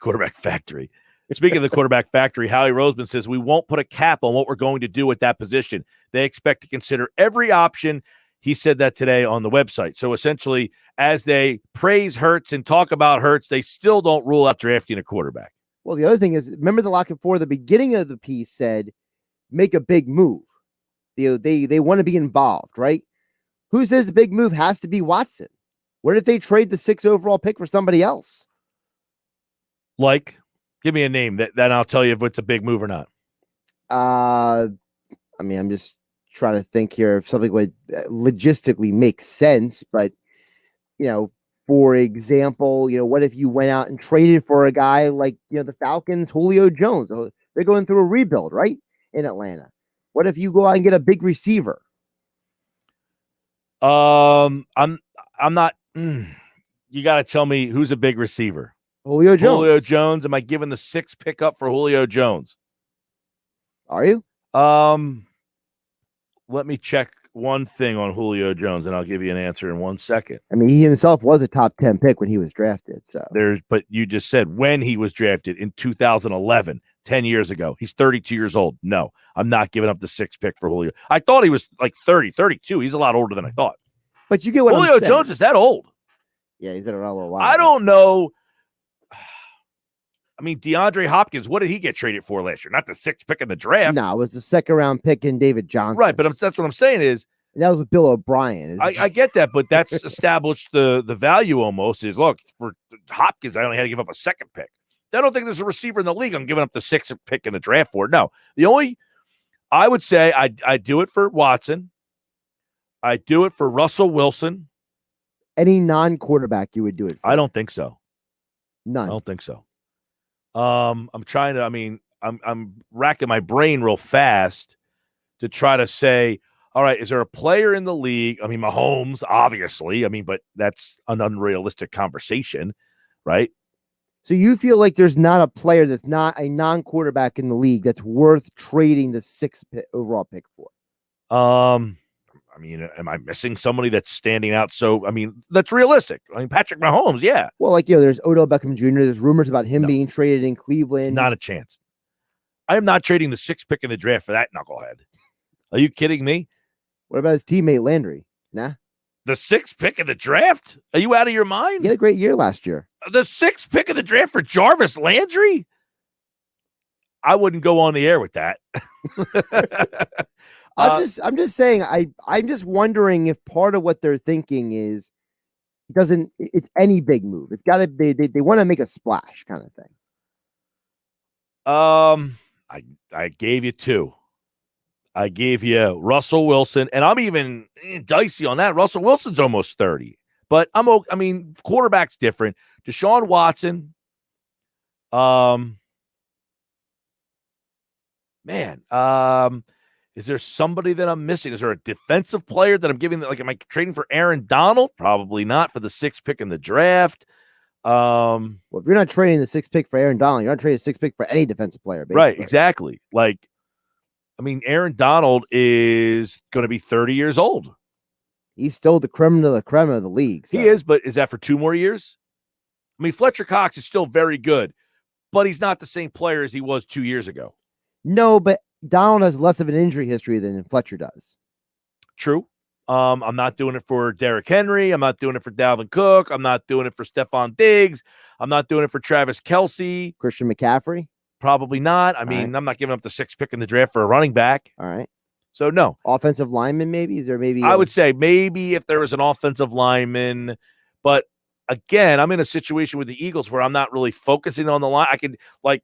Speaker 2: Quarterback factory. Speaking of the quarterback factory, Howie Roseman says we won't put a cap on what we're going to do at that position. They expect to consider every option. He said that today on the website. So essentially, as they praise Hurts and talk about Hurts, they still don't rule out drafting a quarterback.
Speaker 5: Well, the other thing is, remember the lock and four, the beginning of the piece said, make a big move. They want to be involved, right? Who says the big move has to be Watson? What if they trade the 6th overall pick for somebody else?
Speaker 2: Like, give me a name that I'll tell you if it's a big move or not.
Speaker 5: I'm just trying to think here if something would logistically make sense, but for example, what if you went out and traded for a guy like, the Falcons, Julio Jones? They're going through a rebuild, right? In Atlanta. What if you go out and get a big receiver?
Speaker 2: I'm not. You got to tell me who's a big receiver.
Speaker 5: Julio Jones.
Speaker 2: Julio Jones. Am I giving the 6th pick up for Julio Jones?
Speaker 5: Are you?
Speaker 2: Let me check one thing on Julio Jones, and I'll give you an answer in 1 second.
Speaker 5: I mean, he himself was a top 10 pick when he was drafted. So
Speaker 2: but you just said when he was drafted in 2011, 10 years ago. He's 32 years old. No, I'm not giving up the 6th pick for Julio. I thought he was like 30, 32. He's a lot older than I thought.
Speaker 5: But you get what
Speaker 2: Julio
Speaker 5: I'm saying.
Speaker 2: Jones is that old.
Speaker 5: Yeah, he's been around a little while.
Speaker 2: I don't know. I mean, DeAndre Hopkins, what did he get traded for last year? Not the 6th pick in the draft.
Speaker 5: No, it was the 2nd round pick in David Johnson.
Speaker 2: Right, but that's what I'm saying is.
Speaker 5: And that was with Bill O'Brien.
Speaker 2: I get that, but that's established the value almost is, look, for Hopkins, I only had to give up a 2nd pick. I don't think there's a receiver in the league I'm giving up the 6th pick in the draft for. No, I would say I do it for Watson. I do it for Russell Wilson.
Speaker 5: Any non-quarterback you would do it for?
Speaker 2: I don't think so.
Speaker 5: None.
Speaker 2: I don't think so. I'm trying to, I'm racking my brain real fast to try to say, all right, is there a player in the league? Mahomes, obviously. But that's an unrealistic conversation, right?
Speaker 5: So you feel like there's not a player that's not a non-quarterback in the league that's worth trading the 6th overall pick for?
Speaker 2: Am I missing somebody that's standing out? So, that's realistic. Patrick Mahomes, yeah.
Speaker 5: Well, there's Odell Beckham Jr. There's rumors about him being traded in Cleveland.
Speaker 2: Not a chance. I am not trading the 6th pick in the draft for that knucklehead. Are you kidding me?
Speaker 5: What about his teammate Landry? Nah.
Speaker 2: The 6th pick in the draft? Are you out of your mind?
Speaker 5: He had a great year last year.
Speaker 2: The 6th pick in the draft for Jarvis Landry? I wouldn't go on the air with that.
Speaker 5: I'm just saying, I'm just wondering if part of what they're thinking is it's any big move. It's got to be, they want to make a splash kind of thing.
Speaker 2: I gave you two. I gave you Russell Wilson, and I'm even dicey on that. Russell Wilson's almost 30, but I mean, quarterback's different. Deshaun Watson. Is there somebody that I'm missing? Is there a defensive player that I'm giving? Like, am I trading for Aaron Donald? Probably not, for the 6th pick in the draft.
Speaker 5: Well, if you're not trading the 6th pick for Aaron Donald, you're not trading the 6th pick for any defensive player. Basically.
Speaker 2: Right, exactly. Like, I mean, Aaron Donald is going to be 30 years old.
Speaker 5: He's still the creme de la creme of the league. So.
Speaker 2: He is, but is that for 2 more years? I mean, Fletcher Cox is still very good, but he's not the same player as he was 2 years ago.
Speaker 5: No, but Donald has less of an injury history than Fletcher does.
Speaker 2: True. I'm not doing it for Derrick Henry. I'm not doing it for Dalvin Cook. I'm not doing it for Stephon Diggs. I'm not doing it for Travis Kelce.
Speaker 5: Christian McCaffrey?
Speaker 2: Probably not. I mean, I'm not giving up the 6th pick in the draft for a running back.
Speaker 5: All right.
Speaker 2: So, no.
Speaker 5: Offensive lineman, maybe? Is there maybe?
Speaker 2: I would say maybe if there was an offensive lineman. But, again, I'm in a situation with the Eagles where I'm not really focusing on the line. I could, like,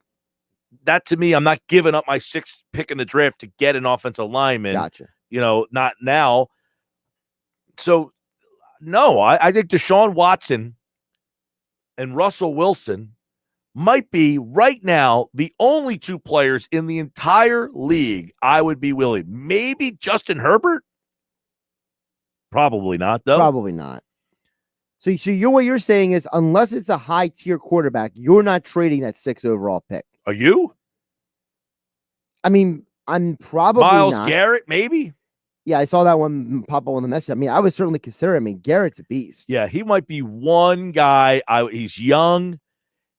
Speaker 2: that to me, I'm not giving up my 6th pick in the draft to get an offensive lineman.
Speaker 5: Gotcha.
Speaker 2: You know, not now. So, no, I think Deshaun Watson and Russell Wilson might be right now the only 2 players in the entire league I would be willing. Maybe Justin Herbert? Probably not, though.
Speaker 5: Probably not. So what you're saying is, unless it's a high-tier quarterback, you're not trading that 6th overall pick.
Speaker 2: Are you?
Speaker 5: I mean, I'm probably
Speaker 2: Myles
Speaker 5: not.
Speaker 2: Garrett, maybe?
Speaker 5: Yeah, I saw that one pop up on the message. I mean, I would certainly consider. I mean, Garrett's a beast.
Speaker 2: Yeah, he might be one guy. He's young.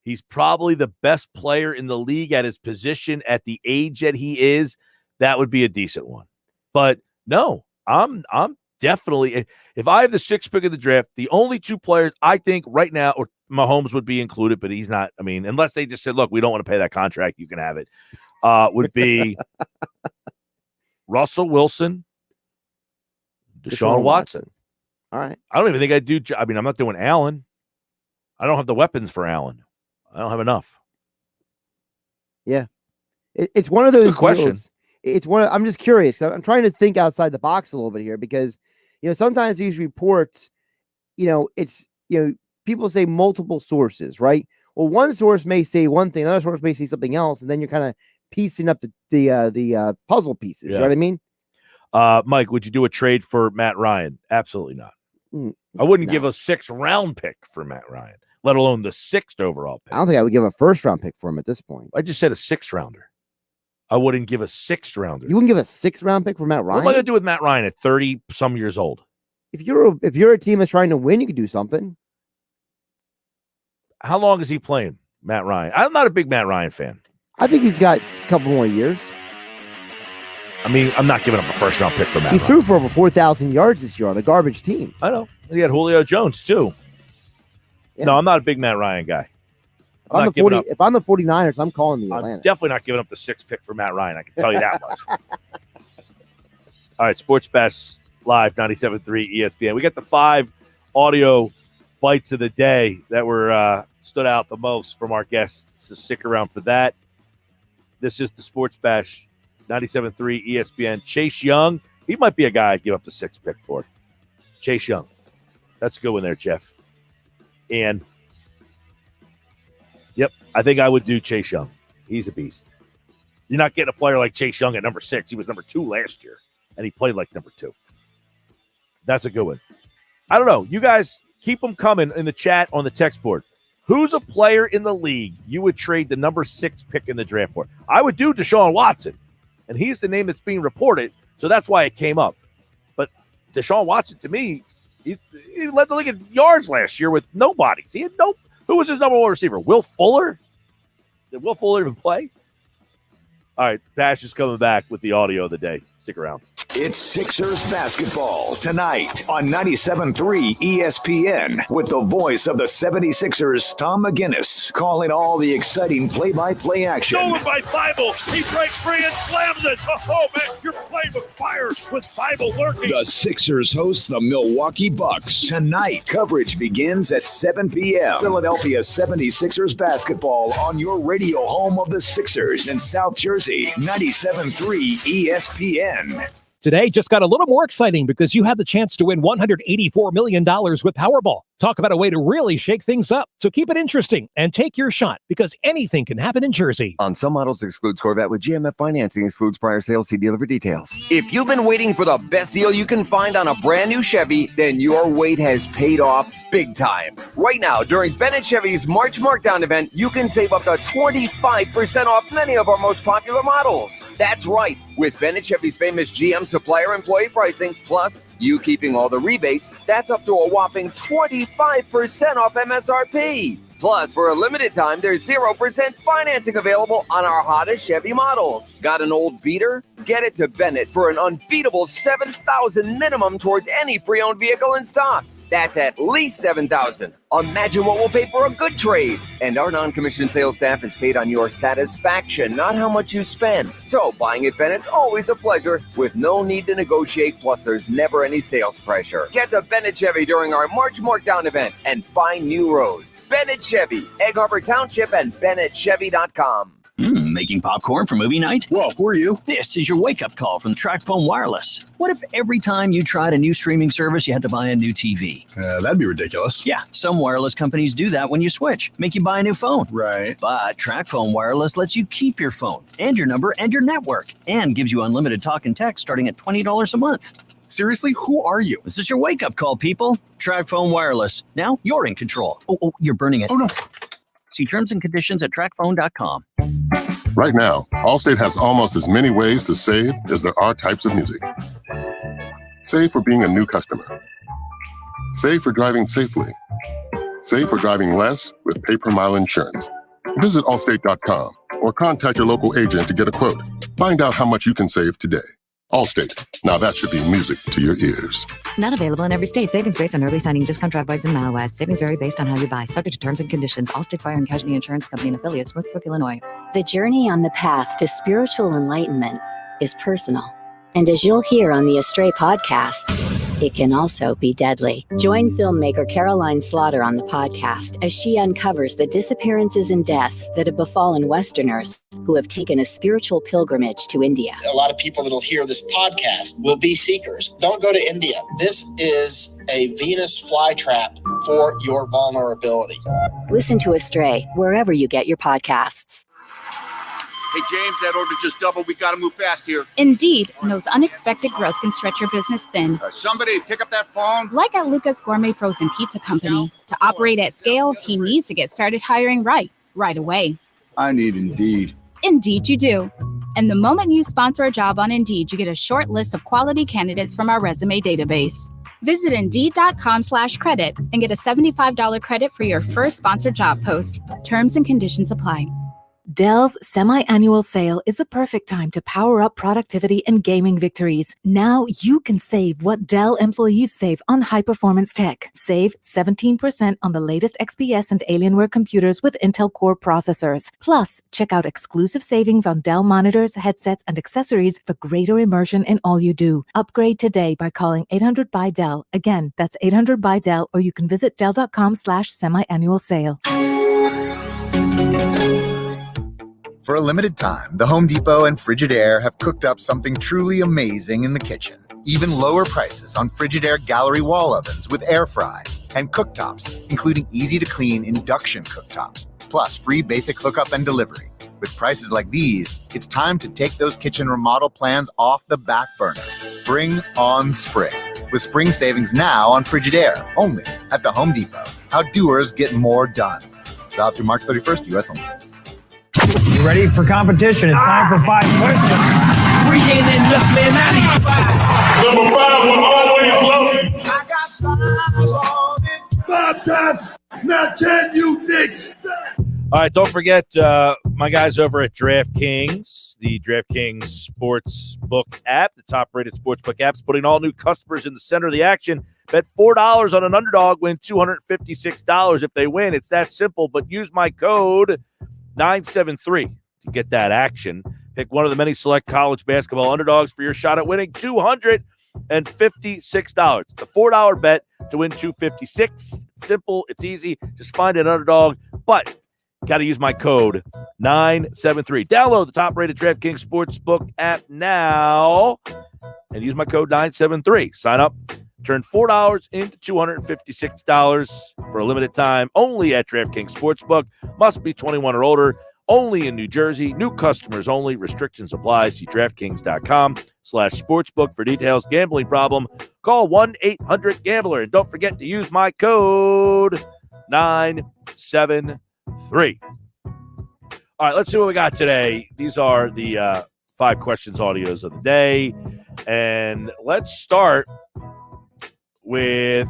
Speaker 2: He's probably the best player in the league at his position at the age that he is. That would be a decent one. But no, I'm definitely, if I have the 6th pick of the draft, the only 2 players I think right now, or Mahomes would be included, but he's not. I mean, unless they just said, look, we don't want to pay that contract, you can have it, would be Russell Wilson, Deshaun Watson.
Speaker 5: All right.
Speaker 2: I don't even think I do. I mean, I'm not doing Allen. I don't have the weapons for Allen. I don't have enough.
Speaker 5: Yeah. It's one of those
Speaker 2: Good question.
Speaker 5: Deals. I'm just curious. I'm trying to think outside the box a little bit here because, sometimes these reports, it's, people say multiple sources, right? Well, one source may say one thing, another source may say something else, and then you're kind of piecing up the puzzle pieces. You know what I mean?
Speaker 2: Mike, would you do a trade for Matt Ryan? Absolutely not. I wouldn't give a 6th round pick for Matt Ryan, let alone the 6th overall pick.
Speaker 5: I don't think I would give a 1st round pick for him at this point.
Speaker 2: I just said a 6th rounder. I wouldn't give a 6th rounder.
Speaker 5: You wouldn't give a 6th round pick for Matt Ryan?
Speaker 2: What am I going to do with Matt Ryan at 30 some years old?
Speaker 5: If you're a team that's trying to win, you can do something.
Speaker 2: How long is he playing, Matt Ryan? I'm not a big Matt Ryan fan.
Speaker 5: I think he's got a couple more years.
Speaker 2: I mean, I'm not giving up a 1st round pick for Matt Ryan.
Speaker 5: He threw for over 4,000 yards this year on a garbage team.
Speaker 2: I know. He had Julio Jones, too. Yeah. No, I'm not a big Matt Ryan guy.
Speaker 5: If I'm the 49ers, I'm calling the Atlanta.
Speaker 2: I'm definitely not giving up the 6th pick for Matt Ryan. I can tell you that much. All right, Sports Bash Live, 97.3 ESPN. We got the 5 audio bites of the day that were stood out the most from our guests. So stick around for that. This is the Sports Bash, 97.3 ESPN. Chase Young, he might be a guy I'd give up the 6th pick for. Chase Young. That's a good one there, Jeff. And, yep, I think I would do Chase Young. He's a beast. You're not getting a player like Chase Young at number 6. He was number 2 last year, and he played like number 2. That's a good one. I don't know. You guys keep them coming in the chat on the text board. Who's a player in the league you would trade the number 6 pick in the draft for? I would do Deshaun Watson, and he's the name that's being reported, so that's why it came up. But Deshaun Watson, to me, he led the league in yards last year with nobodies. He had who was his number 1 receiver? Will Fuller? Did Will Fuller even play? All right, Bash is coming back with the audio of the day. Stick around.
Speaker 1: It's Sixers basketball tonight on 97.3 ESPN with the voice of the 76ers, Tom McGinnis, calling all the exciting play-by-play action.
Speaker 2: Stolen by Bible. He breaks free and slams it. Oh, man, you're playing with fire with Bible lurking.
Speaker 1: The Sixers host the Milwaukee Bucks tonight. Coverage begins at 7 p.m. Philadelphia 76ers basketball on your radio home of the Sixers in South Jersey, 97.3 ESPN.
Speaker 6: Today just got a little more exciting because you have the chance to win $184 million with Powerball. Talk about a way to really shake things up. So keep it interesting and take your shot because anything can happen in Jersey.
Speaker 8: On some models, excludes Corvette with GMF financing, excludes prior sales. See dealer for details.
Speaker 9: If you've been waiting for the best deal you can find on a brand new Chevy, then your wait has paid off big time. Right now, during Bennett Chevy's March Markdown event, you can save up to 25% off many of our most popular models. That's right. With Bennett Chevy's famous GM supplier employee pricing, plus you keeping all the rebates, that's up to a whopping 25% off MSRP. Plus, for a limited time, there's 0% financing available on our hottest Chevy models. Got an old beater? Get it to Bennett for an unbeatable $7,000 minimum towards any pre-owned vehicle in stock. That's at least $7,000. Imagine what we'll pay for a good trade. And our non-commissioned sales staff is paid on your satisfaction, not how much you spend. So buying at Bennett's always a pleasure with no need to negotiate, plus there's never any sales pressure. Get to Bennett Chevy during our March Markdown event and find new roads. Bennett Chevy, Egg Harbor Township, and BennettChevy.com.
Speaker 28: Making popcorn for movie night?
Speaker 18: Whoa, who are you?
Speaker 28: This is your wake-up call from TracFone Wireless. What if every time you tried a new streaming service, you had to buy a new TV?
Speaker 18: That'd be ridiculous.
Speaker 28: Yeah, some wireless companies do that when you switch, make you buy a new phone.
Speaker 18: Right.
Speaker 28: But TracFone Wireless lets you keep your phone and your number and your network and gives you unlimited talk and text starting at $20 a month.
Speaker 18: Seriously, who are you?
Speaker 28: This is your wake-up call, people. TracFone Wireless. Now you're in control. Oh, you're burning it.
Speaker 18: Oh, no.
Speaker 28: See terms and conditions at TracFone.com.
Speaker 10: Right now, Allstate has almost as many ways to save as there are types of music. Save for being a new customer. Save for driving safely. Save for driving less with pay-per-mile insurance. Visit Allstate.com or contact your local agent to get a quote. Find out how much you can save today. Allstate. Now that should be music to your ears.
Speaker 12: Not available in every state. Savings based on early signing discount drive-bys and Mile Savings vary based on how you buy. Subject to terms and conditions. Allstate Fire and Casualty Insurance Company and affiliates, Northbrook, Illinois.
Speaker 19: The journey on the path to spiritual enlightenment is personal. And as you'll hear on the Astray podcast, it can also be deadly. Join filmmaker Caroline Slaughter on the podcast as she uncovers the disappearances and deaths that have befallen Westerners who have taken a spiritual pilgrimage to India.
Speaker 20: A lot of people that'll hear this podcast will be seekers. Don't go to India. This is a Venus flytrap for your vulnerability.
Speaker 19: Listen to Astray wherever you get your podcasts.
Speaker 21: Hey, James, that order just doubled. We got to move fast here.
Speaker 22: Indeed knows unexpected growth can stretch your business thin.
Speaker 21: Somebody pick up that phone.
Speaker 22: Like at Luca's Gourmet Frozen Pizza Company. To operate at scale, he needs to get started hiring right away.
Speaker 21: I need Indeed.
Speaker 22: Indeed you do. And the moment you sponsor a job on Indeed, you get a short list of quality candidates from our resume database. Visit Indeed.com/credit and get a $75 credit for your first sponsored job post. Terms and conditions apply.
Speaker 3: Dell's semi-annual sale is the perfect time to power up productivity and gaming victories. Now you can save what Dell employees save on high-performance tech. Save 17% on the latest XPS and Alienware computers with Intel Core processors. Plus, check out exclusive savings on Dell monitors, headsets, and accessories for greater immersion in all you do. Upgrade today by calling 800-BY-DELL. Again, that's 800-BY-DELL, or you can visit Dell.com/semi-annual sale.
Speaker 23: For a limited time, the Home Depot and Frigidaire have cooked up something truly amazing in the kitchen. Even lower prices on Frigidaire gallery wall ovens with air fry and cooktops, including easy-to-clean induction cooktops, plus free basic hookup and delivery. With prices like these, it's time to take those kitchen remodel plans off the back burner. Bring on spring. With spring savings now on Frigidaire, only at the Home Depot. How doers get more done. Valid through March 31st, U.S. only.
Speaker 25: You ready for competition? It's time for 5 questions.
Speaker 4: 3 in and lift man 95.
Speaker 11: Number 5 will always loaded.
Speaker 4: I got 5 on it.
Speaker 11: 5 times, not 10, you think.
Speaker 2: All right, don't forget my guys over at DraftKings, the DraftKings Sportsbook app, the top-rated sportsbook app, is putting all new customers in the center of the action. Bet $4 on an underdog, win $256 if they win. It's that simple, but use my code 973 to get that action. Pick one of the many select college basketball underdogs for your shot at winning $256. It's a $4 bet to win $256. Simple, it's easy. Just find an underdog, but got to use my code 973. Download the top-rated DraftKings Sportsbook app now and use my code 973. Sign up, turn $4 into $256 for a limited time only at DraftKings Sportsbook. Must be 21 or older. Only in New Jersey. New customers only. Restrictions apply. See DraftKings.com/sportsbook for details. Gambling problem? Call 1-800-GAMBLER. And don't forget to use my code 973. All right, let's see what we got today. These are the 5 questions audios of the day. And let's start with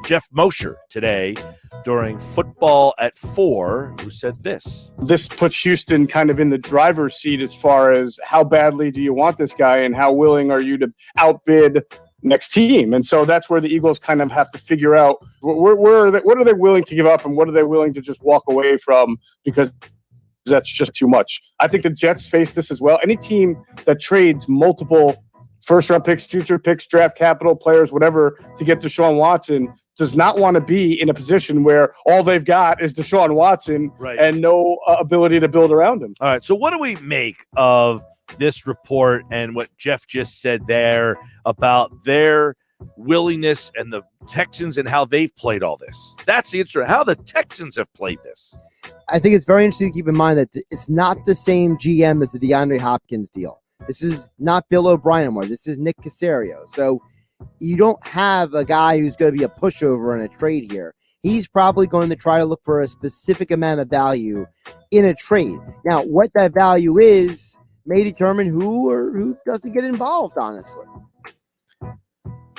Speaker 2: Jeff Mosher today during Football at 4, who said this.
Speaker 7: This puts Houston kind of in the driver's seat as far as how badly do you want this guy and how willing are you to outbid next team. And so that's where the Eagles kind of have to figure out what are they willing to give up and what are they willing to just walk away from, because that's just too much. I think the Jets face this as well. Any team that trades multiple first-round picks, future picks, draft capital, players, whatever, to get Deshaun Watson does not want to be in a position where all they've got is Deshaun Watson and no ability to build around him.
Speaker 2: All right, so what do we make of this report and what Jeff just said there about their willingness and the Texans and how they've played all this? That's the interesting, how the Texans have played this.
Speaker 5: I think it's very interesting to keep in mind that it's not the same GM as the DeAndre Hopkins deal. This is not Bill O'Brien anymore. This is Nick Caserio. So you don't have a guy who's going to be a pushover in a trade here. He's probably going to try to look for a specific amount of value in a trade. Now, what that value is may determine who or who doesn't get involved, honestly.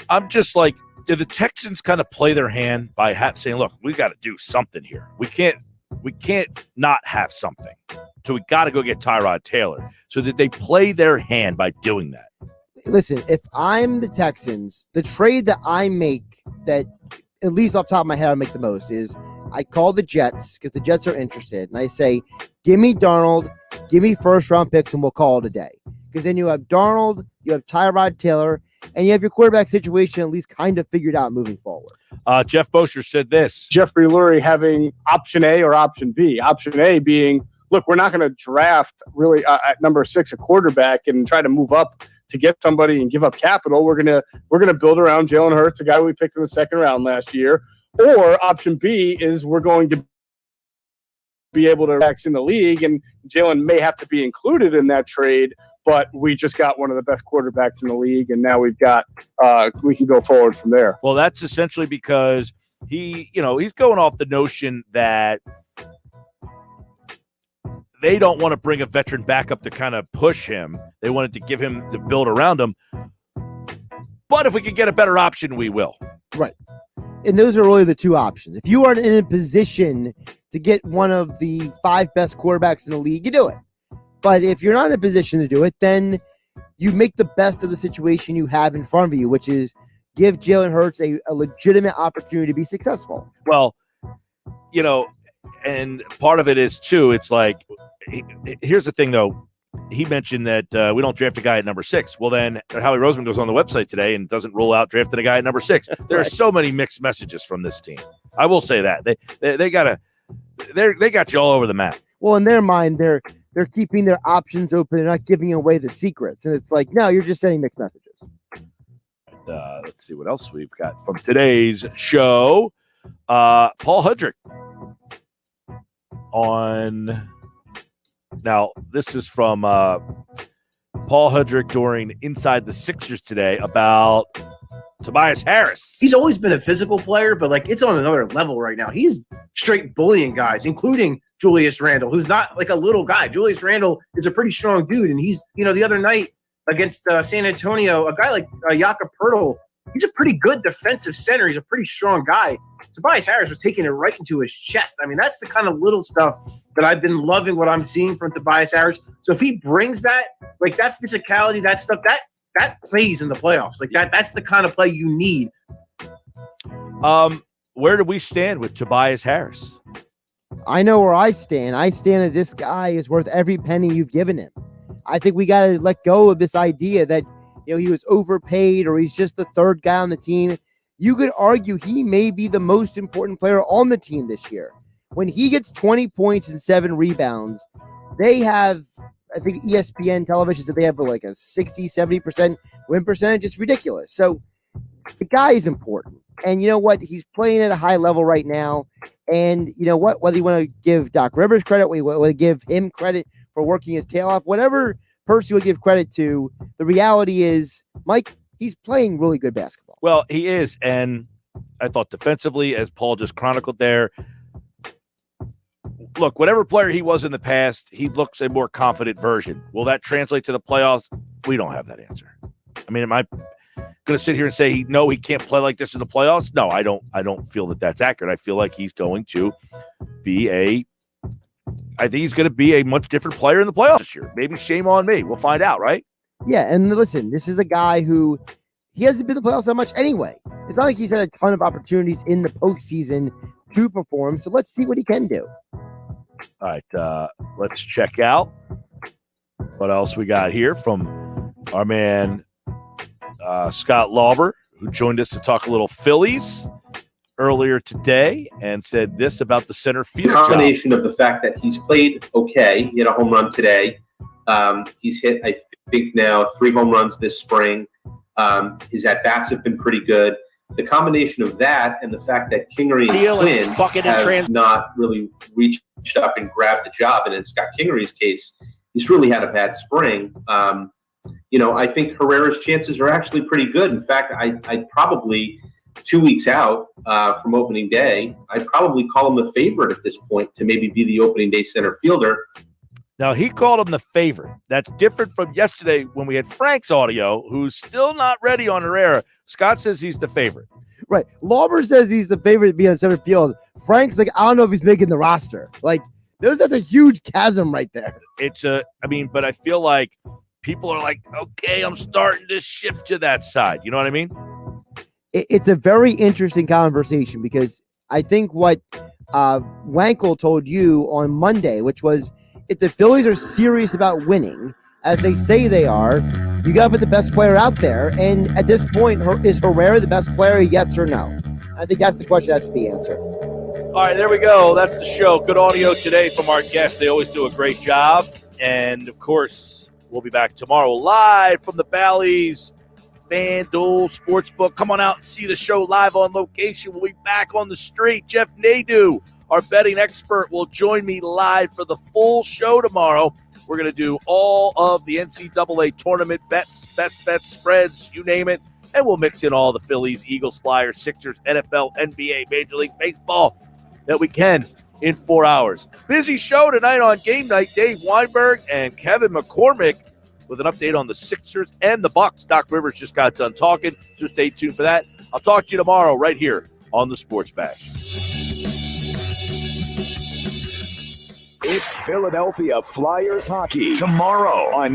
Speaker 2: I'm just like, did the Texans kind of play their hand by saying, look, we got to do something here. We can't not have something. So we got to go get Tyrod Taylor. So did they play their hand by doing that?
Speaker 5: Listen, if I'm the Texans, the trade that I make that, at least off the top of my head, I'll make the most is I call the Jets because the Jets are interested. And I say, give me Darnold, give me first-round picks, and we'll call it a day. Because then you have Darnold, you have Tyrod Taylor, and you have your quarterback situation at least kind of figured out moving forward.
Speaker 2: Jeff Mosher said this.
Speaker 7: Jeffrey Lurie having option A or option B. Option A being, look, we're not going to draft really at number 6 a quarterback and try to move up to get somebody and give up capital. We're gonna build around Jalen Hurts, a guy we picked in the 2nd round last year. Or option B is we're going to be able to in the league, and Jalen may have to be included in that trade. But we just got one of the best quarterbacks in the league, and now we've got we can go forward from there.
Speaker 2: Well, that's essentially because he's going off the notion that they don't want to bring a veteran back up to kind of push him. They wanted to give him the build around him. But if we can get a better option, we will.
Speaker 5: Right. And those are really the two options. If you are in a position to get one of the 5 best quarterbacks in the league, you do it. But if you're not in a position to do it, then you make the best of the situation you have in front of you, which is give Jalen Hurts a legitimate opportunity to be successful.
Speaker 2: Well, and part of it is, too, it's like, here's the thing, though. He mentioned that we don't draft a guy at number 6. Well, then Howie Roseman goes on the website today and doesn't rule out drafting a guy at number 6. There are so many mixed messages from this team. I will say that. They got you all over the map.
Speaker 5: Well, in their mind, they're keeping their options open. They're not giving away the secrets. And it's like, no, you're just sending mixed messages.
Speaker 2: Let's see what else we've got from today's show. Paul Hudrick on... Now, this is from Paul Hudrick during Inside the Sixers today about Tobias Harris.
Speaker 13: He's always been a physical player, but it's on another level right now. He's straight bullying guys, including Julius Randle, who's not like a little guy. Julius Randle is a pretty strong dude, and he's, the other night against San Antonio, a guy like Jakob Poeltl he's a pretty good defensive center. He's a pretty strong guy. Tobias Harris was taking it right into his chest. I mean, that's the kind of little stuff that I've been loving what I'm seeing from Tobias Harris. So if he brings that, like that physicality, that stuff, that plays in the playoffs. Like that's the kind of play you need.
Speaker 2: Where do we stand with Tobias Harris?
Speaker 5: I know where I stand. I stand that this guy is worth every penny you've given him. I think we got to let go of this idea that, he was overpaid or he's just the third guy on the team. You could argue he may be the most important player on the team this year. When he gets 20 points and 7 rebounds, they have, I think ESPN television said they have like a 60, 70% win percentage. It's ridiculous. So the guy is important. And you know what? He's playing at a high level right now. And you know what? Whether you want to give Doc Rivers credit, whether you give him credit for working his tail off, whatever person you would give credit to, the reality is, Mike, he's playing really good basketball.
Speaker 2: Well, he is. And I thought defensively, as Paul just chronicled there, look, whatever player he was in the past, he looks a more confident version. Will that translate to the playoffs? We don't have that answer. I mean, am I going to sit here and say he can't play like this in the playoffs? No, I don't feel that that's accurate. I feel like he's going to be I think he's going to be a much different player in the playoffs this year. Maybe shame on me. We'll find out, right?
Speaker 5: Yeah, and listen, this is a guy who he hasn't been in the playoffs that much anyway. It's not like he's had a ton of opportunities in the postseason to perform. So let's see what he can do.
Speaker 2: All right, let's check out what else we got here from our man Scott Lauber, who joined us to talk a little Phillies earlier today and said this about the center field
Speaker 1: combination of the fact that he's played okay. He had a home run today. He's hit, I think, now 3 home runs this spring. His at-bats have been pretty good. The combination of that and the fact that Kingery and Quinn have not really reached up and grabbed the job, and in Scott Kingery's case, he's really had a bad spring. I think Herrera's chances are actually pretty good. In fact, I'd probably 2 weeks out from opening day, I'd probably call him the favorite at this point to maybe be the opening day center fielder.
Speaker 2: Now, he called him the favorite. That's different from yesterday when we had Frank's audio, who's still not ready on Herrera. Scott says he's the favorite.
Speaker 5: Right. Lauber says he's the favorite to be on center field. Frank's like, I don't know if he's making the roster. Like, that's a huge chasm right there.
Speaker 2: But I feel like people are like, okay, I'm starting to shift to that side. You know what I mean?
Speaker 5: It's a very interesting conversation because I think what Wankel told you on Monday, which was if the Phillies are serious about winning, as they say they are, you got to put the best player out there. And at this point, is Herrera the best player, yes or no? I think that's the question that has to be answered.
Speaker 2: All right, there we go. That's the show. Good audio today from our guests. They always do a great job. And, of course, we'll be back tomorrow live from the Bally's FanDuel Sportsbook. Come on out and see the show live on location. We'll be back on the street. Jeff Nadeau, our betting expert, will join me live for the full show tomorrow. We're going to do all of the NCAA tournament bets, best bets, spreads, you name it. And we'll mix in all the Phillies, Eagles, Flyers, Sixers, NFL, NBA, Major League Baseball that we can in 4 hours. Busy show tonight on Game Night. Dave Weinberg and Kevin McCormick with an update on the Sixers and the Bucks. Doc Rivers just got done talking, so stay tuned for that. I'll talk to you tomorrow right here on the Sports Bash.
Speaker 11: It's Philadelphia Flyers hockey tomorrow on